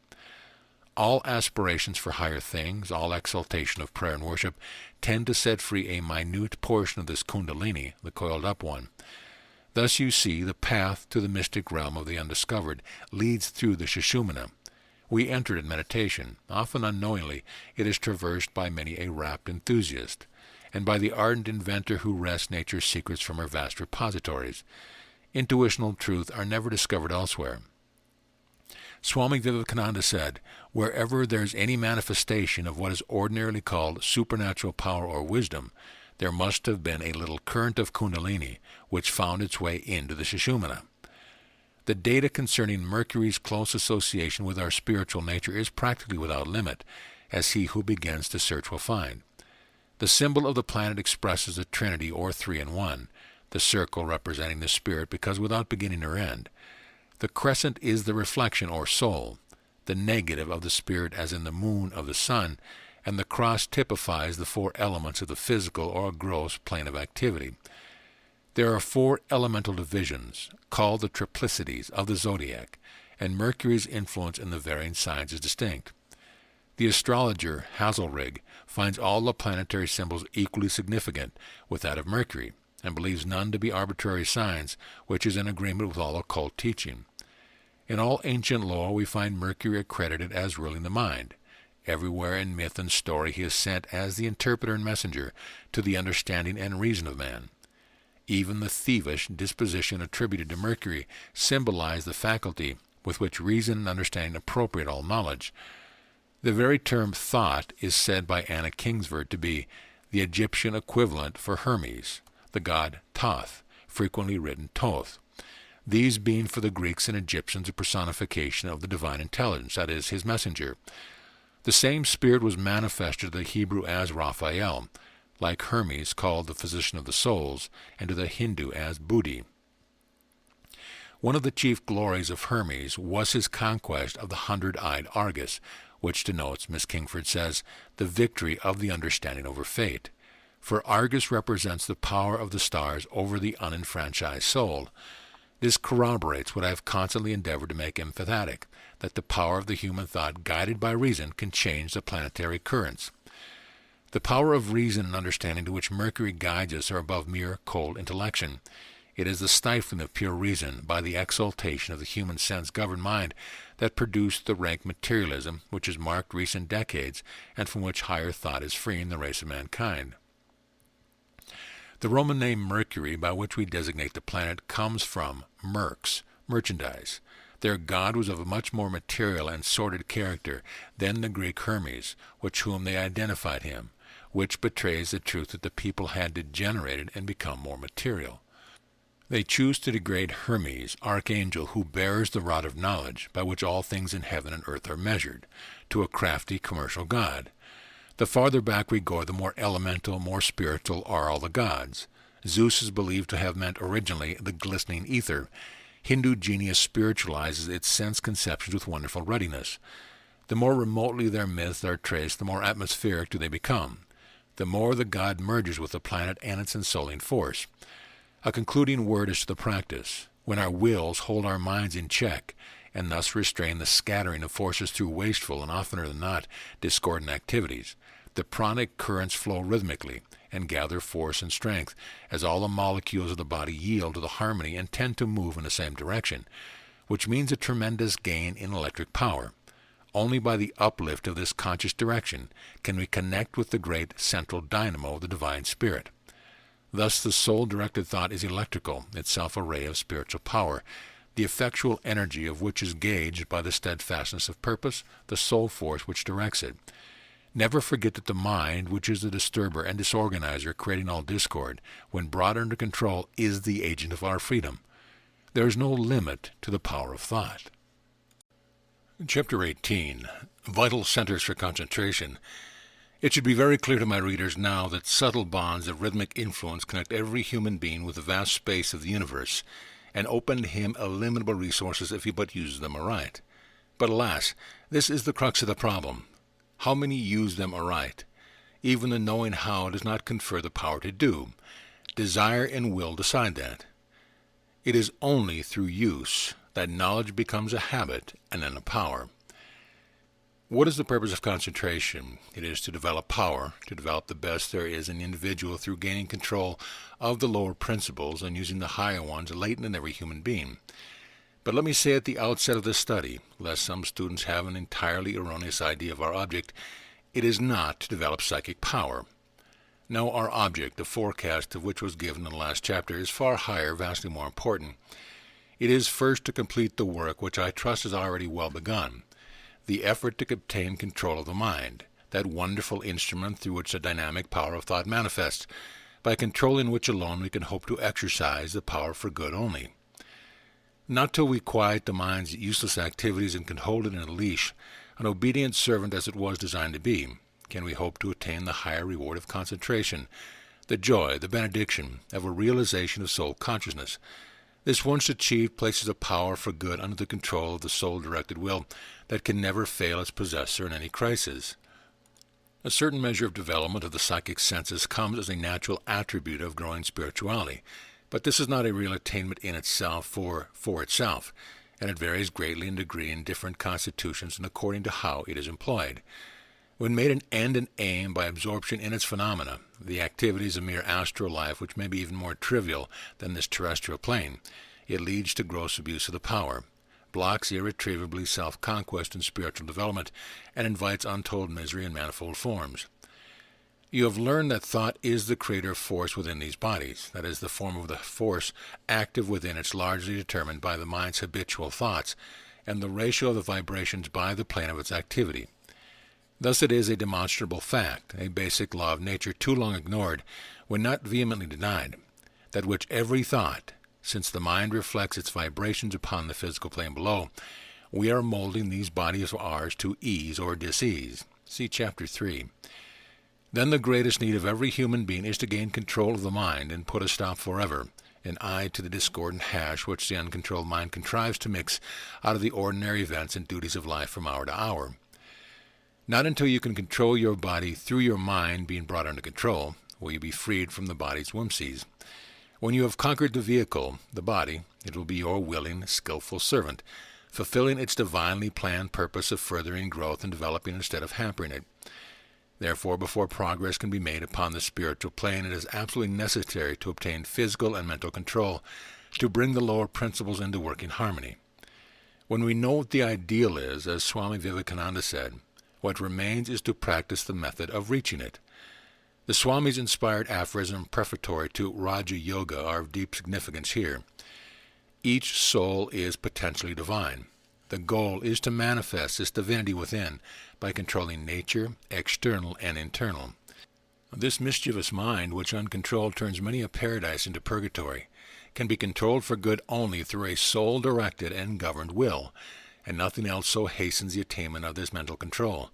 All aspirations for higher things, all exaltation of prayer and worship, tend to set free a minute portion of this kundalini, the coiled up one. Thus you see, the path to the mystic realm of the undiscovered leads through the Sushumna. We enter it in meditation. Often unknowingly, it is traversed by many a rapt enthusiast, and by the ardent inventor who wrests nature's secrets from her vast repositories. Intuitional truth are never discovered elsewhere. Swami Vivekananda said, "Wherever there is any manifestation of what is ordinarily called supernatural power or wisdom, there must have been a little current of kundalini which found its way into the Sushumna." The data concerning Mercury's close association with our spiritual nature is practically without limit, as he who begins to search will find. The symbol of the planet expresses the Trinity, or three in one, the circle representing the spirit because without beginning or end. The crescent is the reflection, or soul, the negative of the spirit as in the moon of the sun, and the cross typifies the four elements of the physical or gross plane of activity. There are four elemental divisions, called the triplicities of the zodiac, and Mercury's influence in the varying signs is distinct. The astrologer Hazelrig finds all the planetary symbols equally significant with that of Mercury, and believes none to be arbitrary signs, which is in agreement with all occult teaching. In all ancient lore we find Mercury accredited as ruling the mind. Everywhere in myth and story he is sent as the interpreter and messenger to the understanding and reason of man. Even the thievish disposition attributed to Mercury symbolized the faculty with which reason and understanding appropriate all knowledge. The very term thought is said by Anna Kingsford to be the Egyptian equivalent for Hermes, the god Thoth, frequently written Thoth. These being for the Greeks and Egyptians a personification of the divine intelligence, that is, his messenger. The same spirit was manifested to the Hebrew as Raphael, like Hermes called the physician of the souls, and to the Hindu as Buddhi. One of the chief glories of Hermes was his conquest of the 100-eyed Argus, which denotes, Miss Kingford says, the victory of the understanding over fate. For Argus represents the power of the stars over the unenfranchised soul. This corroborates what I have constantly endeavored to make emphatic, that the power of the human thought guided by reason can change the planetary currents. The power of reason and understanding to which Mercury guides us are above mere cold intellection. It is the stifling of pure reason by the exaltation of the human sense-governed mind that produced the rank materialism which has marked recent decades and from which higher thought is freeing the race of mankind. The Roman name Mercury, by which we designate the planet, comes from merx, merchandise. Their god was of a much more material and sordid character than the Greek Hermes, with whom they identified him, which betrays the truth that the people had degenerated and become more material. They choose to degrade Hermes, archangel who bears the rod of knowledge, by which all things in heaven and earth are measured, to a crafty commercial god. The farther back we go, the more elemental, more spiritual are all the gods. Zeus is believed to have meant originally the glistening ether. Hindu genius spiritualizes its sense conceptions with wonderful readiness. The more remotely their myths are traced, the more atmospheric do they become. The more the god merges with the planet and its ensouling force. A concluding word is to the practice. When our wills hold our minds in check, and thus restrain the scattering of forces through wasteful and oftener than not discordant activities, the pranic currents flow rhythmically and gather force and strength as all the molecules of the body yield to the harmony and tend to move in the same direction, which means a tremendous gain in electric power. Only by the uplift of this conscious direction can we connect with the great central dynamo of the divine spirit. Thus the soul-directed thought is electrical, itself a ray of spiritual power, the effectual energy of which is gauged by the steadfastness of purpose, the soul force which directs it. Never forget that the mind, which is the disturber and disorganizer creating all discord, when brought under control, is the agent of our freedom. There is no limit to the power of thought. Chapter 18. Vital Centers for Concentration. It should be very clear to my readers now that subtle bonds of rhythmic influence connect every human being with the vast space of the universe, and open to him illimitable resources if he but uses them aright. But alas, this is the crux of the problem. How many use them aright? Even the knowing how does not confer the power to do. Desire and will decide that. It is only through use that knowledge becomes a habit and then a power. What is the purpose of concentration? It is to develop power, to develop the best there is in the individual through gaining control of the lower principles and using the higher ones latent in every human being. But let me say at the outset of this study, lest some students have an entirely erroneous idea of our object, it is not to develop psychic power. No, our object, the forecast of which was given in the last chapter, is far higher, vastly more important. It is first to complete the work which I trust is already well begun, the effort to obtain control of the mind, that wonderful instrument through which the dynamic power of thought manifests, by controlling which alone we can hope to exercise the power for good only. Not till we quiet the mind's useless activities and can hold it in a leash, an obedient servant as it was designed to be, can we hope to attain the higher reward of concentration, the joy, the benediction of a realization of soul consciousness. This once achieved places a power for good under the control of the soul-directed will that can never fail its possessor in any crisis. A certain measure of development of the psychic senses comes as a natural attribute of growing spirituality, but this is not a real attainment in itself for itself, and it varies greatly in degree in different constitutions and according to how it is employed. When made an end and aim by absorption in its phenomena, the activities of mere astral life, which may be even more trivial than this terrestrial plane, it leads to gross abuse of the power, blocks irretrievably self-conquest and spiritual development, and invites untold misery in manifold forms. You have learned that thought is the creator force within these bodies, that is, the form of the force active within it is largely determined by the mind's habitual thoughts, and the ratio of the vibrations by the plane of its activity. Thus it is a demonstrable fact, a basic law of nature too long ignored, when not vehemently denied, that which every thought, since the mind reflects its vibrations upon the physical plane below, we are molding these bodies of ours to ease or dis-ease. See Chapter 3. Then the greatest need of every human being is to gain control of the mind and put a stop forever, an eye to the discordant hash which the uncontrolled mind contrives to mix out of the ordinary events and duties of life from hour to hour. Not until you can control your body through your mind being brought under control will you be freed from the body's whimsies. When you have conquered the vehicle, the body, it will be your willing, skillful servant, fulfilling its divinely planned purpose of furthering growth and developing instead of hampering it. Therefore, before progress can be made upon the spiritual plane, it is absolutely necessary to obtain physical and mental control, to bring the lower principles into working harmony. When we know what the ideal is, as Swami Vivekananda said, what remains is to practice the method of reaching it. The Swami's inspired aphorism prefatory to Raja Yoga are of deep significance here. Each soul is potentially divine. The goal is to manifest this divinity within by controlling nature, external and internal. This mischievous mind, which uncontrolled turns many a paradise into purgatory, can be controlled for good only through a soul-directed and governed will, and nothing else so hastens the attainment of this mental control,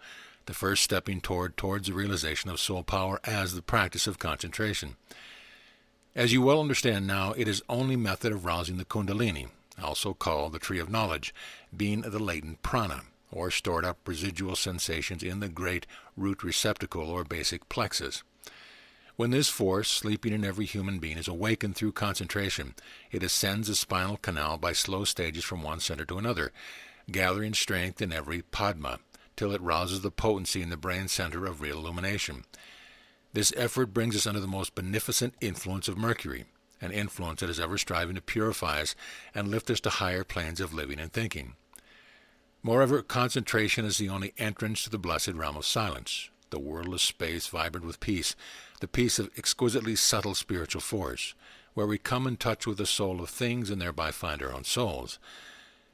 the first stepping towards the realization of soul power as the practice of concentration. As you well understand now, it is only method of rousing the kundalini, also called the tree of knowledge, being the latent prana, or stored up residual sensations in the great root receptacle or basic plexus. When this force, sleeping in every human being, is awakened through concentration, it ascends the spinal canal by slow stages from one center to another, gathering strength in every padma, till it rouses the potency in the brain center of real illumination. This effort brings us under the most beneficent influence of Mercury, an influence that is ever striving to purify us and lift us to higher planes of living and thinking. Moreover, concentration is the only entrance to the blessed realm of silence, the wordless space vibrant with peace, the peace of exquisitely subtle spiritual force, where we come in touch with the soul of things and thereby find our own souls.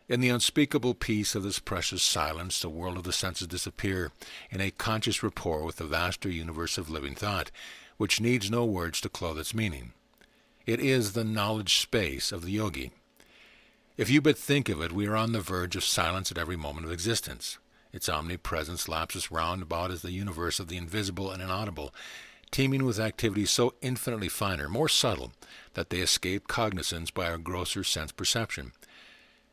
In the unspeakable peace of this precious silence, the world of the senses disappear in a conscious rapport with the vaster universe of living thought, which needs no words to clothe its meaning. It is the knowledge space of the yogi. If you but think of it, we are on the verge of silence at every moment of existence. Its omnipresence laps us round about as the universe of the invisible and inaudible, teeming with activities so infinitely finer, more subtle, that they escape cognizance by our grosser sense perception.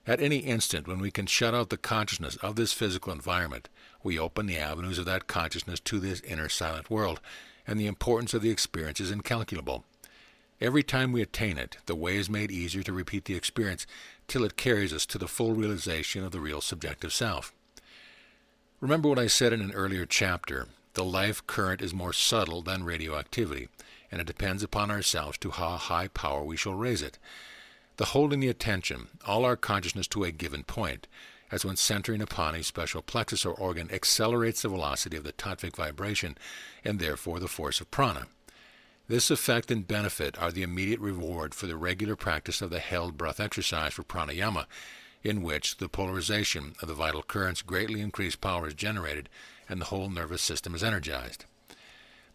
At any instant, when we can shut out the consciousness of this physical environment, we open the avenues of that consciousness to this inner silent world, and the importance of the experience is incalculable. Every time we attain it, the way is made easier to repeat the experience till it carries us to the full realization of the real subjective self. Remember what I said in an earlier chapter. The life current is more subtle than radioactivity, and it depends upon ourselves to how high power we shall raise it. The holding the attention, all our consciousness to a given point, as when centering upon a special plexus or organ, accelerates the velocity of the tattvic vibration and therefore the force of prana. This effect and benefit are the immediate reward for the regular practice of the held breath exercise for pranayama, in which the polarization of the vital currents greatly increased power is generated and the whole nervous system is energized.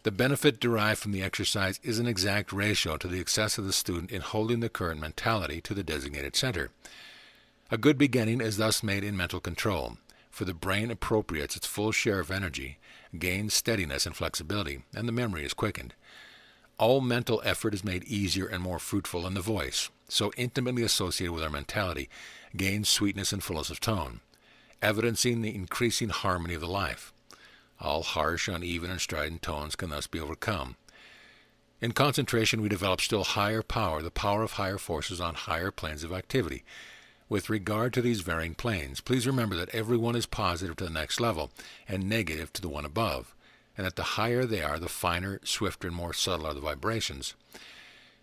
The benefit derived from the exercise is an exact ratio to the success of the student in holding the current mentality to the designated center. A good beginning is thus made in mental control, for the brain appropriates its full share of energy, gains steadiness and flexibility, and the memory is quickened. All mental effort is made easier and more fruitful, and the voice, so intimately associated with our mentality, gains sweetness and fullness of tone, evidencing the increasing harmony of the life. All harsh, uneven, and strident tones can thus be overcome. In concentration, we develop still higher power, the power of higher forces on higher planes of activity. With regard to these varying planes, please remember that every one is positive to the next level and negative to the one above, and that the higher they are, the finer, swifter, and more subtle are the vibrations.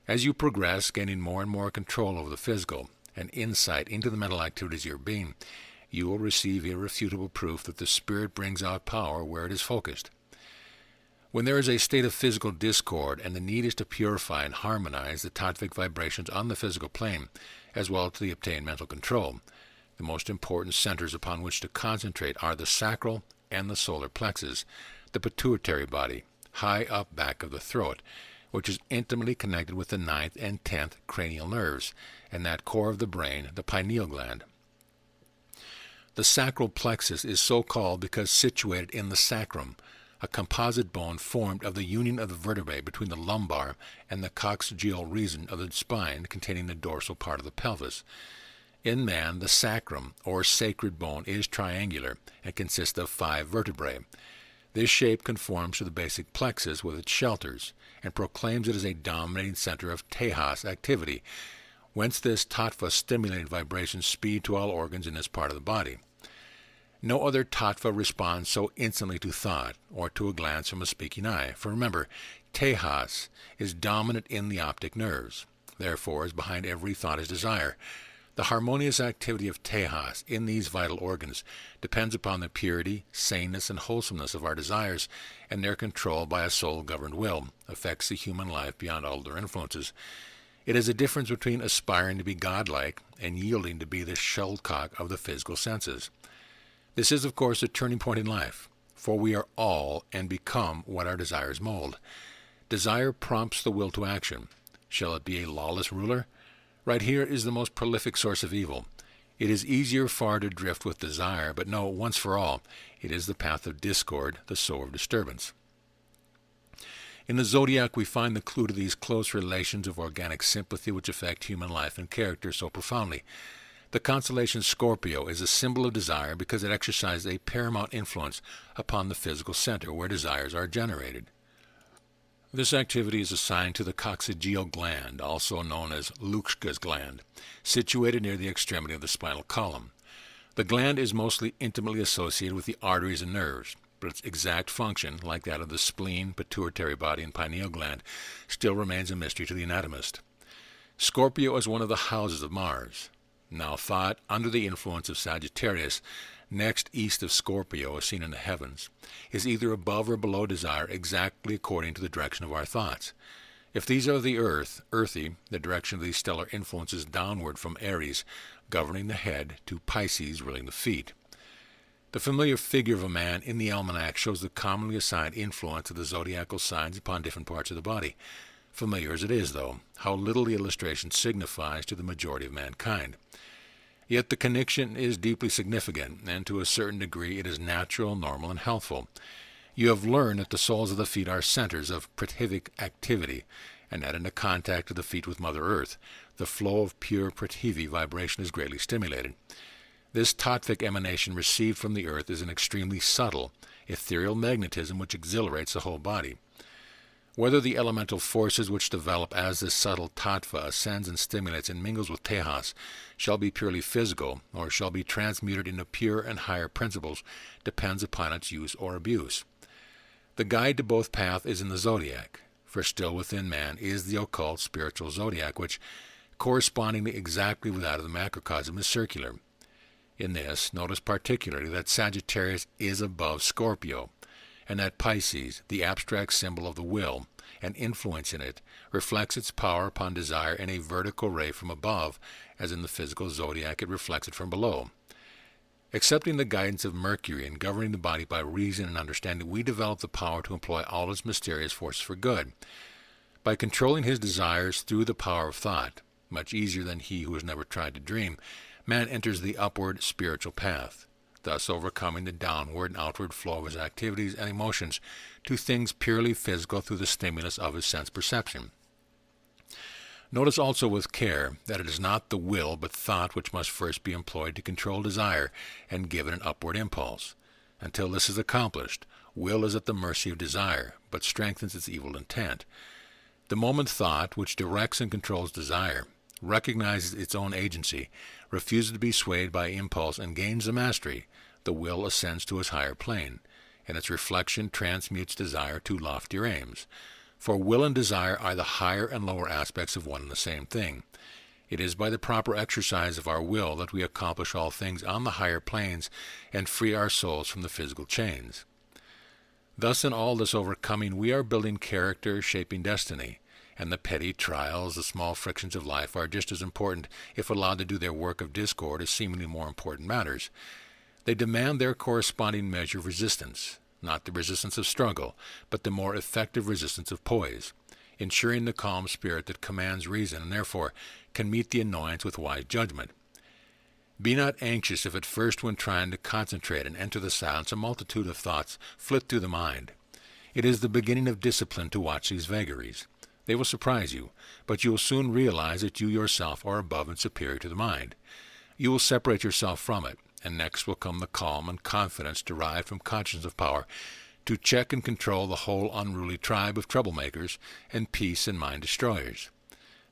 As you progress, gaining more and more control over the physical and insight into the mental activities of your being, you will receive irrefutable proof that the spirit brings out power where it is focused. When there is a state of physical discord and the need is to purify and harmonize the tattvic vibrations on the physical plane, as well as to obtain mental control, the most important centers upon which to concentrate are the sacral and the solar plexus, the pituitary body, high up back of the throat, which is intimately connected with the 9th and 10th cranial nerves, and that core of the brain, the pineal gland. The sacral plexus is so called because situated in the sacrum, a composite bone formed of the union of the vertebrae between the lumbar and the coccygeal region of the spine containing the dorsal part of the pelvis. In man, the sacrum, or sacred bone, is triangular and consists of 5 vertebrae. This shape conforms to the basic plexus with its shelters, and proclaims it as a dominating center of tejas activity, whence this tattva-stimulating vibrations speed to all organs in this part of the body. No other tattva responds so instantly to thought, or to a glance from a speaking eye, for remember, tejas is dominant in the optic nerves. Therefore, as behind every thought is desire, the harmonious activity of tejas in these vital organs depends upon the purity, saneness, and wholesomeness of our desires, and their control by a soul-governed will affects the human life beyond all their influences. It is a difference between aspiring to be godlike and yielding to be the shuttlecock of the physical senses. This is, of course, a turning point in life, for we are all and become what our desires mold. Desire prompts the will to action. Shall it be a lawless ruler? Right here is the most prolific source of evil. It is easier far to drift with desire, but no, once for all, it is the path of discord, the sower of disturbance. In the zodiac, we find the clue to these close relations of organic sympathy which affect human life and character so profoundly. The constellation Scorpio is a symbol of desire because it exercises a paramount influence upon the physical center where desires are generated. This activity is assigned to the coccygeal gland, also known as Lukshka's gland, situated near the extremity of the spinal column. The gland is mostly intimately associated with the arteries and nerves, but its exact function, like that of the spleen, pituitary body, and pineal gland, still remains a mystery to the anatomist. Scorpio is one of the houses of Mars. Now thought, under the influence of Sagittarius, next east of Scorpio as seen in the heavens, is either above or below desire exactly according to the direction of our thoughts. If these are the earth, earthy, the direction of these stellar influences downward from Aries, governing the head, to Pisces, ruling the feet. The familiar figure of a man in the almanac shows the commonly assigned influence of the zodiacal signs upon different parts of the body. Familiar as it is, though, how little the illustration signifies to the majority of mankind. Yet the connection is deeply significant, and to a certain degree it is natural, normal, and healthful. You have learned that the soles of the feet are centers of prathivic activity, and that in the contact of the feet with Mother Earth, the flow of pure prathivi vibration is greatly stimulated. This tattvic emanation received from the earth is an extremely subtle, ethereal magnetism which exhilarates the whole body. Whether the elemental forces which develop as this subtle tattva ascends and stimulates and mingles with tejas shall be purely physical, or shall be transmuted into pure and higher principles, depends upon its use or abuse. The guide to both paths is in the zodiac, for still within man is the occult spiritual zodiac, which, correspondingly exactly with that of the macrocosm, is circular. In this, notice particularly that Sagittarius is above Scorpio, and that Pisces, the abstract symbol of the will and influence in it, reflects its power upon desire in a vertical ray from above, as in the physical zodiac it reflects it from below. Accepting the guidance of Mercury and governing the body by reason and understanding, we develop the power to employ all its mysterious forces for good. By controlling his desires through the power of thought, much easier than he who has never tried to dream, man enters the upward spiritual path, thus overcoming the downward and outward flow of his activities and emotions to things purely physical through the stimulus of his sense perception. Notice also with care that it is not the will but thought which must first be employed to control desire and give it an upward impulse. Until this is accomplished, will is at the mercy of desire, but strengthens its evil intent. The moment thought, which directs and controls desire, recognizes its own agency, refuses to be swayed by impulse, and gains the mastery, the will ascends to its higher plane, and its reflection transmutes desire to loftier aims. For will and desire are the higher and lower aspects of one and the same thing. It is by the proper exercise of our will that we accomplish all things on the higher planes and free our souls from the physical chains. Thus in all this overcoming we are building character, shaping destiny, and the petty trials, the small frictions of life are just as important if allowed to do their work of discord as seemingly more important matters. They demand their corresponding measure of resistance, not the resistance of struggle, but the more effective resistance of poise, ensuring the calm spirit that commands reason and therefore can meet the annoyance with wise judgment. Be not anxious if at first when trying to concentrate and enter the silence a multitude of thoughts flit through the mind. It is the beginning of discipline to watch these vagaries. They will surprise you, but you will soon realize that you yourself are above and superior to the mind. You will separate yourself from it, and next will come the calm and confidence derived from consciousness of power to check and control the whole unruly tribe of troublemakers and peace and mind destroyers.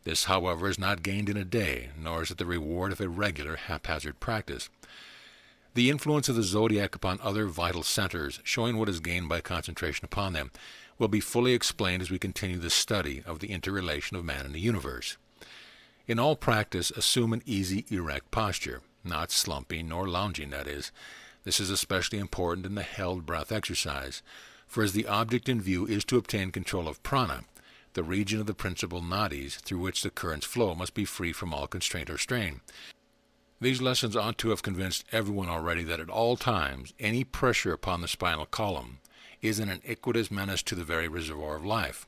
This, however, is not gained in a day, nor is it the reward of a regular haphazard practice. The influence of the zodiac upon other vital centers, showing what is gained by concentration upon them, will be fully explained as we continue the study of the interrelation of man and the universe. In all practice, assume an easy, erect posture, not slumping nor lounging, that is. This is especially important in the held breath exercise, for as the object in view is to obtain control of prana, the region of the principal nadis through which the currents flow must be free from all constraint or strain. These lessons ought to have convinced everyone already that at all times any pressure upon the spinal column is an iniquitous menace to the very reservoir of life.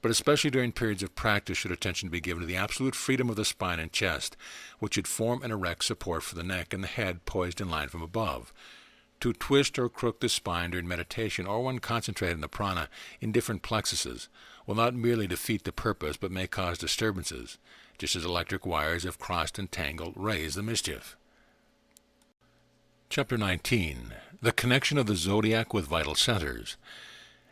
But especially during periods of practice should attention be given to the absolute freedom of the spine and chest, which should form an erect support for the neck and the head poised in line from above. To twist or crook the spine during meditation or when concentrated in the prana in different plexuses will not merely defeat the purpose but may cause disturbances, just as electric wires, if crossed and tangled, raise the mischief. Chapter 19. The Connection of the Zodiac with Vital Centers.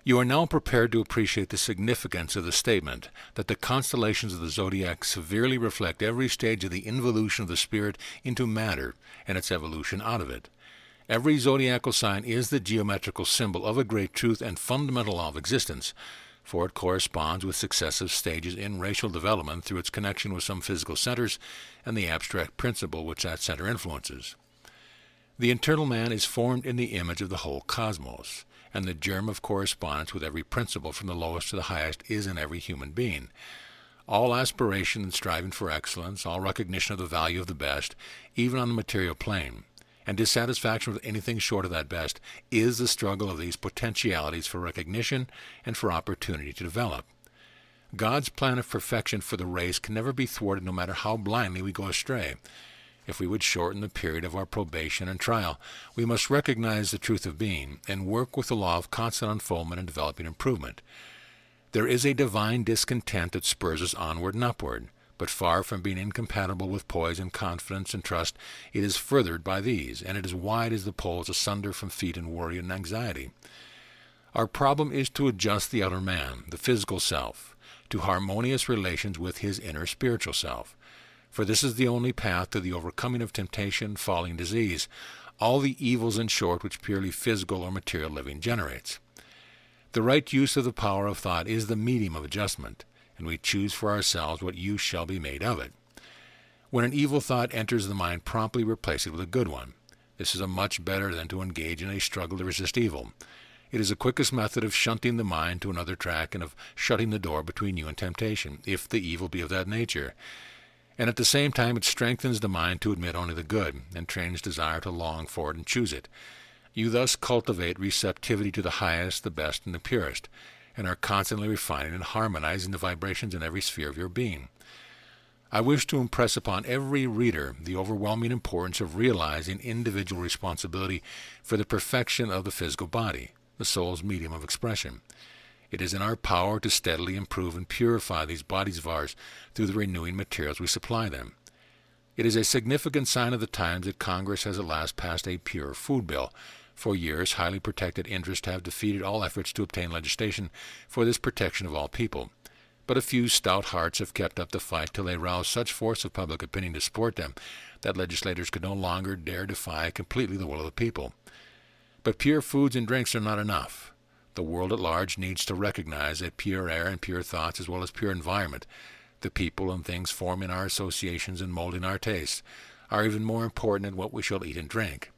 You are now prepared to appreciate the significance of the statement that the constellations of the zodiac severely reflect every stage of the involution of the spirit into matter and its evolution out of it. Every zodiacal sign is the geometrical symbol of a great truth and fundamental law of existence, for it corresponds with successive stages in racial development through its connection with some physical centers and the abstract principle which that center influences. The internal man is formed in the image of the whole cosmos, and the germ of correspondence with every principle from the lowest to the highest is in every human being. All aspiration and striving for excellence, all recognition of the value of the best, even on the material plane, and dissatisfaction with anything short of that best, is the struggle of these potentialities for recognition and for opportunity to develop. God's plan of perfection for the race can never be thwarted no matter how blindly we go astray. If we would shorten the period of our probation and trial, we must recognize the truth of being and work with the law of constant unfoldment and developing improvement. There is a divine discontent that spurs us onward and upward, but far from being incompatible with poise and confidence and trust, it is furthered by these, and it is wide as the poles asunder from feet in worry and anxiety. Our problem is to adjust the outer man, the physical self, to harmonious relations with his inner spiritual self. For this is the only path to the overcoming of temptation, falling, disease, all the evils in short which purely physical or material living generates. The right use of the power of thought is the medium of adjustment, and we choose for ourselves what use shall be made of it. When an evil thought enters the mind, promptly replace it with a good one. This is a much better than to engage in a struggle to resist evil. It is the quickest method of shunting the mind to another track and of shutting the door between you and temptation, if the evil be of that nature. And at the same time it strengthens the mind to admit only the good, and trains desire to long for it and choose it. You thus cultivate receptivity to the highest, the best, and the purest, and are constantly refining and harmonizing the vibrations in every sphere of your being. I wish to impress upon every reader the overwhelming importance of realizing individual responsibility for the perfection of the physical body, the soul's medium of expression. It is in our power to steadily improve and purify these bodies of ours through the renewing materials we supply them. It is a significant sign of the times that Congress has at last passed a pure food bill. For years, highly protected interests have defeated all efforts to obtain legislation for this protection of all people. But a few stout hearts have kept up the fight till they roused such force of public opinion to support them that legislators could no longer dare defy completely the will of the people. But pure foods and drinks are not enough. The world at large needs to recognize that pure air and pure thoughts, as well as pure environment, the people and things forming our associations and molding our tastes, are even more important than what we shall eat and drink.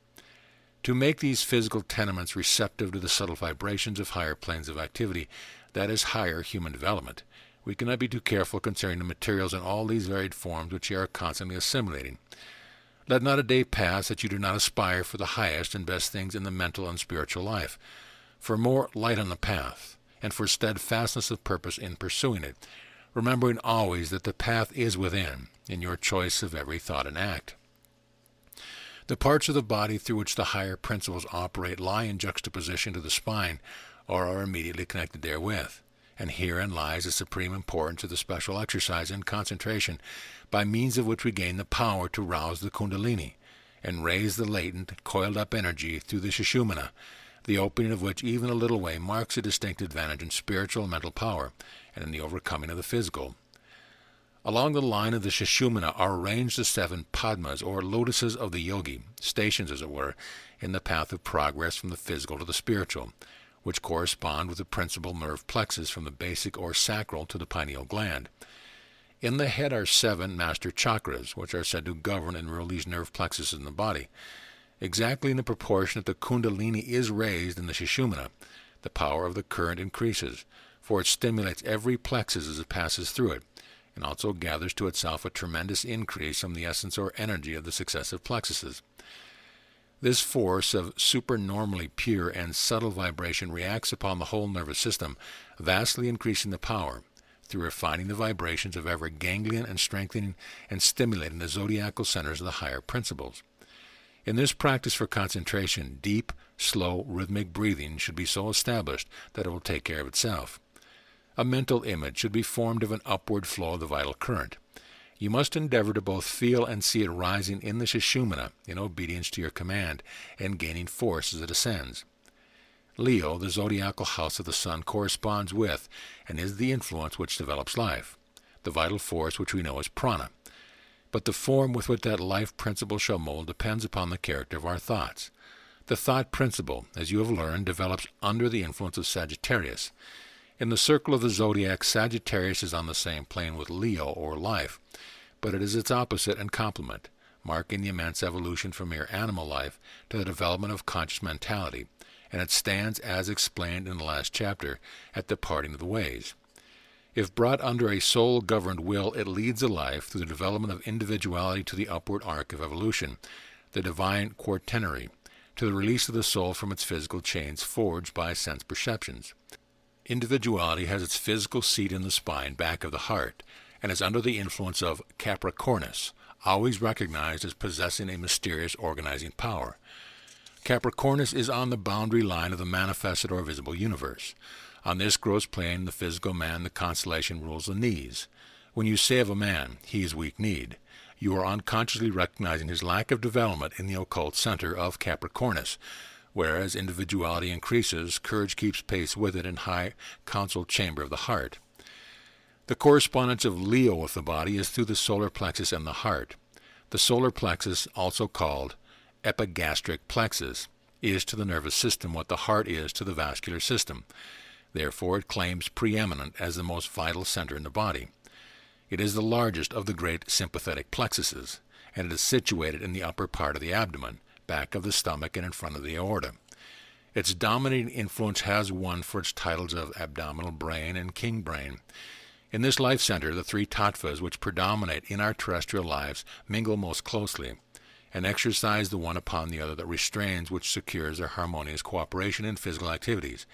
To make these physical tenements receptive to the subtle vibrations of higher planes of activity, that is higher human development, we cannot be too careful concerning the materials in all these varied forms which you are constantly assimilating. Let not a day pass that you do not aspire for the highest and best things in the mental and spiritual life, for more light on the path, and for steadfastness of purpose in pursuing it, remembering always that the path is within, in your choice of every thought and act. The parts of the body through which the higher principles operate lie in juxtaposition to the spine, or are immediately connected therewith, and herein lies the supreme importance of the special exercise and concentration, by means of which we gain the power to rouse the kundalini, and raise the latent, coiled-up energy through the sushumna, the opening of which even a little way marks a distinct advantage in spiritual and mental power, and in the overcoming of the physical. Along the line of the sushumna are arranged the 7 padmas, or lotuses of the yogi, stations, as it were, in the path of progress from the physical to the spiritual, which correspond with the principal nerve plexus from the basic or sacral to the pineal gland. In the head are 7 master chakras, which are said to govern and rule these nerve plexuses in the body. Exactly in the proportion that the kundalini is raised in the sushumna, the power of the current increases, for it stimulates every plexus as it passes through it, and also gathers to itself a tremendous increase from the essence or energy of the successive plexuses. This force of supernormally pure and subtle vibration reacts upon the whole nervous system, vastly increasing the power, through refining the vibrations of every ganglion and strengthening and stimulating the zodiacal centers of the higher principles. In this practice for concentration, deep, slow, rhythmic breathing should be so established that it will take care of itself. A mental image should be formed of an upward flow of the vital current. You must endeavor to both feel and see it rising in the sushumna in obedience to your command, and gaining force as it ascends. Leo, the zodiacal house of the sun, corresponds with and is the influence which develops life, the vital force which we know as prana. But the form with which that life principle shall mold depends upon the character of our thoughts. The thought principle, as you have learned, develops under the influence of Sagittarius. In the circle of the zodiac, Sagittarius is on the same plane with Leo, or life, but it is its opposite and complement, marking the immense evolution from mere animal life to the development of conscious mentality, and it stands, as explained in the last chapter, at the parting of the ways. If brought under a soul-governed will, it leads a life through the development of individuality to the upward arc of evolution, the divine quaternary, to the release of the soul from its physical chains forged by sense perceptions. Individuality has its physical seat in the spine, back of the heart, and is under the influence of Capricornus, always recognized as possessing a mysterious organizing power. Capricornus is on the boundary line of the manifested or visible universe. On this gross plane, the physical man, the constellation, rules the knees. When you say of a man, he is weak-kneed, you are unconsciously recognizing his lack of development in the occult center of Capricornus, Whereas individuality increases, courage keeps pace with it in high council chamber of the heart. The correspondence of Leo with the body is through the solar plexus and the heart. The solar plexus, also called epigastric plexus, is to the nervous system what the heart is to the vascular system. Therefore, it claims preeminent as the most vital center in the body. It is the largest of the great sympathetic plexuses, and it is situated in the upper part of the abdomen, back of the stomach, and in front of the aorta. Its dominating influence has won for its titles of abdominal brain and king brain. In this life center, the three tattvas which predominate in our terrestrial lives mingle most closely, and exercise the one upon the other that restrains which secures their harmonious cooperation in physical activities.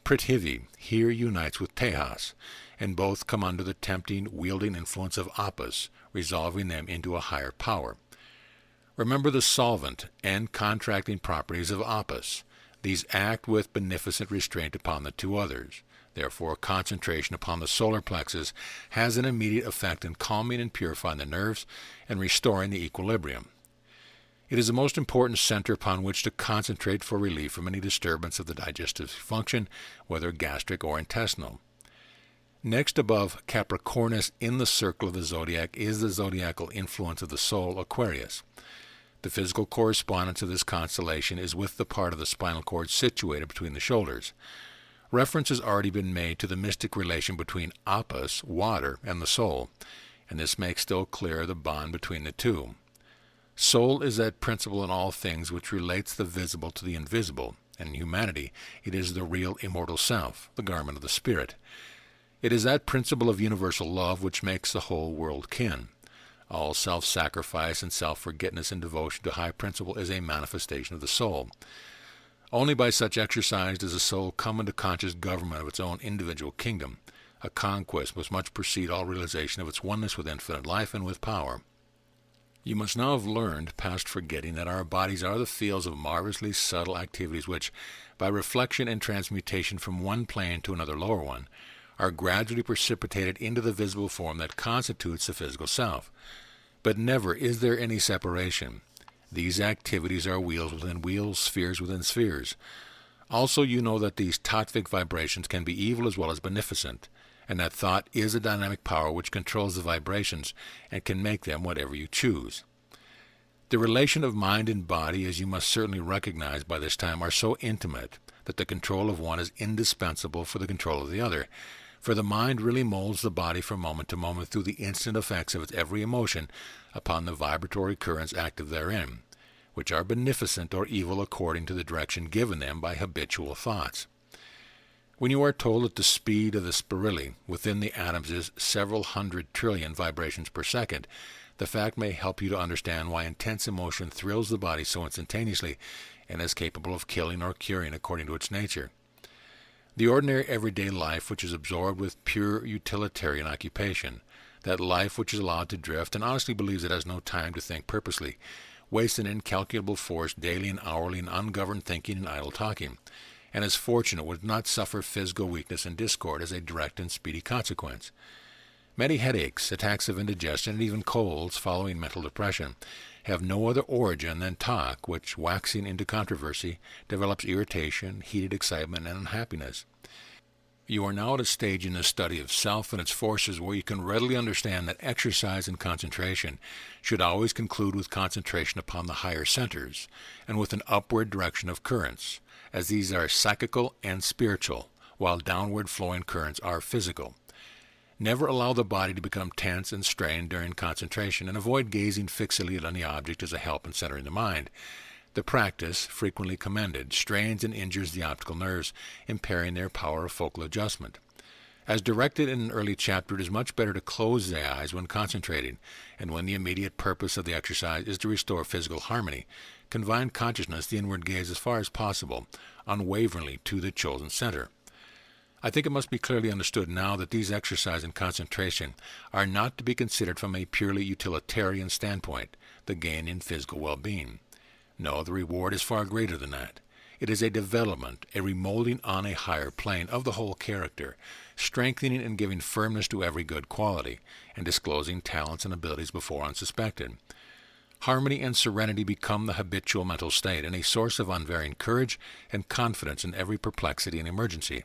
Prithvi here unites with Tejas, and both come under the tempting, wielding influence of Apis, resolving them into a higher power. Remember the solvent and contracting properties of Apis. These act with beneficent restraint upon the two others. Therefore, concentration upon the solar plexus has an immediate effect in calming and purifying the nerves and restoring the equilibrium. It is the most important center upon which to concentrate for relief from any disturbance of the digestive function, whether gastric or intestinal. Next above Capricornus in the circle of the zodiac is the zodiacal influence of the soul, Aquarius. The physical correspondence of this constellation is with the part of the spinal cord situated between the shoulders. Reference has already been made to the mystic relation between Apis, water, and the soul, and this makes still clearer the bond between the two. Soul is that principle in all things which relates the visible to the invisible, and in humanity it is the real immortal self, the garment of the spirit. It is that principle of universal love which makes the whole world kin. All self-sacrifice and self-forgetfulness and devotion to high principle is a manifestation of the soul. Only by such exercise does the soul come into conscious government of its own individual kingdom. A conquest must much precede all realization of its oneness with infinite life and with power. You must now have learned, past forgetting, that our bodies are the fields of marvelously subtle activities which, by reflection and transmutation from one plane to another lower one, are gradually precipitated into the visible form that constitutes the physical self. But never is there any separation. These activities are wheels within wheels, spheres within spheres. Also you know that these tattvic vibrations can be evil as well as beneficent, and that thought is a dynamic power which controls the vibrations and can make them whatever you choose. The relation of mind and body, as you must certainly recognize by this time, are so intimate that the control of one is indispensable for the control of the other, for the mind really molds the body from moment to moment through the instant effects of its every emotion upon the vibratory currents active therein, which are beneficent or evil according to the direction given them by habitual thoughts. When you are told that the speed of the spirille within the atoms is several 100 trillion vibrations per second, the fact may help you to understand why intense emotion thrills the body so instantaneously and is capable of killing or curing according to its nature. The ordinary everyday life which is absorbed with pure utilitarian occupation, that life which is allowed to drift and honestly believes it has no time to think purposely, wastes an incalculable force daily and hourly in ungoverned thinking and idle talking, and is fortunate would not suffer physical weakness and discord as a direct and speedy consequence. Many headaches, attacks of indigestion, and even colds following mental depression have no other origin than talk, which, waxing into controversy, develops irritation, heated excitement, and unhappiness. You are now at a stage in the study of self and its forces where you can readily understand that exercise and concentration should always conclude with concentration upon the higher centers, and with an upward direction of currents, as these are psychical and spiritual, while downward flowing currents are physical. Never allow the body to become tense and strained during concentration, and avoid gazing fixedly on the object as a help in centering the mind. The practice, frequently commended, strains and injures the optical nerves, impairing their power of focal adjustment. As directed in an early chapter, it is much better to close the eyes when concentrating, and when the immediate purpose of the exercise is to restore physical harmony, confine consciousness, the inward gaze, as far as possible, unwaveringly to the chosen center. I think it must be clearly understood now that these exercise and concentration are not to be considered from a purely utilitarian standpoint, the gain in physical well-being. No, the reward is far greater than that. It is a development, a remolding on a higher plane of the whole character, strengthening and giving firmness to every good quality, and disclosing talents and abilities before unsuspected. Harmony and serenity become the habitual mental state and a source of unvarying courage and confidence in every perplexity and emergency.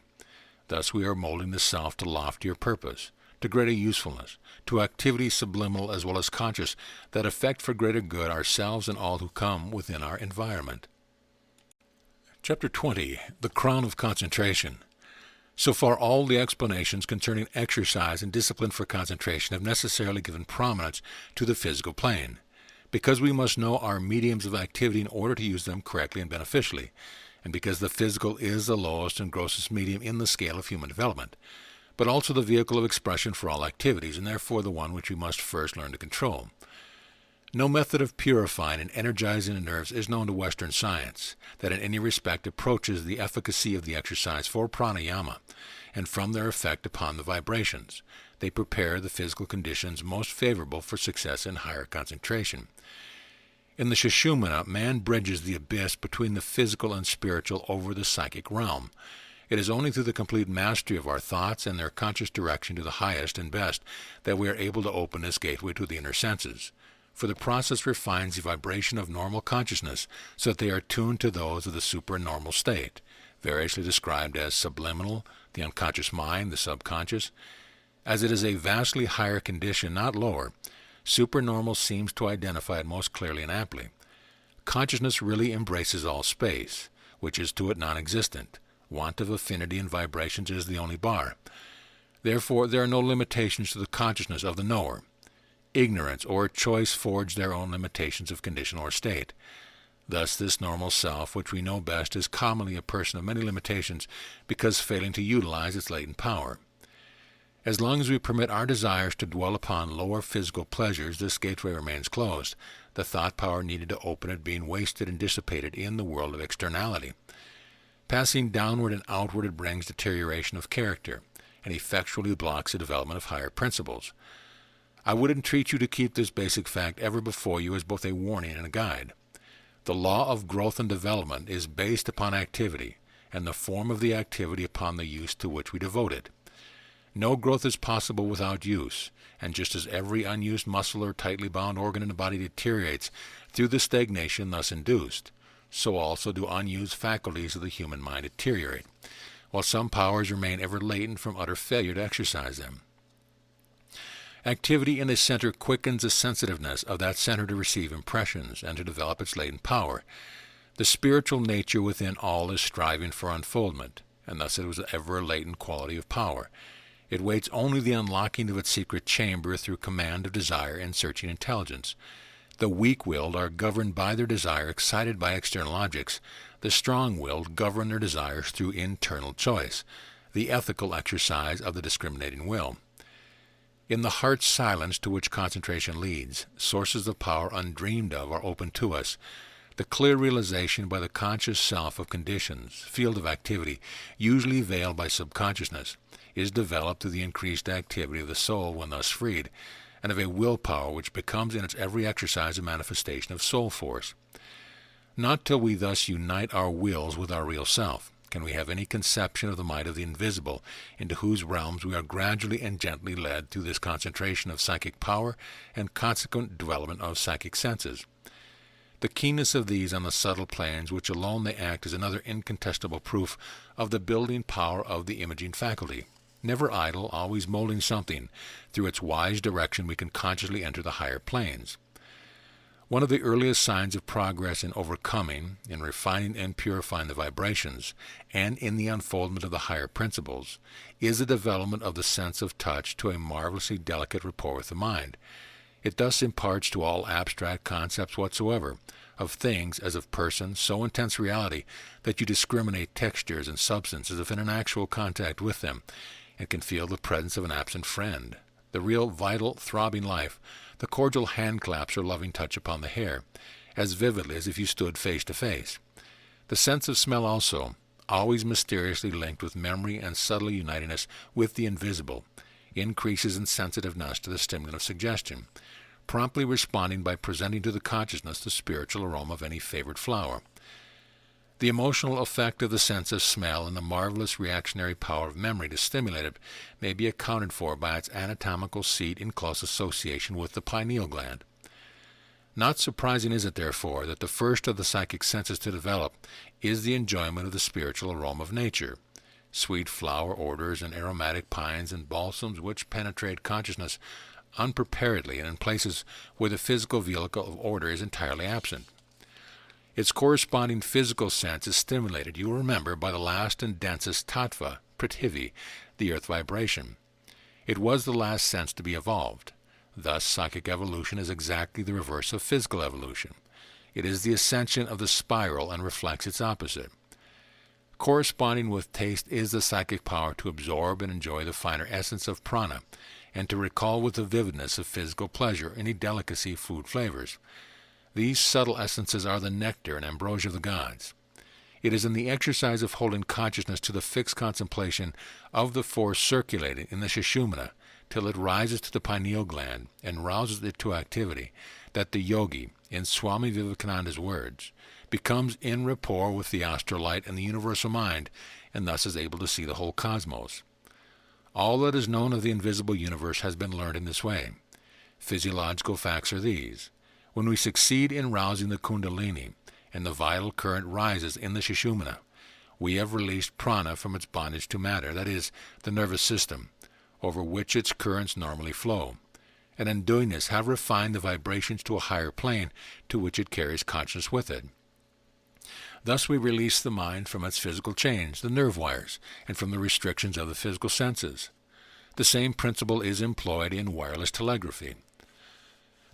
Thus we are molding the self to loftier purpose, to greater usefulness, to activities subliminal as well as conscious that affect for greater good ourselves and all who come within our environment. Chapter 20. The Crown of Concentration. So far all the explanations concerning exercise and discipline for concentration have necessarily given prominence to the physical plane, because we must know our mediums of activity in order to use them correctly and beneficially, and because the physical is the lowest and grossest medium in the scale of human development, but also the vehicle of expression for all activities, and therefore the one which we must first learn to control. No method of purifying and energizing the nerves is known to Western science that in any respect approaches the efficacy of the exercise for pranayama, and from their effect upon the vibrations, they prepare the physical conditions most favorable for success in higher concentration. In the Sushumna, man bridges the abyss between the physical and spiritual over the psychic realm. It is only through the complete mastery of our thoughts and their conscious direction to the highest and best that we are able to open this gateway to the inner senses. For the process refines the vibration of normal consciousness so that they are tuned to those of the supernormal state, variously described as subliminal, the unconscious mind, the subconscious. As it is a vastly higher condition, not lower, supernormal seems to identify it most clearly and aptly. Consciousness really embraces all space, which is to it non-existent. Want of affinity and vibrations is the only bar. Therefore, there are no limitations to the consciousness of the knower. Ignorance or choice forge their own limitations of condition or state. Thus, this normal self, which we know best, is commonly a person of many limitations because failing to utilize its latent power. As long as we permit our desires to dwell upon lower physical pleasures, this gateway remains closed, the thought power needed to open it being wasted and dissipated in the world of externality. Passing downward and outward, it brings deterioration of character, and effectually blocks the development of higher principles. I would entreat you to keep this basic fact ever before you as both a warning and a guide. The law of growth and development is based upon activity, and the form of the activity upon the use to which we devote it. No growth is possible without use, and just as every unused muscle or tightly bound organ in the body deteriorates through the stagnation thus induced, so also do unused faculties of the human mind deteriorate, while some powers remain ever latent from utter failure to exercise them. Activity in a center quickens the sensitiveness of that center to receive impressions and to develop its latent power. The spiritual nature within all is striving for unfoldment, and thus it was an ever latent quality of power. It waits only the unlocking of its secret chamber through command of desire and searching intelligence. The weak-willed are governed by their desire excited by external objects. The strong-willed govern their desires through internal choice, the ethical exercise of the discriminating will. In the heart's silence to which concentration leads, sources of power undreamed of are open to us. The clear realization by the conscious self of conditions, field of activity, usually veiled by subconsciousness, is developed through the increased activity of the soul when thus freed, and of a willpower which becomes in its every exercise a manifestation of soul force. Not till we thus unite our wills with our real self can we have any conception of the might of the invisible, into whose realms we are gradually and gently led through this concentration of psychic power and consequent development of psychic senses. The keenness of these on the subtle planes which alone they act is another incontestable proof of the building power of the imaging faculty. Never idle, always molding something, through its wise direction we can consciously enter the higher planes. One of the earliest signs of progress in overcoming, in refining and purifying the vibrations, and in the unfoldment of the higher principles, is the development of the sense of touch to a marvelously delicate rapport with the mind. It thus imparts to all abstract concepts whatsoever, of things as of persons, so intense reality that you discriminate textures and substance as if in an actual contact with them, and can feel the presence of an absent friend, the real vital, throbbing life, the cordial hand-claps or loving touch upon the hair, as vividly as if you stood face to face. The sense of smell also, always mysteriously linked with memory and subtly uniting us with the invisible, increases in sensitiveness to the stimulant of suggestion, promptly responding by presenting to the consciousness the spiritual aroma of any favorite flower. The emotional effect of the sense of smell and the marvelous reactionary power of memory to stimulate it may be accounted for by its anatomical seat in close association with the pineal gland. Not surprising is it, therefore, that the first of the psychic senses to develop is the enjoyment of the spiritual aroma of nature, sweet flower odors and aromatic pines and balsams which penetrate consciousness unpreparedly and in places where the physical vehicle of odor is entirely absent. Its corresponding physical sense is stimulated, you will remember, by the last and densest tattva, prithivi, the earth vibration. It was the last sense to be evolved. Thus, psychic evolution is exactly the reverse of physical evolution. It is the ascension of the spiral and reflects its opposite. Corresponding with taste is the psychic power to absorb and enjoy the finer essence of prana, and to recall with the vividness of physical pleasure any delicacy of food flavors. These subtle essences are the nectar and ambrosia of the gods. It is in the exercise of holding consciousness to the fixed contemplation of the force circulating in the Sushumna till it rises to the pineal gland and rouses it to activity, that the yogi, in Swami Vivekananda's words, becomes in rapport with the astral light and the universal mind, and thus is able to see the whole cosmos. All that is known of the invisible universe has been learned in this way. Physiological facts are these. When we succeed in rousing the kundalini, and the vital current rises in the Sushumna, we have released prana from its bondage to matter, that is, the nervous system, over which its currents normally flow, and in doing this have refined the vibrations to a higher plane to which it carries consciousness with it. Thus we release the mind from its physical chains, the nerve wires, and from the restrictions of the physical senses. The same principle is employed in wireless telegraphy.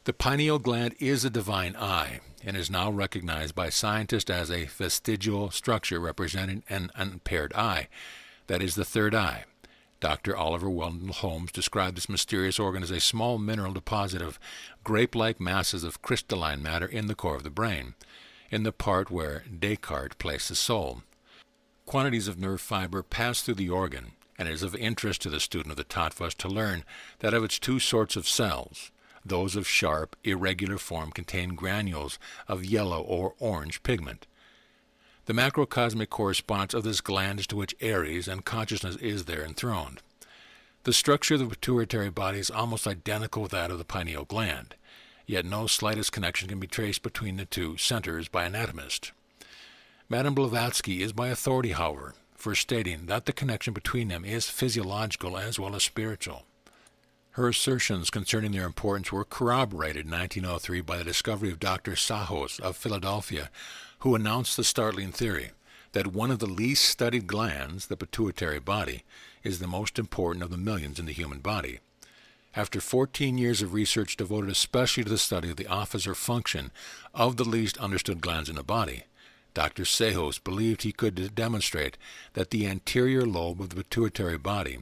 The pineal gland is a divine eye, and is now recognized by scientists as a vestigial structure representing an unimpaired eye, that is, the third eye. Dr. Oliver Wendell Holmes described this mysterious organ as a small mineral deposit of grape-like masses of crystalline matter in the core of the brain, in the part where Descartes placed the soul. Quantities of nerve fiber pass through the organ, and it is of interest to the student of the tattvas to learn that of its two sorts of cells, those of sharp, irregular form contain granules of yellow or orange pigment. The macrocosmic correspondence of this gland is to which Aries and consciousness is there enthroned. The structure of the pituitary body is almost identical with that of the pineal gland, yet no slightest connection can be traced between the two centers by anatomist. Madame Blavatsky is by authority, however, for stating that the connection between them is physiological as well as spiritual. Her assertions concerning their importance were corroborated in 1903 by the discovery of Dr. Sahos of Philadelphia, who announced the startling theory that one of the least studied glands, the pituitary body, is the most important of the millions in the human body. After 14 years of research devoted especially to the study of the office or function of the least understood glands in the body, Dr. Sahos believed he could demonstrate that the anterior lobe of the pituitary body,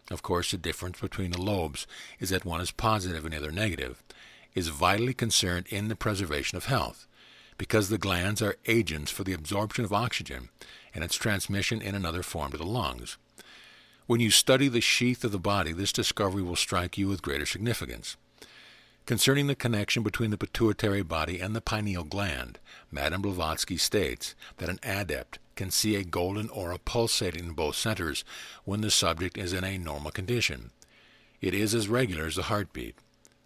of course the difference between the lobes is that one is positive and the other negative, is vitally concerned in the preservation of health, because the glands are agents for the absorption of oxygen and its transmission in another form to the lungs. When you study the sheath of the body, this discovery will strike you with greater significance. Concerning the connection between the pituitary body and the pineal gland, Madame Blavatsky states that an adept can see a golden aura pulsating in both centers when the subject is in a normal condition. It is as regular as the heartbeat.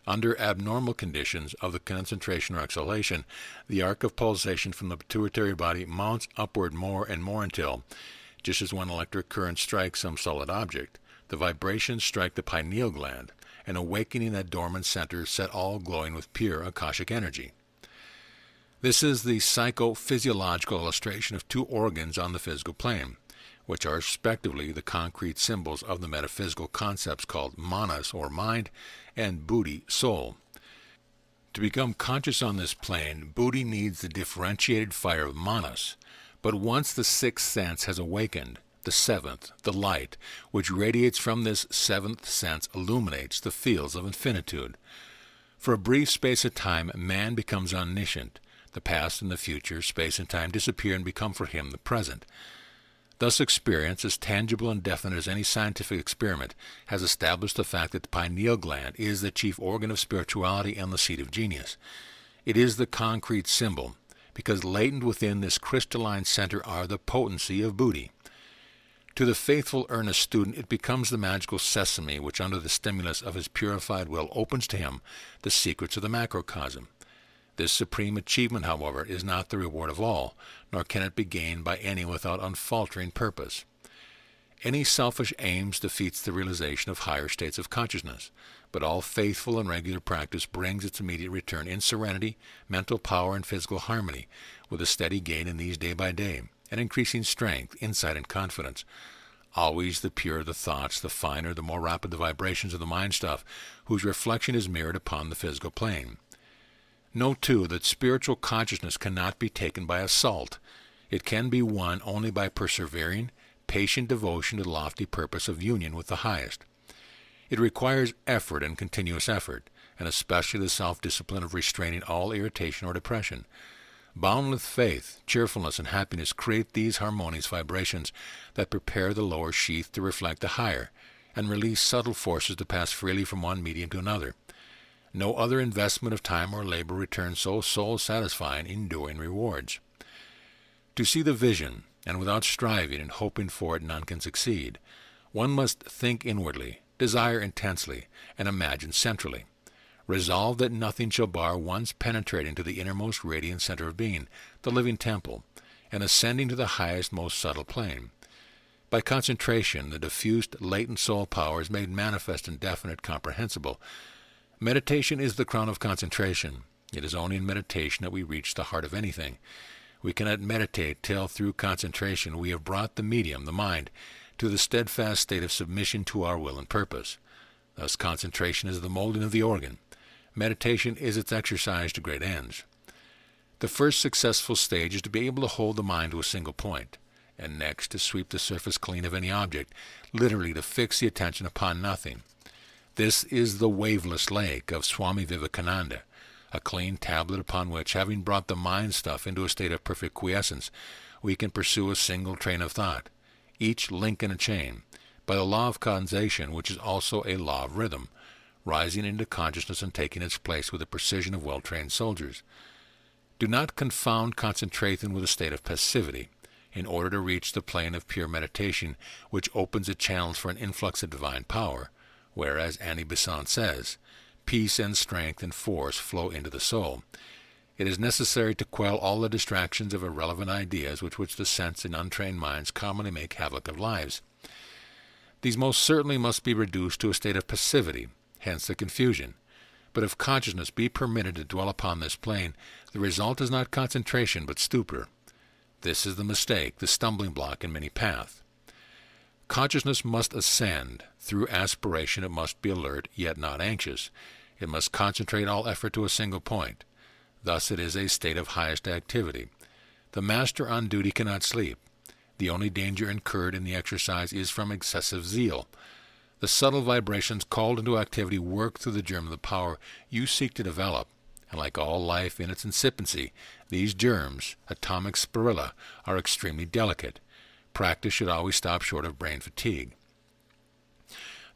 Under abnormal conditions of the concentration or exhalation, the arc of pulsation from the pituitary body mounts upward more and more until, just as when electric current strikes some solid object, the vibrations strike the pineal gland, and awakening that dormant center set all glowing with pure Akashic energy. This is the psychophysiological illustration of two organs on the physical plane, which are respectively the concrete symbols of the metaphysical concepts called manas, or mind, and buddhi, soul. To become conscious on this plane, buddhi needs the differentiated fire of manas, but once the sixth sense has awakened, the seventh, the light, which radiates from this seventh sense illuminates the fields of infinitude. For a brief space of time, man becomes omniscient. The past and the future, space and time disappear and become for him the present. Thus experience, as tangible and definite as any scientific experiment, has established the fact that the pineal gland is the chief organ of spirituality and the seat of genius. It is the concrete symbol, because latent within this crystalline center are the potency of buddhi. To the faithful, earnest student, it becomes the magical sesame which, under the stimulus of his purified will, opens to him the secrets of the macrocosm. This supreme achievement, however, is not the reward of all, nor can it be gained by any without unfaltering purpose. Any selfish aims defeats the realization of higher states of consciousness, but all faithful and regular practice brings its immediate return in serenity, mental power, and physical harmony, with a steady gain in these day by day, and increasing strength, insight, and confidence. Always the purer the thoughts, the finer, the more rapid the vibrations of the mind stuff, whose reflection is mirrored upon the physical plane. Note, too, that spiritual consciousness cannot be taken by assault. It can be won only by persevering, patient devotion to the lofty purpose of union with the highest. It requires effort and continuous effort, and especially the self-discipline of restraining all irritation or depression. Boundless faith, cheerfulness, and happiness create these harmonious vibrations that prepare the lower sheath to reflect the higher, and release subtle forces to pass freely from one medium to another. No other investment of time or labor returns so soul-satisfying, enduring rewards. To see the vision, and without striving and hoping for it none can succeed, one must think inwardly, desire intensely, and imagine centrally. Resolve that nothing shall bar one's penetrating to the innermost radiant center of being, the living temple, and ascending to the highest, most subtle plane. By concentration, the diffused latent soul power is made manifest and definite, comprehensible. Meditation is the crown of concentration. It is only in meditation that we reach the heart of anything. We cannot meditate till, through concentration, we have brought the medium, the mind, to the steadfast state of submission to our will and purpose. Thus concentration is the molding of the organ. Meditation is its exercise to great ends. The first successful stage is to be able to hold the mind to a single point, and next to sweep the surface clean of any object, literally to fix the attention upon nothing. This is the waveless lake of Swami Vivekananda, a clean tablet upon which, having brought the mind stuff into a state of perfect quiescence, we can pursue a single train of thought, each link in a chain, by the law of causation, which is also a law of rhythm, rising into consciousness and taking its place with the precision of well-trained soldiers. Do not confound concentration with a state of passivity, in order to reach the plane of pure meditation, which opens the channels for an influx of divine power, where, as Annie Besant says, peace and strength and force flow into the soul. It is necessary to quell all the distractions of irrelevant ideas with which the sense and untrained minds commonly make havoc of lives. These most certainly must be reduced to a state of passivity, hence the confusion. But if consciousness be permitted to dwell upon this plane, the result is not concentration but stupor. This is the mistake, the stumbling block in many paths. Consciousness must ascend. Through aspiration it must be alert, yet not anxious. It must concentrate all effort to a single point. Thus it is a state of highest activity. The master on duty cannot sleep. The only danger incurred in the exercise is from excessive zeal. The subtle vibrations called into activity work through the germ of the power you seek to develop, and like all life in its incipiency, these germs, atomic spirilla, are extremely delicate. Practice should always stop short of brain fatigue.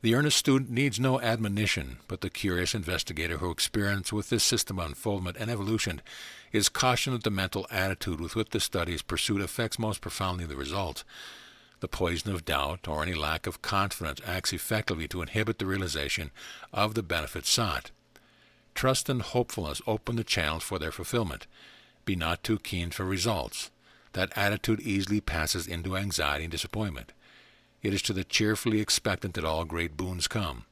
The earnest student needs no admonition, but the curious investigator who experiences with this system of unfoldment and evolution is cautioned that the mental attitude with which the study is pursued affects most profoundly the results. The poison of doubt or any lack of confidence acts effectively to inhibit the realization of the benefits sought. Trust and hopefulness open the channels for their fulfillment. Be not too keen for results. That attitude easily passes into anxiety and disappointment. It is to the cheerfully expectant that all great boons come.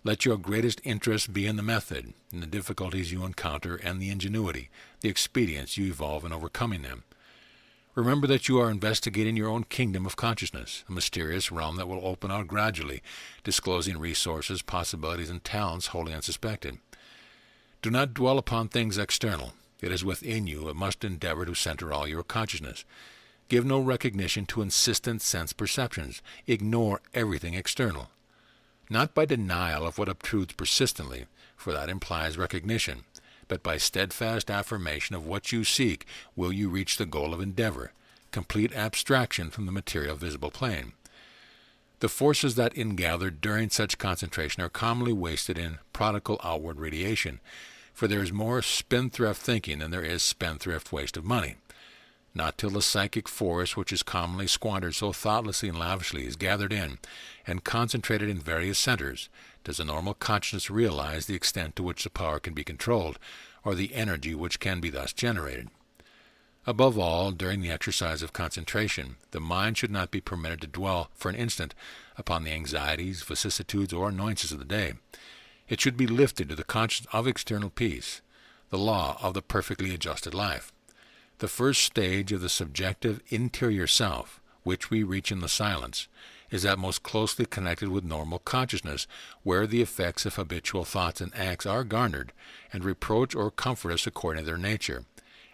Let your greatest interest be in the method, in the difficulties you encounter, and the ingenuity, the expedients you evolve in overcoming them. Remember that you are investigating your own kingdom of consciousness, a mysterious realm that will open out gradually, disclosing resources, possibilities, and talents wholly unsuspected. Do not dwell upon things external. It is within you. It must endeavor to center all your consciousness. Give no recognition to insistent sense perceptions. Ignore everything external. Not by denial of what obtrudes persistently, for that implies recognition, but by steadfast affirmation of what you seek will you reach the goal of endeavor, complete abstraction from the material visible plane. The forces that ingather during such concentration are commonly wasted in prodigal outward radiation, for there is more spendthrift thinking than there is spendthrift waste of money. Not till the psychic force, which is commonly squandered so thoughtlessly and lavishly, is gathered in and concentrated in various centers, does a normal consciousness realize the extent to which the power can be controlled, or the energy which can be thus generated. Above all, during the exercise of concentration, the mind should not be permitted to dwell for an instant upon the anxieties, vicissitudes, or annoyances of the day. It should be lifted to the consciousness of external peace, the law of the perfectly adjusted life. The first stage of the subjective interior self, which we reach in the silence, is that most closely connected with normal consciousness, where the effects of habitual thoughts and acts are garnered, and reproach or comfort us according to their nature.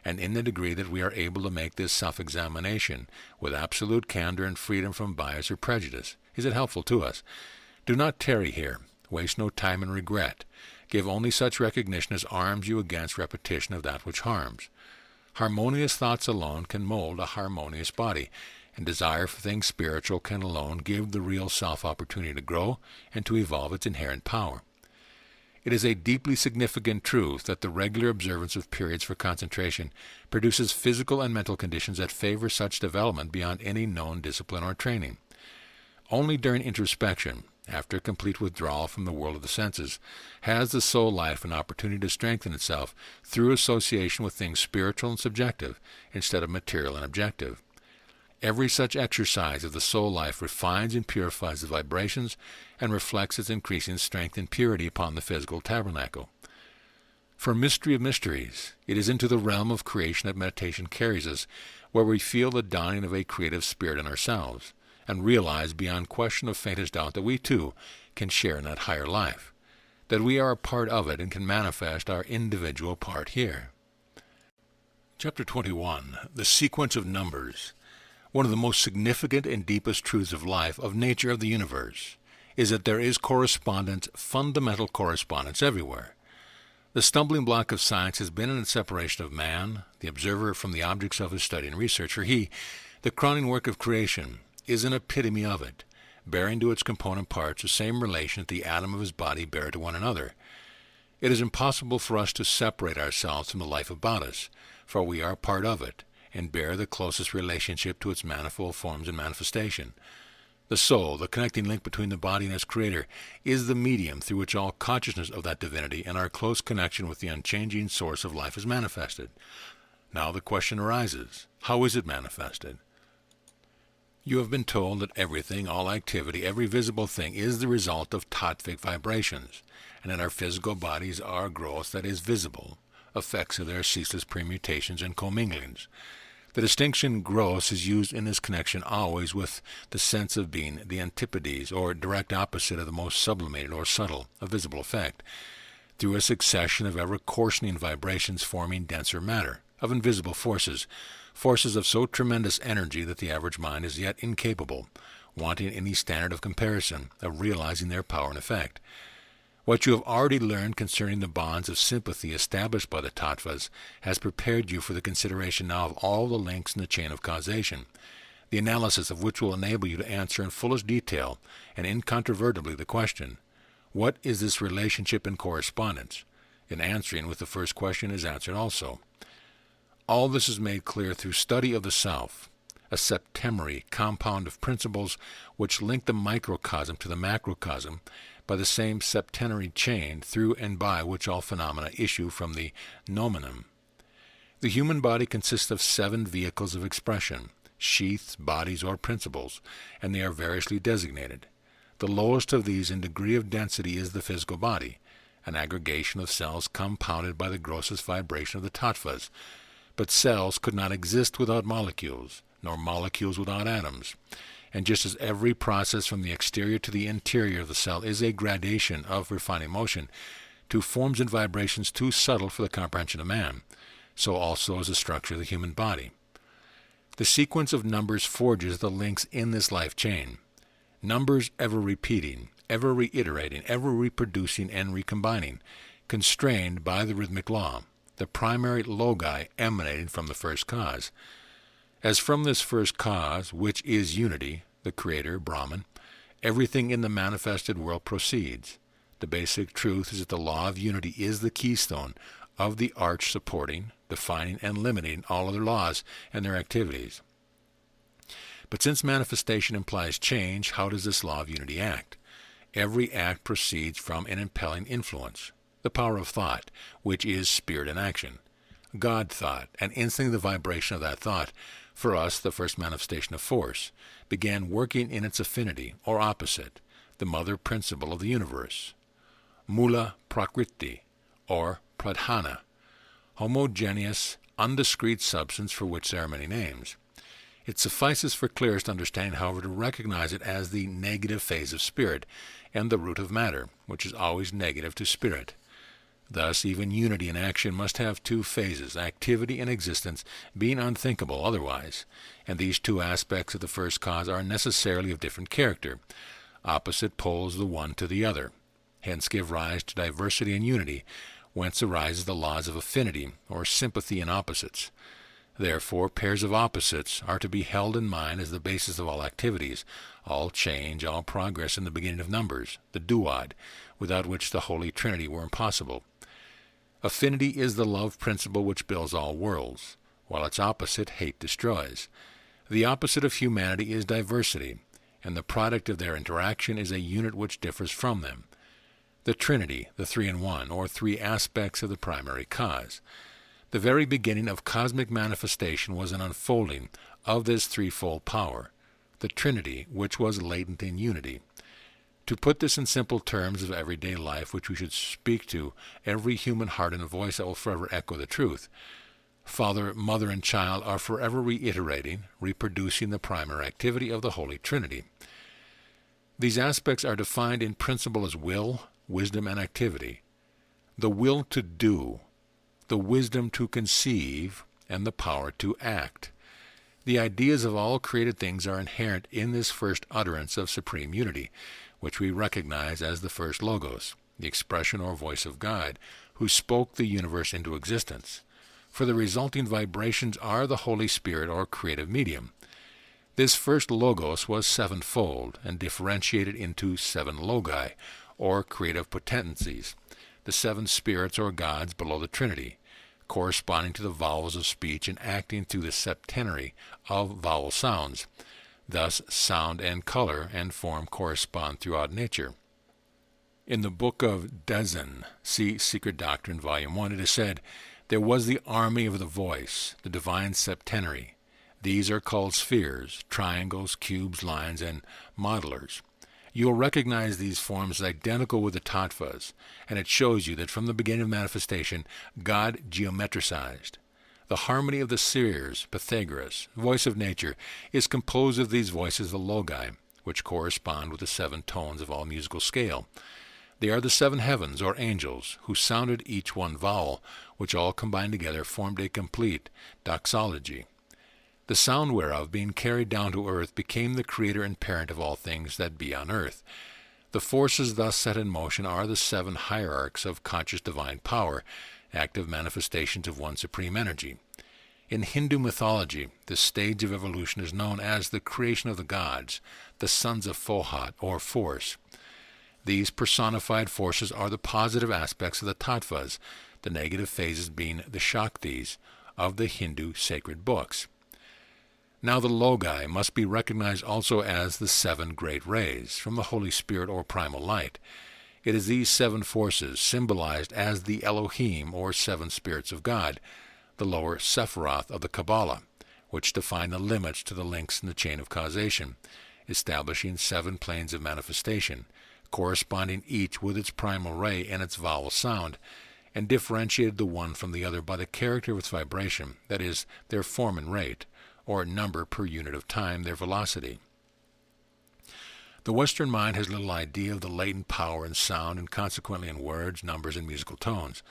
And in the degree that we are able to make this self-examination with absolute candor and freedom from bias or prejudice, is it helpful to us. Do not tarry here. Waste no time in regret. Give only such recognition as arms you against repetition of that which harms. Harmonious thoughts alone can mold a harmonious body, and desire for things spiritual can alone give the real self opportunity to grow and to evolve its inherent power. It is a deeply significant truth that the regular observance of periods for concentration produces physical and mental conditions that favor such development beyond any known discipline or training. Only during introspection, after complete withdrawal from the world of the senses, has the soul life an opportunity to strengthen itself through association with things spiritual and subjective instead of material and objective. Every such exercise of the soul life refines and purifies the vibrations and reflects its increasing strength and purity upon the physical tabernacle. For mystery of mysteries, it is into the realm of creation that meditation carries us, where we feel the dawning of a creative spirit in ourselves, and realize beyond question of faintest doubt that we too can share in that higher life, that we are a part of it and can manifest our individual part here. Chapter 21. The Sequence of Numbers. One of the most significant and deepest truths of life, of nature, of the universe, is that there is correspondence, fundamental correspondence everywhere. The stumbling block of science has been in its separation of man, the observer, from the objects of his study and research, for he, the crowning work of creation, is an epitome of it, bearing to its component parts the same relation that the atom of his body bear to one another. It is impossible for us to separate ourselves from the life about us, for we are part of it, and bear the closest relationship to its manifold forms and manifestation. The soul, the connecting link between the body and its creator, is the medium through which all consciousness of that divinity and our close connection with the unchanging source of life is manifested. Now the question arises, how is it manifested? You have been told that everything, all activity, every visible thing is the result of tattvic vibrations, and that our physical bodies are growth that is visible, effects of their ceaseless permutations and comminglings. The distinction gross is used in this connection always with the sense of being the antipodes or direct opposite of the most sublimated or subtle, a visible effect, through a succession of ever coarsening vibrations forming denser matter, of invisible forces, forces of so tremendous energy that the average mind is yet incapable, wanting any standard of comparison, of realizing their power and effect. What you have already learned concerning the bonds of sympathy established by the tattvas has prepared you for the consideration now of all the links in the chain of causation, the analysis of which will enable you to answer in fullest detail and incontrovertibly the question, what is this relationship and correspondence? In answering with the first question is answered also. All this is made clear through study of the self, a septemary compound of principles which link the microcosm to the macrocosm by the same septenary chain through and by which all phenomena issue from the nomenum. The human body consists of 7 vehicles of expression, sheaths, bodies, or principles, and they are variously designated. The lowest of these in degree of density is the physical body, an aggregation of cells compounded by the grossest vibration of the tattvas. But cells could not exist without molecules, nor molecules without atoms. And just as every process from the exterior to the interior of the cell is a gradation of refining motion to forms and vibrations too subtle for the comprehension of man, so also is the structure of the human body. The sequence of numbers forges the links in this life chain. Numbers ever repeating, ever reiterating, ever reproducing and recombining, constrained by the rhythmic law, the primary logi emanating from the first cause. As from this first cause, which is unity, the Creator, Brahman, everything in the manifested world proceeds. The basic truth is that the law of unity is the keystone of the arch supporting, defining and limiting all other laws and their activities. But since manifestation implies change, how does this law of unity act? Every act proceeds from an impelling influence, the power of thought, which is spirit in action. God thought, and instantly the vibration of that thought, for us the first manifestation of force, began working in its affinity, or opposite, the mother principle of the universe. Mula Prakriti, or Pradhana, homogeneous, undiscrete substance for which there are many names. It suffices for clearest understanding, however, to recognize it as the negative phase of spirit, and the root of matter, which is always negative to spirit. Thus, even unity in action must have two phases, activity and existence, being unthinkable otherwise, and these two aspects of the first cause are necessarily of different character, opposite poles the one to the other, hence give rise to diversity and unity, whence arises the laws of affinity, or sympathy in opposites. Therefore, pairs of opposites are to be held in mind as the basis of all activities, all change, all progress in the beginning of numbers, the duad, without which the Holy Trinity were impossible. Affinity is the love principle which builds all worlds, while its opposite, hate, destroys. The opposite of humanity is diversity, and the product of their interaction is a unit which differs from them. The Trinity, the three in one, or three aspects of the primary cause. The very beginning of cosmic manifestation was an unfolding of this threefold power, the Trinity, which was latent in unity. To put this in simple terms of everyday life, which we should speak to every human heart in a voice that will forever echo the truth, Father, Mother, and Child are forever reiterating, reproducing the primary activity of the Holy Trinity. These aspects are defined in principle as will, wisdom, and activity. The will to do, the wisdom to conceive, and the power to act. The ideas of all created things are inherent in this first utterance of supreme unity, which we recognize as the first Logos, the expression or voice of God, who spoke the universe into existence. For the resulting vibrations are the Holy Spirit or creative medium. This first Logos was sevenfold and differentiated into seven logi, or creative potencies, the seven spirits or gods below the Trinity, corresponding to the vowels of speech and acting through the septenary of vowel sounds. Thus, sound and color and form correspond throughout nature. In the book of Dazen, see Secret Doctrine, Volume 1, it is said, "There was the army of the voice, the divine septenary. These are called spheres, triangles, cubes, lines, and modelers. You will recognize these forms as identical with the tattvas, and it shows you that from the beginning of manifestation, God geometricized. The harmony of the spheres, Pythagoras, voice of nature, is composed of these voices, the logi, which correspond with the seven tones of all musical scale. They are the seven heavens, or angels, who sounded each one vowel, which all combined together formed a complete doxology. The sound whereof, being carried down to earth, became the creator and parent of all things that be on earth. The forces thus set in motion are the seven hierarchs of conscious divine power, active manifestations of one supreme energy. In Hindu mythology, this stage of evolution is known as the creation of the gods, the sons of Fohat, or force. These personified forces are the positive aspects of the tattvas, the negative phases being the shaktis of the Hindu sacred books. Now the logi must be recognized also as the seven great rays from the Holy Spirit or primal light. It is these seven forces, symbolized as the Elohim or seven spirits of God, the lower Sephiroth of the Kabbalah, which define the limits to the links in the chain of causation, establishing seven planes of manifestation, corresponding each with its primal ray and its vowel sound, and differentiated the one from the other by the character of its vibration, that is, their form and rate, or number per unit of time, their velocity. The Western mind has little idea of the latent power in sound and consequently in words, numbers, and musical tones.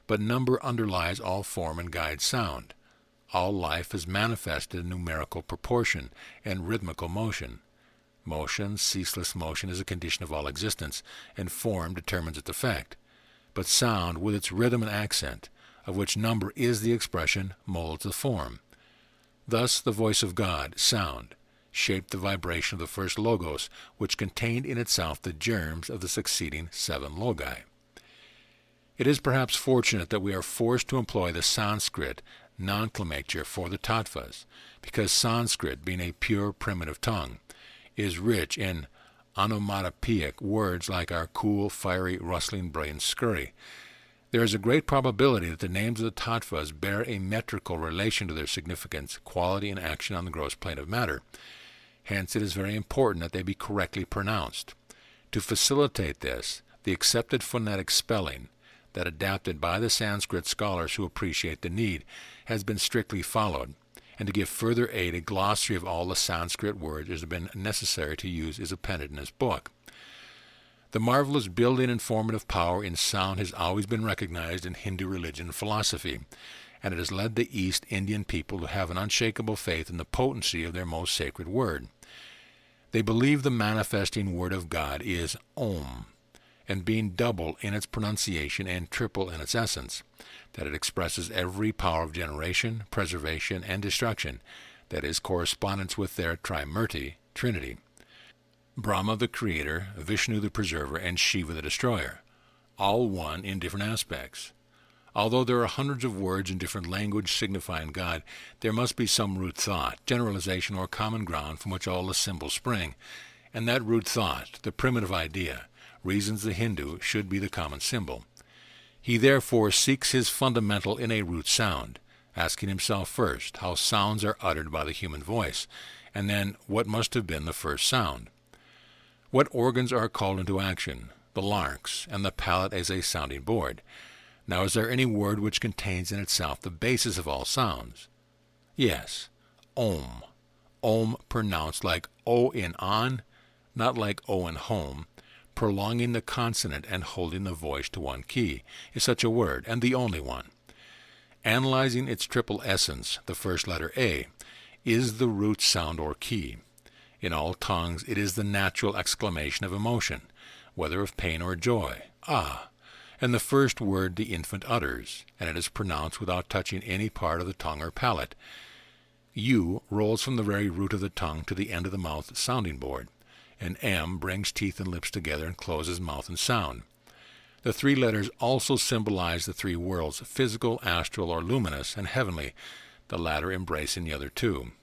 But number underlies all form and guides sound. All life is manifested in numerical proportion and rhythmical motion. Motion, ceaseless motion, is a condition of all existence, and form determines its effect. But sound, with its rhythm and accent, of which number is the expression, molds the form. Thus the voice of God, sound, shaped the vibration of the first Logos, which contained in itself the germs of the succeeding seven logi. It is perhaps fortunate that we are forced to employ the Sanskrit nomenclature for the tattvas, because Sanskrit, being a pure primitive tongue, is rich in onomatopoeic words like our cool, fiery, rustling, brilliant, scurry. There is a great probability that the names of the tattvas bear a metrical relation to their significance, quality, and action on the gross plane of matter. Hence, it is very important that they be correctly pronounced. To facilitate this, the accepted phonetic spelling, that adapted by the Sanskrit scholars who appreciate the need, has been strictly followed, and to give further aid, a glossary of all the Sanskrit words it has been necessary to use is appended in this book. The marvelous building and formative power in sound has always been recognized in Hindu religion and philosophy, and it has led the East Indian people to have an unshakable faith in the potency of their most sacred word. They believe the manifesting word of God is Om, and being double in its pronunciation and triple in its essence, that it expresses every power of generation, preservation, and destruction, that is, correspondence with their Trimurti, Trinity. Brahma the creator, Vishnu the preserver, and Shiva the destroyer, all one in different aspects. Although there are hundreds of words in different language signifying God, there must be some root thought, generalization, or common ground from which all the symbols spring, and that root thought, the primitive idea, reasons the Hindu should be the common symbol. He therefore seeks his fundamental in a root sound, asking himself first how sounds are uttered by the human voice, and then what must have been the first sound. What organs are called into action? The larynx, and the palate as a sounding board. Now, is there any word which contains in itself the basis of all sounds? Yes, Om. Om pronounced like O in on, not like O in home, prolonging the consonant and holding the voice to one key, is such a word, and the only one. Analyzing its triple essence, the first letter A, is the root sound or key. In all tongues it is the natural exclamation of emotion, whether of pain or joy, ah, and the first word the infant utters, and it is pronounced without touching any part of the tongue or palate. U rolls from the very root of the tongue to the end of the mouth sounding board, and M brings teeth and lips together and closes mouth and sound. The three letters also symbolize the three worlds, physical, astral, or luminous, and heavenly, the latter embracing the other two.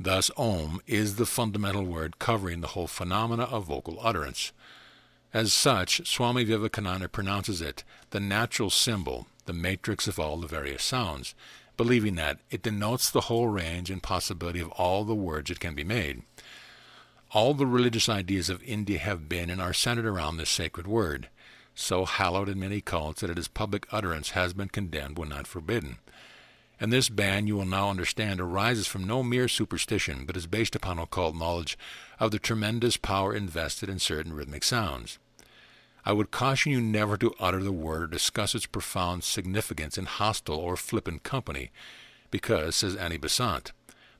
Thus Om is the fundamental word covering the whole phenomena of vocal utterance. As such, Swami Vivekananda pronounces it the natural symbol, the matrix of all the various sounds, believing that it denotes the whole range and possibility of all the words it can be made. All the religious ideas of India have been and are centered around this sacred word, so hallowed in many cults that its public utterance has been condemned when not forbidden. And this ban, you will now understand, arises from no mere superstition, but is based upon occult knowledge of the tremendous power invested in certain rhythmic sounds. I would caution you never to utter the word or discuss its profound significance in hostile or flippant company, because, says Annie Besant,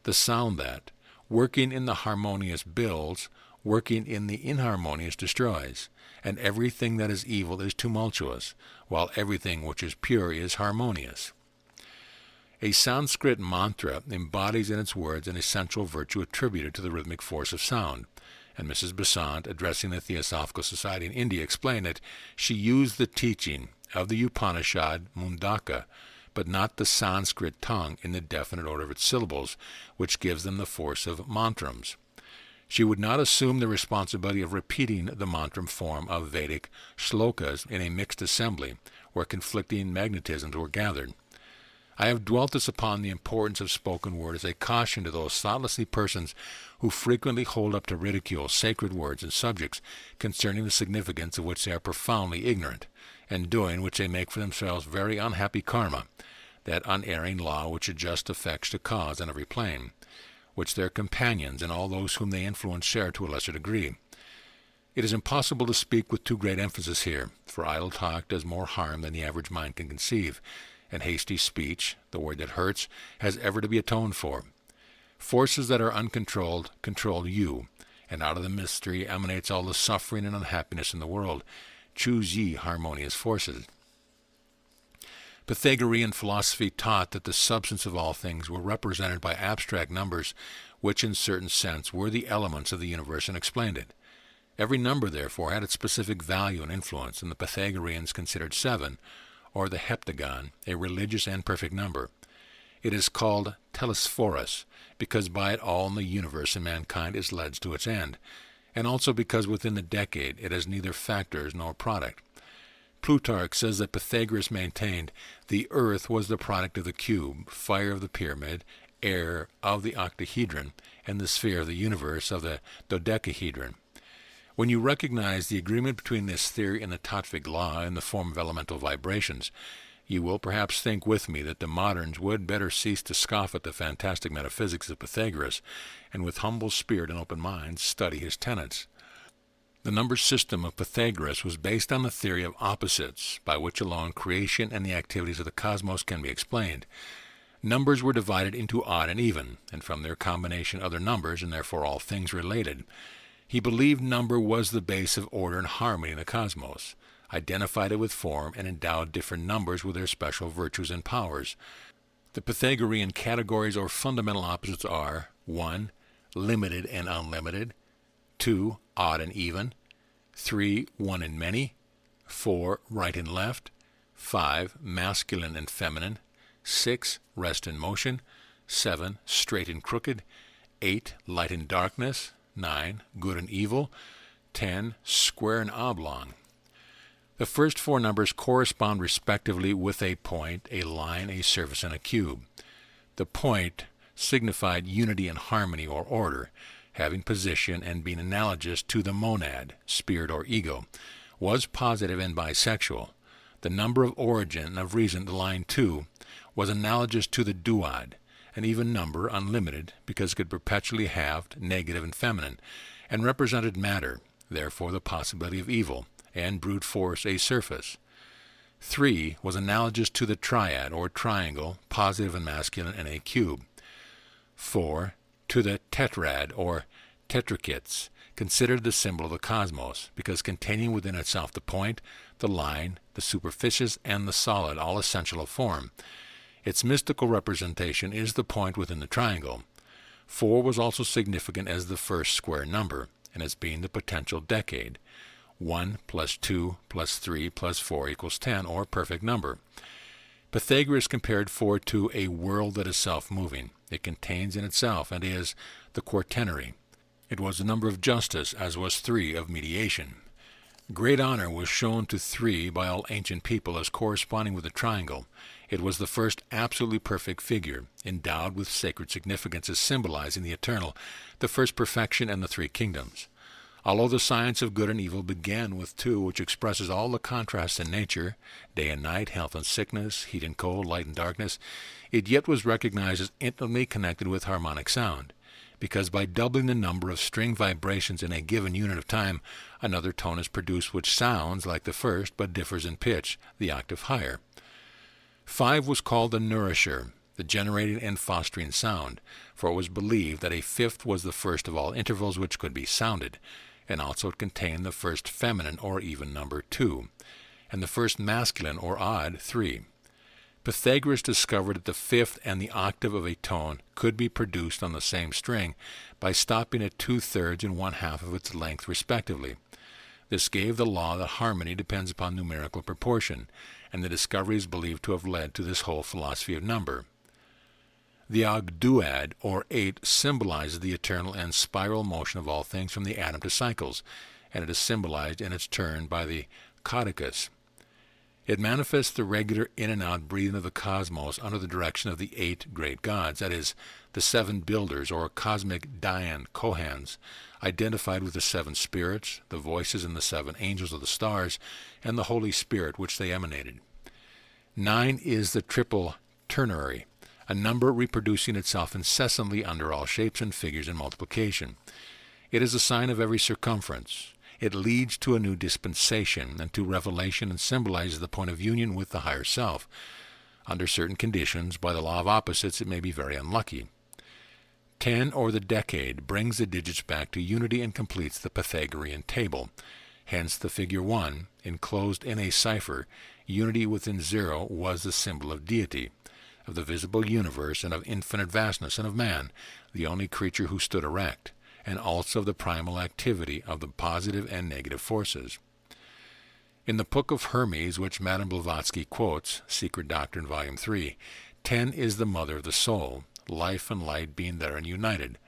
the sound that, working in the harmonious builds, working in the inharmonious destroys, and everything that is evil is tumultuous, while everything which is pure is harmonious. A Sanskrit mantra embodies in its words an essential virtue attributed to the rhythmic force of sound, and Mrs. Besant, addressing the Theosophical Society in India, explained that she used the teaching of the Upanishad Mundaka, but not the Sanskrit tongue in the definite order of its syllables, which gives them the force of mantrams. She would not assume the responsibility of repeating the mantram form of Vedic shlokas in a mixed assembly where conflicting magnetisms were gathered. I have dwelt this upon the importance of spoken word as a caution to those thoughtlessly persons who frequently hold up to ridicule sacred words and subjects concerning the significance of which they are profoundly ignorant, and doing which they make for themselves very unhappy karma, that unerring law which adjusts effects to cause on every plane, which their companions and all those whom they influence share to a lesser degree. It is impossible to speak with too great emphasis here, for idle talk does more harm than the average mind can conceive, and hasty speech, the word that hurts, has ever to be atoned for. Forces that are uncontrolled control you, and out of the mystery emanates all the suffering and unhappiness in the world. Choose ye harmonious forces. Pythagorean philosophy taught that the substance of all things were represented by abstract numbers, which in certain sense were the elements of the universe, and explained it. Every number, therefore, had its specific value and influence, and the Pythagoreans considered 7, or the heptagon, a religious and perfect number. It is called telesphorus, because by it all in the universe and mankind is led to its end, and also because within the decade it has neither factors nor product. Plutarch says that Pythagoras maintained the earth was the product of the cube, fire of the pyramid, air of the octahedron, and the sphere of the universe of the dodecahedron. When you recognize the agreement between this theory and the Tattvic law in the form of elemental vibrations, you will perhaps think with me that the moderns would better cease to scoff at the fantastic metaphysics of Pythagoras, and with humble spirit and open mind study his tenets. The number system of Pythagoras was based on the theory of opposites, by which alone creation and the activities of the cosmos can be explained. Numbers were divided into odd and even, and from their combination other numbers, and therefore all things related. He believed number was the base of order and harmony in the cosmos, identified it with form, and endowed different numbers with their special virtues and powers. The Pythagorean categories or fundamental opposites are 1. Limited and unlimited, 2. Odd and even, 3. One and many, 4. Right and left, 5. Masculine and feminine, 6. Rest and motion, 7. Straight and crooked, 8. Light and darkness, 9. Good and evil, 10. Square and oblong. The first 4 numbers correspond respectively with a point, a line, a surface, and a cube. The point signified unity and harmony or order, having position and being analogous to the monad, spirit or ego, was positive and bisexual. The number of origin and of reason, the line 2, was analogous to the duad, an even number, unlimited, because it could perpetually halved, negative and feminine, and represented matter, therefore the possibility of evil, and brute force a surface. 3 was analogous to the triad, or triangle, positive and masculine, and a cube. 4 to the tetrad, or tetrachets, considered the symbol of the cosmos, because containing within itself the point, the line, the superficies, and the solid, all essential of form. Its mystical representation is the point within the triangle. 4 was also significant as the first square number, and as being the potential decade. 1 plus 2 plus 3 plus 4 equals 10, or perfect number. Pythagoras compared 4 to a world that is self-moving. It contains in itself, and is, the quaternary. It was the number of justice, as was 3 of mediation. Great honor was shown to 3 by all ancient people as corresponding with the triangle. It was the first absolutely perfect figure, endowed with sacred significance as symbolizing the eternal, the first perfection and the 3 kingdoms. Although the science of good and evil began with 2, which expresses all the contrasts in nature, day and night, health and sickness, heat and cold, light and darkness, it yet was recognized as intimately connected with harmonic sound, because by doubling the number of string vibrations in a given unit of time, another tone is produced which sounds like the first, but differs in pitch, the octave higher. 5 was called the nourisher, the generating and fostering sound, for it was believed that a 5th was the first of all intervals which could be sounded, and also it contained the first feminine or even number 2, and the first masculine or odd 3. Pythagoras discovered that the 5th and the octave of a tone could be produced on the same string by stopping at 2/3 and 1/2 of its length respectively. This gave the law that harmony depends upon numerical proportion, and the discovery is believed to have led to this whole philosophy of number. The ogduad, or 8, symbolizes the eternal and spiral motion of all things from the atom to cycles, and it is symbolized in its turn by the caducus. It manifests the regular in and out breathing of the cosmos under the direction of the 8 great gods, that is, the 7 builders, or cosmic Dayan Kohans, identified with the 7 spirits, the voices and the 7 angels of the stars, and the Holy Spirit which they emanated. 9 is the triple ternary, a number reproducing itself incessantly under all shapes and figures in multiplication. It is a sign of every circumference. It leads to a new dispensation and to revelation, and symbolizes the point of union with the higher self. Under certain conditions, by the law of opposites, it may be very unlucky. 10, or the decade, brings the digits back to unity and completes the Pythagorean table. Hence the figure 1, enclosed in a cipher, unity within 0, was the symbol of deity, of the visible universe, and of infinite vastness, and of man, the only creature who stood erect, and also of the primal activity of the positive and negative forces. In the Book of Hermes, which Madame Blavatsky quotes, Secret Doctrine, Volume 3, 10 is the mother of the soul, life and light being therein united.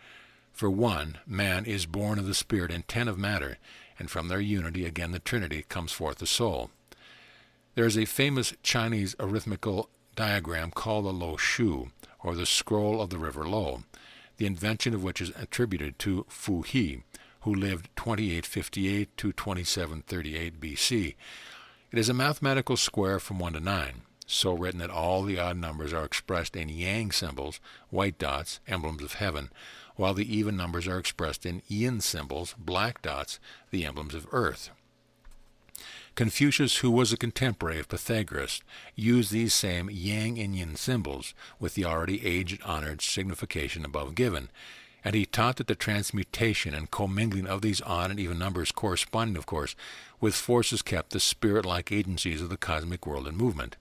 For 1, man is born of the spirit, and 10 of matter, and from their unity, again the Trinity, comes forth the soul. There is a famous Chinese arithmetical diagram called the Lo Shu, or the scroll of the river Lo, the invention of which is attributed to Fu He, who lived 2858 to 2738 BC. It is a mathematical square from 1 to 9, so written that all the odd numbers are expressed in yang symbols, white dots, emblems of heaven, while the even numbers are expressed in yin symbols, black dots, the emblems of earth. Confucius, who was a contemporary of Pythagoras, used these same yang and yin symbols with the already age-honored signification above given, and he taught that the transmutation and commingling of these odd and even numbers corresponding, of course, with forces kept the spirit-like agencies of the cosmic world in movement.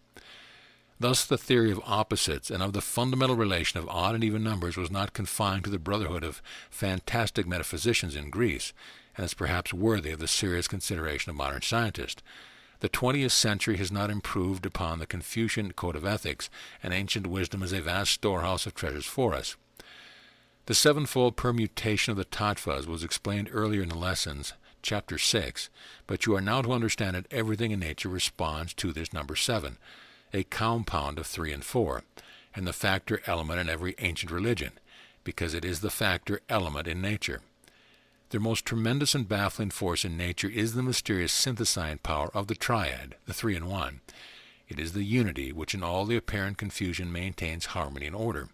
Thus the theory of opposites and of the fundamental relation of odd and even numbers was not confined to the brotherhood of fantastic metaphysicians in Greece, and is perhaps worthy of the serious consideration of modern scientists. The 20th century has not improved upon the Confucian code of ethics, and ancient wisdom is a vast storehouse of treasures for us. The sevenfold permutation of the tattvas was explained earlier in the lessons, chapter 6, but you are now to understand that everything in nature responds to this number 7, a compound of 3 and 4, and the factor element in every ancient religion, because it is the factor element in nature. The most tremendous and baffling force in nature is the mysterious synthesizing power of the triad, the 3 in 1. It is the unity which in all the apparent confusion maintains harmony and order.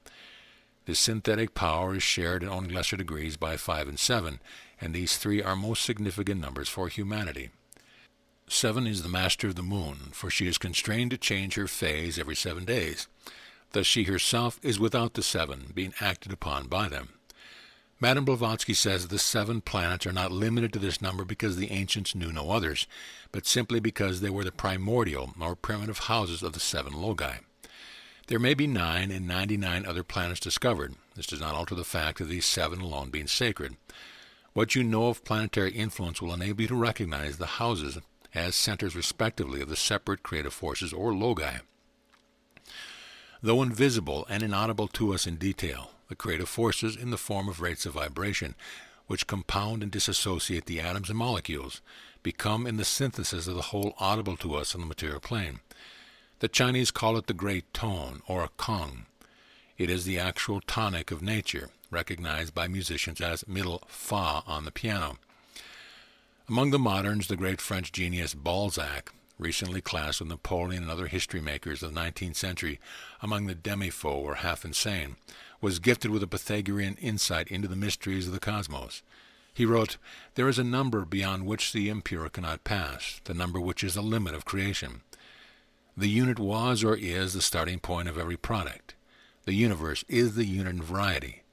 This synthetic power is shared in only lesser degrees by 5 and 7, and these 3 are most significant numbers for humanity. 7 is the master of the moon, for she is constrained to change her phase every 7 days. Thus she herself is without the 7, being acted upon by them. Madame Blavatsky says the 7 planets are not limited to this number because the ancients knew no others, but simply because they were the primordial or primitive houses of the 7 logi. There may be 9 and 99 other planets discovered. This does not alter the fact of these 7 alone being sacred. What you know of planetary influence will enable you to recognize the houses as centers respectively of the separate creative forces or logi. Though invisible and inaudible to us in detail, the creative forces in the form of rates of vibration, which compound and disassociate the atoms and molecules, become in the synthesis of the whole audible to us on the material plane. The Chinese call it the great tone, or a kong. It is the actual tonic of nature, recognized by musicians as middle fa on the piano. Among the moderns, the great French genius Balzac, recently classed with Napoleon and other history makers of the 19th century among the demi-faux or half-insane, was gifted with a Pythagorean insight into the mysteries of the cosmos. He wrote, "There is a number beyond which the impure cannot pass, the number which is the limit of creation. The unit was or is the starting point of every product. The universe is the unit in variety.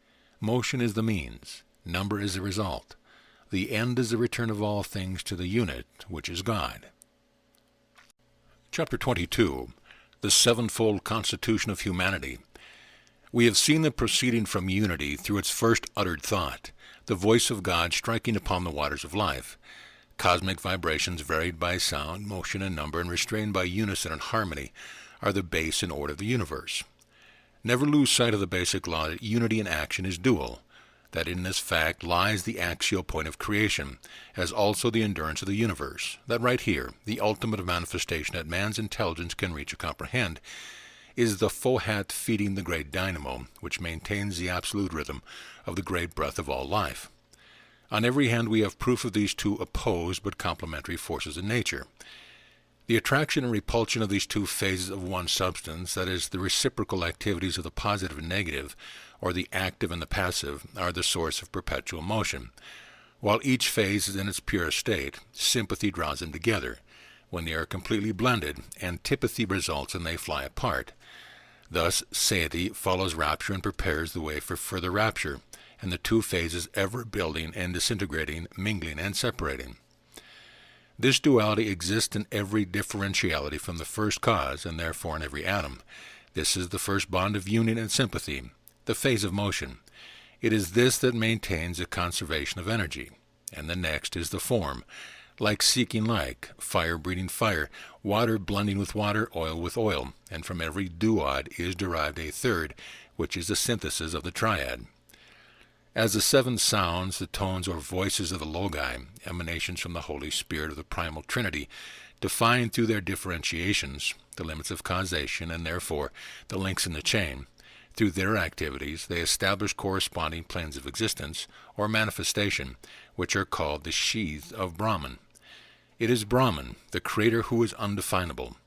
Motion is the means. Number is the result. The end is the return of all things to the unit, which is God." Chapter 22. The Sevenfold Constitution of Humanity. We have seen the proceeding from unity through its first uttered thought, the voice of God striking upon the waters of life. Cosmic vibrations varied by sound, motion, and number, and restrained by unison and harmony, are the base and order of the universe. Never lose sight of the basic law that unity in action is dual, that in this fact lies the axial point of creation, as also the endurance of the universe, that right here, the ultimate manifestation that man's intelligence can reach or comprehend, is the Fohat feeding the great dynamo, which maintains the absolute rhythm of the great breath of all life. On every hand we have proof of these two opposed but complementary forces in nature. The attraction and repulsion of these two phases of one substance, that is, the reciprocal activities of the positive and negative, or the active and the passive, are the source of perpetual motion. While each phase is in its purest state, sympathy draws them together. When they are completely blended, antipathy results and they fly apart. Thus, satiety follows rapture and prepares the way for further rapture, and the two phases ever building and disintegrating, mingling and separating. This duality exists in every differentiality from the first cause, and therefore in every atom. This is the first bond of union and sympathy, the phase of motion. It is this that maintains the conservation of energy. And the next is the form, like seeking like, fire breeding fire, water blending with water, oil with oil, and from every duad is derived a third, which is the synthesis of the triad. As the seven sounds, the tones or voices of the logi, emanations from the Holy Spirit of the primal Trinity, define through their differentiations the limits of causation and therefore the links in the chain. Through their activities, they establish corresponding planes of existence or manifestation, which are called the sheath of Brahman. It is Brahman, the Creator who is undefinable,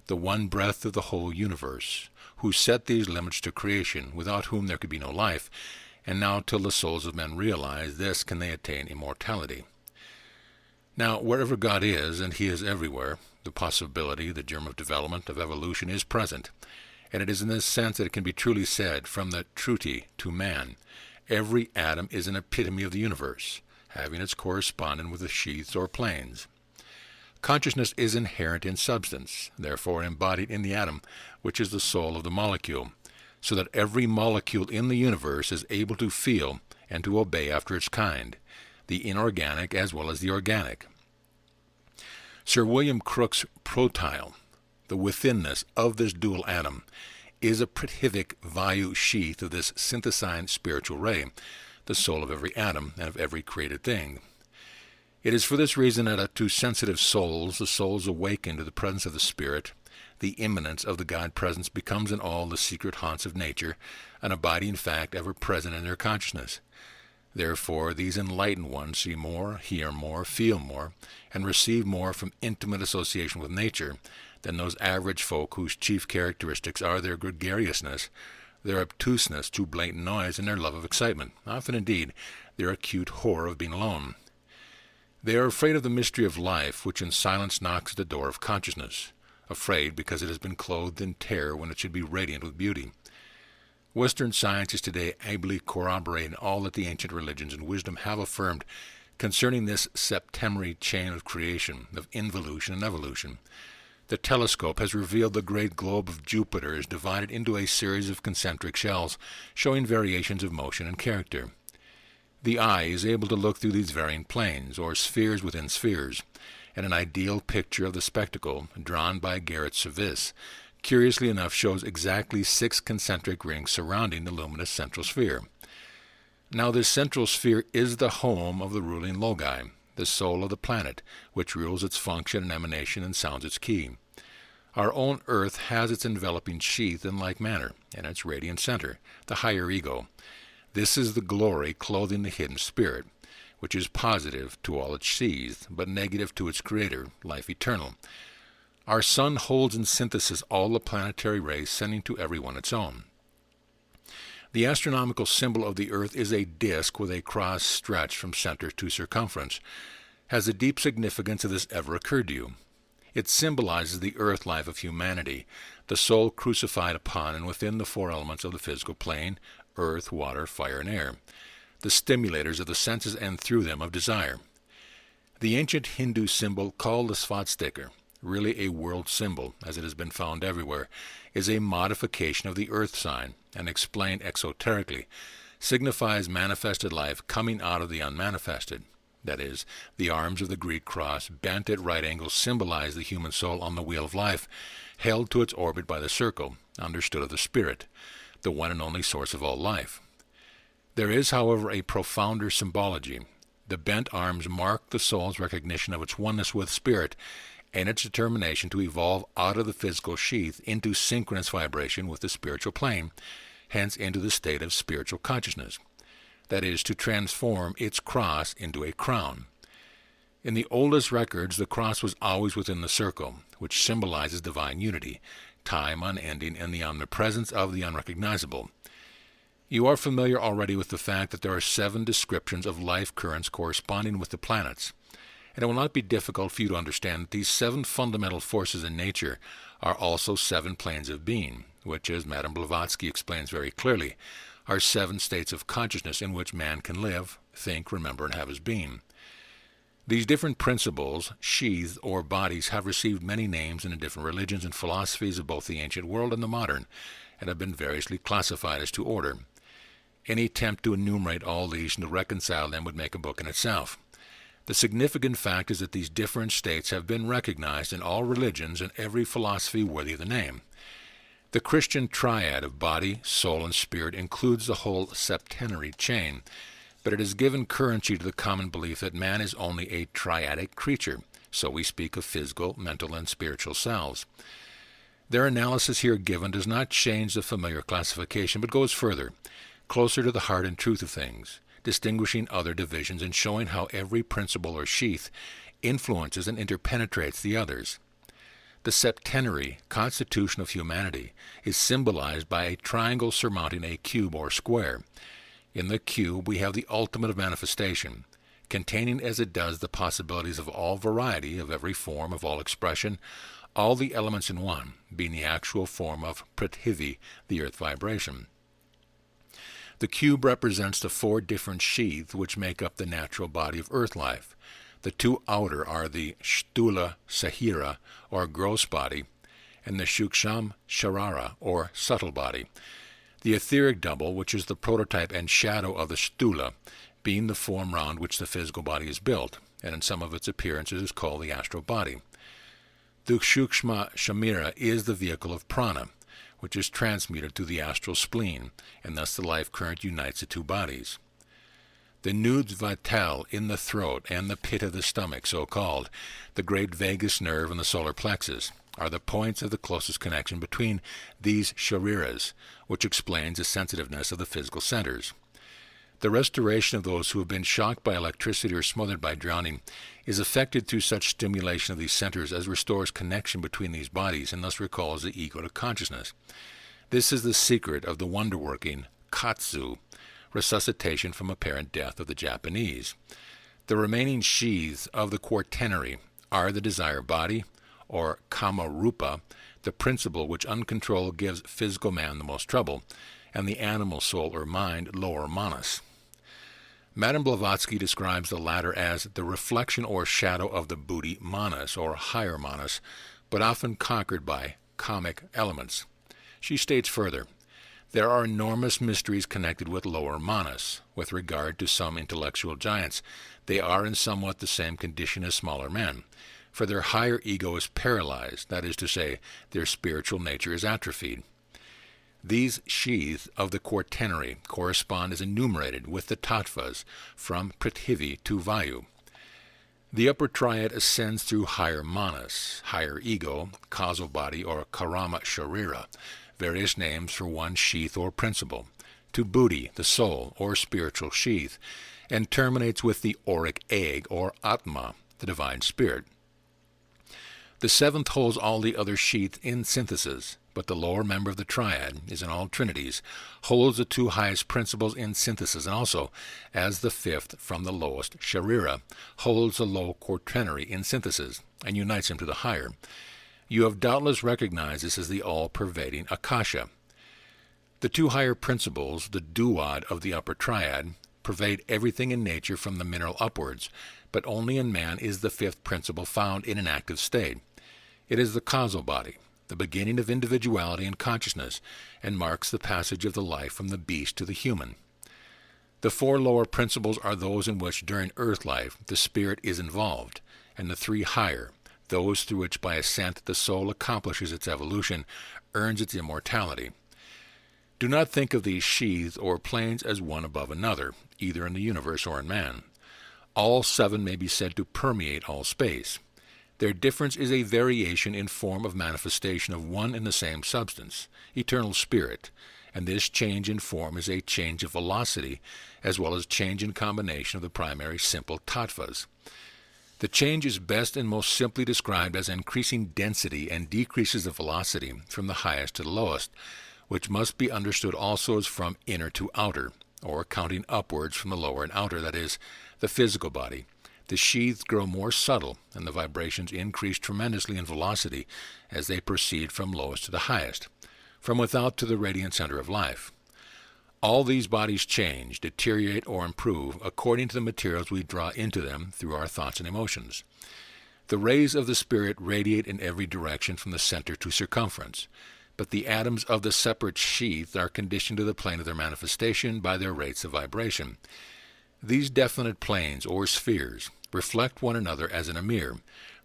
the one breath of the whole universe, who set these limits to creation, without whom there could be no life, and now till the souls of men realize this can they attain immortality. Now, wherever God is, and He is everywhere, the possibility, the germ of development, of evolution is present, and it is in this sense that it can be truly said, from the Truti to man, every atom is an epitome of the universe, having its correspondent with the sheaths or planes. Consciousness is inherent in substance, therefore embodied in the atom, which is the soul of the molecule, so that every molecule in the universe is able to feel and to obey after its kind, the inorganic as well as the organic. Sir William Crookes' protyle, the withinness of this dual atom, is a prathivic vayu sheath of this synthesized spiritual ray, the soul of every atom and of every created thing. It is for this reason that to sensitive souls, the souls awakened to the presence of the Spirit, the immanence of the God-presence becomes in all the secret haunts of nature, an abiding fact ever present in their consciousness. Therefore, these enlightened ones see more, hear more, feel more, and receive more from intimate association with nature than those average folk whose chief characteristics are their gregariousness, their obtuseness to blatant noise, and their love of excitement, often indeed their acute horror of being alone. They are afraid of the mystery of life, which in silence knocks at the door of consciousness, afraid because it has been clothed in terror when it should be radiant with beauty. Western science is today ably corroborating all that the ancient religions and wisdom have affirmed concerning this septemary chain of creation, of involution and evolution. The telescope has revealed the great globe of Jupiter is divided into a series of concentric shells, showing variations of motion and character. The eye is able to look through these varying planes, or spheres within spheres, and an ideal picture of the spectacle, drawn by Garrett Serviss, curiously enough shows exactly 6 concentric rings surrounding the luminous central sphere. Now this central sphere is the home of the ruling logi, the soul of the planet, which rules its function and emanation and sounds its key. Our own earth has its enveloping sheath in like manner, and its radiant center, the higher ego. This is the glory clothing the hidden spirit, which is positive to all it sees, but negative to its creator, life eternal. Our sun holds in synthesis all the planetary rays, sending to everyone its own. The astronomical symbol of the earth is a disk with a cross stretched from center to circumference. Has the deep significance of this ever occurred to you? It symbolizes the earth life of humanity, the soul crucified upon and within the 4 elements of the physical plane, earth, water, fire, and air, the stimulators of the senses and through them of desire. The ancient Hindu symbol called the svastika, really a world symbol, as it has been found everywhere, is a modification of the earth sign, and explained exoterically, signifies manifested life coming out of the unmanifested. That is, the arms of the Greek cross, bent at right angles, symbolize the human soul on the wheel of life, held to its orbit by the circle, understood of the Spirit, the one and only source of all life. There is, however, a profounder symbology. The bent arms mark the soul's recognition of its oneness with Spirit, and its determination to evolve out of the physical sheath into synchronous vibration with the spiritual plane, hence into the state of spiritual consciousness. That is, to transform its cross into a crown. In the oldest records, the cross was always within the circle, which symbolizes divine unity, time unending, and the omnipresence of the unrecognizable. You are familiar already with the fact that there are 7 descriptions of life currents corresponding with the planets, and it will not be difficult for you to understand that these 7 fundamental forces in nature are also 7 planes of being, which, as Madame Blavatsky explains very clearly, are 7 states of consciousness in which man can live, think, remember, and have his being. These different principles, sheaths or bodies, have received many names in the different religions and philosophies of both the ancient world and the modern, and have been variously classified as to order. Any attempt to enumerate all these and to reconcile them would make a book in itself. The significant fact is that these different states have been recognized in all religions and every philosophy worthy of the name. The Christian triad of body, soul, and spirit includes the whole septenary chain, but it has given currency to the common belief that man is only a triadic creature, so we speak of physical, mental, and spiritual selves. Their analysis here given does not change the familiar classification, but goes further, closer to the heart and truth of things, distinguishing other divisions and showing how every principle or sheath influences and interpenetrates the others. The septenary constitution of humanity is symbolized by a triangle surmounting a cube or square. In the cube we have the ultimate of manifestation, containing as it does the possibilities of all variety, of every form, of all expression, all the elements in one, being the actual form of Prithvi, the earth vibration. The cube represents the four different sheaths which make up the natural body of earth life. The two outer are the Sthula Sahira, or gross body, and the Shuksham Sharara, or subtle body. The etheric double, which is the prototype and shadow of the Sthula, being the form round which the physical body is built, and in some of its appearances is called the astral body. The Shukshma Shamira is the vehicle of prana, which is transmuted through the astral spleen, and thus the life current unites the two bodies. The nudes vital in the throat and the pit of the stomach, so called, the great vagus nerve and the solar plexus, are the points of the closest connection between these shariras, which explains the sensitiveness of the physical centers. The restoration of those who have been shocked by electricity or smothered by drowning is effected through such stimulation of these centers as restores connection between these bodies and thus recalls the ego to consciousness. This is the secret of the wonder-working katsu, resuscitation from apparent death of the Japanese. The remaining sheaths of the quaternary are the desire body, or kama rupa, the principle which uncontrolled gives physical man the most trouble, and the animal soul or mind, lower manas. Madame Blavatsky describes the latter as the reflection or shadow of the buddhi manas, or higher manas, but often conquered by kamic elements. She states further, there are enormous mysteries connected with lower manas. With regard to some intellectual giants, they are in somewhat the same condition as smaller men, for their higher ego is paralyzed, that is to say, their spiritual nature is atrophied. These sheaths of the quaternary correspond as enumerated with the tattvas from Prithvi to Vayu. The upper triad ascends through higher manas, higher ego, causal body or karama sharira, various names for one sheath or principle, to buddhi, the soul or spiritual sheath, and terminates with the auric egg or atma, the divine spirit. The seventh holds all the other sheaths in synthesis, but the lower member of the triad, as in all trinities, holds the two highest principles in synthesis, and also, as the fifth from the lowest, sharira, holds the low quaternary in synthesis, and unites them to the higher. You have doubtless recognized this as the all-pervading akasha. The two higher principles, the duad of the upper triad, pervade everything in nature from the mineral upwards, but only in man is the fifth principle found in an active state. It is the causal body, the beginning of individuality and consciousness, and marks the passage of the life from the beast to the human. The four lower principles are those in which during earth life the spirit is involved, and the three higher, those through which by ascent the soul accomplishes its evolution, earns its immortality. Do not think of these sheaths or planes as one above another, either in the universe or in man. All seven may be said to permeate all space. Their difference is a variation in form of manifestation of one and the same substance, eternal spirit, and this change in form is a change of velocity, as well as change in combination of the primary simple tattvas. The change is best and most simply described as increasing density and decreases the velocity from the highest to the lowest, which must be understood also as from inner to outer, or counting upwards from the lower and outer, that is, the physical body. The sheaths grow more subtle, and the vibrations increase tremendously in velocity as they proceed from lowest to the highest, from without to the radiant center of life. All these bodies change, deteriorate, or improve according to the materials we draw into them through our thoughts and emotions. The rays of the spirit radiate in every direction from the center to circumference, but the atoms of the separate sheath are conditioned to the plane of their manifestation by their rates of vibration. These definite planes, or spheres, reflect one another as in a mirror,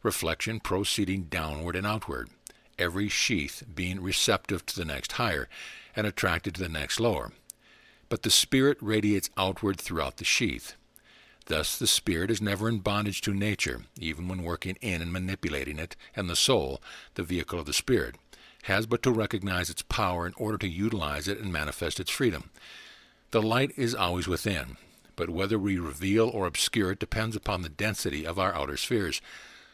reflection proceeding downward and outward, every sheath being receptive to the next higher and attracted to the next lower. But the spirit radiates outward throughout the sheath. Thus the spirit is never in bondage to nature, even when working in and manipulating it, and the soul, the vehicle of the spirit, has but to recognize its power in order to utilize it and manifest its freedom. The light is always within, but whether we reveal or obscure it depends upon the density of our outer spheres,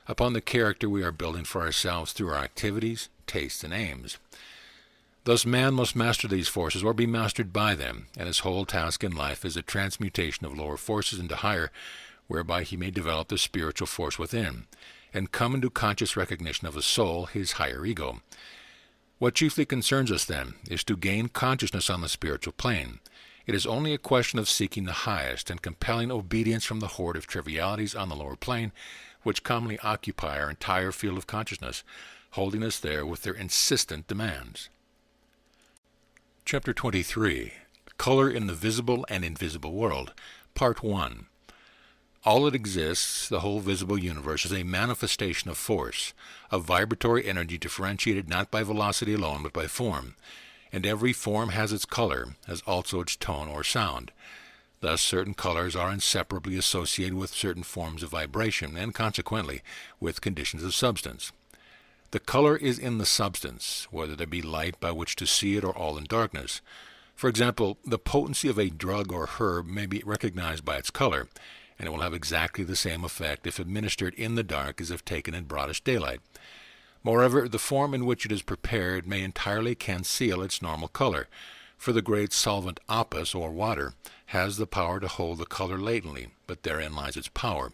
upon the character we are building for ourselves through our activities, tastes, and aims. Thus man must master these forces or be mastered by them, and his whole task in life is a transmutation of lower forces into higher, whereby he may develop the spiritual force within, and come into conscious recognition of the soul, his higher ego. What chiefly concerns us, then, is to gain consciousness on the spiritual plane. It is only a question of seeking the highest and compelling obedience from the horde of trivialities on the lower plane, which commonly occupy our entire field of consciousness, holding us there with their insistent demands. Chapter 23. Color in the Visible and Invisible World. Part 1. All that exists, the whole visible universe, is a manifestation of force, of vibratory energy differentiated not by velocity alone but by form, and every form has its color, as also its tone or sound. Thus certain colors are inseparably associated with certain forms of vibration, and consequently with conditions of substance. The color is in the substance, whether there be light by which to see it or all in darkness. For example, the potency of a drug or herb may be recognized by its color, and it will have exactly the same effect if administered in the dark as if taken in broadest daylight. Moreover, the form in which it is prepared may entirely conceal its normal color, for the great solvent opus, or water, has the power to hold the color latently, but therein lies its power.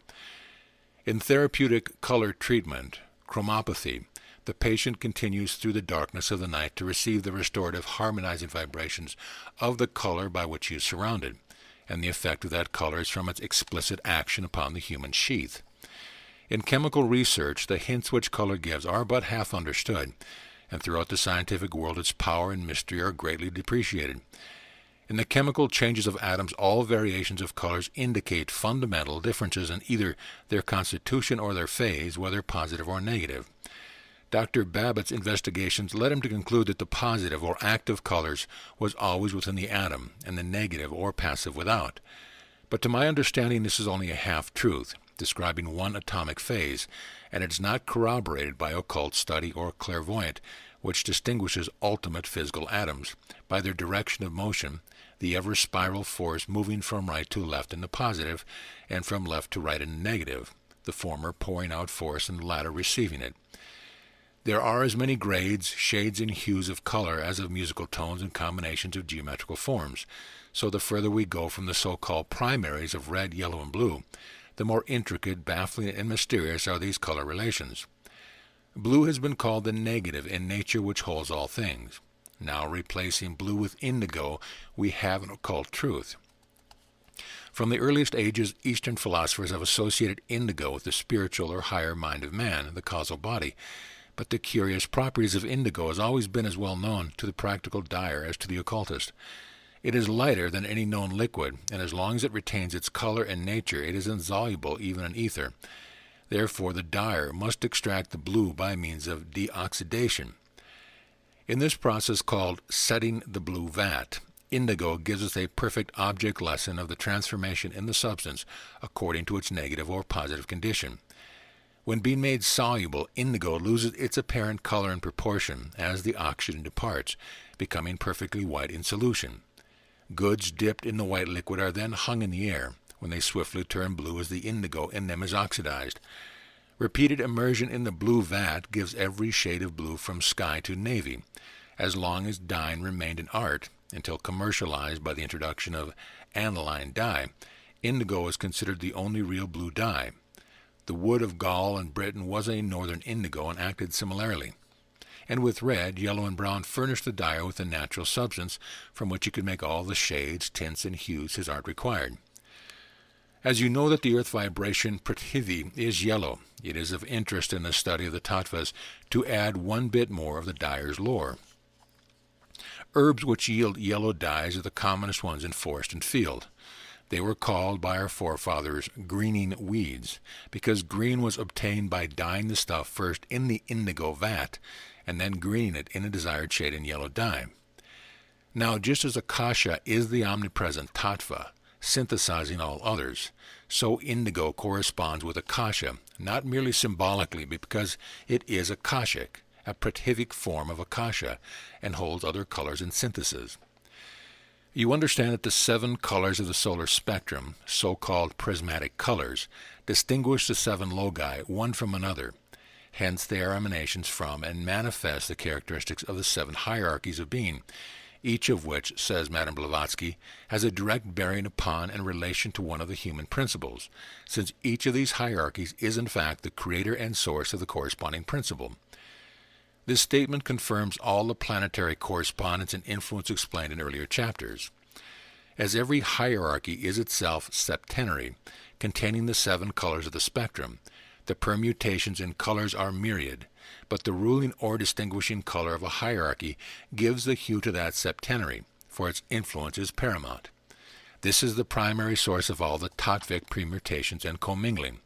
In therapeutic color treatment, chromopathy, the patient continues through the darkness of the night to receive the restorative harmonizing vibrations of the color by which he is surrounded, and the effect of that color is from its explicit action upon the human sheath. In chemical research, the hints which color gives are but half understood, and throughout the scientific world its power and mystery are greatly depreciated. In the chemical changes of atoms, all variations of colors indicate fundamental differences in either their constitution or their phase, whether positive or negative. Dr. Babbitt's investigations led him to conclude that the positive or active colors was always within the atom, and the negative or passive without. But to my understanding this is only a half-truth, describing one atomic phase, and it is not corroborated by occult study or clairvoyant, which distinguishes ultimate physical atoms, by their direction of motion, the ever-spiral force moving from right to left in the positive, and from left to right in the negative, the former pouring out force and the latter receiving it. There are as many grades, shades, and hues of color as of musical tones and combinations of geometrical forms, so the further we go from the so-called primaries of red, yellow, and blue, the more intricate, baffling, and mysterious are these color relations. Blue has been called the negative in nature which holds all things. Now replacing blue with indigo, we have an occult truth. From the earliest ages, Eastern philosophers have associated indigo with the spiritual or higher mind of man, the causal body, but the curious properties of indigo has always been as well known to the practical dyer as to the occultist. It is lighter than any known liquid, and as long as it retains its color and nature, it is insoluble even in ether. Therefore, the dyer must extract the blue by means of deoxidation. In this process called setting the blue vat, indigo gives us a perfect object lesson of the transformation in the substance according to its negative or positive condition. When being made soluble, indigo loses its apparent color and proportion as the oxygen departs, becoming perfectly white in solution. Goods dipped in the white liquid are then hung in the air, when they swiftly turn blue as the indigo in them is oxidized. Repeated immersion in the blue vat gives every shade of blue from sky to navy, as long as dyeing remained in art, until commercialized by the introduction of aniline dye. Indigo is considered the only real blue dye. The wood of Gaul and Britain was a northern indigo and acted similarly. And with red, yellow, and brown furnished the dyer with a natural substance from which he could make all the shades, tints, and hues his art required. As you know that the earth vibration Prithivi is yellow, it is of interest in the study of the tattvas to add one bit more of the dyer's lore. Herbs which yield yellow dyes are the commonest ones in forest and field. They were called by our forefathers greening weeds, because green was obtained by dyeing the stuff first in the indigo vat, and then greening it in a desired shade in yellow dye. Now, just as akasha is the omnipresent tattva, synthesizing all others, so indigo corresponds with akasha, not merely symbolically, but because it is akashic, a prativic form of akasha, and holds other colors in synthesis. You understand that the 7 colors of the solar spectrum, so-called prismatic colors, distinguish the 7 logi one from another. Hence they are emanations from and manifest the characteristics of the 7 hierarchies of being, each of which, says Madame Blavatsky, has a direct bearing upon and relation to one of the human principles, since each of these hierarchies is in fact the creator and source of the corresponding principle. This statement confirms all the planetary correspondence and influence explained in earlier chapters. As every hierarchy is itself septenary, containing the 7 colors of the spectrum, the permutations in colors are myriad, but the ruling or distinguishing color of a hierarchy gives the hue to that septenary, for its influence is paramount. This is the primary source of all the tattvic permutations and commingling.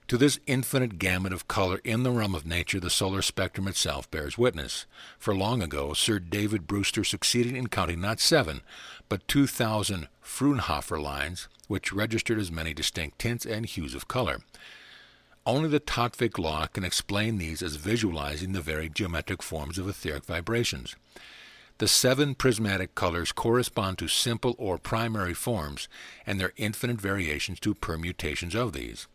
To this infinite gamut of color in the realm of nature, the solar spectrum itself bears witness. For long ago, Sir David Brewster succeeded in counting not 7, but 2,000 Fraunhofer lines, which registered as many distinct tints and hues of color. Only the tattvic law can explain these as visualizing the varied geometric forms of etheric vibrations. The 7 prismatic colors correspond to simple or primary forms, and their infinite variations to permutations of these.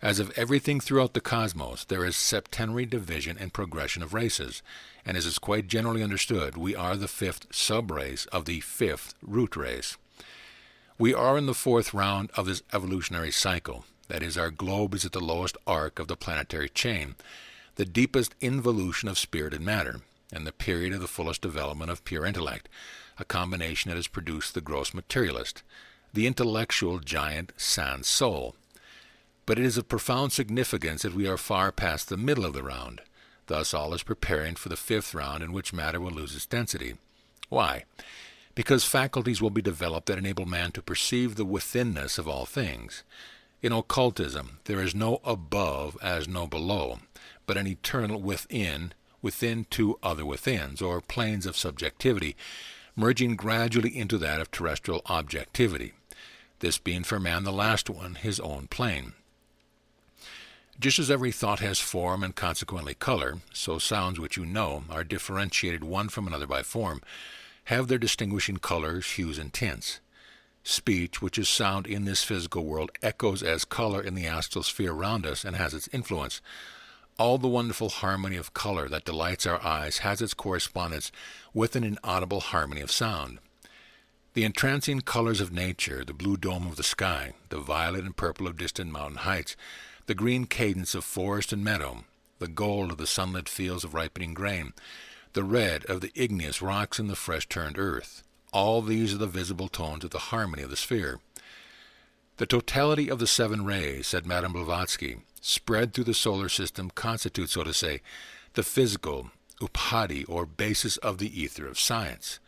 As of everything throughout the cosmos, there is septenary division and progression of races, and as is quite generally understood, we are the 5th sub-race of the 5th root race. We are in the 4th round of this evolutionary cycle. That is, our globe is at the lowest arc of the planetary chain, the deepest involution of spirit and matter, and the period of the fullest development of pure intellect, a combination that has produced the gross materialist, the intellectual giant sans soul. But it is of profound significance that we are far past the middle of the round. Thus all is preparing for the 5th round, in which matter will lose its density. Why? Because faculties will be developed that enable man to perceive the withinness of all things. In occultism, there is no above as no below, but an eternal within 2 other withins, or planes of subjectivity, merging gradually into that of terrestrial objectivity, this being for man the last one, his own plane. Just as every thought has form and consequently color, so sounds which you know are differentiated one from another by form, have their distinguishing colors, hues, and tints. Speech, which is sound in this physical world, echoes as color in the astral sphere around us and has its influence. All the wonderful harmony of color that delights our eyes has its correspondence with an inaudible harmony of sound. The entrancing colors of nature, the blue dome of the sky, the violet and purple of distant mountain heights, the green cadence of forest and meadow, the gold of the sunlit fields of ripening grain, the red of the igneous rocks in the fresh-turned earth, all these are the visible tones of the harmony of the sphere. The totality of the 7 rays, said Madame Blavatsky, spread through the solar system constitutes, so to say, the physical, upadhi, or basis of the ether of science.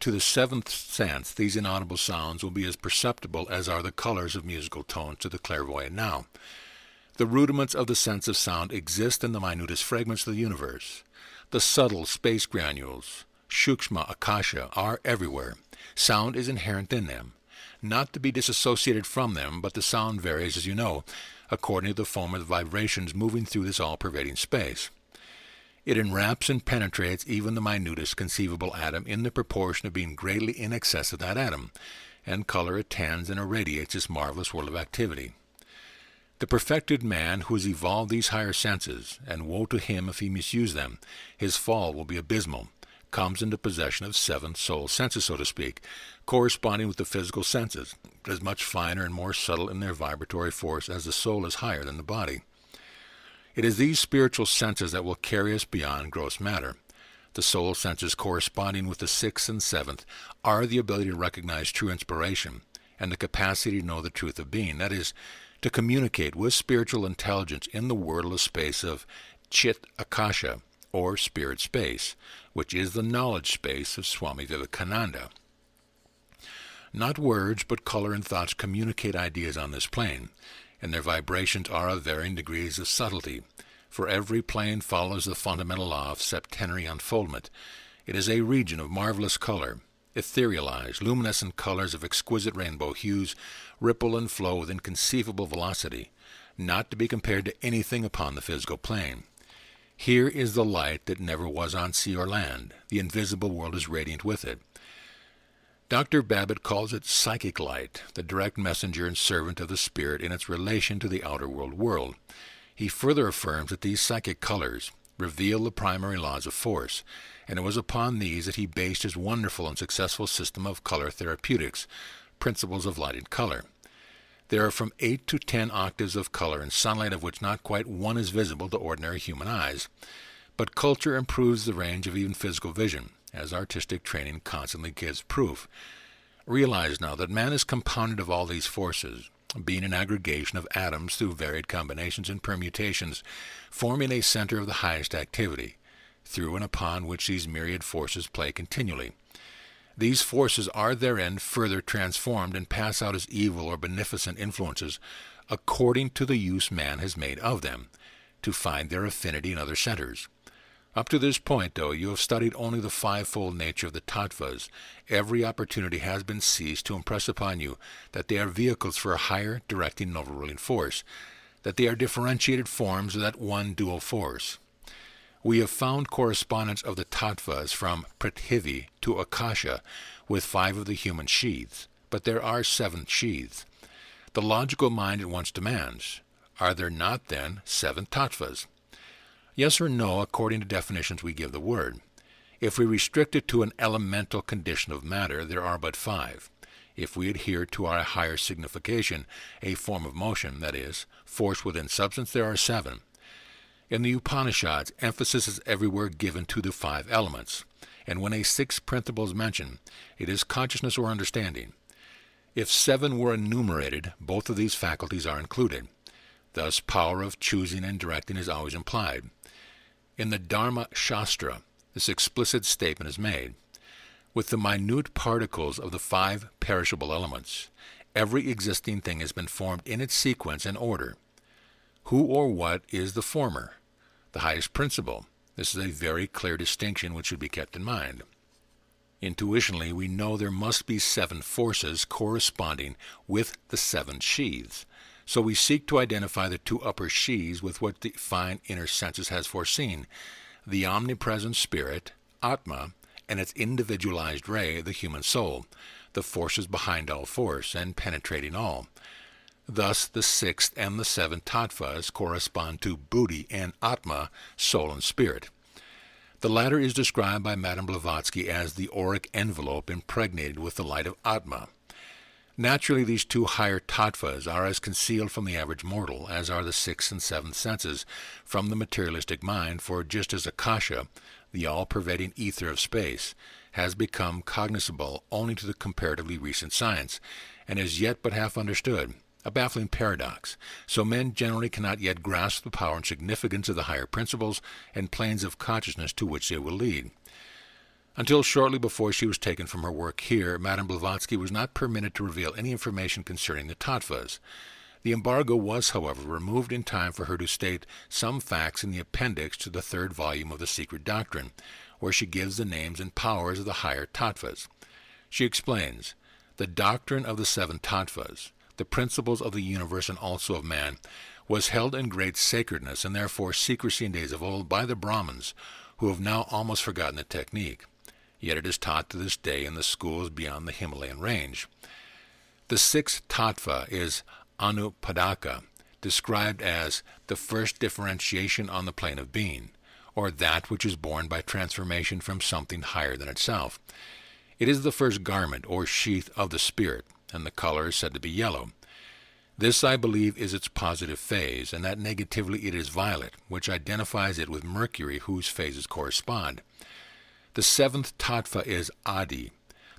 To the 7th sense, these inaudible sounds will be as perceptible as are the colors of musical tones to the clairvoyant now. The rudiments of the sense of sound exist in the minutest fragments of the universe. The subtle space granules, Shukshma Akasha, are everywhere. Sound is inherent in them, not to be disassociated from them, but the sound varies, as you know, according to the form of the vibrations moving through this all-pervading space. It enwraps and penetrates even the minutest conceivable atom in the proportion of being greatly in excess of that atom, and color attends and irradiates this marvelous world of activity. The perfected man who has evolved these higher senses, and woe to him if he misuse them, his fall will be abysmal, comes into possession of 7 soul senses, so to speak, corresponding with the physical senses, as much finer and more subtle in their vibratory force as the soul is higher than the body. It is these spiritual senses that will carry us beyond gross matter. The soul senses corresponding with the 6th and 7th are the ability to recognize true inspiration, and the capacity to know the truth of being, that is, to communicate with spiritual intelligence in the wordless space of Chit Akasha, or spirit space, which is the knowledge space of Swami Vivekananda. Not words, but color and thoughts communicate ideas on this plane, and their vibrations are of varying degrees of subtlety, for every plane follows the fundamental law of septenary unfoldment. It is a region of marvelous color. Etherealized, luminescent colors of exquisite rainbow hues ripple and flow with inconceivable velocity, not to be compared to anything upon the physical plane. Here is the light that never was on sea or land. The invisible world is radiant with it. Dr. Babbitt calls it psychic light, the direct messenger and servant of the spirit in its relation to the outer world. He further affirms that these psychic colors reveal the primary laws of force, and it was upon these that he based his wonderful and successful system of color therapeutics, principles of light and color. There are from 8 to 10 octaves of color in sunlight, of which not quite one is visible to ordinary human eyes. But culture improves the range of even physical vision, as artistic training constantly gives proof. Realize now that man is compounded of all these forces, being an aggregation of atoms through varied combinations and permutations, forming a center of the highest activity, through and upon which these myriad forces play continually. These forces are therein further transformed and pass out as evil or beneficent influences according to the use man has made of them, to find their affinity in other centers. Up to this point, though, you have studied only the fivefold nature of the tattvas. Every opportunity has been seized to impress upon you that they are vehicles for a higher, directing and overruling force, that they are differentiated forms of that one dual force. We have found correspondence of the tattvas from Prithvi to Akasha with 5 of the human sheaths, but there are 7 sheaths. The logical mind at once demands, are there not then 7 tattvas? Yes or no, according to definitions we give the word. If we restrict it to an elemental condition of matter, there are but 5. If we adhere to our higher signification, a form of motion, that is, force within substance, there are 7. In the Upanishads, emphasis is everywhere given to the 5 elements, and when a 6th principle is mentioned, it is consciousness or understanding. If 7 were enumerated, both of these faculties are included. Thus, power of choosing and directing is always implied. In the Dharma Shastra, this explicit statement is made. With the minute particles of the 5 perishable elements, every existing thing has been formed in its sequence and order. Who or what is the former? The highest principle. This is a very clear distinction which should be kept in mind. Intuitionally, we know there must be 7 forces corresponding with the 7 sheaths. So we seek to identify the 2 upper sheaths with what the fine inner senses has foreseen, the omnipresent spirit, Atma, and its individualized ray, the human soul, the forces behind all force and penetrating all. Thus, the 6th and the 7th tattvas correspond to Buddhi and Atma, soul and spirit. The latter is described by Madame Blavatsky as the auric envelope impregnated with the light of Atma. Naturally, these 2 higher tattvas are as concealed from the average mortal as are the 6th and 7th senses from the materialistic mind, for just as Akasha, the all-pervading ether of space, has become cognizable only to the comparatively recent science, and is yet but half understood, a baffling paradox, so men generally cannot yet grasp the power and significance of the higher principles and planes of consciousness to which they will lead. Until shortly before she was taken from her work here, Madame Blavatsky was not permitted to reveal any information concerning the tattvas. The embargo was, however, removed in time for her to state some facts in the appendix to the 3rd volume of the Secret Doctrine, where she gives the names and powers of the higher tattvas. She explains, the doctrine of the 7 tattvas, the principles of the universe and also of man, was held in great sacredness and therefore secrecy in days of old by the Brahmins, who have now almost forgotten the technique. Yet it is taught to this day in the schools beyond the Himalayan range. The 6th tattva is Anupadaka, described as the first differentiation on the plane of being, or that which is born by transformation from something higher than itself. It is the first garment or sheath of the spirit, and the color is said to be yellow. This, I believe, is its positive phase, and that negatively it is violet, which identifies it with Mercury, whose phases correspond. The 7th tattva is Adi,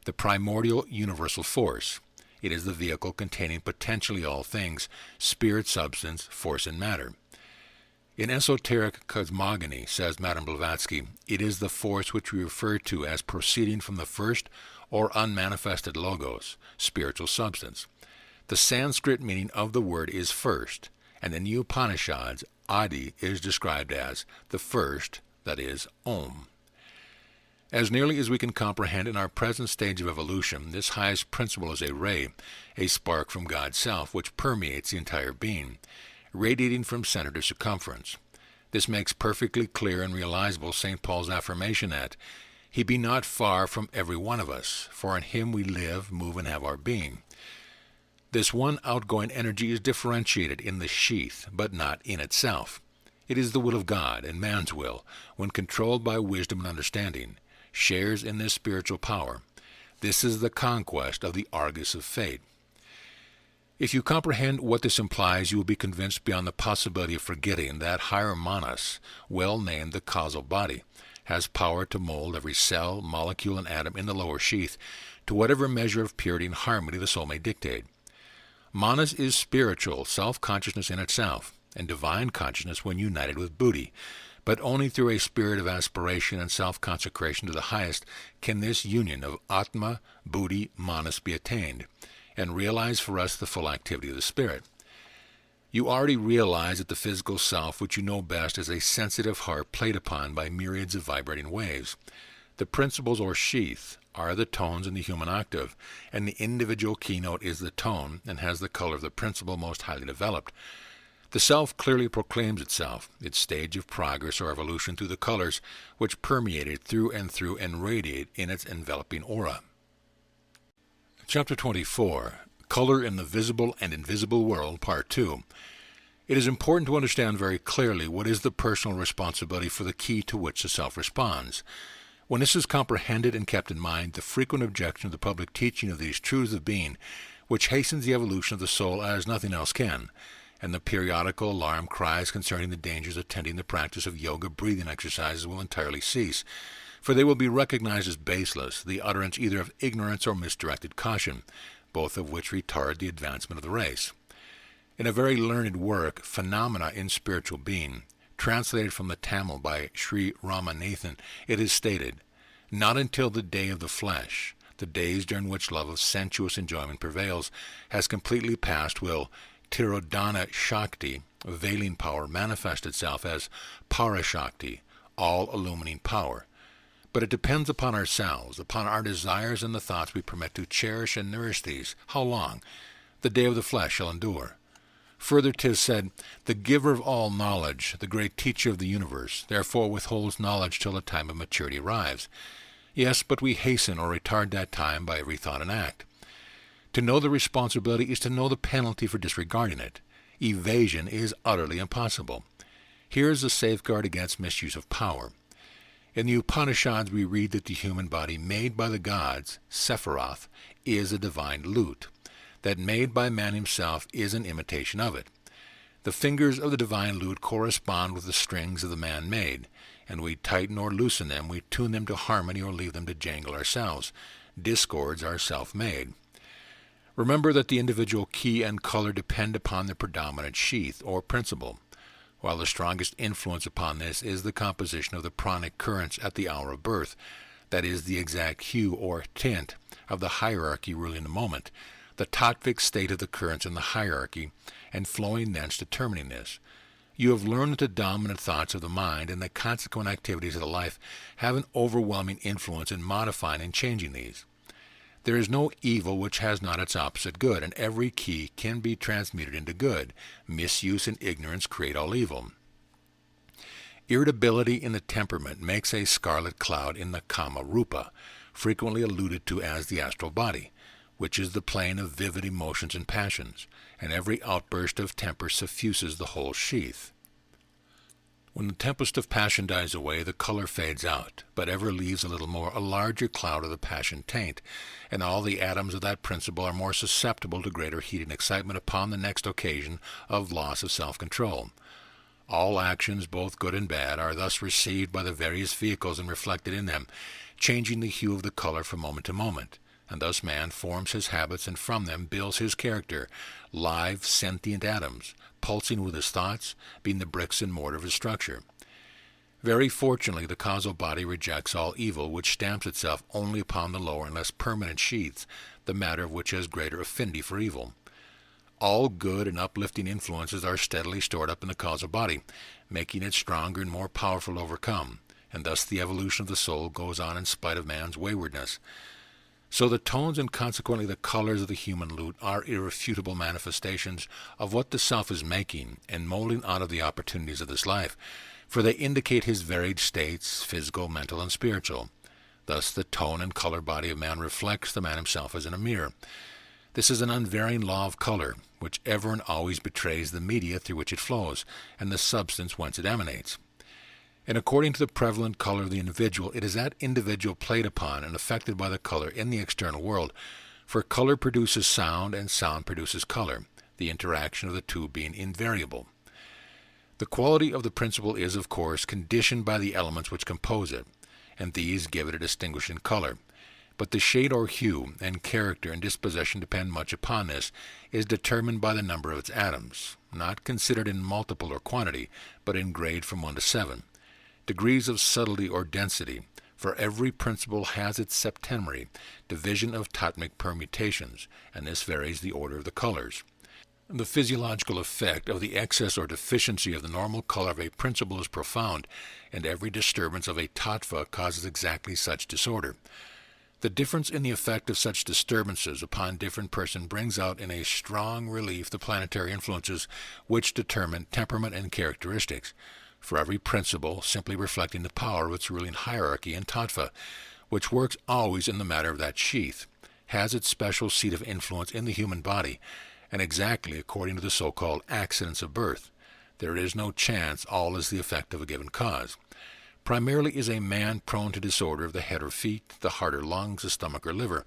the primordial universal force. It is the vehicle containing potentially all things, spirit, substance, force, and matter. In esoteric cosmogony, says Madame Blavatsky, it is the force which we refer to as proceeding from the first or unmanifested logos, spiritual substance. The Sanskrit meaning of the word is first, and in the Upanishads, Adi is described as the first, that is, Om. As nearly as we can comprehend in our present stage of evolution, this highest principle is a ray, a spark from God's self, which permeates the entire being, radiating from center to circumference. This makes perfectly clear and realizable St. Paul's affirmation that He be not far from every one of us, for in Him we live, move, and have our being. This one outgoing energy is differentiated in the sheath, but not in itself. It is the will of God, and man's will, when controlled by wisdom and understanding, shares in this spiritual power. This is the conquest of the Argus of fate. If you comprehend what this implies, you will be convinced beyond the possibility of forgetting that higher Manas, well named the causal body, has power to mold every cell, molecule, and atom in the lower sheath to whatever measure of purity and harmony the soul may dictate. Manas is spiritual self-consciousness in itself, and divine consciousness when united with Buddhi, but only through a spirit of aspiration and self-consecration to the highest can this union of Atma, Buddhi, Manas be attained, and realize for us the full activity of the Spirit. You already realize that the physical self, which you know best, is a sensitive harp played upon by myriads of vibrating waves. The principles or sheath are the tones in the human octave, and the individual keynote is the tone and has the color of the principle most highly developed. The self clearly proclaims itself, its stage of progress or evolution through the colors which permeate it through and radiate in its enveloping aura. Chapter 24, Color in the Visible and Invisible World, Part 2. It is important to understand very clearly what is the personal responsibility for the key to which the self responds. When this is comprehended and kept in mind, the frequent objection of the public teaching of these truths of being, which hastens the evolution of the soul as nothing else can, and the periodical alarm cries concerning the dangers attending the practice of yoga breathing exercises will entirely cease, for they will be recognized as baseless, the utterance either of ignorance or misdirected caution, both of which retard the advancement of the race. In a very learned work, Phenomena in Spiritual Being, translated from the Tamil by Sri Ramanathan, it is stated, "Not until the day of the flesh, the days during which love of sensuous enjoyment prevails, has completely passed will Tirodhana Shakti, veiling power, manifest itself as Parashakti, all-illumining power. But it depends upon ourselves, upon our desires and the thoughts we permit to cherish and nourish these. How long? The day of the flesh shall endure. Further, 'tis said, the giver of all knowledge, the great teacher of the universe, therefore withholds knowledge till the time of maturity arrives. Yes, but we hasten or retard that time by every thought and act. To know the responsibility is to know the penalty for disregarding it. Evasion is utterly impossible. Here is the safeguard against misuse of power. In the Upanishads we read that the human body made by the gods, Sephiroth, is a divine lute, that made by man himself is an imitation of it. The fingers of the divine lute correspond with the strings of the man made, and we tighten or loosen them, we tune them to harmony or leave them to jangle ourselves. Discords are self-made. Remember that the individual key and color depend upon the predominant sheath or principle, while the strongest influence upon this is the composition of the pranic currents at the hour of birth, that is, the exact hue or tint of the hierarchy ruling the moment, the tattvic state of the currents in the hierarchy, and flowing thence determining this. You have learned that the dominant thoughts of the mind and the consequent activities of the life have an overwhelming influence in modifying and changing these. There is no evil which has not its opposite good, and every key can be transmuted into good. Misuse and ignorance create all evil. Irritability in the temperament makes a scarlet cloud in the kama rupa, frequently alluded to as the astral body, which is the plane of vivid emotions and passions, and every outburst of temper suffuses the whole sheath. When the tempest of passion dies away, the color fades out, but ever leaves a little more, a larger cloud of the passion taint, and all the atoms of that principle are more susceptible to greater heat and excitement upon the next occasion of loss of self-control. All actions, both good and bad, are thus received by the various vehicles and reflected in them, changing the hue of the color from moment to moment. and thus man forms his habits and from them builds his character, live, sentient atoms, pulsing with his thoughts, being the bricks and mortar of his structure. Very fortunately, the causal body rejects all evil, which stamps itself only upon the lower and less permanent sheaths, the matter of which has greater affinity for evil. All good and uplifting influences are steadily stored up in the causal body, making it stronger and more powerful to overcome, and thus the evolution of the soul goes on in spite of man's waywardness. So the tones and consequently the colors of the human lute are irrefutable manifestations of what the self is making and molding out of the opportunities of this life, for they indicate his varied states, physical, mental, and spiritual. Thus the tone and color body of man reflects the man himself as in a mirror. This is an unvarying law of color, which ever and always betrays the media through which it flows, and the substance whence it emanates. And according to the prevalent color of the individual, it is that individual played upon and affected by the color in the external world, for color produces sound, and sound produces color, the interaction of the two being invariable. The quality of the principle is, of course, conditioned by the elements which compose it, and these give it a distinguishing color. But the shade or hue and character and disposition depend much upon this, is determined by the number of its atoms, not considered in multiple or quantity, but in grade from 1 to 7. Degrees of subtlety or density, for every principle has its septenary, division of totemic permutations, and this varies the order of the colors. The physiological effect of the excess or deficiency of the normal color of a principle is profound, and every disturbance of a tattva causes exactly such disorder. The difference in the effect of such disturbances upon different persons brings out in a strong relief the planetary influences which determine temperament and characteristics, for every principle simply reflecting the power of its ruling hierarchy and tattva, which works always in the matter of that sheath, has its special seat of influence in the human body, and exactly according to the so-called accidents of birth. There is no chance, all is the effect of a given cause. Primarily is a man prone to disorder of the head or feet, the heart or lungs, the stomach or liver.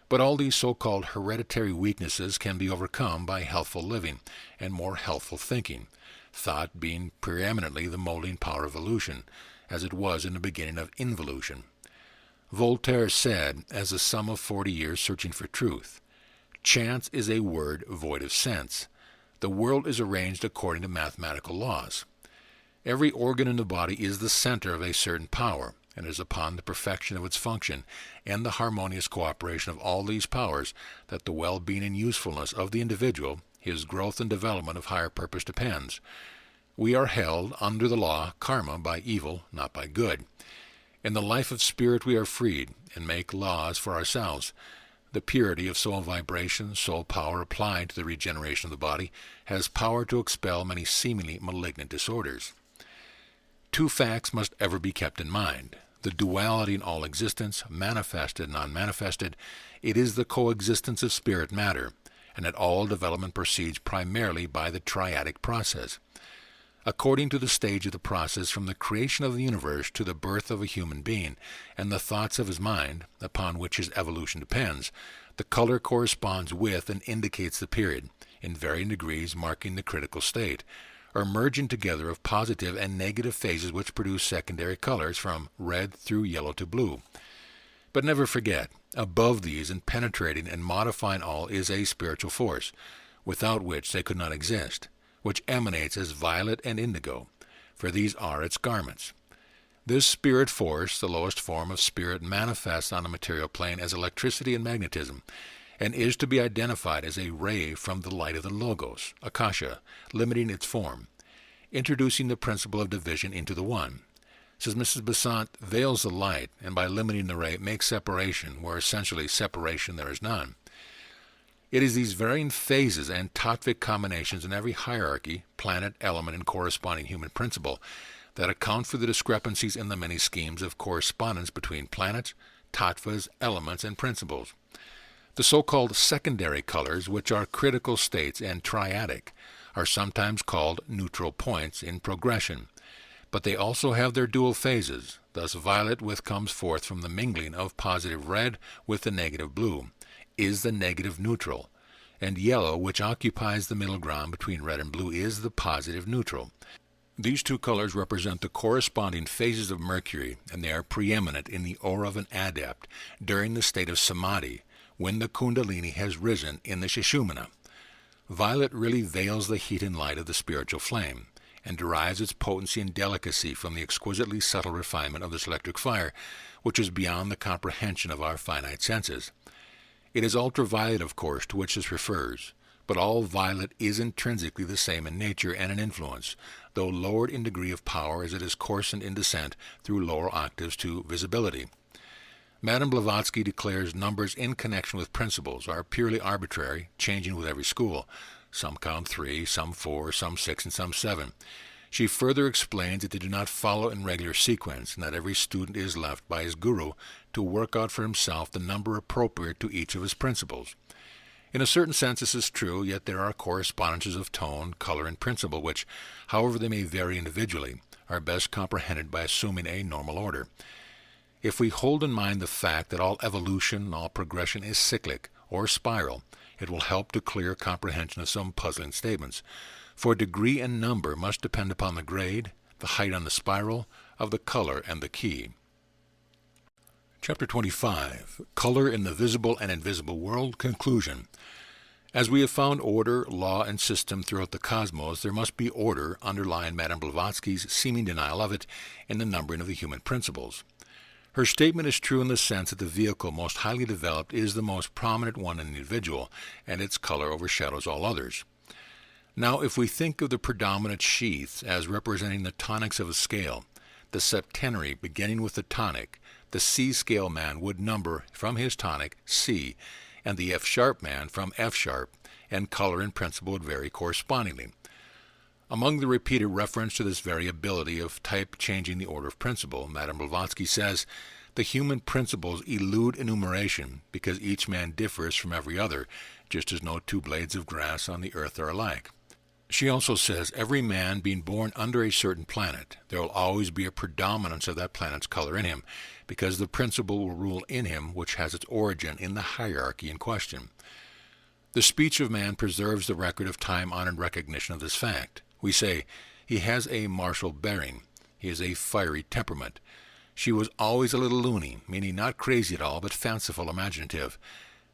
But all these so-called hereditary weaknesses can be overcome by healthful living and more healthful thinking, thought being preeminently the molding power of evolution, as it was in the beginning of involution. Voltaire said, as a sum of 40 years searching for truth, "Chance is a word void of sense. The world is arranged according to mathematical laws. Every organ in the body is the center of a certain power, and it is upon the perfection of its function and the harmonious cooperation of all these powers that the well-being and usefulness of the individual, his growth and development of higher purpose depends. We are held under the law, karma, by evil, not by good. In the life of spirit we are freed, and make laws for ourselves. The purity of soul vibration, soul power applied to the regeneration of the body, has power to expel many seemingly malignant disorders. Two facts must ever be kept in mind. The duality in all existence, manifested and unmanifested. It is the coexistence of spirit matter, and that all development proceeds primarily by the triadic process. According to the stage of the process from the creation of the universe to the birth of a human being, and the thoughts of his mind, upon which his evolution depends, the color corresponds with and indicates the period, in varying degrees marking the critical state, or merging together of positive and negative phases which produce secondary colors from red through yellow to blue. But never forget, above these and penetrating and modifying all is a spiritual force, without which they could not exist, which emanates as violet and indigo, for these are its garments. This spirit force, the lowest form of spirit, manifests on the material plane as electricity and magnetism, and is to be identified as a ray from the light of the Logos, Akasha, limiting its form, introducing the principle of division into the one. Says Mrs. Besant, veils the light, and by limiting the ray, makes separation, where essentially separation there is none. It is these varying phases and tattvic combinations in every hierarchy, planet, element, and corresponding human principle that account for the discrepancies in the many schemes of correspondence between planets, tattvas, elements, and principles. The so-called secondary colors, which are critical states and triadic, are sometimes called neutral points in progression, but they also have their dual phases. Thus violet, which comes forth from the mingling of positive red with the negative blue, is the negative neutral, and yellow, which occupies the middle ground between red and blue, is the positive neutral. These two colors represent the corresponding phases of Mercury, and they are preeminent in the aura of an adept during the state of samadhi, when the Kundalini has risen in the Sushumna. Violet really veils the heat and light of the spiritual flame, and derives its potency and delicacy from the exquisitely subtle refinement of this electric fire, which is beyond the comprehension of our finite senses. It is ultraviolet, of course, to which this refers, but all violet is intrinsically the same in nature and in influence, though lowered in degree of power as it is coarsened in descent through lower octaves to visibility. Madame Blavatsky declares numbers in connection with principles are purely arbitrary, changing with every school. Some count 3, some 4, some 6, and some 7. She further explains that they do not follow in regular sequence, and that every student is left by his guru to work out for himself the number appropriate to each of his principles. In a certain sense this is true, yet there are correspondences of tone, color, and principle which, however they may vary individually, are best comprehended by assuming a normal order. If we hold in mind the fact that all evolution, all progression is cyclic or spiral, it will help to clear comprehension of some puzzling statements, for degree and number must depend upon the grade, the height on the spiral, of the color and the key. Chapter 25. Color in the Visible and Invisible World. Conclusion. As we have found order, law, and system throughout the cosmos, there must be order, underlying Madame Blavatsky's seeming denial of it, in the numbering of the human principles. Her statement is true in the sense that the vehicle most highly developed is the most prominent one in the individual, and its color overshadows all others. Now, if we think of the predominant sheaths as representing the tonics of a scale, the septenary beginning with the tonic, the C-scale man would number from his tonic C, and the F-sharp man from F-sharp, and color and principle would vary correspondingly. Among the repeated reference to this variability of type changing the order of principle, Madame Blavatsky says, the human principles elude enumeration because each man differs from every other, just as no two blades of grass on the earth are alike. She also says, every man being born under a certain planet, there will always be a predominance of that planet's color in him, because the principle will rule in him which has its origin in the hierarchy in question. The speech of man preserves the record of time-honored recognition of this fact. We say, he has a martial bearing, he has a fiery temperament. She was always a little loony, meaning not crazy at all, but fanciful, imaginative.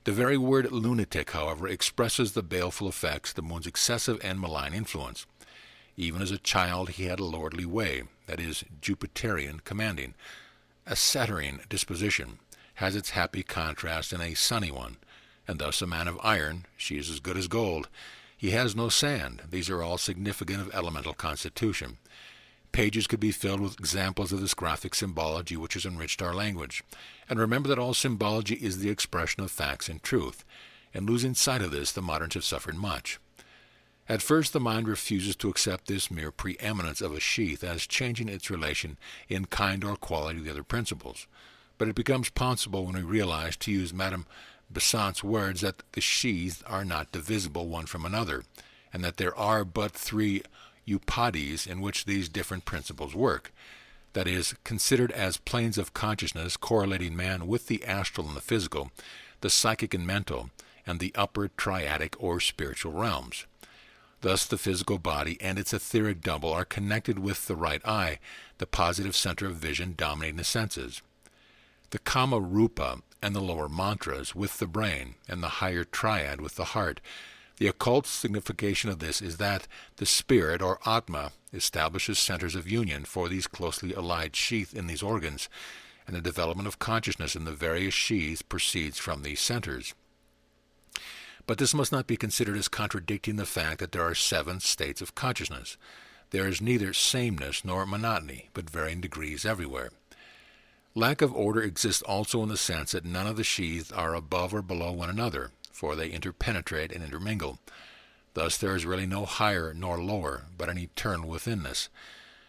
The very word lunatic, however, expresses the baleful effects of the moon's excessive and malign influence. Even as a child he had a lordly way, that is, Jupiterian commanding. A saturnine disposition has its happy contrast in a sunny one, and thus a man of iron, she is as good as gold. He has no sand. These are all significant of elemental constitution. Pages could be filled with examples of this graphic symbology which has enriched our language. And remember that all symbology is the expression of facts and truth. In losing sight of this, the moderns have suffered much. At first the mind refuses to accept this mere preeminence of a sheath as changing its relation in kind or quality to the other principles. But it becomes possible when we realize, to use Madame Besant's words, that the sheaths are not divisible one from another, and that there are but 3 upadhis in which these different principles work, that is, considered as planes of consciousness correlating man with the astral and the physical, the psychic and mental, and the upper triadic or spiritual realms. Thus the physical body and its etheric double are connected with the right eye, the positive center of vision dominating the senses. The Kama Rupa and the lower mantras with the brain, and the higher triad with the heart. The occult signification of this is that the spirit, or Atma, establishes centers of union for these closely allied sheaths in these organs, and the development of consciousness in the various sheaths proceeds from these centers. But this must not be considered as contradicting the fact that there are 7 states of consciousness. There is neither sameness nor monotony, but varying degrees everywhere. Lack of order exists also in the sense that none of the sheaths are above or below one another, for they interpenetrate and intermingle. Thus there is really no higher nor lower, but an eternal withinness.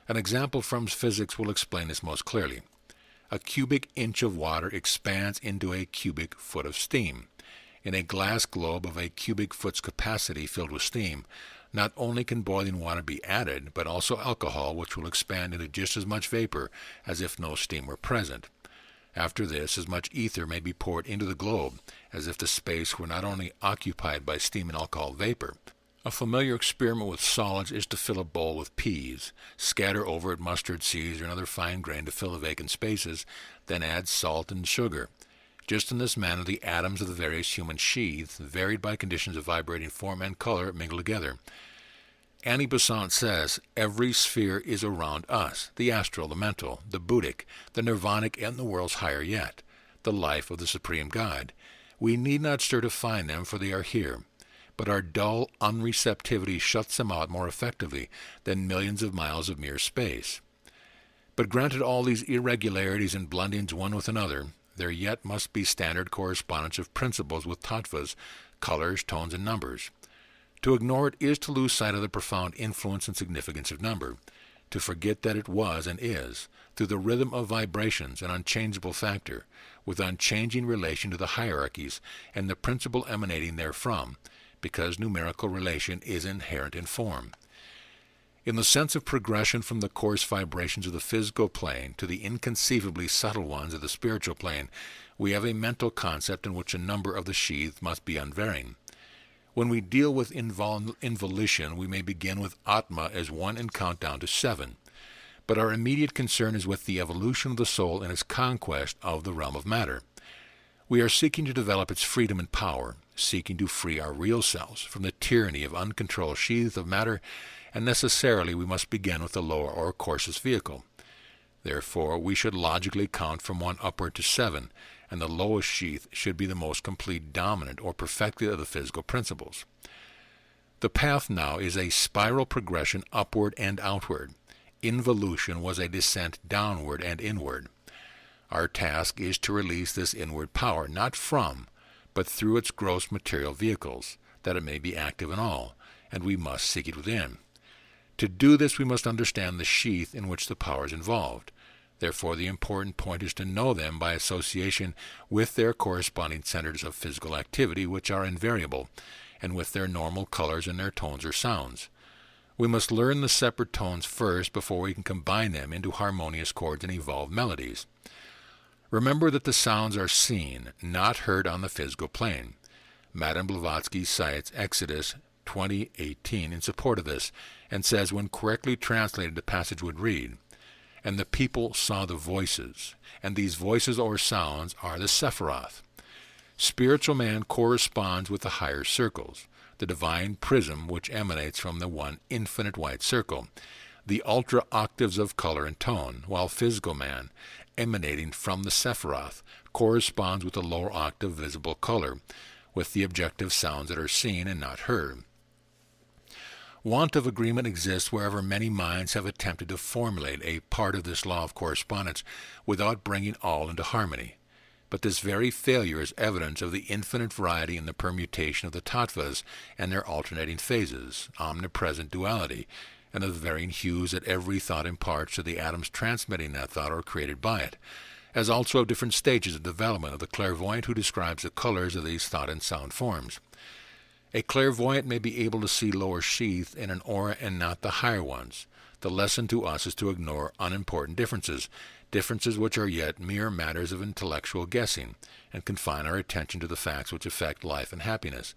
An example from physics will explain this most clearly. A cubic inch of water expands into a cubic foot of steam. In a glass globe of a cubic foot's capacity filled with steam, not only can boiling water be added, but also alcohol, which will expand into just as much vapor as if no steam were present. After this, as much ether may be poured into the globe as if the space were not only occupied by steam and alcohol vapor. A familiar experiment with solids is to fill a bowl with peas, scatter over it mustard seeds or another fine grain to fill the vacant spaces, then add salt and sugar. Just in this manner, the atoms of the various human sheaths, varied by conditions of vibrating form and color, mingle together. Annie Besant says, every sphere is around us, the astral, the mental, the Buddhic, the nirvanic, and the worlds higher yet, the life of the Supreme God. We need not stir to find them, for they are here. But our dull unreceptivity shuts them out more effectively than millions of miles of mere space. But granted all these irregularities and blendings one with another, there yet must be standard correspondence of principles with tattvas, colors, tones, and numbers. To ignore it is to lose sight of the profound influence and significance of number, to forget that it was and is, through the rhythm of vibrations, an unchangeable factor, with unchanging relation to the hierarchies and the principle emanating therefrom, because numerical relation is inherent in form. In the sense of progression from the coarse vibrations of the physical plane to the inconceivably subtle ones of the spiritual plane, we have a mental concept in which a number of the sheaths must be unvarying. When we deal with involution, we may begin with Atma as 1 and count down to 7. But our immediate concern is with the evolution of the soul and its conquest of the realm of matter. We are seeking to develop its freedom and power, seeking to free our real selves from the tyranny of uncontrolled sheaths of matter, and necessarily we must begin with the lower or coarsest vehicle. Therefore, we should logically count from 1 upward to 7, and the lowest sheath should be the most complete dominant or perfected of the physical principles. The path now is a spiral progression upward and outward. Involution was a descent downward and inward. Our task is to release this inward power, not from, but through its gross material vehicles, that it may be active in all, and we must seek it within. To do this, we must understand the sheath in which the power is involved. Therefore, the important point is to know them by association with their corresponding centers of physical activity, which are invariable, and with their normal colors and their tones or sounds. We must learn the separate tones first before we can combine them into harmonious chords and evolved melodies. Remember that the sounds are seen, not heard on the physical plane. Madame Blavatsky cites Exodus 20:18 in support of this, and says, when correctly translated, the passage would read, "And the people saw the voices, and these voices or sounds are the Sephiroth." Spiritual man corresponds with the higher circles, the divine prism which emanates from the one infinite white circle, the ultra-octaves of color and tone, while physical man, emanating from the Sephiroth, corresponds with the lower octave visible color, with the objective sounds that are seen and not heard. Want of agreement exists wherever many minds have attempted to formulate a part of this law of correspondence without bringing all into harmony. But this very failure is evidence of the infinite variety in the permutation of the tattvas and their alternating phases, omnipresent duality, and of the varying hues that every thought imparts to the atoms transmitting that thought or created by it, as also of different stages of development of the clairvoyant who describes the colors of these thought and sound forms. A clairvoyant may be able to see lower sheaths in an aura and not the higher ones. The lesson to us is to ignore unimportant differences, differences which are yet mere matters of intellectual guessing, and confine our attention to the facts which affect life and happiness.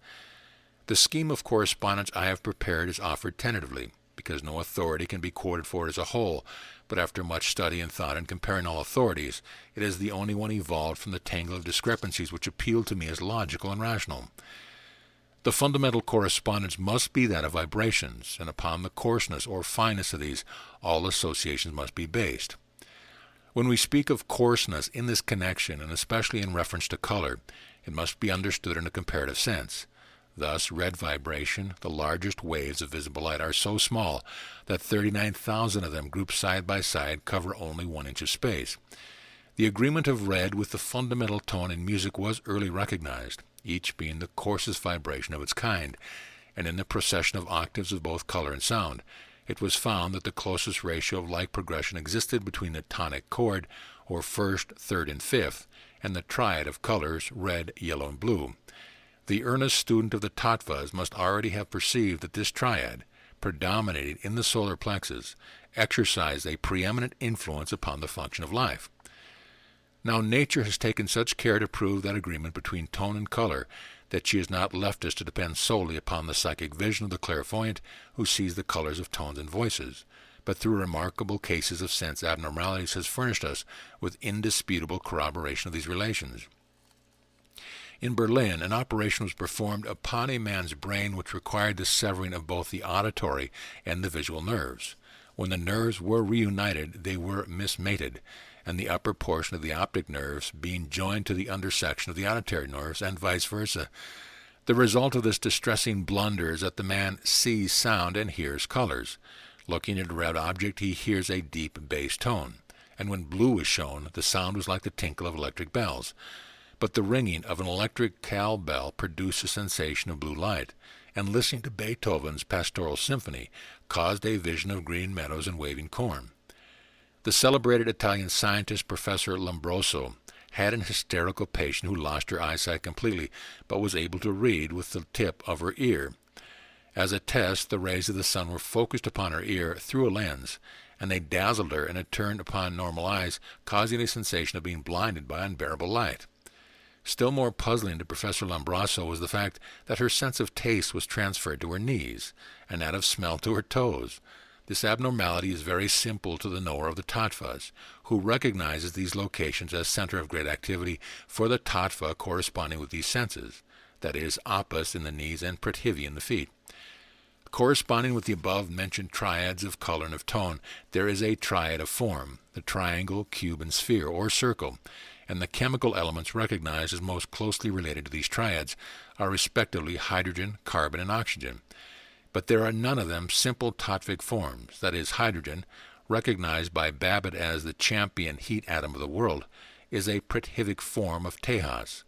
The scheme of correspondence I have prepared is offered tentatively, because no authority can be quoted for it as a whole, but after much study and thought and comparing all authorities, it is the only one evolved from the tangle of discrepancies which appeal to me as logical and rational. The fundamental correspondence must be that of vibrations, and upon the coarseness or fineness of these, all associations must be based. When we speak of coarseness in this connection, and especially in reference to color, it must be understood in a comparative sense. Thus, red vibration, the largest waves of visible light, are so small that 39,000 of them grouped side by side cover only 1 inch of space. The agreement of red with the fundamental tone in music was early recognized, each being the coarsest vibration of its kind, and in the procession of octaves of both color and sound, it was found that the closest ratio of like progression existed between the tonic chord, or first, third, and fifth, and the triad of colors, red, yellow, and blue. The earnest student of the tattvas must already have perceived that this triad, predominating in the solar plexus, exercised a preeminent influence upon the function of life. Now nature has taken such care to prove that agreement between tone and color that she has not left us to depend solely upon the psychic vision of the clairvoyant who sees the colors of tones and voices, but through remarkable cases of sense abnormalities has furnished us with indisputable corroboration of these relations. In Berlin, an operation was performed upon a man's brain which required the severing of both the auditory and the visual nerves. When the nerves were reunited, they were mismated, and the upper portion of the optic nerves being joined to the undersection of the auditory nerves, and vice versa. The result of this distressing blunder is that the man sees sound and hears colors. Looking at a red object, he hears a deep bass tone, and when blue is shown, the sound was like the tinkle of electric bells. But the ringing of an electric cow bell produced a sensation of blue light, and listening to Beethoven's Pastoral Symphony caused a vision of green meadows and waving corn. The celebrated Italian scientist Professor Lombroso had an hysterical patient who lost her eyesight completely, but was able to read with the tip of her ear. As a test, the rays of the sun were focused upon her ear through a lens, and they dazzled her and it turned upon normal eyes, causing a sensation of being blinded by unbearable light. Still more puzzling to Professor Lombroso was the fact that her sense of taste was transferred to her knees, and that of smell to her toes. This abnormality is very simple to the knower of the tattvas, who recognizes these locations as center of great activity for the tattva corresponding with these senses, that is, appas in the knees and prithivi in the feet. Corresponding with the above-mentioned triads of color and of tone, there is a triad of form, the triangle, cube, and sphere, or circle, and the chemical elements recognized as most closely related to these triads are respectively hydrogen, carbon, and oxygen. But there are none of them simple tattvic forms, that is, hydrogen, recognized by Babbitt as the champion heat atom of the world, is a prithivic form of tejas,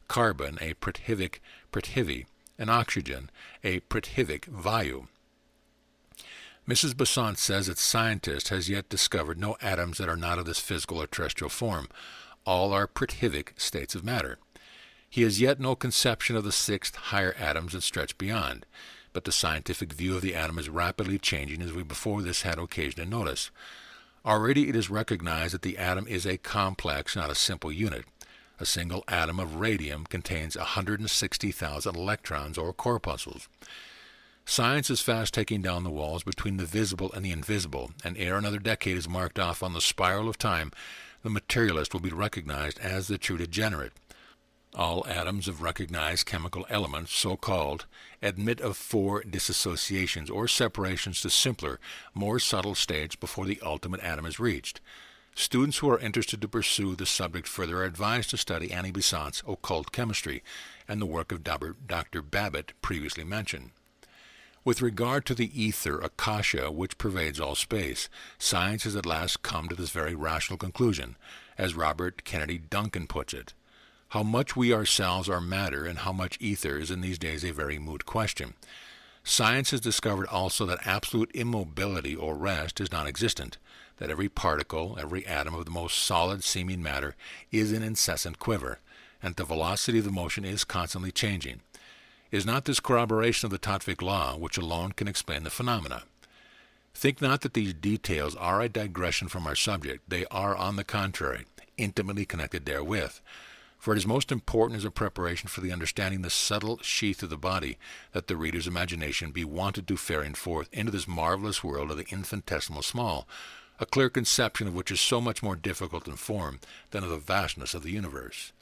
carbon a prithivic prithivi, and oxygen a prithivic vayu. Mrs. Besant says that scientist has yet discovered no atoms that are not of this physical or terrestrial form. All are prithivic states of matter. He has yet no conception of the sixth higher atoms that stretch beyond, but the scientific view of the atom is rapidly changing as we before this had occasion to notice. Already it is recognized that the atom is a complex, not a simple unit. A single atom of radium contains 160,000 electrons or corpuscles. Science is fast taking down the walls between the visible and the invisible, and ere another decade is marked off on the spiral of time, the materialist will be recognized as the true degenerate. All atoms of recognized chemical elements, so-called, admit of 4 dissociations or separations to simpler, more subtle states before the ultimate atom is reached. Students who are interested to pursue the subject further are advised to study Annie Besant's occult chemistry and the work of Dr. Babbitt previously mentioned. With regard to the ether, akasha, which pervades all space, science has at last come to this very rational conclusion, as Robert Kennedy Duncan puts it. How much we ourselves are matter and how much ether is in these days a very moot question. Science has discovered also that absolute immobility or rest is non-existent, that every particle, every atom of the most solid seeming matter is in incessant quiver, and the velocity of the motion is constantly changing. Is not this corroboration of the tattvic law which alone can explain the phenomena? Think not that these details are a digression from our subject. They are, on the contrary, intimately connected therewith. For it is most important as a preparation for the understanding the subtle sheath of the body that the reader's imagination be wanted to ferrying forth into this marvelous world of the infinitesimal small, a clear conception of which is so much more difficult in form than of the vastness of the universe.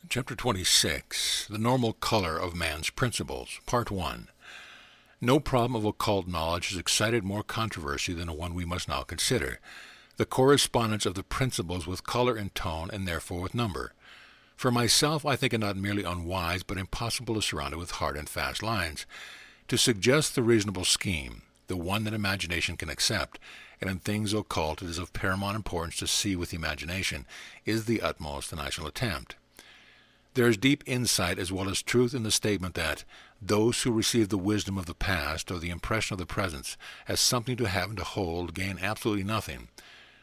Chapter 26. The Normal Color of Man's Principles. Part 1. No problem of occult knowledge has excited more controversy than the one we must now consider, the correspondence of the principles with color and tone, and therefore with number. For myself, I think it not merely unwise, but impossible to surround it with hard and fast lines. To suggest the reasonable scheme, the one that imagination can accept, and in things occult it is of paramount importance to see with the imagination, is the utmost, and I shall attempt. There is deep insight as well as truth in the statement that those who receive the wisdom of the past or the impression of the present as something to have and to hold gain absolutely nothing.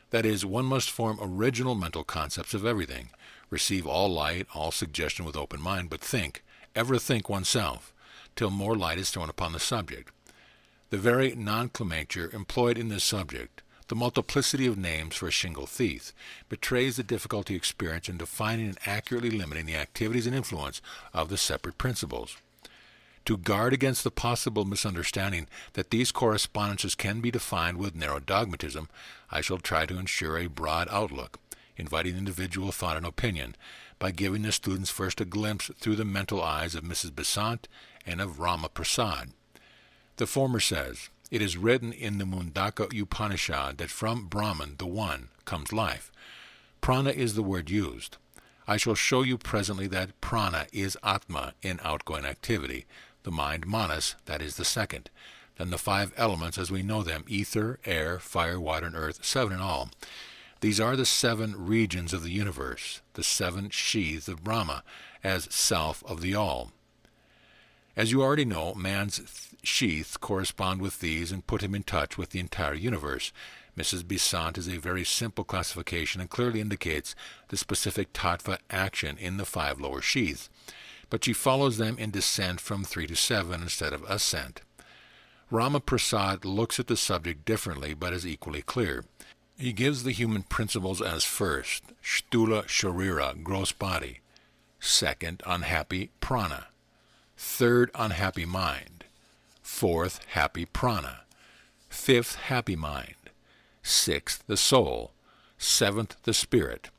That is, one must form original mental concepts of everything, receive all light, all suggestion with open mind, but think, ever think oneself, till more light is thrown upon the subject. The very nomenclature employed in this subject, the multiplicity of names for a shingle thief, betrays the difficulty experienced in defining and accurately limiting the activities and influence of the separate principles. To guard against the possible misunderstanding that these correspondences can be defined with narrow dogmatism, I shall try to ensure a broad outlook. inviting individual thought and opinion, by giving the students first a glimpse through the mental eyes of Mrs. Besant and of Rama Prasad. The former says, "It is written in the Mundaka Upanishad that from Brahman, the One, comes life. Prana is the word used. I shall show you presently that prana is Atma in outgoing activity, the mind manas, that is the second, then the 5 elements as we know them, ether, air, fire, water, and earth, 7 in all. These are the 7 regions of the universe, the 7 sheaths of Brahma, as self of the all. As you already know, man's sheaths correspond with these and put him in touch with the entire universe. Mrs. Besant is a very simple classification and clearly indicates the specific tattva action in the 5 lower sheaths, but she follows them in descent from 3 to 7 instead of ascent. Rama Prasad looks at the subject differently but is equally clear. He gives the human principles as first, Sthula Sharira, gross body, second, unhappy prana, third, unhappy mind, fourth, happy prana, fifth, happy mind, 6th, the soul, 7th, the spirit.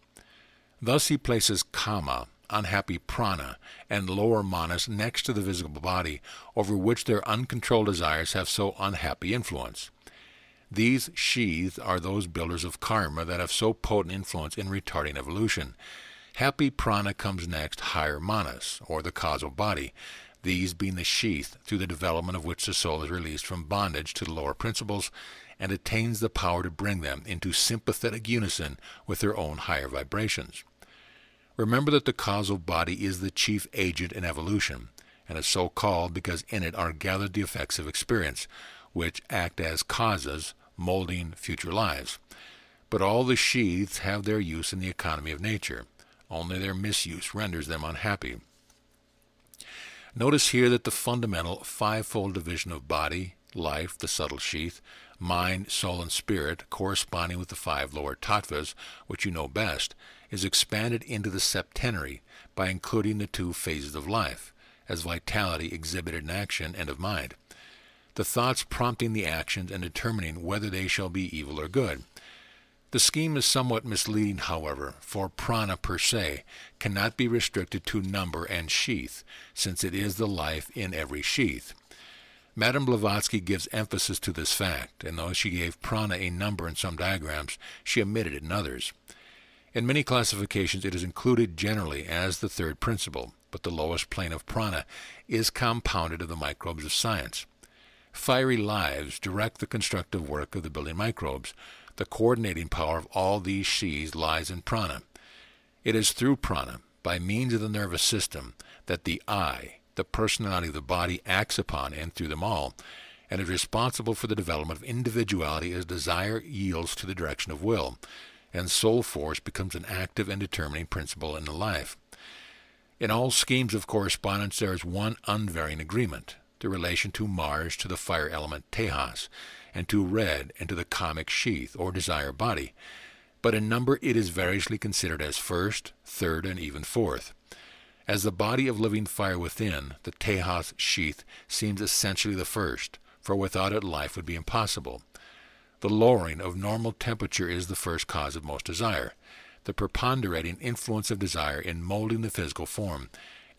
Thus he places kama, unhappy prana, and lower manas next to the visible body, over which their uncontrolled desires have so unhappy influence. These sheaths are those builders of karma that have so potent influence in retarding evolution. Happy prana comes next, higher manas, or the causal body, these being the sheath through the development of which the soul is released from bondage to the lower principles, and attains the power to bring them into sympathetic unison with their own higher vibrations. Remember that the causal body is the chief agent in evolution, and is so called because in it are gathered the effects of experience, which act as causes, molding future lives. But all the sheaths have their use in the economy of nature. Only their misuse renders them unhappy. Notice here that the fundamental 5-fold division of body, life, the subtle sheath, mind, soul, and spirit, corresponding with the 5 lower tattvas, which you know best, is expanded into the septenary by including the 2 phases of life, as vitality exhibited in action and of mind, the thoughts prompting the actions and determining whether they shall be evil or good. The scheme is somewhat misleading, however, for prana per se cannot be restricted to number and sheath, since it is the life in every sheath. Madame Blavatsky gives emphasis to this fact, and though she gave prana a number in some diagrams, she omitted it in others. In many classifications it is included generally as the 3rd principle, but the lowest plane of prana is compounded of the microbes of science. Fiery lives direct the constructive work of the building microbes. The coordinating power of all these sheaths lies in prana. It is through prana, by means of the nervous system, that the I, the personality of the body, acts upon and through them all, and is responsible for the development of individuality as desire yields to the direction of will, and soul force becomes an active and determining principle in the life. In all schemes of correspondence there is one unvarying agreement, the relation to Mars to the fire element Tejas, and to red and to the kamic sheath, or desire body, but in number it is variously considered as 1st, 3rd, and even 4th. As the body of living fire within, the Tejas sheath seems essentially the 1st, for without it life would be impossible. The lowering of normal temperature is the first cause of most desire, the preponderating influence of desire in molding the physical form,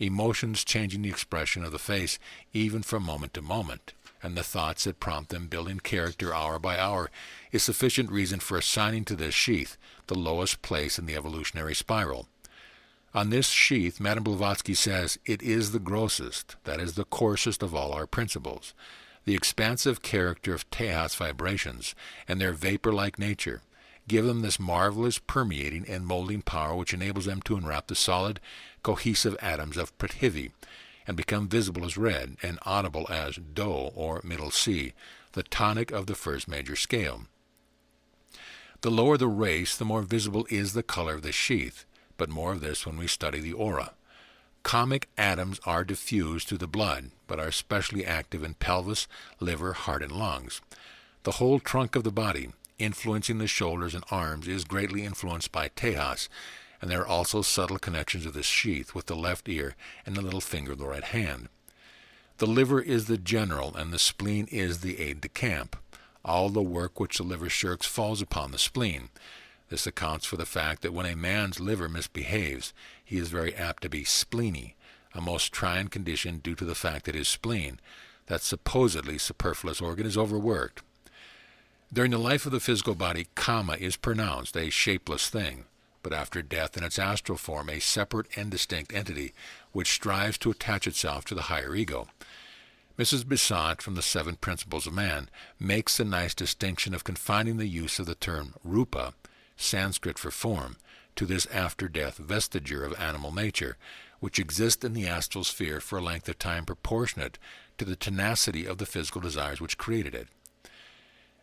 emotions changing the expression of the face even from moment to moment, and the thoughts that prompt them building character hour by hour, is sufficient reason for assigning to this sheath the lowest place in the evolutionary spiral. On this sheath, Madame Blavatsky says, it is the grossest, that is the coarsest of all our principles. The expansive character of Tejas vibrations, and their vapor-like nature, give them this marvelous permeating and molding power which enables them to enwrap the solid, cohesive atoms of Prithivi, and become visible as red, and audible as Do, or middle C, the tonic of the first major scale. The lower the race, the more visible is the color of the sheath, but more of this when we study the aura. Kamic atoms are diffused through the blood, but are especially active in pelvis, liver, heart, and lungs. The whole trunk of the body, influencing the shoulders and arms, is greatly influenced by Tejas, and there are also subtle connections of this sheath with the left ear and the little finger of the right hand. The liver is the general, and the spleen is the aide-de-camp. All the work which the liver shirks falls upon the spleen. This accounts for the fact that when a man's liver misbehaves, he is very apt to be spleeny, a most trying condition due to the fact that his spleen, that supposedly superfluous organ, is overworked. During the life of the physical body, kama is pronounced a shapeless thing, but after death in its astral form, a separate and distinct entity which strives to attach itself to the higher ego. Mrs. Besant, from the Seven Principles of Man, makes the nice distinction of confining the use of the term rupa, Sanskrit for form, to this after-death vestige of animal nature, which exists in the astral sphere for a length of time proportionate to the tenacity of the physical desires which created it.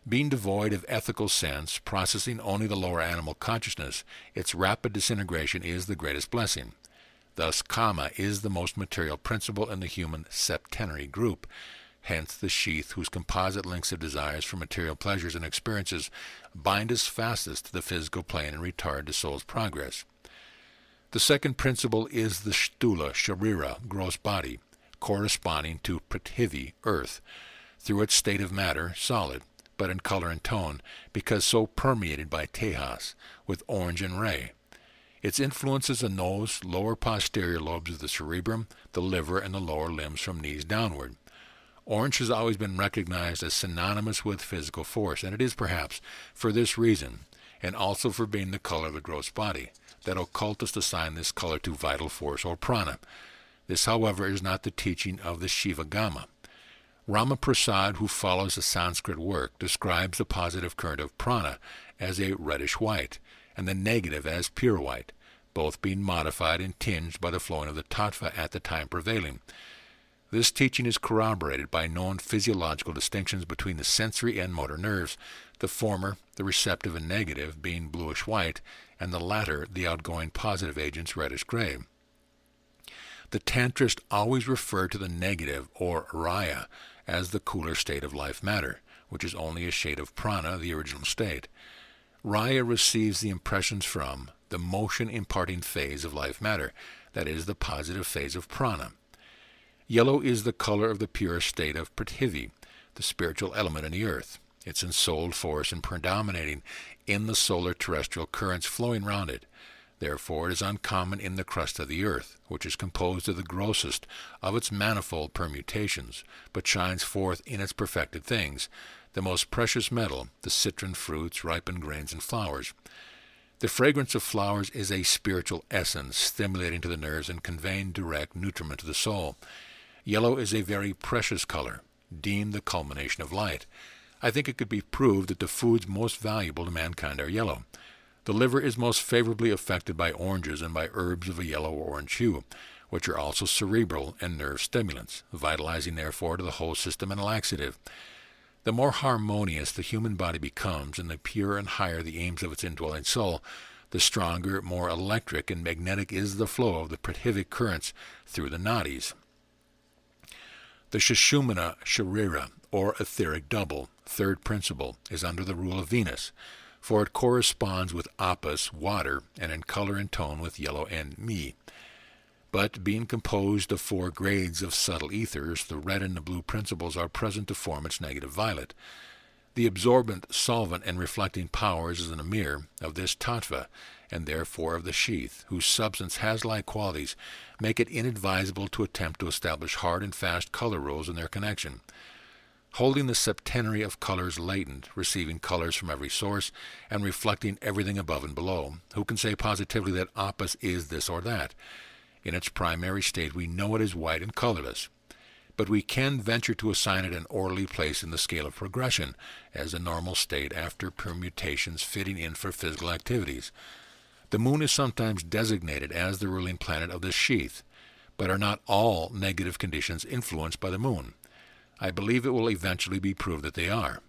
Being devoid of ethical sense, processing only the lower animal consciousness, its rapid disintegration is the greatest blessing. Thus, kama is the most material principle in the human septenary group, hence the sheath whose composite links of desires for material pleasures and experiences bind us fastest to the physical plane and retard the soul's progress. The second principle is the sthula, sharira, gross body, corresponding to prithivi, earth, through its state of matter, solid, but in color and tone, because so permeated by tejas, with orange and ray. Its influences the nose, lower posterior lobes of the cerebrum, the liver, and the lower limbs from knees downward. Orange has always been recognized as synonymous with physical force, and it is perhaps for this reason, and also for being the color of the gross body, that occultists assign this color to vital force or prana. This, however, is not the teaching of the Shivagama. Ramaprasad, who follows the Sanskrit work, describes the positive current of prana as a reddish-white, and the negative as pure white, both being modified and tinged by the flowing of the tattva at the time prevailing. This teaching is corroborated by known physiological distinctions between the sensory and motor nerves, the former, the receptive and negative, being bluish-white, and the latter, the outgoing positive agents, reddish-gray. The Tantrists always refer to the negative, or raya, as the cooler state of life matter, which is only a shade of prana, the original state. Raya receives the impressions from the motion-imparting phase of life matter, that is, the positive phase of prana. Yellow is the color of the pure state of prithivi, the spiritual element in the earth. Its ensouled force and predominating in the solar terrestrial currents flowing round it. Therefore, it is uncommon in the crust of the earth, which is composed of the grossest of its manifold permutations, but shines forth in its perfected things, the most precious metal, the citron fruits, ripened grains, and flowers. The fragrance of flowers is a spiritual essence, stimulating to the nerves and conveying direct nutriment to the soul. Yellow is a very precious color, deemed the culmination of light. I think it could be proved that the foods most valuable to mankind are yellow. The liver is most favorably affected by oranges and by herbs of a yellow or orange hue, which are also cerebral and nerve stimulants, vitalizing therefore to the whole system and a laxative. The more harmonious the human body becomes, and the purer and higher the aims of its indwelling soul, the stronger, more electric and magnetic is the flow of the prithivic currents through the nadis. The Sushumna Sharira, or etheric double, third principle, is under the rule of Venus, for it corresponds with apis, water, and in color and tone with yellow and mi. But being composed of 4 grades of subtle ethers, the red and the blue principles are present to form its negative violet. The absorbent, solvent, and reflecting powers is an amir of this tattva, and therefore of the sheath, whose substance has like qualities, make it inadvisable to attempt to establish hard and fast color rules in their connection. Holding the septenary of colors latent, receiving colors from every source, and reflecting everything above and below, who can say positively that apis is this or that? In its primary state we know it is white and colorless, but we can venture to assign it an orderly place in the scale of progression, as a normal state after permutations fitting in for physical activities. The moon is sometimes designated as the ruling planet of this sheath, but are not all negative conditions influenced by the moon? I believe it will eventually be proved that they are.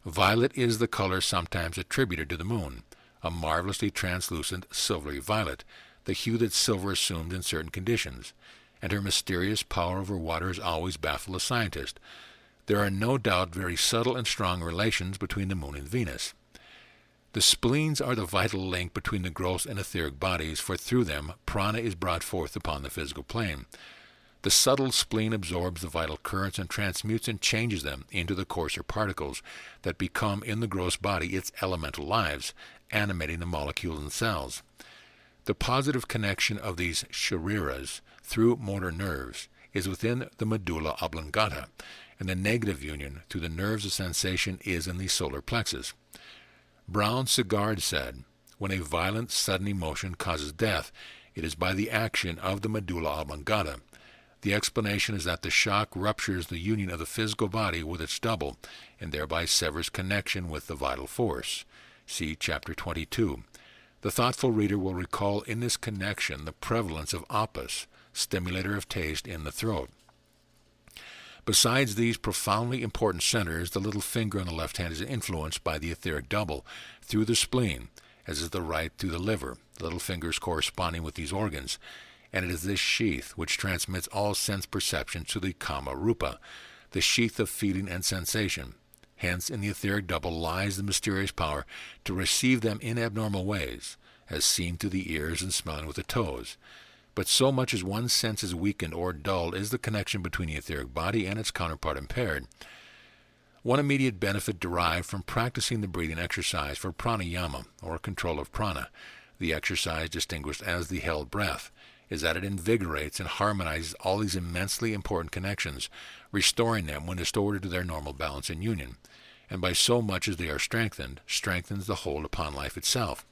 Violet is the color sometimes attributed to the moon, a marvelously translucent silvery violet, the hue that silver assumed in certain conditions, and her mysterious power over water has always baffled a scientist. There are no doubt very subtle and strong relations between the moon and Venus. The spleens are the vital link between the gross and etheric bodies, for through them prana is brought forth upon the physical plane. The subtle spleen absorbs the vital currents and transmutes and changes them into the coarser particles that become in the gross body its elemental lives, animating the molecules and cells. The positive connection of these shariras through motor nerves is within the medulla oblongata, and the negative union through the nerves of sensation is in the solar plexus. Brown Sagard said, "When a violent, sudden emotion causes death, it is by the action of the medulla oblongata. The explanation is that the shock ruptures the union of the physical body with its double, and thereby severs connection with the vital force." See Chapter 22. The thoughtful reader will recall in this connection the prevalence of appas, stimulator of taste, in the throat. Besides these profoundly important centers, the little finger on the left hand is influenced by the etheric double through the spleen, as is the right through the liver, the little fingers corresponding with these organs, and it is this sheath which transmits all sense perceptions to the kama rupa, the sheath of feeling and sensation. Hence, in the etheric double lies the mysterious power to receive them in abnormal ways, as seen through the ears and smelling with the toes. But so much as one sense is weakened or dulled is the connection between the etheric body and its counterpart impaired. One immediate benefit derived from practicing the breathing exercise for pranayama, or control of prana, the exercise distinguished as the held breath, is that it invigorates and harmonizes all these immensely important connections, restoring them when distorted to their normal balance and union, and by so much as they are strengthened, strengthens the hold upon life itself.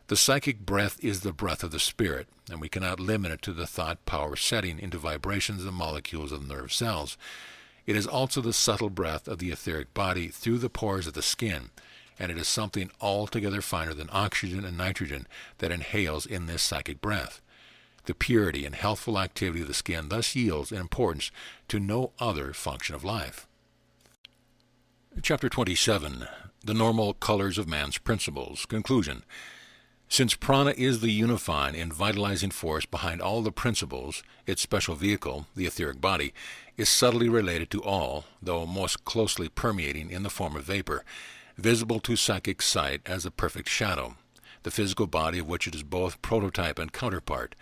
The psychic breath is the breath of the spirit, and we cannot limit it to the thought power setting into vibrations of the molecules of the nerve cells. It is also the subtle breath of the etheric body through the pores of the skin, and it is something altogether finer than oxygen and nitrogen that inhales in this psychic breath. The purity and healthful activity of the skin thus yields in importance to no other function of life. Chapter 27. The Normal Colors of Man's Principles. Conclusion. Since prana is the unifying and vitalizing force behind all the principles, its special vehicle, the etheric body, is subtly related to all, though most closely permeating in the form of vapor, visible to psychic sight as a perfect shadow, the physical body of which it is both prototype and counterpart.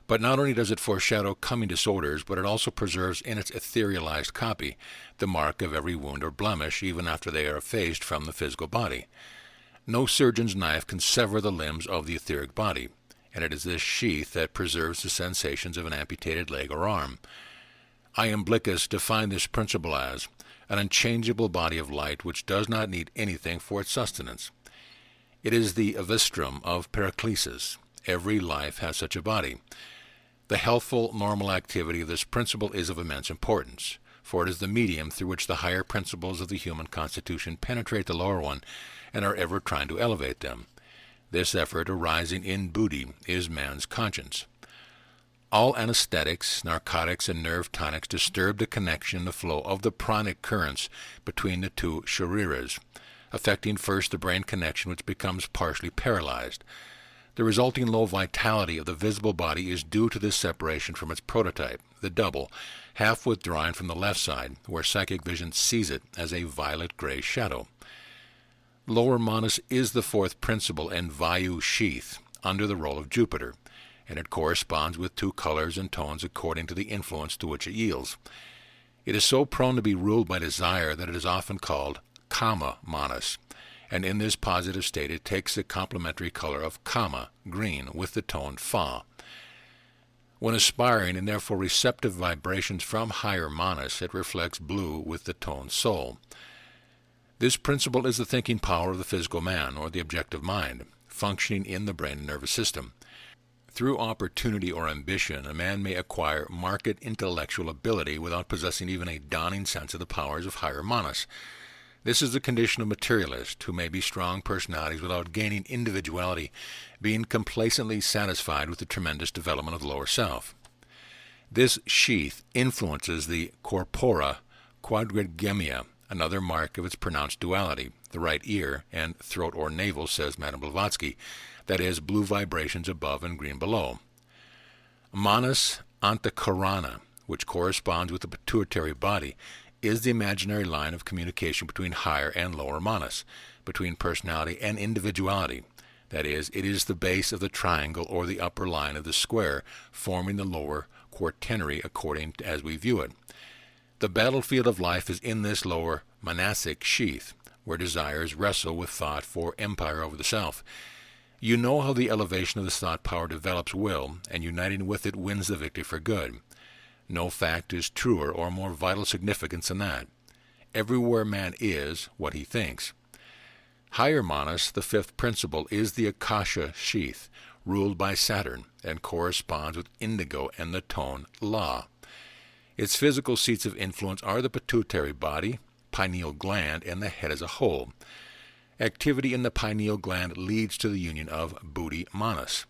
But not only does it foreshadow coming disorders, but it also preserves in its etherealized copy the mark of every wound or blemish, even after they are effaced from the physical body. No surgeon's knife can sever the limbs of the etheric body, and it is this sheath that preserves the sensations of an amputated leg or arm. Iamblichus defined this principle as an unchangeable body of light which does not need anything for its sustenance. It is the avistrum of Periclesis. Every life has such a body. The healthful, normal activity of this principle is of immense importance, for it is the medium through which the higher principles of the human constitution penetrate the lower one and are ever trying to elevate them. This effort arising in buddhi is man's conscience. All anesthetics, narcotics, and nerve tonics disturb the connection and the flow of the pranic currents between the two shariras, affecting first the brain connection, which becomes partially paralyzed. The resulting low vitality of the visible body is due to this separation from its prototype, the double, half withdrawing from the left side, where psychic vision sees it as a violet-gray shadow. Lower Manas is the fourth principle and Vayu sheath, under the role of Jupiter, and it corresponds with two colors and tones according to the influence to which it yields. It is so prone to be ruled by desire that it is often called Kama Manas, and in this positive state it takes the complementary color of Kama, green, with the tone Fa. When aspiring and therefore receptive vibrations from higher Manas, it reflects blue with the tone Sol. This principle is the thinking power of the physical man, or the objective mind, functioning in the brain and nervous system. Through opportunity or ambition, a man may acquire marked intellectual ability without possessing even a dawning sense of the powers of higher Manas. This is the condition of materialists, who may be strong personalities without gaining individuality, being complacently satisfied with the tremendous development of the lower self. This sheath influences the corpora quadrigemia, another mark of its pronounced duality, the right ear and throat or navel, says Madame Blavatsky, that is, blue vibrations above and green below. Manas Antakarana, which corresponds with the pituitary body, is the imaginary line of communication between higher and lower Manas, between personality and individuality. That is, it is the base of the triangle or the upper line of the square, forming the lower quaternary according as we view it. The battlefield of life is in this lower monastic sheath, where desires wrestle with thought for empire over the self. You know how the elevation of this thought power develops will, and uniting with it wins the victory for good. No fact is truer or more vital significance than that. Everywhere man is what he thinks. Higher Manas, the fifth principle, is the Akasha sheath, ruled by Saturn, and corresponds with indigo and the tone La. Its physical seats of influence are the pituitary body, pineal gland, and the head as a whole. Activity in the pineal gland leads to the union of Buddhi Manas.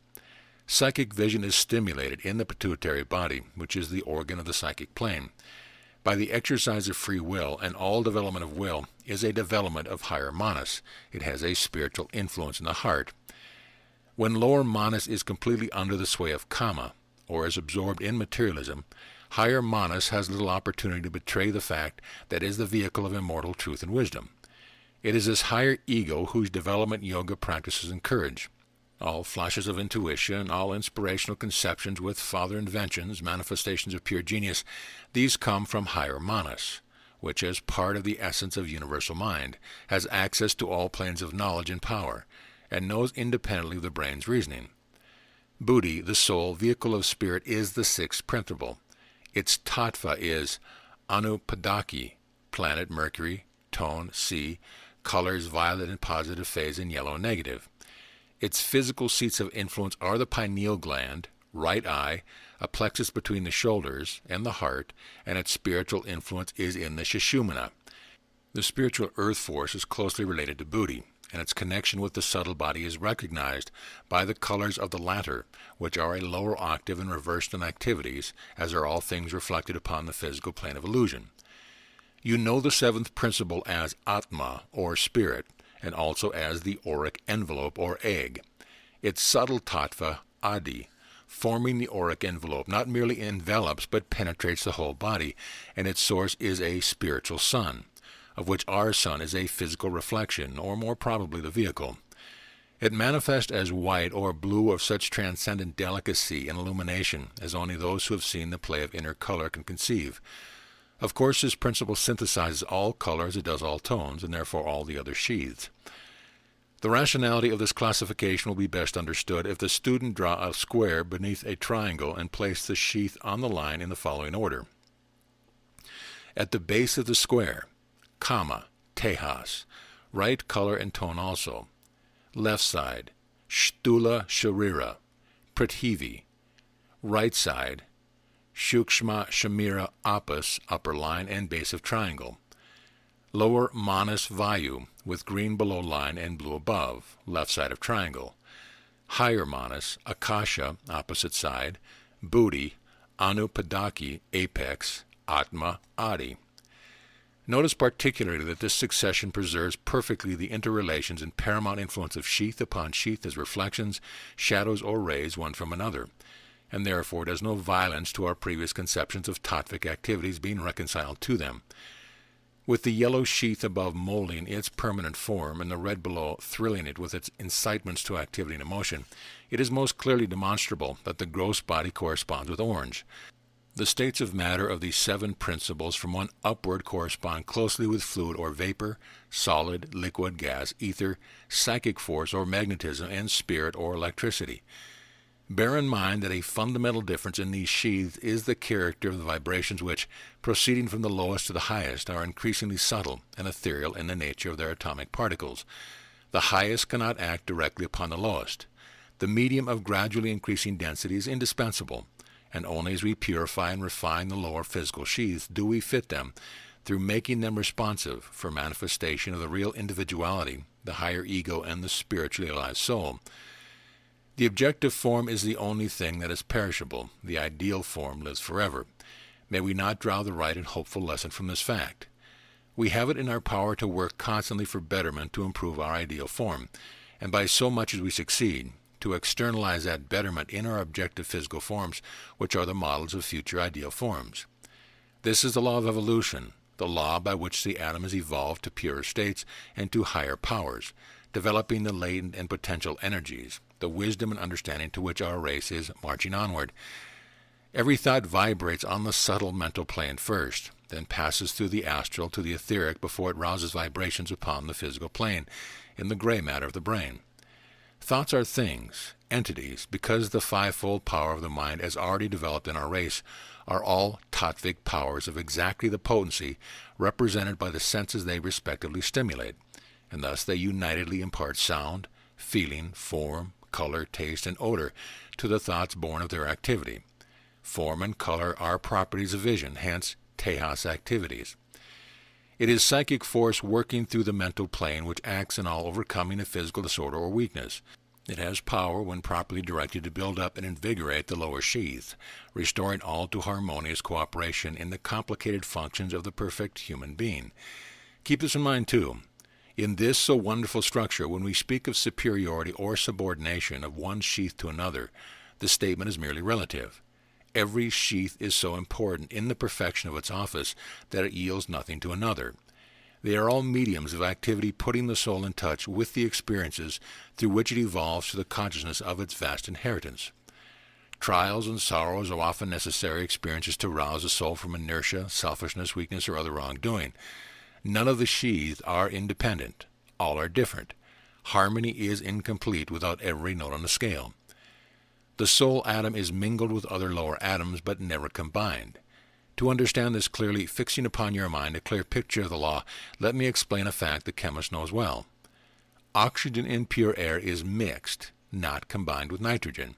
Psychic vision is stimulated in the pituitary body, which is the organ of the psychic plane. By the exercise of free will, and all development of will is a development of higher Manas. It has a spiritual influence in the heart. When lower Manas is completely under the sway of Kama, or is absorbed in materialism, higher Manas has little opportunity to betray the fact that it is the vehicle of immortal truth and wisdom. It is this higher ego whose development yoga practices encourage. All flashes of intuition, all inspirational conceptions with father inventions, manifestations of pure genius, these come from higher Manas, which as part of the essence of universal mind, has access to all planes of knowledge and power, and knows independently of the brain's reasoning. Buddhi, the soul, vehicle of spirit, is the sixth principle. Its tattva is Anupadaki, planet Mercury, tone C, colors violet and positive phase and yellow and negative. Its physical seats of influence are the pineal gland, right eye, a plexus between the shoulders and the heart, and its spiritual influence is in the Sushumna. The spiritual earth force is closely related to Buddhi, and its connection with the subtle body is recognized by the colors of the latter, which are a lower octave and reversed in activities, as are all things reflected upon the physical plane of illusion. You know the seventh principle as Atma, or spirit, and also as the auric envelope, or egg. Its subtle tattva, Adi, forming the auric envelope, not merely envelops but penetrates the whole body, and its source is a spiritual sun, of which our sun is a physical reflection, or more probably the vehicle. It manifests as white or blue of such transcendent delicacy and illumination as only those who have seen the play of inner color can conceive. Of course, this principle synthesizes all color as it does all tones, and therefore all the other sheaths. The rationality of this classification will be best understood if the student draw a square beneath a triangle and place the sheath on the line in the following order. At the base of the square, Kama, Tejas, right color and tone also. Left side, Shtula Sharira, Prithivi. Right side, Shukshma Shamira Apus, upper line and base of triangle. Lower Manas Vayu, with green below line and blue above, left side of triangle. Higher Manas, Akasha, opposite side. Buddhi, Anupadaki, apex. Atma, Adi. Notice particularly that this succession preserves perfectly the interrelations and paramount influence of sheath upon sheath as reflections, shadows, or rays one from another, and therefore does no violence to our previous conceptions of tattvic activities being reconciled to them. With the yellow sheath above molding its permanent form, and the red below thrilling it with its incitements to activity and emotion, it is most clearly demonstrable that the gross body corresponds with orange. The states of matter of these seven principles from one upward correspond closely with fluid or vapor, solid, liquid, gas, ether, psychic force or magnetism, and spirit or electricity. Bear in mind that a fundamental difference in these sheaths is the character of the vibrations which, proceeding from the lowest to the highest, are increasingly subtle and ethereal in the nature of their atomic particles. The highest cannot act directly upon the lowest. The medium of gradually increasing density is indispensable, and only as we purify and refine the lower physical sheaths do we fit them, through making them responsive for manifestation of the real individuality, the higher ego, and the spiritually alive soul. The objective form is the only thing that is perishable. The ideal form lives forever. May we not draw the right and hopeful lesson from this fact. We have it in our power to work constantly for betterment to improve our ideal form, and by so much as we succeed, to externalize that betterment in our objective physical forms, which are the models of future ideal forms. This is the law of evolution, the law by which the atom has evolved to purer states and to higher powers, developing the latent and potential energies, the wisdom and understanding to which our race is marching onward. Every thought vibrates on the subtle mental plane first, then passes through the astral to the etheric before it rouses vibrations upon the physical plane in the gray matter of the brain. Thoughts are things, entities, because the fivefold power of the mind as already developed in our race are all tattvic powers of exactly the potency represented by the senses they respectively stimulate, and thus they unitedly impart sound, feeling, form, color, taste, and odor to the thoughts born of their activity. Form and color are properties of vision, hence Tejas activities. It is psychic force working through the mental plane which acts in all overcoming of physical disorder or weakness. It has power when properly directed to build up and invigorate the lower sheath, restoring all to harmonious cooperation in the complicated functions of the perfect human being. Keep this in mind too. In this so wonderful structure, when we speak of superiority or subordination of one sheath to another, the statement is merely relative. Every sheath is so important in the perfection of its office that it yields nothing to another. They are all mediums of activity putting the soul in touch with the experiences through which it evolves to the consciousness of its vast inheritance. Trials and sorrows are often necessary experiences to rouse the soul from inertia, selfishness, weakness, or other wrongdoing. None of the sheaths are independent. All are different. Harmony is incomplete without every note on the scale. The soul atom is mingled with other lower atoms, but never combined. To understand this clearly, fixing upon your mind a clear picture of the law, let me explain a fact the chemist knows well. Oxygen in pure air is mixed, not combined with nitrogen.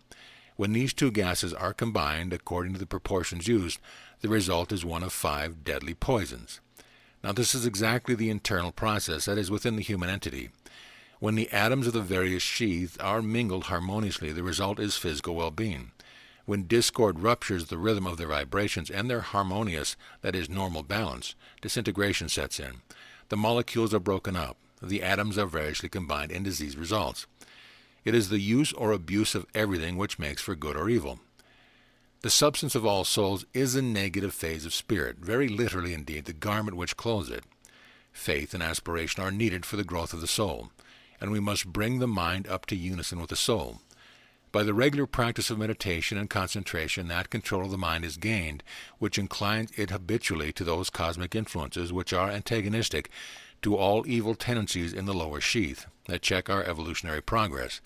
When these two gases are combined according to the proportions used, the result is one of 5 deadly poisons. Now this is exactly the internal process that is within the human entity. When the atoms of the various sheaths are mingled harmoniously, the result is physical well-being. When discord ruptures the rhythm of their vibrations and their harmonious, that is, normal balance, disintegration sets in. The molecules are broken up. The atoms are variously combined, and disease results. It is the use or abuse of everything which makes for good or evil. The substance of all souls is a negative phase of spirit, very literally indeed the garment which clothes it. Faith and aspiration are needed for the growth of the soul, and we must bring the mind up to unison with the soul. By the regular practice of meditation and concentration, that control of the mind is gained, which inclines it habitually to those cosmic influences which are antagonistic to all evil tendencies in the lower sheath, that check our evolutionary progress.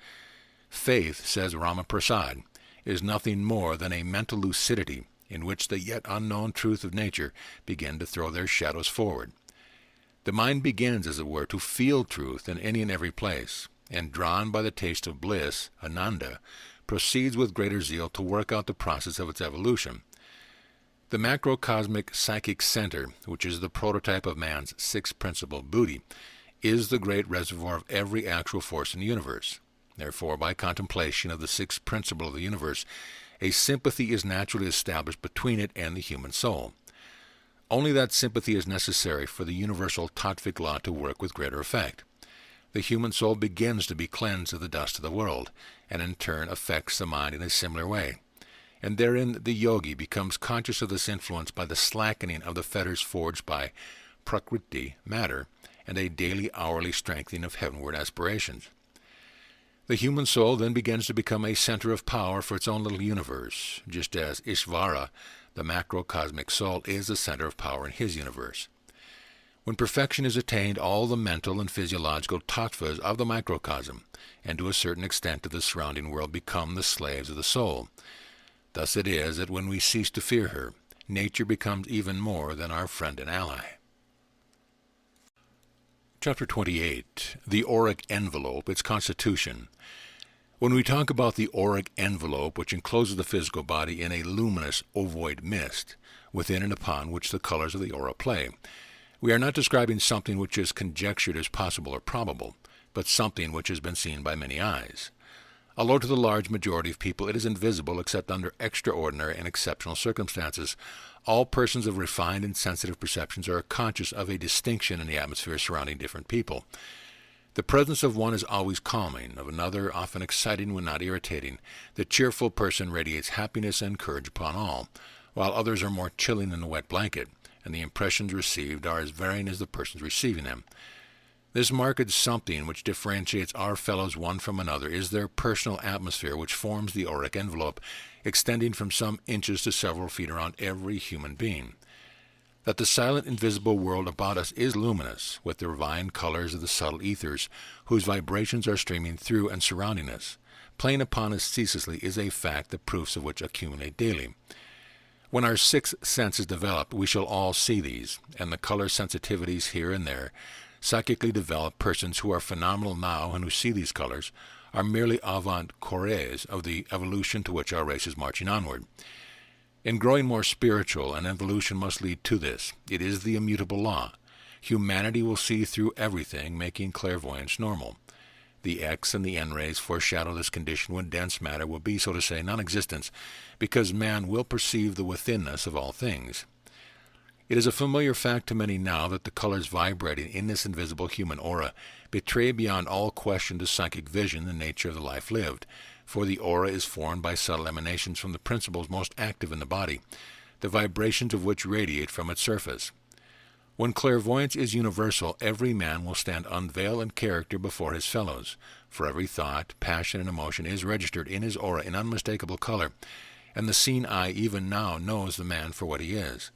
Faith, says Rama Prasad, is nothing more than a mental lucidity in which the yet unknown truth of nature begin to throw their shadows forward. The mind begins, as it were, to feel truth in any and every place, and drawn by the taste of bliss, Ananda, proceeds with greater zeal to work out the process of its evolution. The macrocosmic psychic center, which is the prototype of man's sixth principle, buddhi, is the great reservoir of every actual force in the universe. Therefore, by contemplation of the sixth principle of the universe, a sympathy is naturally established between it and the human soul. Only that sympathy is necessary for the universal tattvic law to work with greater effect. The human soul begins to be cleansed of the dust of the world, and in turn affects the mind in a similar way. And therein the yogi becomes conscious of this influence by the slackening of the fetters forged by prakriti, matter, and a daily hourly strengthening of heavenward aspirations. The human soul then begins to become a center of power for its own little universe, just as Ishvara, the macrocosmic soul, is the center of power in his universe. When perfection is attained, all the mental and physiological tattvas of the microcosm, and to a certain extent of the surrounding world, become the slaves of the soul. Thus it is that when we cease to fear her, nature becomes even more than our friend and ally. Chapter 28. The Auric Envelope, its Constitution. When we talk about the auric envelope, which encloses the physical body in a luminous ovoid mist, within and upon which the colors of the aura play, we are not describing something which is conjectured as possible or probable, but something which has been seen by many eyes. Although to the large majority of people it is invisible except under extraordinary and exceptional circumstances, all persons of refined and sensitive perceptions are conscious of a distinction in the atmosphere surrounding different people. The presence of one is always calming, of another often exciting when not irritating. The cheerful person radiates happiness and courage upon all, while others are more chilling than a wet blanket, and the impressions received are as varying as the persons receiving them. This marked something which differentiates our fellows one from another is their personal atmosphere, which forms the auric envelope, extending from some inches to several feet around every human being. That the silent, invisible world about us is luminous, with the divine colors of the subtle ethers, whose vibrations are streaming through and surrounding us, playing upon us ceaselessly, is a fact, the proofs of which accumulate daily. When our sixth sense is developed, we shall all see these, and the color sensitivities here and there. Psychically developed persons who are phenomenal now and who see these colors are merely avant-coureurs of the evolution to which our race is marching onward. In growing more spiritual, an evolution must lead to this. It is the immutable law. Humanity will see through everything, making clairvoyance normal. The X and the N rays foreshadow this condition when dense matter will be, so to say, non-existent, because man will perceive the withinness of all things. It is a familiar fact to many now that the colors vibrating in this invisible human aura betray beyond all question to psychic vision the nature of the life lived, for the aura is formed by subtle emanations from the principles most active in the body, the vibrations of which radiate from its surface. When clairvoyance is universal, every man will stand unveiled in character before his fellows, for every thought, passion, and emotion is registered in his aura in unmistakable color, and the seen eye even now knows the man for what he is.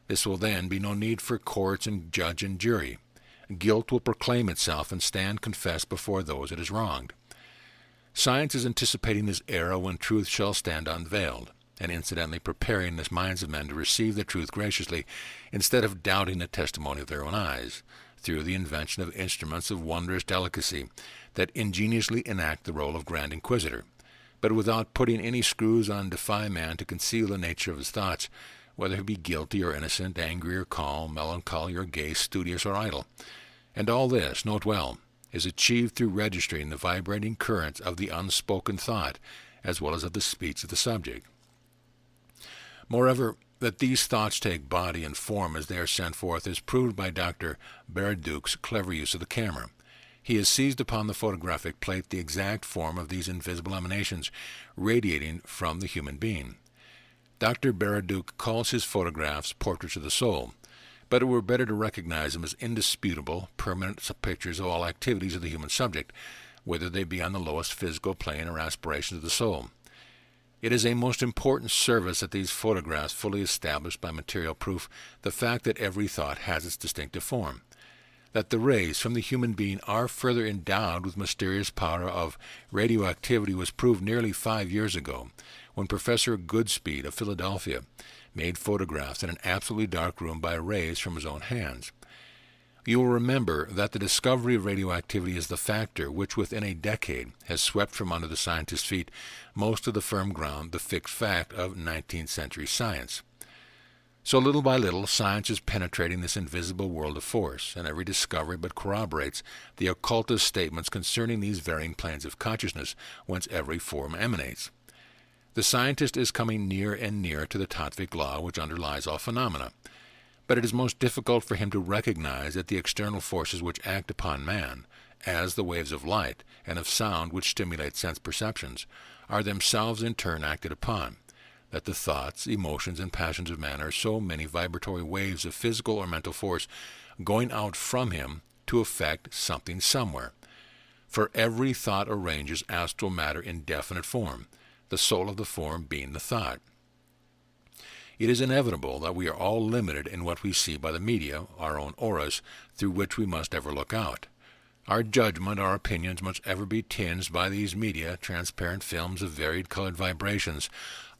This will then be no need for courts and judge and jury. Guilt will proclaim itself and stand confessed before those it has wronged. Science is anticipating this era when truth shall stand unveiled, and incidentally preparing the minds of men to receive the truth graciously, instead of doubting the testimony of their own eyes, through the invention of instruments of wondrous delicacy that ingeniously enact the role of Grand Inquisitor, but without putting any screws on defy man to conceal the nature of his thoughts, whether he be guilty or innocent, angry or calm, melancholy or gay, studious or idle. And all this, note well, is achieved through registering the vibrating currents of the unspoken thought, as well as of the speech of the subject. Moreover, that these thoughts take body and form as they are sent forth is proved by Dr. Beraduc's clever use of the camera. He has seized upon the photographic plate the exact form of these invisible emanations radiating from the human being. Dr. Beraduc calls his photographs portraits of the soul, but it were better to recognize them as indisputable, permanent pictures of all activities of the human subject, whether they be on the lowest physical plane or aspirations of the soul. It is a most important service that these photographs fully establish by material proof the fact that every thought has its distinctive form, that the rays from the human being are further endowed with mysterious power of radioactivity was proved nearly 5 years ago, when Professor Goodspeed of Philadelphia made photographs in an absolutely dark room by rays from his own hands. You will remember that the discovery of radioactivity is the factor which within a decade has swept from under the scientist's feet most of the firm ground, the fixed fact of 19th century science. So little by little, science is penetrating this invisible world of force, and every discovery but corroborates the occultist statements concerning these varying planes of consciousness whence every form emanates. The scientist is coming near and near to the Tattvic law which underlies all phenomena, but it is most difficult for him to recognize that the external forces which act upon man, as the waves of light and of sound which stimulate sense perceptions, are themselves in turn acted upon, that the thoughts, emotions, and passions of man are so many vibratory waves of physical or mental force going out from him to affect something somewhere. For every thought arranges astral matter in definite form, the soul of the form being the thought. It is inevitable that we are all limited in what we see by the media, our own auras, through which we must ever look out. Our judgment, our opinions must ever be tinged by these media, transparent films of varied colored vibrations,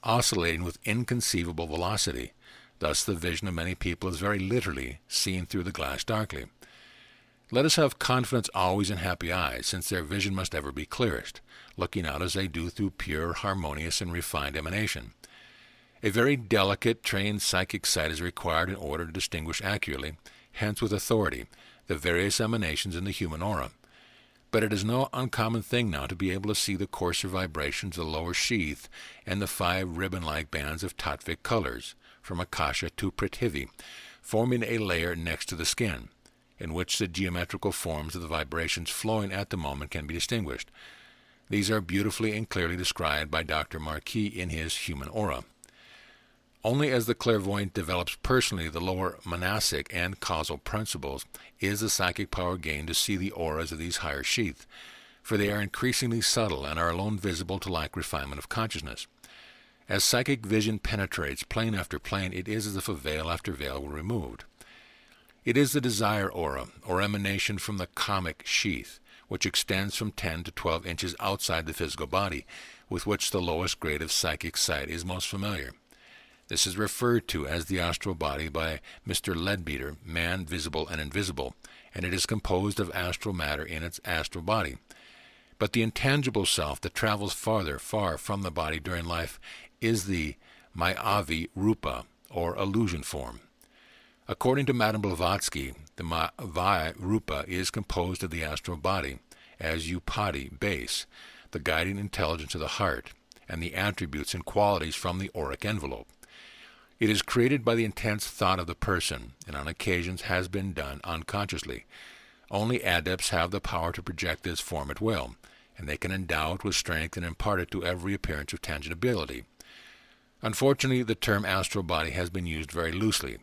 oscillating with inconceivable velocity. Thus the vision of many people is very literally seen through the glass darkly. Let us have confidence always in happy eyes, since their vision must ever be clearest, looking out as they do through pure, harmonious, and refined emanation. A very delicate, trained psychic sight is required in order to distinguish accurately, hence with authority, the various emanations in the human aura. But it is no uncommon thing now to be able to see the coarser vibrations of the lower sheath and the 5 ribbon-like bands of Tattvic colors, from Akasha to Prithivi, forming a layer next to the skin, in which the geometrical forms of the vibrations flowing at the moment can be distinguished. These are beautifully and clearly described by Dr. Marquis in his Human Aura. Only as the clairvoyant develops personally the lower monastic and causal principles is the psychic power gained to see the auras of these higher sheaths, for they are increasingly subtle and are alone visible to like refinement of consciousness. As psychic vision penetrates plane after plane, it is as if a veil after veil were removed. It is the desire aura, or emanation from the kamic sheath, which extends from 10 to 12 inches outside the physical body, with which the lowest grade of psychic sight is most familiar. This is referred to as the astral body by Mr. Leadbeater, Man, Visible and Invisible, and it is composed of astral matter in its astral body. But the intangible self that travels far from the body during life is the Mayavi Rupa, or illusion form. According to Madame Blavatsky, the Mayavi Rupa is composed of the astral body as Upadi, base, the guiding intelligence of the heart, and the attributes and qualities from the auric envelope. It is created by the intense thought of the person, and on occasions has been done unconsciously. Only adepts have the power to project this form at will, and they can endow it with strength and impart it to every appearance of tangibility. Unfortunately, the term astral body has been used very loosely,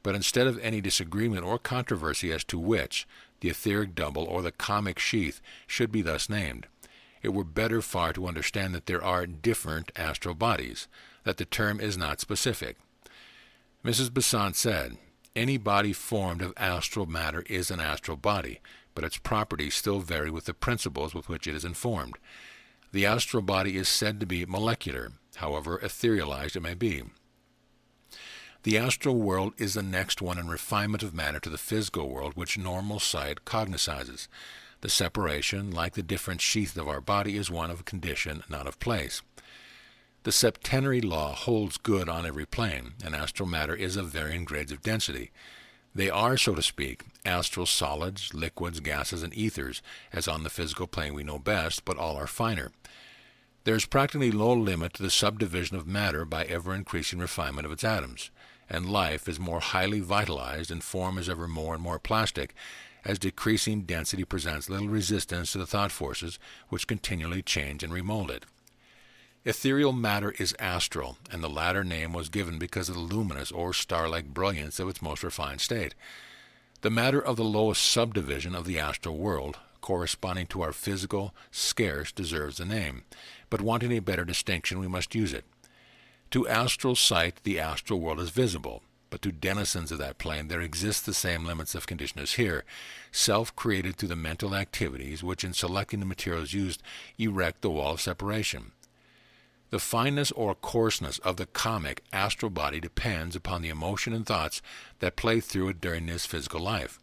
but instead of any disagreement or controversy as to which, the etheric double or the kamic sheath should be thus named, it were better far to understand that there are different astral bodies, that the term is not specific. Mrs. Besant said, "Any body formed of astral matter is an astral body, but its properties still vary with the principles with which it is informed. The astral body is said to be molecular, however etherealized it may be. The astral world is the next one in refinement of matter to the physical world which normal sight cognizes. The separation, like the different sheath of our body, is one of condition, not of place. The septenary law holds good on every plane, and astral matter is of varying grades of density. They are, so to speak, astral solids, liquids, gases, and ethers, as on the physical plane we know best, but all are finer. There is practically no limit to the subdivision of matter by ever-increasing refinement of its atoms, and life is more highly vitalized and form is ever more and more plastic, as decreasing density presents little resistance to the thought forces which continually change and remold it. Ethereal matter is astral, and the latter name was given because of the luminous or star-like brilliance of its most refined state. The matter of the lowest subdivision of the astral world, corresponding to our physical, scarce deserves the name, but wanting a better distinction we must use it. To astral sight the astral world is visible, but to denizens of that plane there exist the same limits of condition as here, self-created through the mental activities which in selecting the materials used erect the wall of separation. The fineness or coarseness of the kamic astral body depends upon the emotion and thoughts that play through it during this physical life.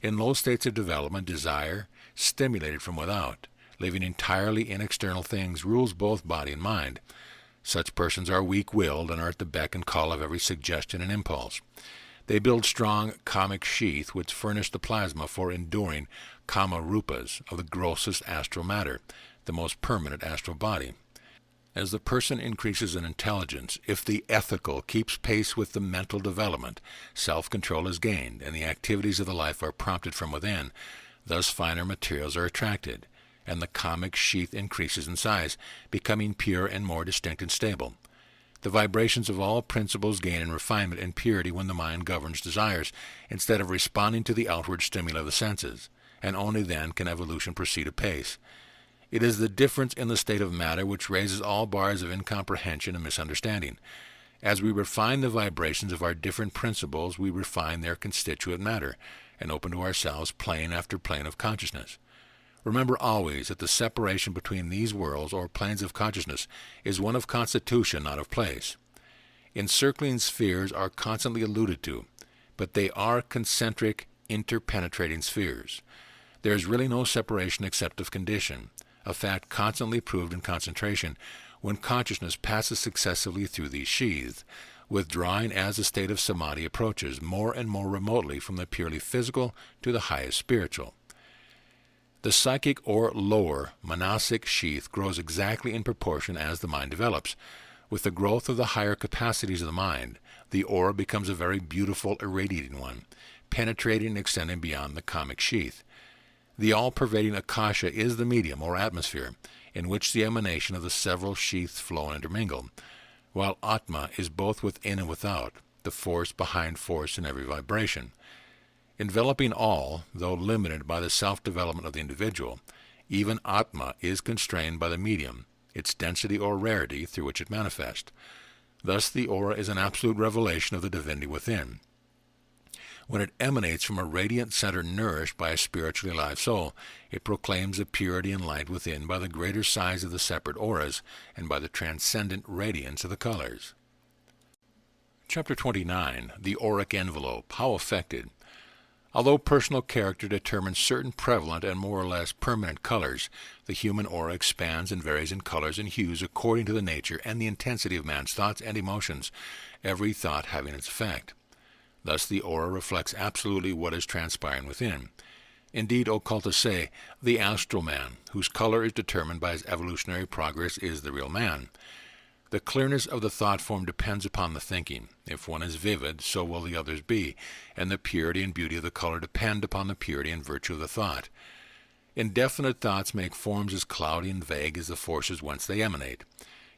In low states of development, desire, stimulated from without, living entirely in external things, rules both body and mind. Such persons are weak-willed and are at the beck and call of every suggestion and impulse. They build strong kamic sheath which furnish the plasma for enduring kama rupas of the grossest astral matter, the most permanent astral body. As the person increases in intelligence, if the ethical keeps pace with the mental development, self-control is gained, and the activities of the life are prompted from within. Thus finer materials are attracted, and the kamic sheath increases in size, becoming pure and more distinct and stable. The vibrations of all principles gain in refinement and purity when the mind governs desires, instead of responding to the outward stimuli of the senses, and only then can evolution proceed apace. It is the difference in the state of matter which raises all bars of incomprehension and misunderstanding. As we refine the vibrations of our different principles, we refine their constituent matter, and open to ourselves plane after plane of consciousness. Remember always that the separation between these worlds or planes of consciousness is one of constitution, not of place. Encircling spheres are constantly alluded to, but they are concentric, interpenetrating spheres. There is really no separation except of condition, a fact constantly proved in concentration when consciousness passes successively through these sheaths, withdrawing as the state of samadhi approaches more and more remotely from the purely physical to the highest spiritual. The psychic or lower monastic sheath grows exactly in proportion as the mind develops. With the growth of the higher capacities of the mind, the aura becomes a very beautiful, irradiating one, penetrating and extending beyond the kamic sheath. The all-pervading akasha is the medium or atmosphere in which the emanation of the several sheaths flow and intermingle. while Atma is both within and without, the force behind force in every vibration. Enveloping all, though limited by the self-development of the individual, even Atma is constrained by the medium, its density or rarity through which it manifests. Thus the aura is an absolute revelation of the divinity within. When it emanates from a radiant center nourished by a spiritually alive soul, it proclaims the purity and light within by the greater size of the separate auras and by the transcendent radiance of the colors. Chapter 29. The Auric Envelope. How affected? Although personal character determines certain prevalent and more or less permanent colors, the human aura expands and varies in colors and hues according to the nature and the intensity of man's thoughts and emotions, every thought having its effect. Thus the aura reflects absolutely what is transpiring within. Indeed, occultists say, the astral man, whose color is determined by his evolutionary progress, is the real man. The clearness of the thought form depends upon the thinking. If one is vivid, so will the others be, and the purity and beauty of the color depend upon the purity and virtue of the thought. Indefinite thoughts make forms as cloudy and vague as the forces whence they emanate.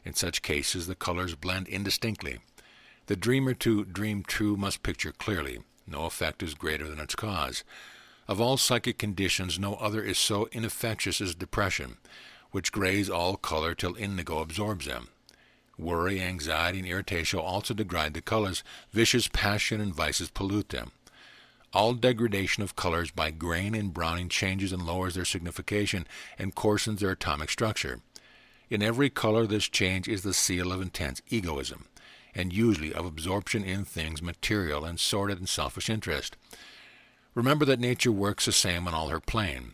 In such cases, the colors blend indistinctly. The dreamer to dream true must picture clearly. No effect is greater than its cause. Of all psychic conditions, no other is so ineffectuous as depression, which grays all color till indigo absorbs them. Worry, anxiety, and irritation also degrade the colors. Vicious passion and vices pollute them. All degradation of colors by graying and browning changes and lowers their signification and coarsens their atomic structure. In every color, this change is the seal of intense egoism, and usually of absorption in things material and sordid and selfish interest. Remember that nature works the same on all her plane.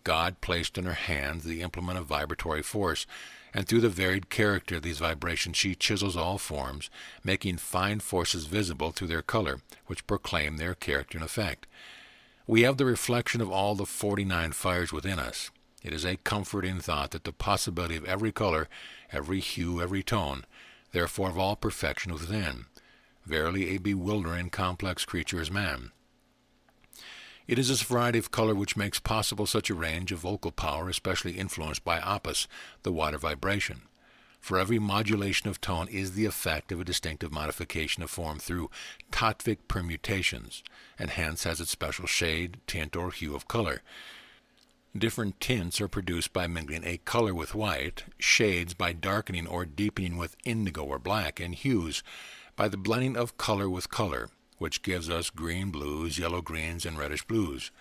God placed in her hands the implement of vibratory force, and through the varied character of these vibrations she chisels all forms, making fine forces visible through their color, which proclaim their character and effect. We have the reflection of all the 49 fires within us. It is a comforting thought that the possibility of every color, every hue, every tone, therefore of all perfection within. Verily a bewildering, complex creature is man. It is this variety of color which makes possible such a range of vocal power, especially influenced by opus, the wider vibration. For every modulation of tone is the effect of a distinctive modification of form through tattvic permutations, and hence has its special shade, tint, or hue of color. Different tints are produced by mingling a color with white, shades by darkening or deepening with indigo or black, and hues by the blending of color with color, which gives us green blues, yellow greens, and reddish blues.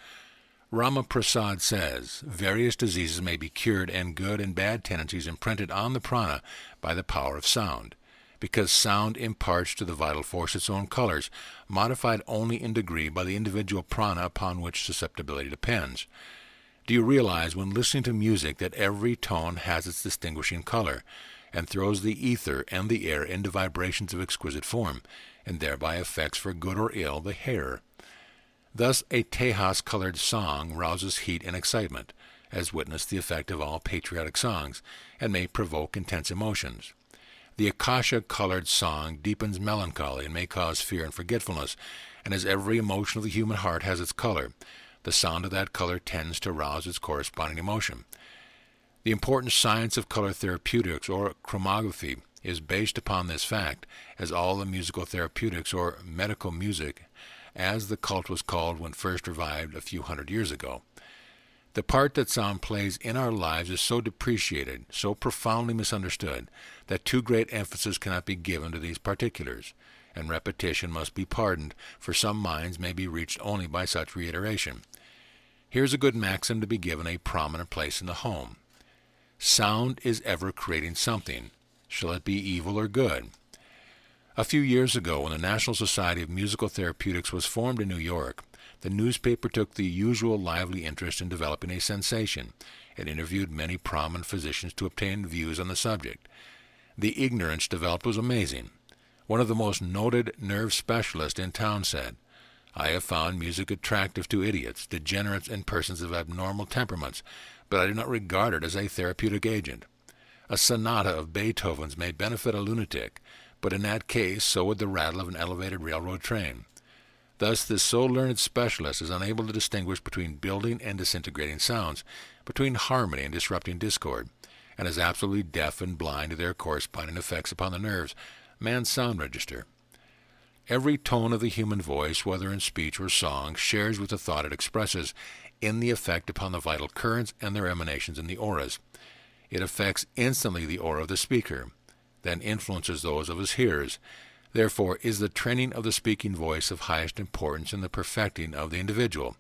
Rama Prasad says, various diseases may be cured and good and bad tendencies imprinted on the prana by the power of sound, because sound imparts to the vital force its own colors, modified only in degree by the individual prana upon which susceptibility depends. Do you realize when listening to music that every tone has its distinguishing color, and throws the ether and the air into vibrations of exquisite form, and thereby affects for good or ill the hearer? Thus a Tejas-colored song rouses heat and excitement, as witness the effect of all patriotic songs, and may provoke intense emotions. The Akasha-colored song deepens melancholy and may cause fear and forgetfulness, and as every emotion of the human heart has its color, the sound of that color tends to rouse its corresponding emotion. The important science of color therapeutics, or chromography, is based upon this fact, as all the musical therapeutics, or medical music, as the cult was called when first revived a few hundred years ago. The part that sound plays in our lives is so depreciated, so profoundly misunderstood, that too great emphasis cannot be given to these particulars, and repetition must be pardoned, for some minds may be reached only by such reiteration. Here's a good maxim to be given a prominent place in the home. Sound is ever creating something, shall it be evil or good. A few years ago, when the National Society of Musical Therapeutics was formed in New York, the newspaper took the usual lively interest in developing a sensation, and interviewed many prominent physicians to obtain views on the subject. The ignorance developed was amazing. One of the most noted nerve specialists in town said, "I have found music attractive to idiots, degenerates, and persons of abnormal temperaments, but I do not regard it as a therapeutic agent. A sonata of Beethoven's may benefit a lunatic, but in that case so would the rattle of an elevated railroad train." Thus this so learned specialist is unable to distinguish between building and disintegrating sounds, between harmony and disrupting discord, and is absolutely deaf and blind to their corresponding effects upon the nerves, man's sound register. Every tone of the human voice, whether in speech or song, shares with the thought it expresses in the effect upon the vital currents and their emanations in the auras. It affects instantly the aura of the speaker, then influences those of his hearers. Therefore is the training of the speaking voice of highest importance in the perfecting of the individual.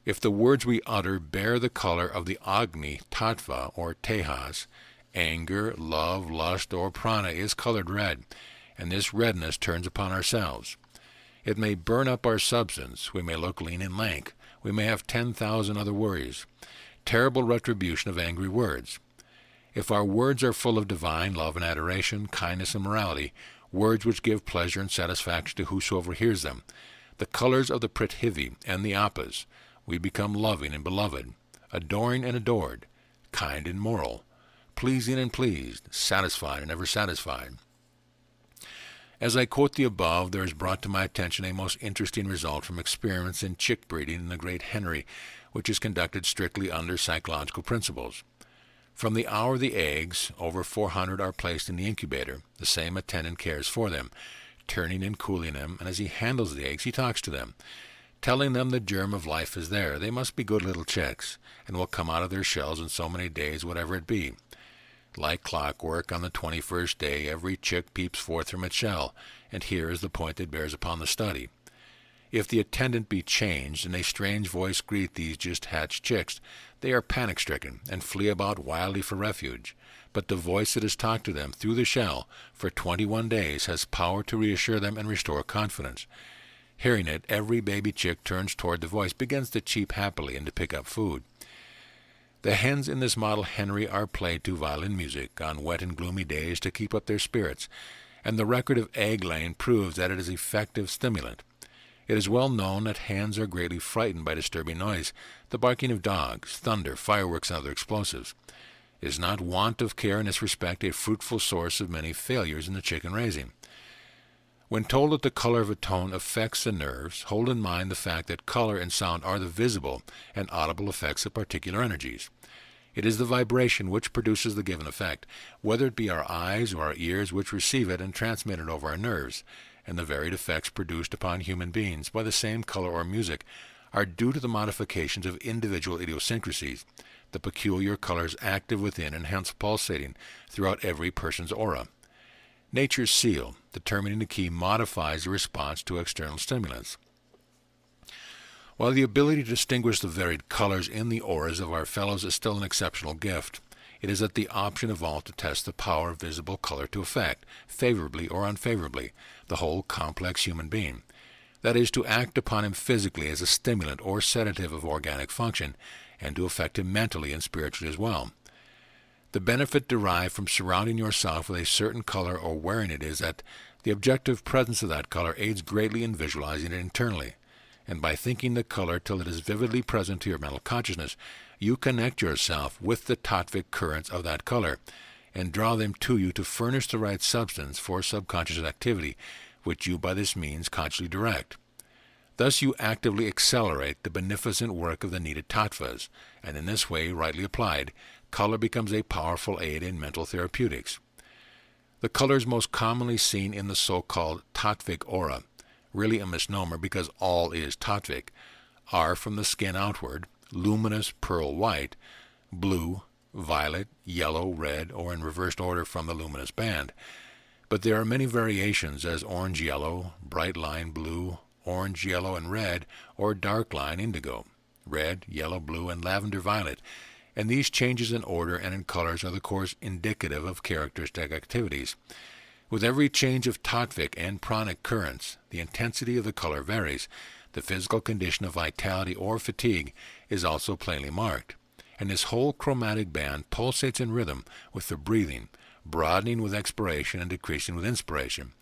If the words we utter bear the color of the Agni Tattva or Tejas, anger, love, lust, or prana is colored red, and this redness turns upon ourselves. It may burn up our substance, we may look lean and lank, we may have 10,000 other worries. Terrible retribution of angry words. If our words are full of divine love and adoration, kindness and morality, words which give pleasure and satisfaction to whosoever hears them, the colors of the Prithvi and the Appas, we become loving and beloved, adoring and adored, kind and moral, pleasing and pleased, satisfied and ever satisfied. As I quote the above, there is brought to my attention a most interesting result from experiments in chick breeding in the great henry, which is conducted strictly under psychological principles. From the hour of the eggs, over 400 are placed in the incubator. The same attendant cares for them, turning and cooling them, and as he handles the eggs, he talks to them, telling them the germ of life is there. They must be good little chicks, and will come out of their shells in so many days, whatever it be. Like clockwork, on the 21st day, every chick peeps forth from its shell, and here is the point that bears upon the study. If the attendant be changed, and a strange voice greet these just hatched chicks, they are panic-stricken, and flee about wildly for refuge. But the voice that has talked to them through the shell for 21 days has power to reassure them and restore confidence. Hearing it, every baby chick turns toward the voice, begins to cheep happily, and to pick up food. The hens in this model henry are played to violin music on wet and gloomy days to keep up their spirits, and the record of egg-laying proves that it is effective stimulant. It is well known that hens are greatly frightened by disturbing noise, the barking of dogs, thunder, fireworks, and other explosives. Is not want of care in this respect a fruitful source of many failures in the chicken raising? When told that the color of a tone affects the nerves, hold in mind the fact that color and sound are the visible and audible effects of particular energies. It is the vibration which produces the given effect, whether it be our eyes or our ears which receive it and transmit it over our nerves, and the varied effects produced upon human beings by the same color or music are due to the modifications of individual idiosyncrasies, the peculiar colors active within and hence pulsating throughout every person's aura. Nature's seal, determining the key, modifies the response to external stimulants. While the ability to distinguish the varied colors in the auras of our fellows is still an exceptional gift, it is at the option of all to test the power of visible color to affect, favorably or unfavorably, the whole complex human being. That is, to act upon him physically as a stimulant or sedative of organic function, and to affect him mentally and spiritually as well. The benefit derived from surrounding yourself with a certain color or wearing it is that the objective presence of that color aids greatly in visualizing it internally, and by thinking the color till it is vividly present to your mental consciousness, you connect yourself with the tattvic currents of that color, and draw them to you to furnish the right substance for subconscious activity, which you by this means consciously direct. Thus you actively accelerate the beneficent work of the needed tattvas, and in this way, rightly applied, color becomes a powerful aid in mental therapeutics. The colors most commonly seen in the so-called tattvic aura, really a misnomer because all is tattvic, are from the skin outward, luminous pearl white, blue, violet, yellow, red, or in reversed order from the luminous band. But there are many variations as orange-yellow, bright line blue, orange-yellow and red, or dark line indigo, red, yellow, blue, and lavender-violet, and these changes in order and in colors are the course indicative of characteristic activities. With every change of tattvic and pranic currents, the intensity of the color varies. The physical condition of vitality or fatigue is also plainly marked, and this whole chromatic band pulsates in rhythm with the breathing, broadening with expiration and decreasing with inspiration.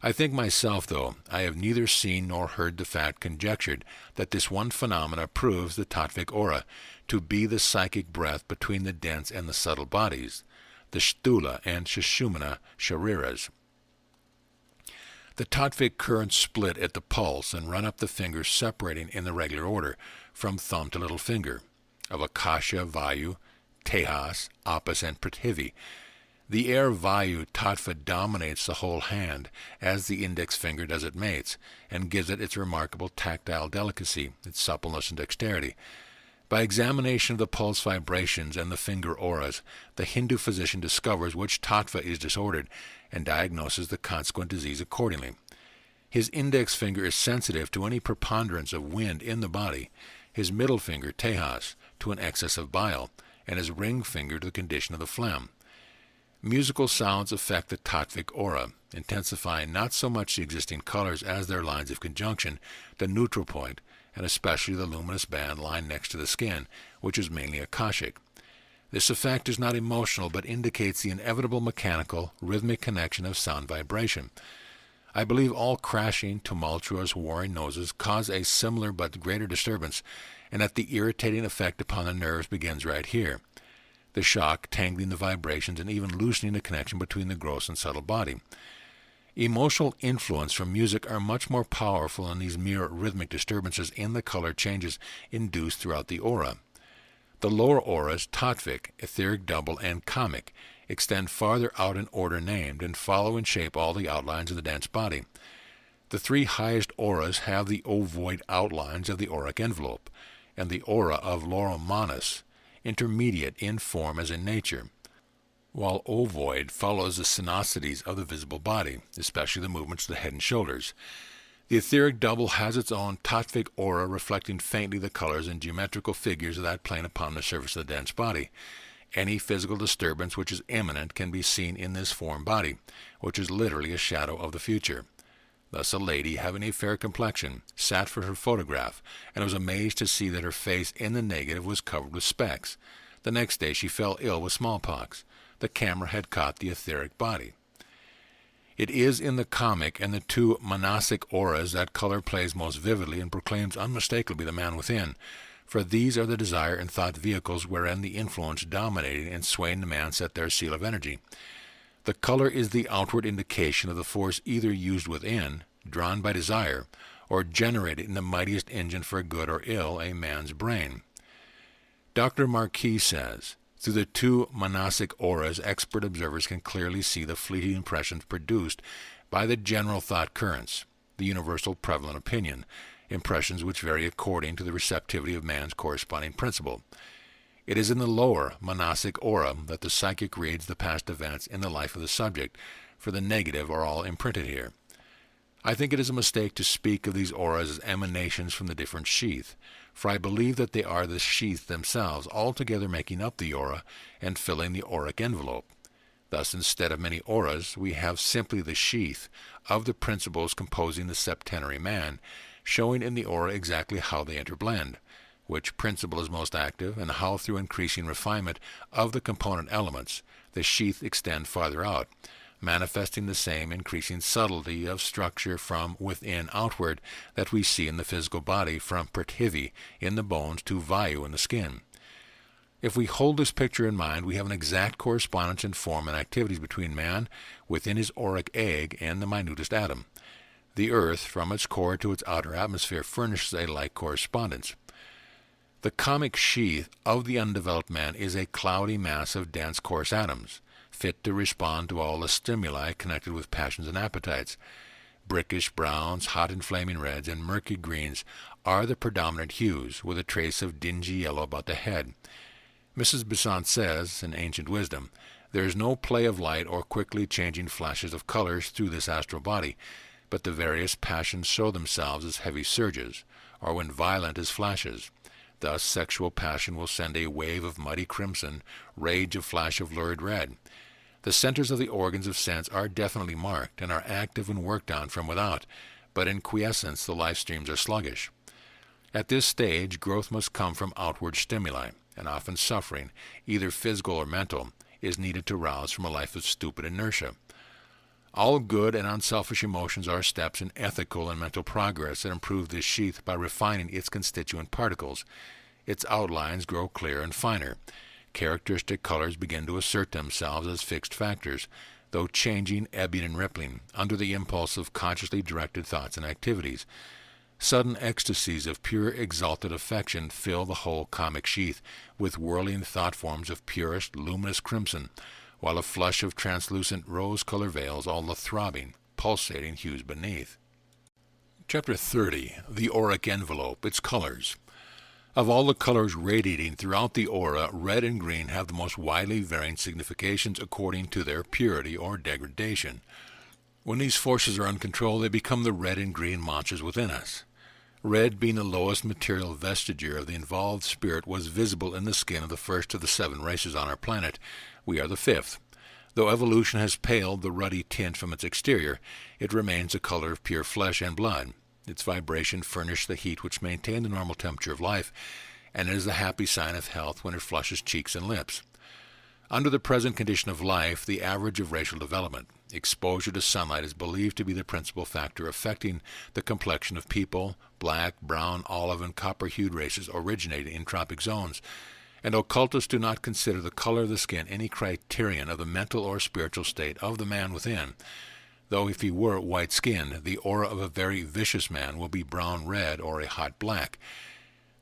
I think myself, though, I have neither seen nor heard the fact conjectured that this one phenomena proves the tattvic aura to be the psychic breath between the dense and the subtle bodies, the sthula and sushumna shariras. The tattvic currents split at the pulse and run up the fingers, separating in the regular order, from thumb to little finger, of Akasha, Vayu, Tejas, Apis, and Prithvi. The air Vayu Tattva dominates the whole hand, as the index finger does its mates, and gives it its remarkable tactile delicacy, its suppleness and dexterity. By examination of the pulse vibrations and the finger auras, the Hindu physician discovers which tattva is disordered and diagnoses the consequent disease accordingly. His index finger is sensitive to any preponderance of wind in the body, his middle finger, Tejas, to an excess of bile, and his ring finger to the condition of the phlegm. Musical sounds affect the tattvic aura, intensifying not so much the existing colors as their lines of conjunction, the neutral point, and especially the luminous band lying next to the skin, which is mainly akashic. This effect is not emotional, but indicates the inevitable mechanical, rhythmic connection of sound vibration. I believe all crashing, tumultuous, warring noises cause a similar but greater disturbance, and that the irritating effect upon the nerves begins right here. The shock, tangling the vibrations, and even loosening the connection between the gross and subtle body. Emotional influence from music are much more powerful than these mere rhythmic disturbances in the color changes induced throughout the aura. The lower auras, tattvic, etheric double, and kamic, extend farther out in order named and follow in shape all the outlines of the dense body. The three highest auras have the ovoid outlines of the auric envelope, and the aura of Loromanas, intermediate in form as in nature, while ovoid follows the sinuosities of the visible body, especially the movements of the head and shoulders. The etheric double has its own tattvic aura reflecting faintly the colors and geometrical figures of that plane upon the surface of the dense body. Any physical disturbance which is imminent can be seen in this form body, which is literally a shadow of the future. Thus a lady, having a fair complexion, sat for her photograph, and was amazed to see that her face in the negative was covered with specks. The next day she fell ill with smallpox. The camera had caught the etheric body. It is in the kamic and the two manasic auras that color plays most vividly and proclaims unmistakably the man within, for these are the desire and thought vehicles wherein the influence dominating and swaying the man set their seal of energy. The color is the outward indication of the force either used within, drawn by desire, or generated in the mightiest engine for good or ill, a man's brain. Dr. Marquis says, through the two manasic auras, expert observers can clearly see the fleeting impressions produced by the general thought currents, the universal prevalent opinion, impressions which vary according to the receptivity of man's corresponding principle. It is in the lower manasic aura that the psychic reads the past events in the life of the subject, for the negative are all imprinted here. I think it is a mistake to speak of these auras as emanations from the different sheath, for I believe that they are the sheath themselves, altogether making up the aura and filling the auric envelope. Thus, instead of many auras, we have simply the sheath of the principles composing the septenary man, showing in the aura exactly how they interblend, which principle is most active, and how through increasing refinement of the component elements the sheath extend farther out, manifesting the same increasing subtlety of structure from within outward that we see in the physical body, from Prithvi in the bones to Vayu in the skin. If we hold this picture in mind, we have an exact correspondence in form and activities between man within his auric egg and the minutest atom. The earth, from its core to its outer atmosphere, furnishes a like correspondence. The kamic sheath of the undeveloped man is a cloudy mass of dense coarse atoms, fit to respond to all the stimuli connected with passions and appetites. Brickish browns, hot and flaming reds, and murky greens are the predominant hues, with a trace of dingy yellow about the head. Mrs. Besant says, in Ancient Wisdom, there is no play of light or quickly changing flashes of colors through this astral body, but the various passions show themselves as heavy surges, or when violent as flashes. Thus sexual passion will send a wave of muddy crimson, rage a flash of lurid red. The centers of the organs of sense are definitely marked and are active when worked on from without, but in quiescence the life streams are sluggish. At this stage, growth must come from outward stimuli, and often suffering, either physical or mental, is needed to rouse from a life of stupid inertia. All good and unselfish emotions are steps in ethical and mental progress that improve this sheath by refining its constituent particles. Its outlines grow clearer and finer. Characteristic colors begin to assert themselves as fixed factors, though changing, ebbing, and rippling, under the impulse of consciously directed thoughts and activities. Sudden ecstasies of pure exalted affection fill the whole comic sheath with whirling thought forms of purest, luminous crimson, while a flush of translucent rose-color veils all the throbbing, pulsating hues beneath. Chapter 30. The Auric Envelope, Its Colors. Of all the colors radiating throughout the aura, red and green have the most widely varying significations according to their purity or degradation. When these forces are uncontrolled, they become the red and green monsters within us. Red, being the lowest material vestige of the involved spirit, was visible in the skin of the first of the 7 races on our planet. We are the 5th. Though evolution has paled the ruddy tint from its exterior, it remains a color of pure flesh and blood. Its vibration furnished the heat which maintained the normal temperature of life, and it is a happy sign of health when it flushes cheeks and lips. Under the present condition of life, the average of racial development, exposure to sunlight is believed to be the principal factor affecting the complexion of people. Black, brown, olive, and copper-hued races originating in tropic zones, and occultists do not consider the color of the skin any criterion of the mental or spiritual state of the man within, though if he were white-skinned, the aura of a very vicious man will be brown-red or a hot black,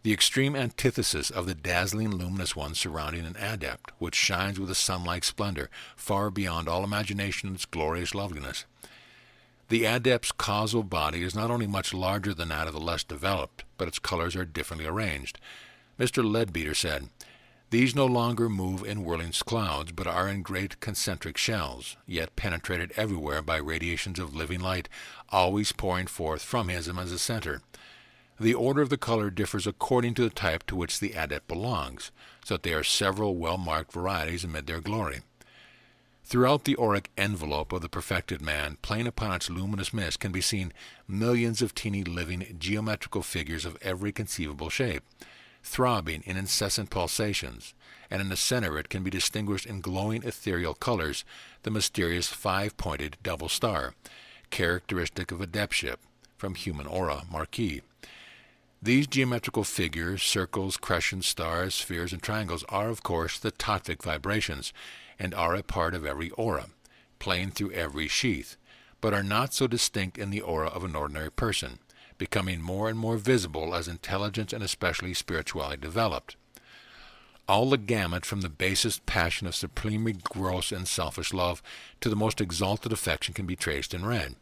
the extreme antithesis of the dazzling luminous one surrounding an adept, which shines with a sun-like splendor far beyond all imagination in its glorious loveliness. The adept's causal body is not only much larger than that of the less developed, but its colors are differently arranged. Mr. Leadbeater said, "These no longer move in whirling clouds, but are in great concentric shells, yet penetrated everywhere by radiations of living light, always pouring forth from him as a center. The order of the color differs according to the type to which the adept belongs, so that there are several well-marked varieties amid their glory. Throughout the auric envelope of the perfected man, playing upon its luminous mist, can be seen millions of teeny living geometrical figures of every conceivable shape, throbbing in incessant pulsations, and in the center of it can be distinguished in glowing ethereal colors the mysterious 5-pointed double star, characteristic of adeptship, from Human Aura, Marquis. These geometrical figures, circles, crescents, stars, spheres, and triangles are, of course, the tattvic vibrations, and are a part of every aura, playing through every sheath, but are not so distinct in the aura of an ordinary person, becoming more and more visible as intelligence and especially spirituality developed. All the gamut from the basest passion of supremely gross and selfish love to the most exalted affection can be traced in red.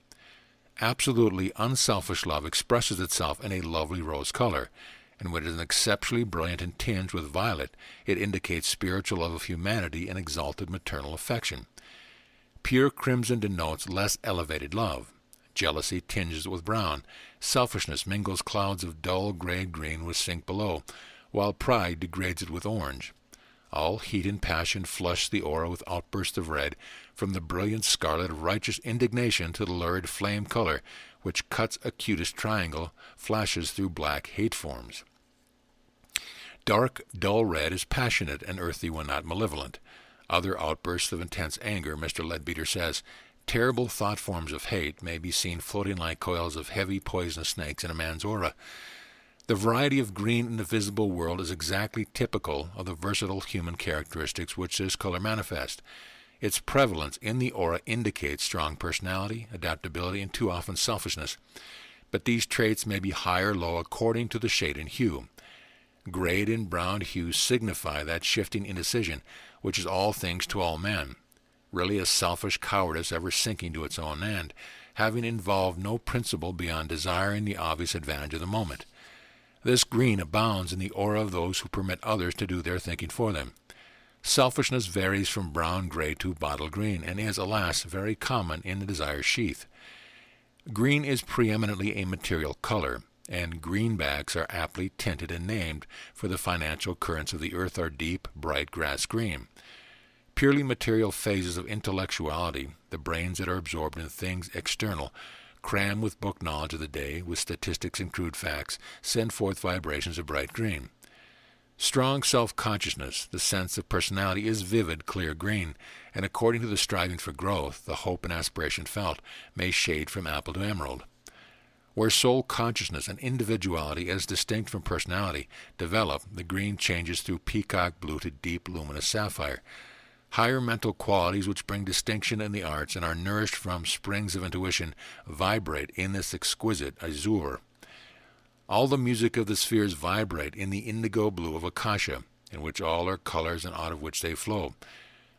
Absolutely unselfish love expresses itself in a lovely rose color, and when it is exceptionally brilliant and tinged with violet, it indicates spiritual love of humanity and exalted maternal affection. Pure crimson denotes less elevated love. Jealousy tinges it with brown. Selfishness mingles clouds of dull gray green with sink below, while pride degrades it with orange. All heat and passion flush the aura with outbursts of red, from the brilliant scarlet of righteous indignation to the lurid flame color, which cuts acutest triangle, flashes through black hate forms. Dark, dull red is passionate and earthy when not malevolent. Other outbursts of intense anger, Mr. Leadbeater says, terrible thought forms of hate may be seen floating like coils of heavy poisonous snakes in a man's aura. The variety of green in the visible world is exactly typical of the versatile human characteristics which this color manifests. Its prevalence in the aura indicates strong personality, adaptability, and too often selfishness. But these traits may be high or low according to the shade and hue. Grayed and brown hues signify that shifting indecision, which is all things to all men, really a selfish cowardice ever sinking to its own end, having involved no principle beyond desiring the obvious advantage of the moment. This green abounds in the aura of those who permit others to do their thinking for them. Selfishness varies from brown-gray to bottle green, and is, alas, very common in the desire sheath. Green is preeminently a material color, and greenbacks are aptly tinted and named, for the financial currents of the earth are deep, bright grass green. Purely material phases of intellectuality, the brains that are absorbed in things external, crammed with book knowledge of the day, with statistics and crude facts, send forth vibrations of bright green. Strong self-consciousness, the sense of personality, is vivid, clear green, and according to the striving for growth, the hope and aspiration felt, may shade from apple to emerald. Where soul consciousness and individuality, as distinct from personality, develop, the green changes through peacock blue to deep, luminous sapphire. Higher mental qualities which bring distinction in the arts and are nourished from springs of intuition vibrate in this exquisite azure. All the music of the spheres vibrate in the indigo blue of Akasha, in which all are colors and out of which they flow.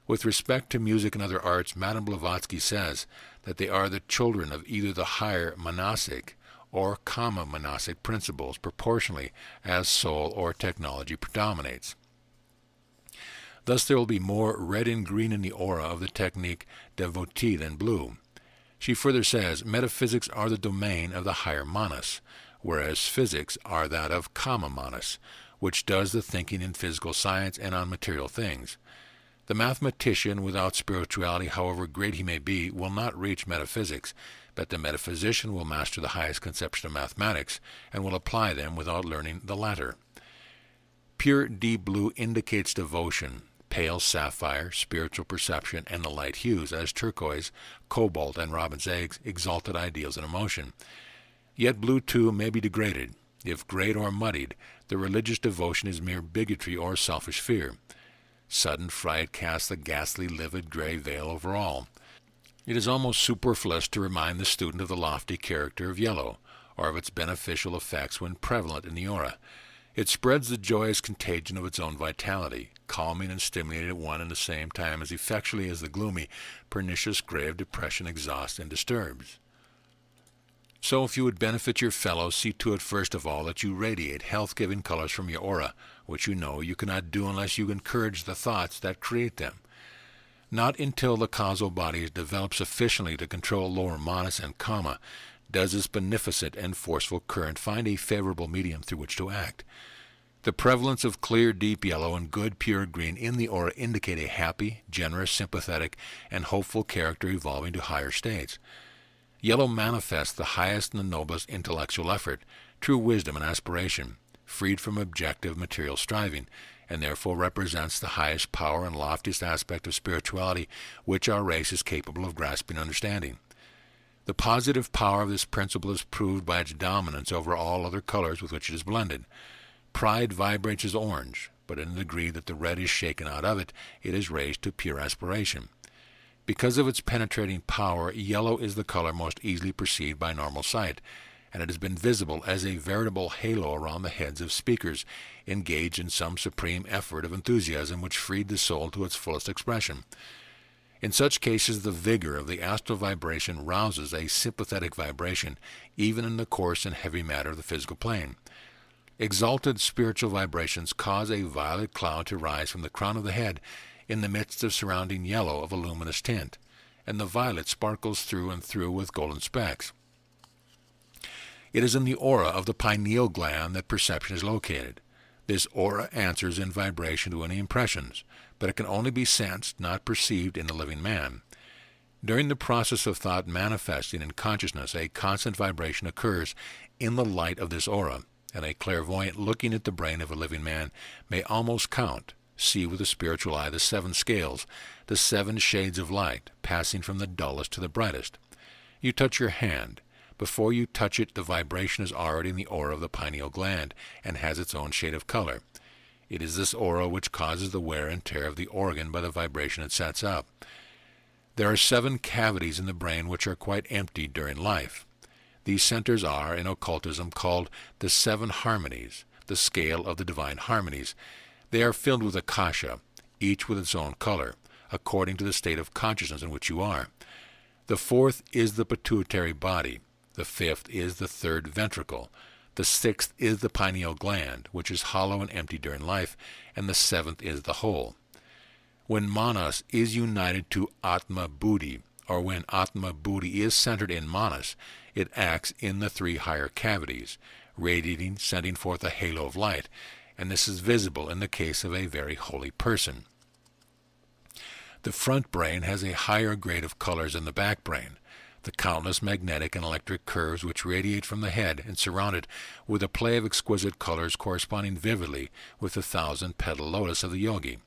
With respect to music and other arts, Madame Blavatsky says that they are the children of either the higher monastic or kama monastic principles, proportionally as soul or technology predominates. Thus there will be more red and green in the aura of the technique devotee than blue. She further says, metaphysics are the domain of the higher manas, whereas physics are that of kama manas, which does the thinking in physical science and on material things. The mathematician, without spirituality, however great he may be, will not reach metaphysics, but the metaphysician will master the highest conception of mathematics and will apply them without learning the latter. Pure deep blue indicates devotion, pale sapphire, spiritual perception, and the light hues, as turquoise, cobalt, and robin's eggs, exalted ideals and emotion. Yet blue, too, may be degraded. If grayed or muddied, the religious devotion is mere bigotry or selfish fear. Sudden fright casts a ghastly, livid gray veil over all. It is almost superfluous to remind the student of the lofty character of yellow, or of its beneficial effects when prevalent in the aura. It spreads the joyous contagion of its own vitality, calming and stimulating at one and the same time as effectually as the gloomy, pernicious gray of depression exhausts and disturbs. So if you would benefit your fellows, see to it first of all that you radiate health-giving colors from your aura, which you know you cannot do unless you encourage the thoughts that create them. Not until the causal body is developed sufficiently to control lower manas and kama does this beneficent and forceful current find a favorable medium through which to act. The prevalence of clear, deep yellow and good, pure green in the aura indicate a happy, generous, sympathetic, and hopeful character evolving to higher states. Yellow manifests the highest and the noblest intellectual effort, true wisdom and aspiration, freed from objective material striving, and therefore represents the highest power and loftiest aspect of spirituality which our race is capable of grasping and understanding. The positive power of this principle is proved by its dominance over all other colors with which it is blended. Pride vibrates as orange, but in the degree that the red is shaken out of it, it is raised to pure aspiration. Because of its penetrating power, yellow is the color most easily perceived by normal sight, and it has been visible as a veritable halo around the heads of speakers engaged in some supreme effort of enthusiasm which freed the soul to its fullest expression. In such cases, the vigor of the astral vibration rouses a sympathetic vibration even in the coarse and heavy matter of the physical plane. Exalted spiritual vibrations cause a violet cloud to rise from the crown of the head in the midst of surrounding yellow of a luminous tint, and the violet sparkles through and through with golden specks. It is in the aura of the pineal gland that perception is located. This aura answers in vibration to any impressions, but it can only be sensed, not perceived in the living man. During the process of thought manifesting in consciousness, a constant vibration occurs in the light of this aura, and a clairvoyant looking at the brain of a living man may almost count, see with the spiritual eye, the 7 scales, the 7 shades of light, passing from the dullest to the brightest. You touch your hand. Before you touch it, the vibration is already in the aura of the pineal gland and has its own shade of color. It is this aura which causes the wear and tear of the organ by the vibration it sets up. There are 7 cavities in the brain which are quite empty during life. These centers are, in occultism, called the 7 harmonies, the scale of the divine harmonies. They are filled with akasha, each with its own color, according to the state of consciousness in which you are. The 4th is the pituitary body. The 5th is the 3rd ventricle. The 6th is the pineal gland, which is hollow and empty during life, and the 7th is the whole. When manas is united to atma buddhi, or when atma buddhi is centered in manas, it acts in the 3 higher cavities, radiating, sending forth a halo of light, and this is visible in the case of a very holy person. The front brain has a higher grade of colors than the back brain. The countless magnetic and electric curves which radiate from the head and surround it with a play of exquisite colors corresponding vividly with the 1,000-petal lotus of the yogi.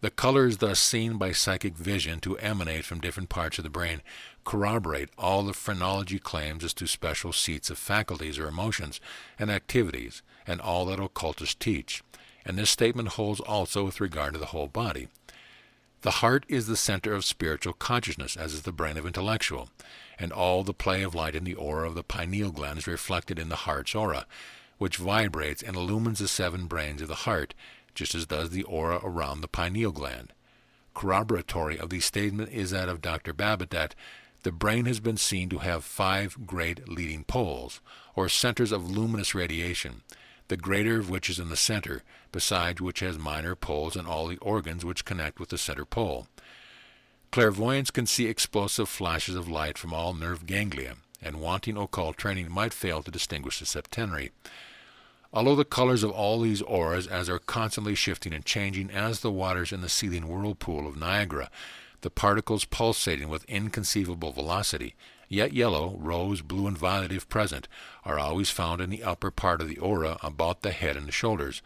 The colors thus seen by psychic vision to emanate from different parts of the brain corroborate all the phrenology claims as to special seats of faculties or emotions and activities, and all that occultists teach, and this statement holds also with regard to the whole body. The heart is the center of spiritual consciousness, as is the brain of intellectual, and all the play of light in the aura of the pineal gland is reflected in the heart's aura, which vibrates and illumines the 7 brains of the heart, just as does the aura around the pineal gland. Corroboratory of the statement is that of Dr. Babbitt that the brain has been seen to have 5 great leading poles, or centers of luminous radiation, the greater of which is in the center, besides which has minor poles in all the organs which connect with the center pole. Clairvoyants can see explosive flashes of light from all nerve ganglia, and wanting occult training might fail to distinguish the septenary. Although the colors of all these auras as are constantly shifting and changing as the waters in the seething whirlpool of Niagara, the particles pulsating with inconceivable velocity, yet yellow, rose, blue, and violet, if present, are always found in the upper part of the aura about the head and the shoulders,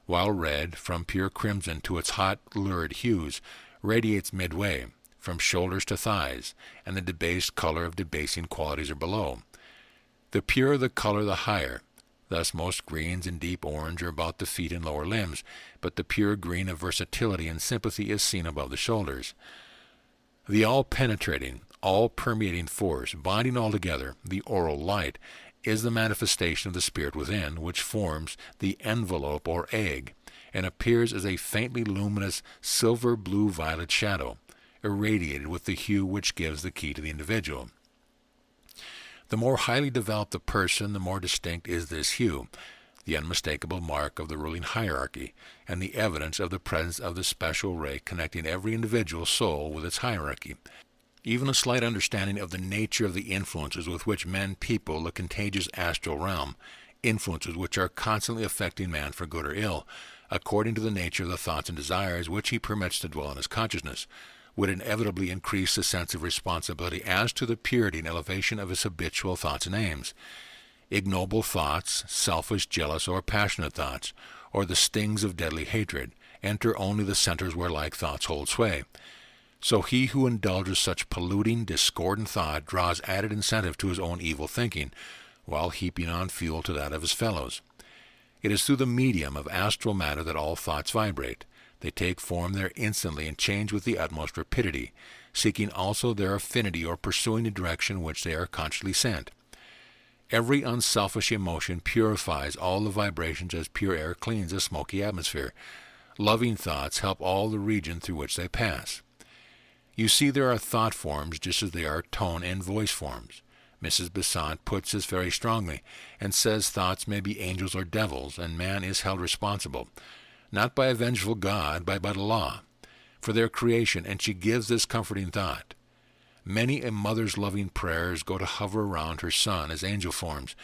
while red, from pure crimson to its hot, lurid hues, radiates midway, from shoulders to thighs, and the debased color of debasing qualities are below. The purer the color, the higher. Thus most greens and deep orange are about the feet and lower limbs, but the pure green of versatility and sympathy is seen above the shoulders. The all-penetrating, all-permeating force, binding all together, the aural light, is the manifestation of the spirit within, which forms the envelope or egg, and appears as a faintly luminous silver-blue-violet shadow, irradiated with the hue which gives the key to the individual. The more highly developed the person, the more distinct is this hue, the unmistakable mark of the ruling hierarchy, and the evidence of the presence of the special ray connecting every individual soul with its hierarchy. Even a slight understanding of the nature of the influences with which men people the contagious astral realm, influences which are constantly affecting man for good or ill, according to the nature of the thoughts and desires which he permits to dwell in his consciousness, would inevitably increase the sense of responsibility as to the purity and elevation of his habitual thoughts and aims. Ignoble thoughts, selfish, jealous, or passionate thoughts, or the stings of deadly hatred, enter only the centers where like thoughts hold sway. So he who indulges such polluting, discordant thought draws added incentive to his own evil thinking, while heaping on fuel to that of his fellows. It is through the medium of astral matter that all thoughts vibrate. They take form there instantly and change with the utmost rapidity, seeking also their affinity or pursuing the direction in which they are consciously sent. Every unselfish emotion purifies all the vibrations as pure air cleans a smoky atmosphere. Loving thoughts help all the region through which they pass. You see, there are thought forms just as there are tone and voice forms. Mrs. Besant puts this very strongly, and says thoughts may be angels or devils, and man is held responsible, not by a vengeful God, but by the law, for their creation, and she gives this comforting thought. Many a mother's loving prayers go to hover around her son as angel forms,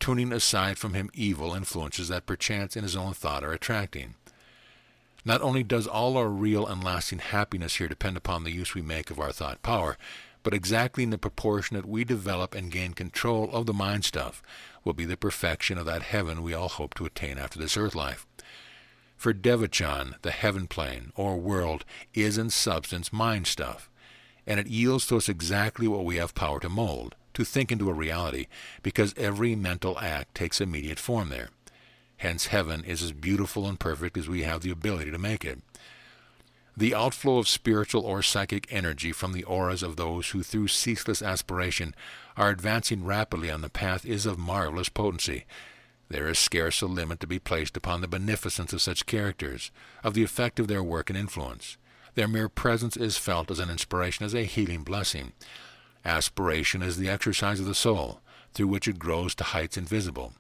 tuning aside from him evil influences that perchance in his own thought are attracting. Not only does all our real and lasting happiness here depend upon the use we make of our thought power, but exactly in the proportion that we develop and gain control of the mind stuff will be the perfection of that heaven we all hope to attain after this earth life. For Devachan, the heaven plane, or world, is in substance mind stuff, and it yields to us exactly what we have power to mold, to think into a reality, because every mental act takes immediate form there. Hence heaven is as beautiful and perfect as we have the ability to make it. The outflow of spiritual or psychic energy from the auras of those who through ceaseless aspiration are advancing rapidly on the path is of marvelous potency. There is scarce a limit to be placed upon the beneficence of such characters, of the effect of their work and influence. Their mere presence is felt as an inspiration, as a healing blessing. Aspiration is the exercise of the soul, through which it grows to heights invisible.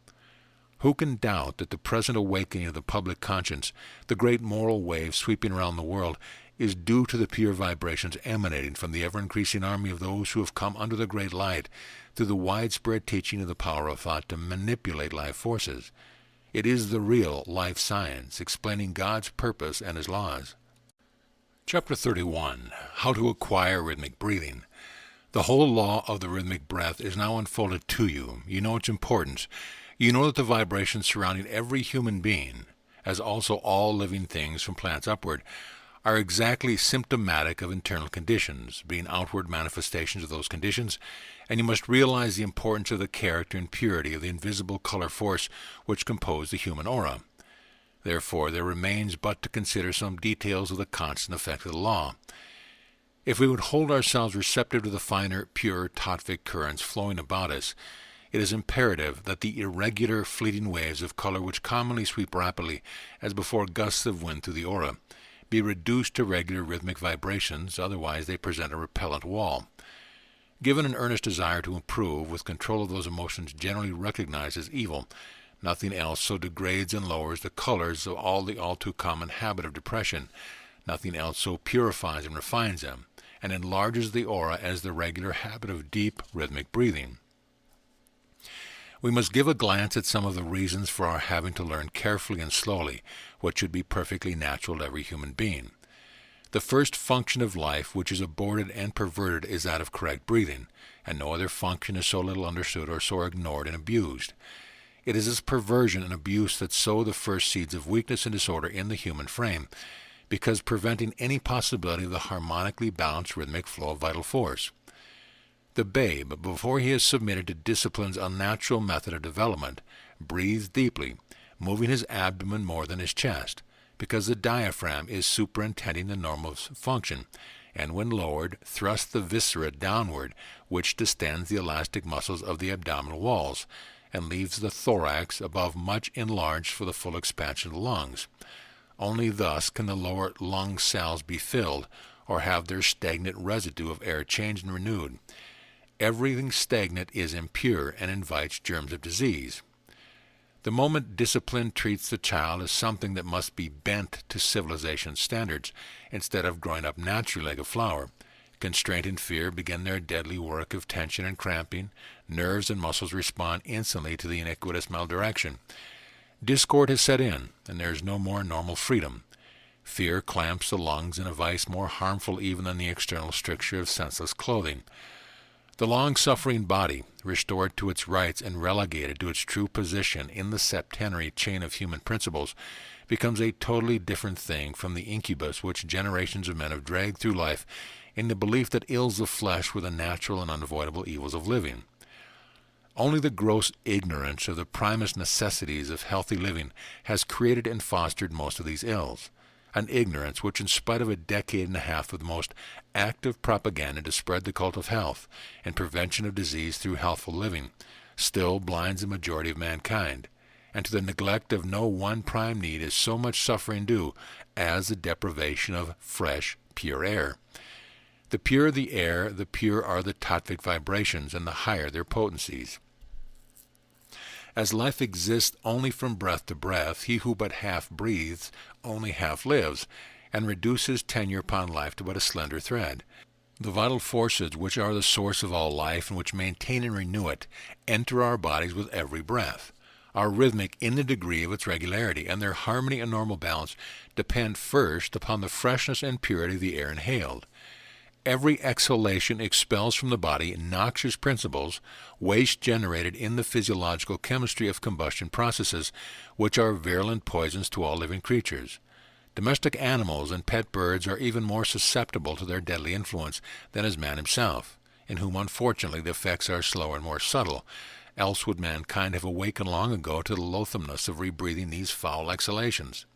Who can doubt that the present awakening of the public conscience, the great moral wave sweeping around the world, is due to the pure vibrations emanating from the ever-increasing army of those who have come under the great light through the widespread teaching of the power of thought to manipulate life forces? It is the real life science, explaining God's purpose and His laws. Chapter 31. How to Acquire Rhythmic Breathing. The whole law of the rhythmic breath is now unfolded to you. You know its importance. You know that the vibrations surrounding every human being, as also all living things from plants upward, are exactly symptomatic of internal conditions, being outward manifestations of those conditions, and you must realize the importance of the character and purity of the invisible color force which compose the human aura. Therefore, there remains but to consider some details of the constant effect of the law. If we would hold ourselves receptive to the finer, pure, tattvic currents flowing about us, it is imperative that the irregular, fleeting waves of color which commonly sweep rapidly, as before gusts of wind through the aura, be reduced to regular rhythmic vibrations, otherwise they present a repellent wall. Given an earnest desire to improve, with control of those emotions generally recognized as evil, nothing else so degrades and lowers the colors of the all too common habit of depression, nothing else so purifies and refines them, and enlarges the aura as the regular habit of deep rhythmic breathing. We must give a glance at some of the reasons for our having to learn carefully and slowly what should be perfectly natural to every human being. The first function of life which is aborted and perverted is that of correct breathing, and no other function is so little understood or so ignored and abused. It is this perversion and abuse that sow the first seeds of weakness and disorder in the human frame, because preventing any possibility of the harmonically balanced rhythmic flow of vital force. The babe, before he is submitted to discipline's unnatural method of development, breathes deeply, moving his abdomen more than his chest, because the diaphragm is superintending the normal function, and when lowered, thrusts the viscera downward, which distends the elastic muscles of the abdominal walls, and leaves the thorax above much enlarged for the full expansion of the lungs. Only thus can the lower lung cells be filled, or have their stagnant residue of air changed and renewed. Everything stagnant is impure and invites germs of disease. The moment discipline treats the child as something that must be bent to civilization's standards, instead of growing up naturally like a flower, constraint and fear begin their deadly work of tension and cramping. Nerves and muscles respond instantly to the iniquitous maldirection. Discord has set in, and there is no more normal freedom. Fear clamps the lungs in a vice more harmful even than the external stricture of senseless clothing. The long-suffering body, restored to its rights and relegated to its true position in the septenary chain of human principles, becomes a totally different thing from the incubus which generations of men have dragged through life in the belief that ills of flesh were the natural and unavoidable evils of living. Only the gross ignorance of the primest necessities of healthy living has created and fostered most of these ills, an ignorance which, in spite of a decade and a half of the most active propaganda to spread the cult of health and prevention of disease through healthful living, still blinds the majority of mankind, and to the neglect of no one prime need is so much suffering due as the deprivation of fresh, pure air. The purer the air, the pure are the tattvic vibrations, and the higher their potencies. As life exists only from breath to breath, he who but half breathes only half lives, and reduces tenure upon life to but a slender thread. The vital forces which are the source of all life and which maintain and renew it enter our bodies with every breath, are rhythmic in the degree of its regularity, and their harmony and normal balance depend first upon the freshness and purity of the air inhaled. Every exhalation expels from the body noxious principles, waste generated in the physiological chemistry of combustion processes, which are virulent poisons to all living creatures. Domestic animals and pet birds are even more susceptible to their deadly influence than is man himself, in whom unfortunately the effects are slower and more subtle, else would mankind have awakened long ago to the loathsomeness of rebreathing these foul exhalations.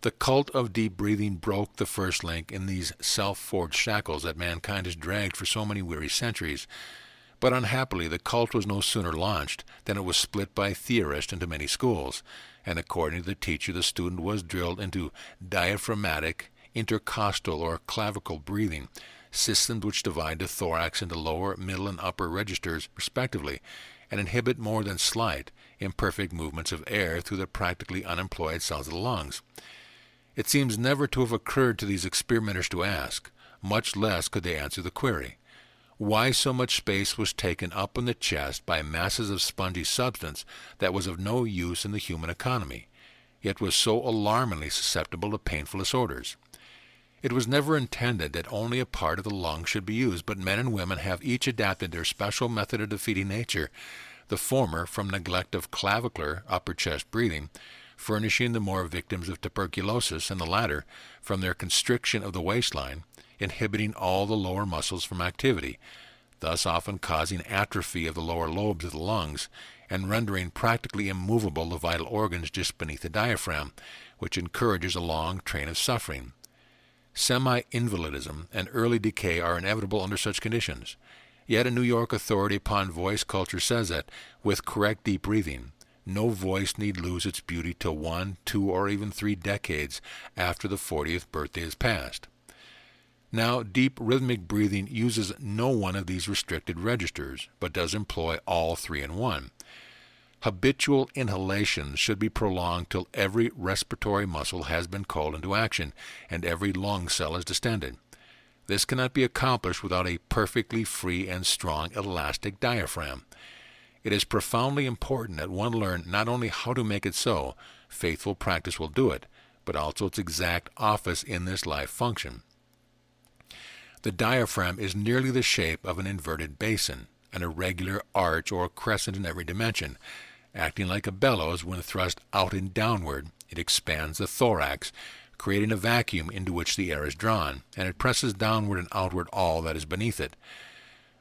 The cult of deep breathing broke the first link in these self-forged shackles that mankind has dragged for so many weary centuries, but unhappily the cult was no sooner launched than it was split by theorists into many schools, and according to the teacher the student was drilled into diaphragmatic, intercostal, or clavicle breathing, systems which divide the thorax into lower, middle, and upper registers respectively, and inhibit more than slight, imperfect movements of air through the practically unemployed cells of the lungs. It seems never to have occurred to these experimenters to ask, much less could they answer the query, why so much space was taken up in the chest by masses of spongy substance that was of no use in the human economy, yet was so alarmingly susceptible to painful disorders. It was never intended that only a part of the lung should be used, but men and women have each adapted their special method of defeating nature, the former from neglect of clavicular upper chest breathing, furnishing the more victims of tuberculosis, and the latter from their constriction of the waistline, inhibiting all the lower muscles from activity, thus often causing atrophy of the lower lobes of the lungs, and rendering practically immovable the vital organs just beneath the diaphragm, which encourages a long train of suffering. Semi-invalidism and early decay are inevitable under such conditions. Yet a New York authority upon voice culture says that, with correct deep breathing, no voice need lose its beauty till 1, 2, or even 3 decades after the 40th birthday is passed. Now, deep rhythmic breathing uses no one of these restricted registers, but does employ all 3 in one. Habitual inhalation should be prolonged till every respiratory muscle has been called into action and every lung cell is distended. This cannot be accomplished without a perfectly free and strong elastic diaphragm. It is profoundly important that one learn not only how to make it so, faithful practice will do it, but also its exact office in this life function. The diaphragm is nearly the shape of an inverted basin, an irregular arch or crescent in every dimension. Acting like a bellows when thrust out and downward, it expands the thorax, creating a vacuum into which the air is drawn, and it presses downward and outward all that is beneath it.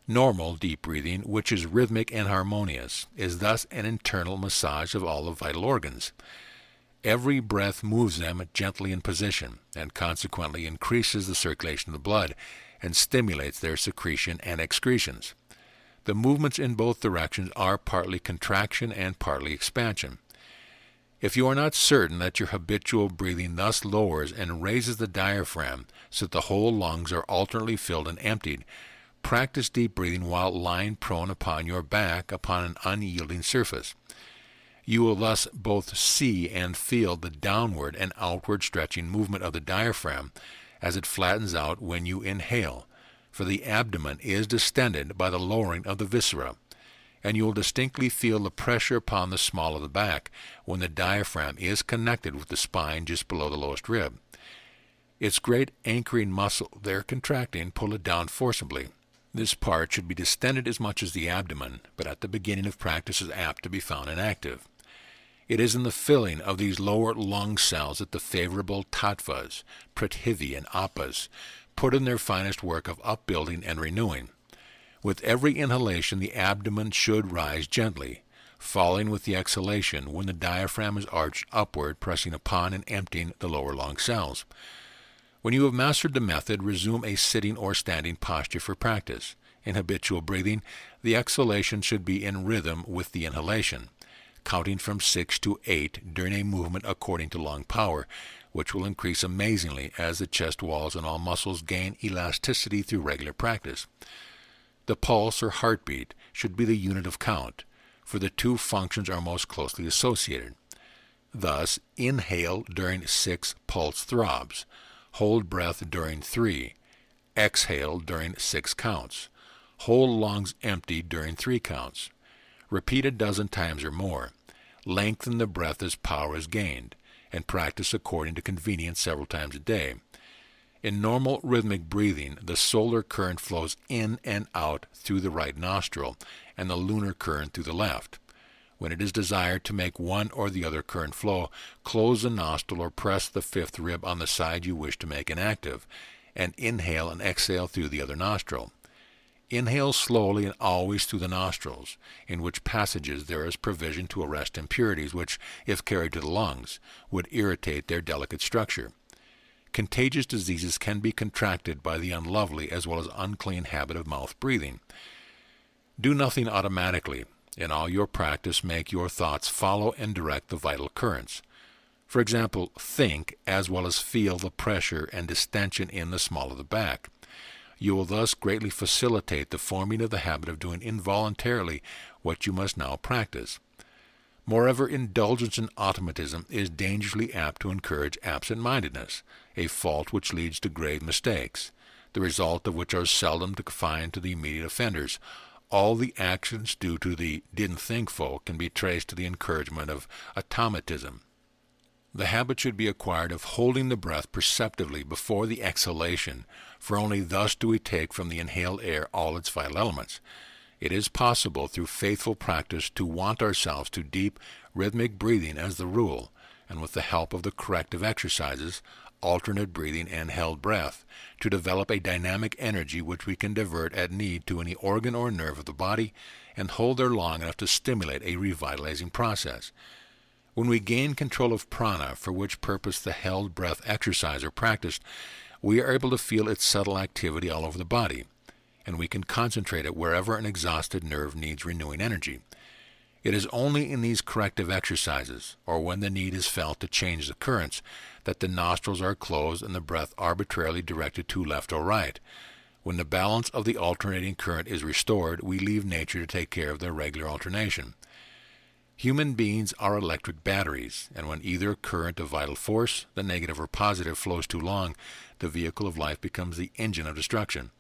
Normal deep breathing, which is rhythmic and harmonious, is thus an internal massage of all the vital organs. Every breath moves them gently in position, and consequently increases the circulation of the blood, and stimulates their secretion and excretions. The movements in both directions are partly contraction and partly expansion. If you are not certain that your habitual breathing thus lowers and raises the diaphragm so that the whole lungs are alternately filled and emptied, practice deep breathing while lying prone upon your back upon an unyielding surface. You will thus both see and feel the downward and outward stretching movement of the diaphragm as it flattens out when you inhale, for the abdomen is distended by the lowering of the viscera, and you will distinctly feel the pressure upon the small of the back when the diaphragm is connected with the spine just below the lowest rib. Its great anchoring muscle, there contracting, pull it down forcibly. This part should be distended as much as the abdomen, but at the beginning of practice is apt to be found inactive. It is in the filling of these lower lung cells that the favorable tattvas, prithivi, and appas put in their finest work of upbuilding and renewing. With every inhalation, the abdomen should rise gently, falling with the exhalation when the diaphragm is arched upward, pressing upon and emptying the lower lung cells. When you have mastered the method, resume a sitting or standing posture for practice. In habitual breathing, the exhalation should be in rhythm with the inhalation, counting from 6 to 8 during a movement according to lung power, which will increase amazingly as the chest walls and all muscles gain elasticity through regular practice. The pulse or heartbeat should be the unit of count, for the two functions are most closely associated. Thus, inhale during 6 pulse throbs, hold breath during 3, exhale during 6 counts, hold lungs empty during 3 counts. Repeat a dozen times or more. Lengthen the breath as power is gained, and practice according to convenience several times a day. In normal rhythmic breathing, the solar current flows in and out through the right nostril, and the lunar current through the left. When it is desired to make one or the other current flow, close the nostril or press the 5th rib on the side you wish to make inactive, and inhale and exhale through the other nostril. Inhale slowly and always through the nostrils, in which passages there is provision to arrest impurities which, if carried to the lungs, would irritate their delicate structure. Contagious diseases can be contracted by the unlovely as well as unclean habit of mouth breathing. Do nothing automatically. In all your practice, make your thoughts follow and direct the vital currents. For example, think as well as feel the pressure and distension in the small of the back. You will thus greatly facilitate the forming of the habit of doing involuntarily what you must now practice. Moreover, indulgence in automatism is dangerously apt to encourage absent-mindedness, a fault which leads to grave mistakes, the result of which are seldom confined to the immediate offenders. All the actions due to the didn't-think folk can be traced to the encouragement of automatism. The habit should be acquired of holding the breath perceptively before the exhalation, for only thus do we take from the inhaled air all its vital elements. It is possible through faithful practice to want ourselves to deep, rhythmic breathing as the rule, and with the help of the corrective exercises, alternate breathing and held breath to develop a dynamic energy which we can divert at need to any organ or nerve of the body and hold there long enough to stimulate a revitalizing process. When we gain control of prana, for which purpose the held breath exercise or practiced, we are able to feel its subtle activity all over the body, and we can concentrate it wherever an exhausted nerve needs renewing energy. It is only in these corrective exercises, or when the need is felt to change the currents, that the nostrils are closed and the breath arbitrarily directed to left or right. When the balance of the alternating current is restored, we leave nature to take care of the regular alternation. Human beings are electric batteries, and when either current of vital force, the negative or positive, flows too long, the vehicle of life becomes the engine of destruction.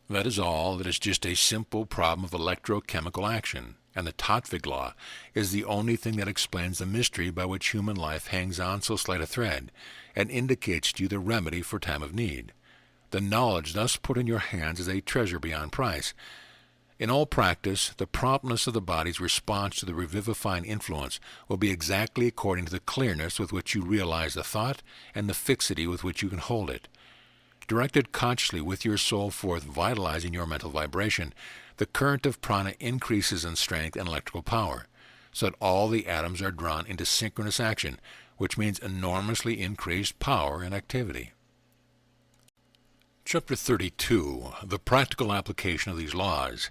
That is all. That is just a simple problem of electrochemical action, and the Tatvig law is the only thing that explains the mystery by which human life hangs on so slight a thread, and indicates to you the remedy for time of need. The knowledge thus put in your hands is a treasure beyond price. In all practice, the promptness of the body's response to the revivifying influence will be exactly according to the clearness with which you realize the thought and the fixity with which you can hold it. Directed consciously with your soul forth, vitalizing your mental vibration, the current of prana increases in strength and electrical power, so that all the atoms are drawn into synchronous action, which means enormously increased power and activity. Chapter 32. The Practical Application of These Laws.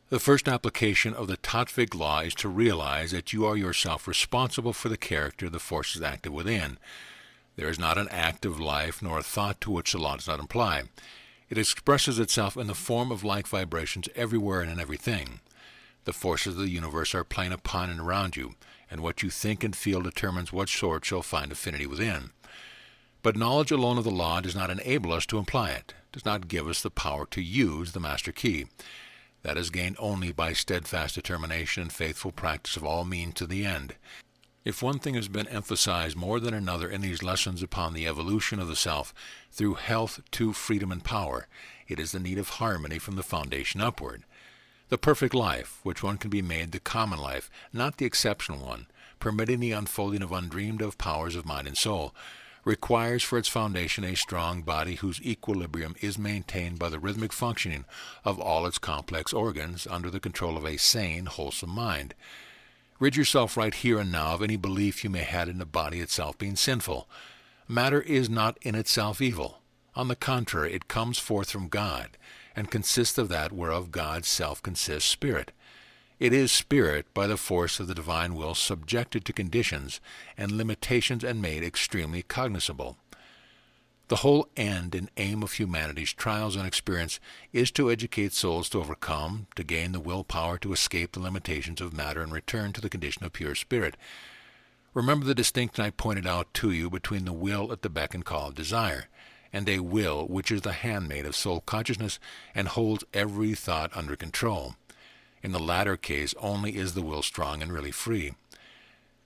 The first application of the Tatvig law is to realize that you are yourself responsible for the character of the forces active within. There is not an act of life nor a thought to which the law does not apply. It expresses itself in the form of like vibrations everywhere and in everything. The forces of the universe are playing upon and around you, and what you think and feel determines what sort shall find affinity within. But knowledge alone of the law does not enable us to apply it, does not give us the power to use the master key. That is gained only by steadfast determination and faithful practice of all means to the end. If one thing has been emphasized more than another in these lessons upon the evolution of the self through health to freedom and power, it is the need of harmony from the foundation upward. The perfect life, which one can be made the common life, not the exceptional one, permitting the unfolding of undreamed-of powers of mind and soul, requires for its foundation a strong body whose equilibrium is maintained by the rhythmic functioning of all its complex organs under the control of a sane, wholesome mind. Rid yourself right here and now of any belief you may have in the body itself being sinful. Matter is not in itself evil. On the contrary, it comes forth from God, and consists of that whereof God's self consists, spirit. It is spirit by the force of the divine will subjected to conditions and limitations and made extremely cognizable. The whole end and aim of humanity's trials and experience is to educate souls to overcome, to gain the willpower to escape the limitations of matter and return to the condition of pure spirit. Remember the distinction I pointed out to you between the will at the beck and call of desire, and a will which is the handmaid of soul consciousness and holds every thought under control. In the latter case only is the will strong and really free.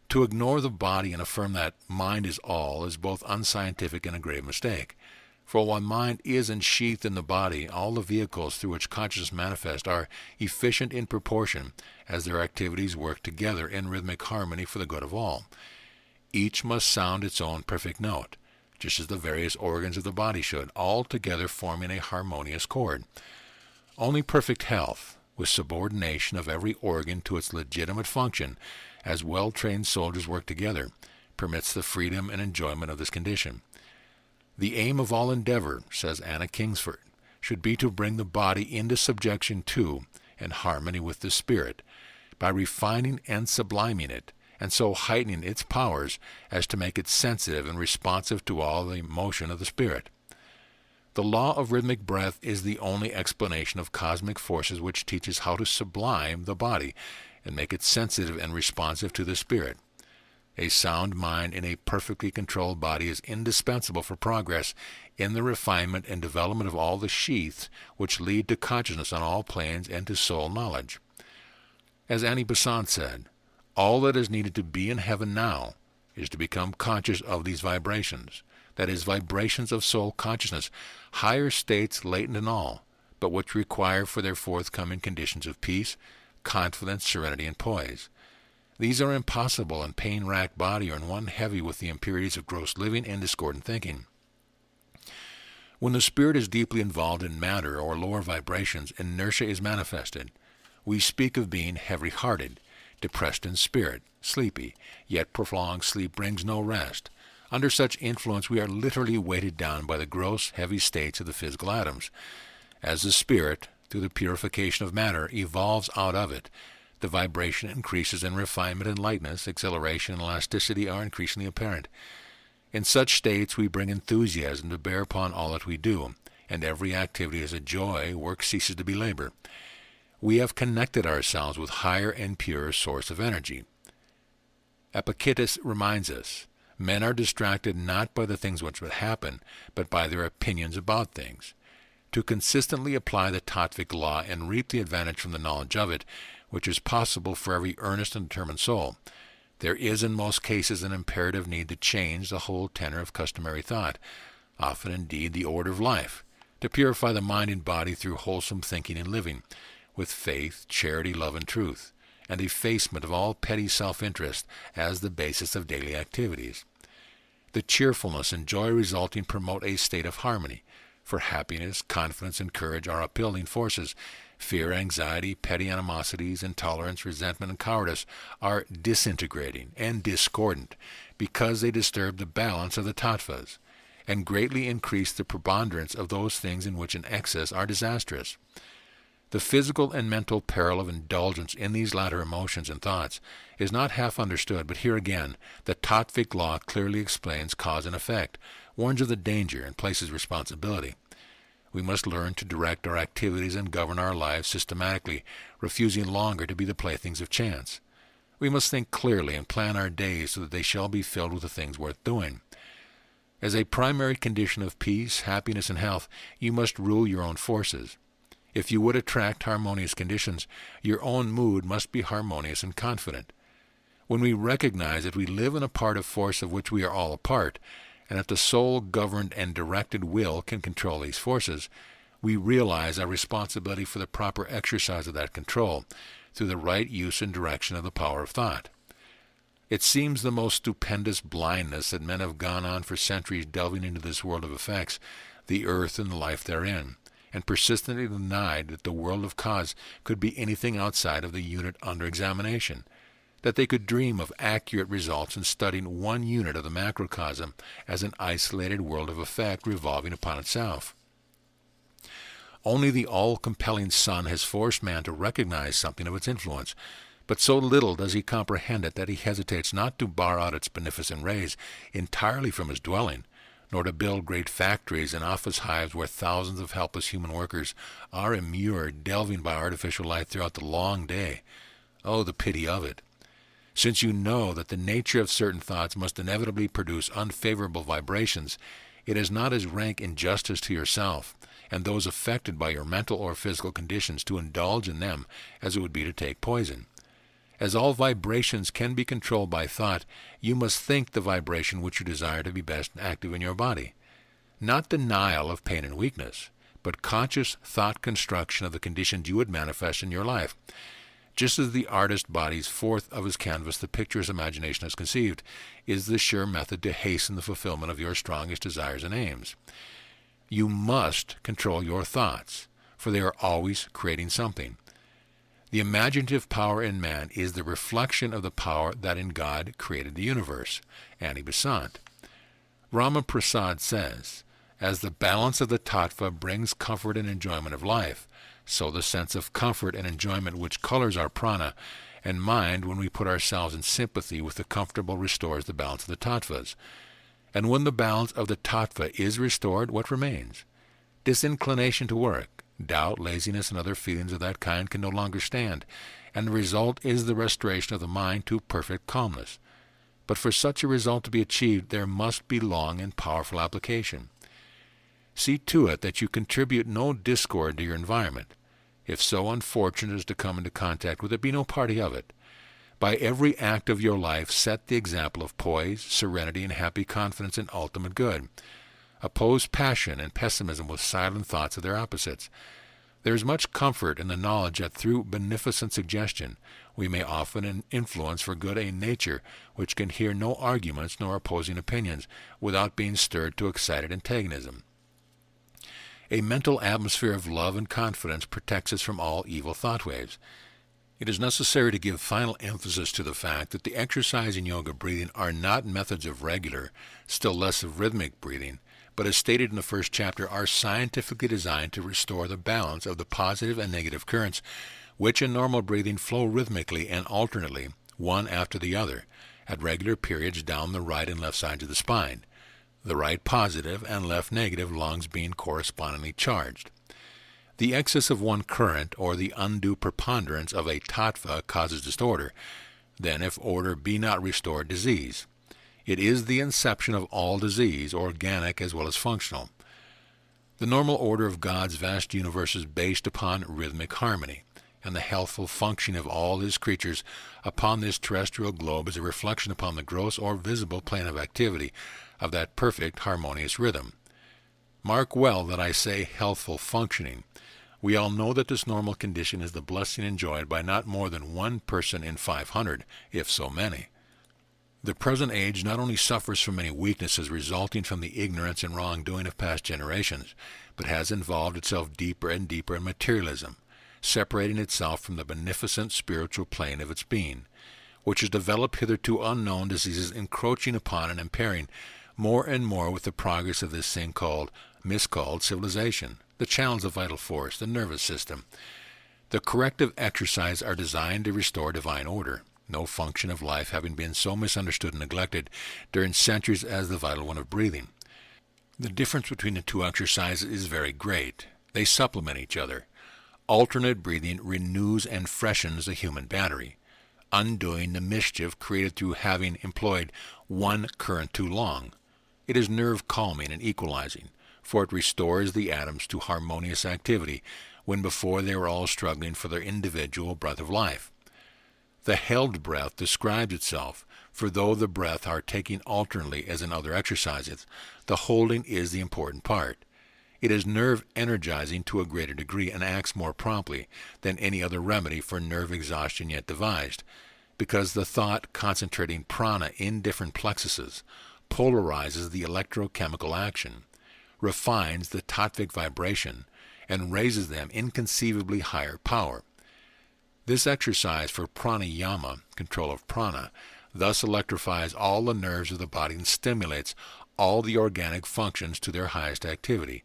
To ignore the body and affirm that mind is all is both unscientific and a grave mistake. For while mind is ensheathed in the body, all the vehicles through which consciousness manifests are efficient in proportion as their activities work together in rhythmic harmony for the good of all. Each must sound its own perfect note, just as the various organs of the body should, all together forming a harmonious chord. Only perfect health, with subordination of every organ to its legitimate function, as well-trained soldiers work together, permits the freedom and enjoyment of this condition. The aim of all endeavor, says Anna Kingsford, should be to bring the body into subjection to and harmony with the spirit, by refining and subliming it, and so heightening its powers as to make it sensitive and responsive to all the motion of the spirit. The law of rhythmic breath is the only explanation of cosmic forces which teaches how to sublime the body and make it sensitive and responsive to the spirit. A sound mind in a perfectly controlled body is indispensable for progress in the refinement and development of all the sheaths which lead to consciousness on all planes and to soul knowledge. As Annie Besant said, all that is needed to be in heaven now is to become conscious of these vibrations, that is, vibrations of soul consciousness, higher states latent in all, but which require for their forthcoming conditions of peace, confidence, serenity, and poise. These are impossible in pain-racked body or in one heavy with the impurities of gross living and discordant thinking. When the spirit is deeply involved in matter or lower vibrations, inertia is manifested. We speak of being heavy-hearted, depressed in spirit, sleepy, yet prolonged sleep brings no rest. Under such influence, we are literally weighted down by the gross, heavy states of the physical atoms. As the spirit, through the purification of matter, evolves out of it, the vibration increases in refinement and lightness, acceleration and elasticity are increasingly apparent. In such states, we bring enthusiasm to bear upon all that we do, and every activity is a joy, work ceases to be labor. We have connected ourselves with higher and purer source of energy. Epictetus reminds us, men are distracted not by the things which would happen, but by their opinions about things. To consistently apply the Tattvic law and reap the advantage from the knowledge of it, which is possible for every earnest and determined soul, there is in most cases an imperative need to change the whole tenor of customary thought, often indeed the order of life, to purify the mind and body through wholesome thinking and living, with faith, charity, love, and truth, and effacement of all petty self-interest as the basis of daily activities. The cheerfulness and joy resulting promote a state of harmony, for happiness, confidence, and courage are upbuilding forces. Fear, anxiety, petty animosities, intolerance, resentment, and cowardice are disintegrating and discordant because they disturb the balance of the tattvas and greatly increase the preponderance of those things in which an excess are disastrous. The physical and mental peril of indulgence in these latter emotions and thoughts is not half understood, but here again the Tattvic law clearly explains cause and effect, warns of the danger, and places responsibility. We must learn to direct our activities and govern our lives systematically, refusing longer to be the playthings of chance. We must think clearly and plan our days so that they shall be filled with the things worth doing. As a primary condition of peace, happiness, and health, you must rule your own forces. If you would attract harmonious conditions, your own mood must be harmonious and confident. When we recognize that we live in a part of force of which we are all a part, and that the sole governed and directed will can control these forces, we realize our responsibility for the proper exercise of that control through the right use and direction of the power of thought. It seems the most stupendous blindness that men have gone on for centuries delving into this world of effects, the earth and the life therein, and persistently denied that the world of cause could be anything outside of the unit under examination, that they could dream of accurate results in studying one unit of the macrocosm as an isolated world of effect revolving upon itself. Only the all-compelling sun has forced man to recognize something of its influence, but so little does he comprehend it that he hesitates not to bar out its beneficent rays entirely from his dwelling, nor to build great factories and office hives where thousands of helpless human workers are immured, delving by artificial light throughout the long day. Oh, the pity of it! Since you know that the nature of certain thoughts must inevitably produce unfavorable vibrations, it is not as rank injustice to yourself and those affected by your mental or physical conditions to indulge in them as it would be to take poison. As all vibrations can be controlled by thought, you must think the vibration which you desire to be best active in your body. Not denial of pain and weakness, but conscious thought construction of the conditions you would manifest in your life. Just as the artist bodies forth of his canvas the picture his imagination has conceived, is the sure method to hasten the fulfillment of your strongest desires and aims. You must control your thoughts, for they are always creating something. The imaginative power in man is the reflection of the power that in God created the universe. Annie Besant. Rama Prasad says, as the balance of the tattva brings comfort and enjoyment of life, so the sense of comfort and enjoyment which colors our prana and mind when we put ourselves in sympathy with the comfortable restores the balance of the tattvas. And when the balance of the tattva is restored, what remains? Disinclination to work, doubt, laziness, and other feelings of that kind can no longer stand, and the result is the restoration of the mind to perfect calmness. But for such a result to be achieved, there must be long and powerful application. See to it that you contribute no discord to your environment. If so unfortunate as to come into contact with it, be no party of it. By every act of your life, set the example of poise, serenity, and happy confidence in ultimate good. Oppose passion and pessimism with silent thoughts of their opposites. There is much comfort in the knowledge that through beneficent suggestion we may often influence for good a nature which can hear no arguments nor opposing opinions without being stirred to excited antagonism. A mental atmosphere of love and confidence protects us from all evil thought waves. It is necessary to give final emphasis to the fact that the exercise and yoga breathing are not methods of regular, still less of rhythmic breathing, but as stated in the first chapter, are scientifically designed to restore the balance of the positive and negative currents, which in normal breathing flow rhythmically and alternately, one after the other, at regular periods down the right and left sides of the spine, the right positive and left negative lungs being correspondingly charged. The excess of one current or the undue preponderance of a tattva causes disorder. Then, if order be not restored, disease. It is the inception of all disease, organic as well as functional. The normal order of God's vast universe is based upon rhythmic harmony, and the healthful functioning of all his creatures upon this terrestrial globe is a reflection upon the gross or visible plane of activity of that perfect harmonious rhythm. Mark well that I say healthful functioning. We all know that this normal condition is the blessing enjoyed by not more than 1 person in 500, if so many. The present age not only suffers from many weaknesses resulting from the ignorance and wrongdoing of past generations, but has involved itself deeper and deeper in materialism, separating itself from the beneficent spiritual plane of its being, which has developed hitherto unknown diseases encroaching upon and impairing more and more with the progress of this thing miscalled civilization, the channels of vital force, the nervous system. The corrective exercises are designed to restore divine order, no function of life having been so misunderstood and neglected during centuries as the vital one of breathing. The difference between the two exercises is very great. They supplement each other. Alternate breathing renews and freshens the human battery, undoing the mischief created through having employed one current too long. It is nerve calming and equalizing, for it restores the atoms to harmonious activity when before they were all struggling for their individual breath of life. The held breath describes itself, for though the breath are taken alternately as in other exercises, the holding is the important part. It is nerve energizing to a greater degree and acts more promptly than any other remedy for nerve exhaustion yet devised, because the thought concentrating prana in different plexuses polarizes the electrochemical action, refines the tattvic vibration, and raises them inconceivably higher power. This exercise for pranayama, control of prana, thus electrifies all the nerves of the body and stimulates all the organic functions to their highest activity.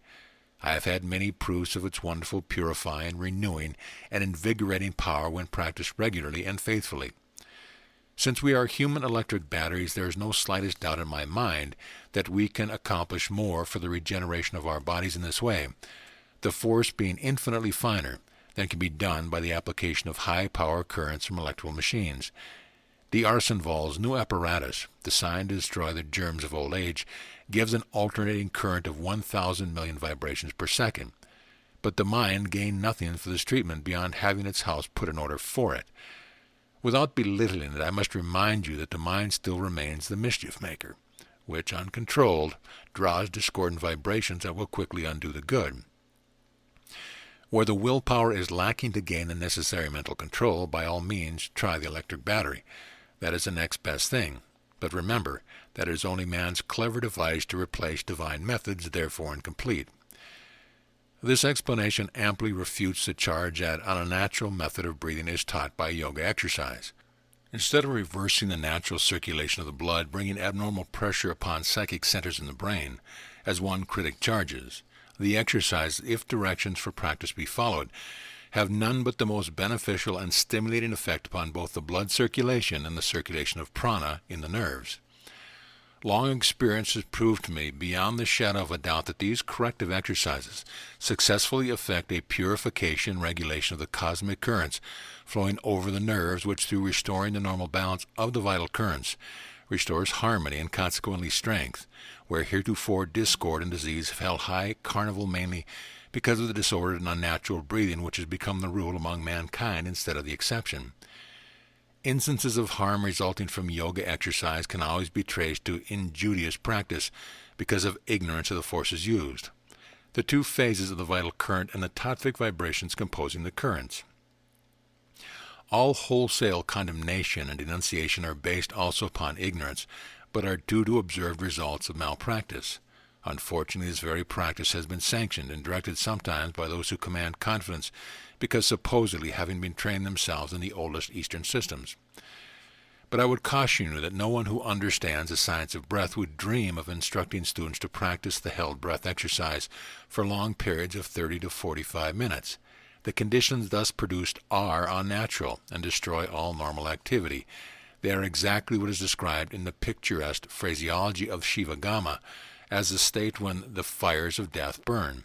I have had many proofs of its wonderful purifying, renewing, and invigorating power when practiced regularly and faithfully. Since we are human electric batteries, there is no slightest doubt in my mind that we can accomplish more for the regeneration of our bodies in this way, the force being infinitely finer than can be done by the application of high-power currents from electrical machines. D'Arsonval's new apparatus, designed to destroy the germs of old age, gives an alternating current of 1,000 million vibrations per second, but the mind gained nothing for this treatment beyond having its house put in order for it. Without belittling it, I must remind you that the mind still remains the mischief maker, which, uncontrolled, draws discordant vibrations that will quickly undo the good. Where the willpower is lacking to gain the necessary mental control, by all means try the electric battery. That is the next best thing. But remember that it is only man's clever device to replace divine methods, therefore incomplete. This explanation amply refutes the charge that an unnatural method of breathing is taught by yoga exercise. Instead of reversing the natural circulation of the blood, bringing abnormal pressure upon psychic centers in the brain, as one critic charges, the exercise, if directions for practice be followed, have none but the most beneficial and stimulating effect upon both the blood circulation and the circulation of prana in the nerves. Long experience has proved to me beyond the shadow of a doubt that these corrective exercises successfully effect a purification and regulation of the cosmic currents flowing over the nerves, which through restoring the normal balance of the vital currents restores harmony and consequently strength, where heretofore discord and disease have held high carnival, mainly because of the disordered and unnatural breathing which has become the rule among mankind instead of the exception. Instances of harm resulting from yoga exercise can always be traced to injurious practice because of ignorance of the forces used, the two phases of the vital current and the tattvic vibrations composing the currents. All wholesale condemnation and denunciation are based also upon ignorance, but are due to observed results of malpractice. Unfortunately, this very practice has been sanctioned and directed sometimes by those who command confidence because supposedly having been trained themselves in the oldest Eastern systems. But I would caution you that no one who understands the science of breath would dream of instructing students to practice the held breath exercise for long periods of 30 to 45 minutes. The conditions thus produced are unnatural and destroy all normal activity. They are exactly what is described in the picturesque phraseology of Shivagama as the state when the fires of death burn.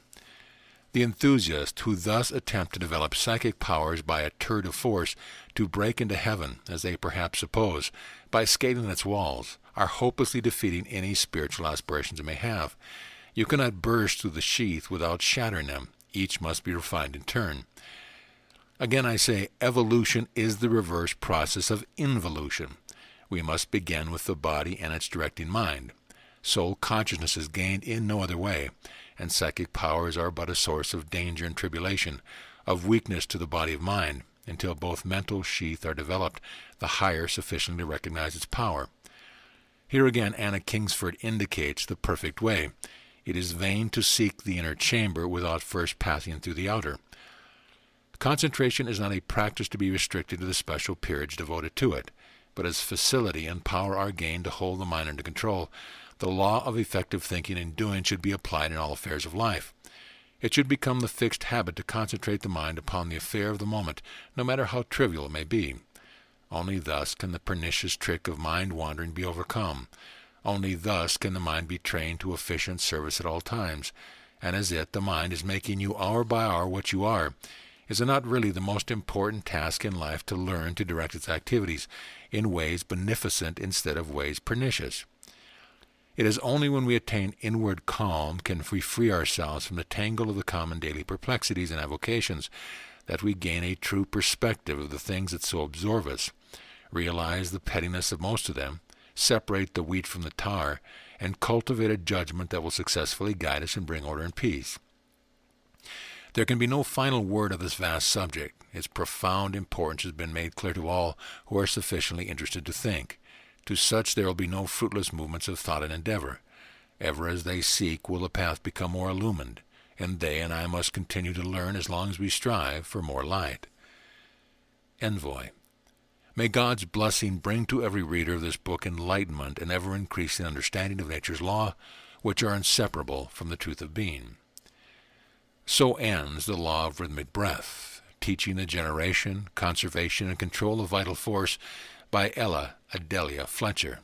The enthusiasts who thus attempt to develop psychic powers by a tour de force to break into heaven, as they perhaps suppose, by scaling its walls, are hopelessly defeating any spiritual aspirations they may have. You cannot burst through the sheath without shattering them. Each must be refined in turn. Again I say, evolution is the reverse process of involution. We must begin with the body and its directing mind. Soul consciousness is gained in no other way, and psychic powers are but a source of danger and tribulation, of weakness to the body of mind, until both mental sheath are developed, the higher sufficiently to recognize its power. Here again Anna Kingsford indicates the perfect way. It is vain to seek the inner chamber without first passing through the outer. Concentration is not a practice to be restricted to the special periods devoted to it, but as facility and power are gained to hold the mind under control, the law of effective thinking and doing should be applied in all affairs of life. It should become the fixed habit to concentrate the mind upon the affair of the moment, no matter how trivial it may be. Only thus can the pernicious trick of mind-wandering be overcome. Only thus can the mind be trained to efficient service at all times. And as the mind is making you hour by hour what you are, is it not really the most important task in life to learn to direct its activities in ways beneficent instead of ways pernicious? It is only when we attain inward calm can we free ourselves from the tangle of the common daily perplexities and avocations that we gain a true perspective of the things that so absorb us, realize the pettiness of most of them, separate the wheat from the tar, and cultivate a judgment that will successfully guide us and bring order and peace. There can be no final word of this vast subject. Its profound importance has been made clear to all who are sufficiently interested to think. To such there will be no fruitless movements of thought and endeavor. Ever as they seek will the path become more illumined, and they and I must continue to learn as long as we strive for more light. Envoy. May God's blessing bring to every reader of this book enlightenment and ever-increasing understanding of nature's law, which are inseparable from the truth of being. So ends the law of rhythmic breath, teaching the generation, conservation, and control of vital force by Adelia Fletcher.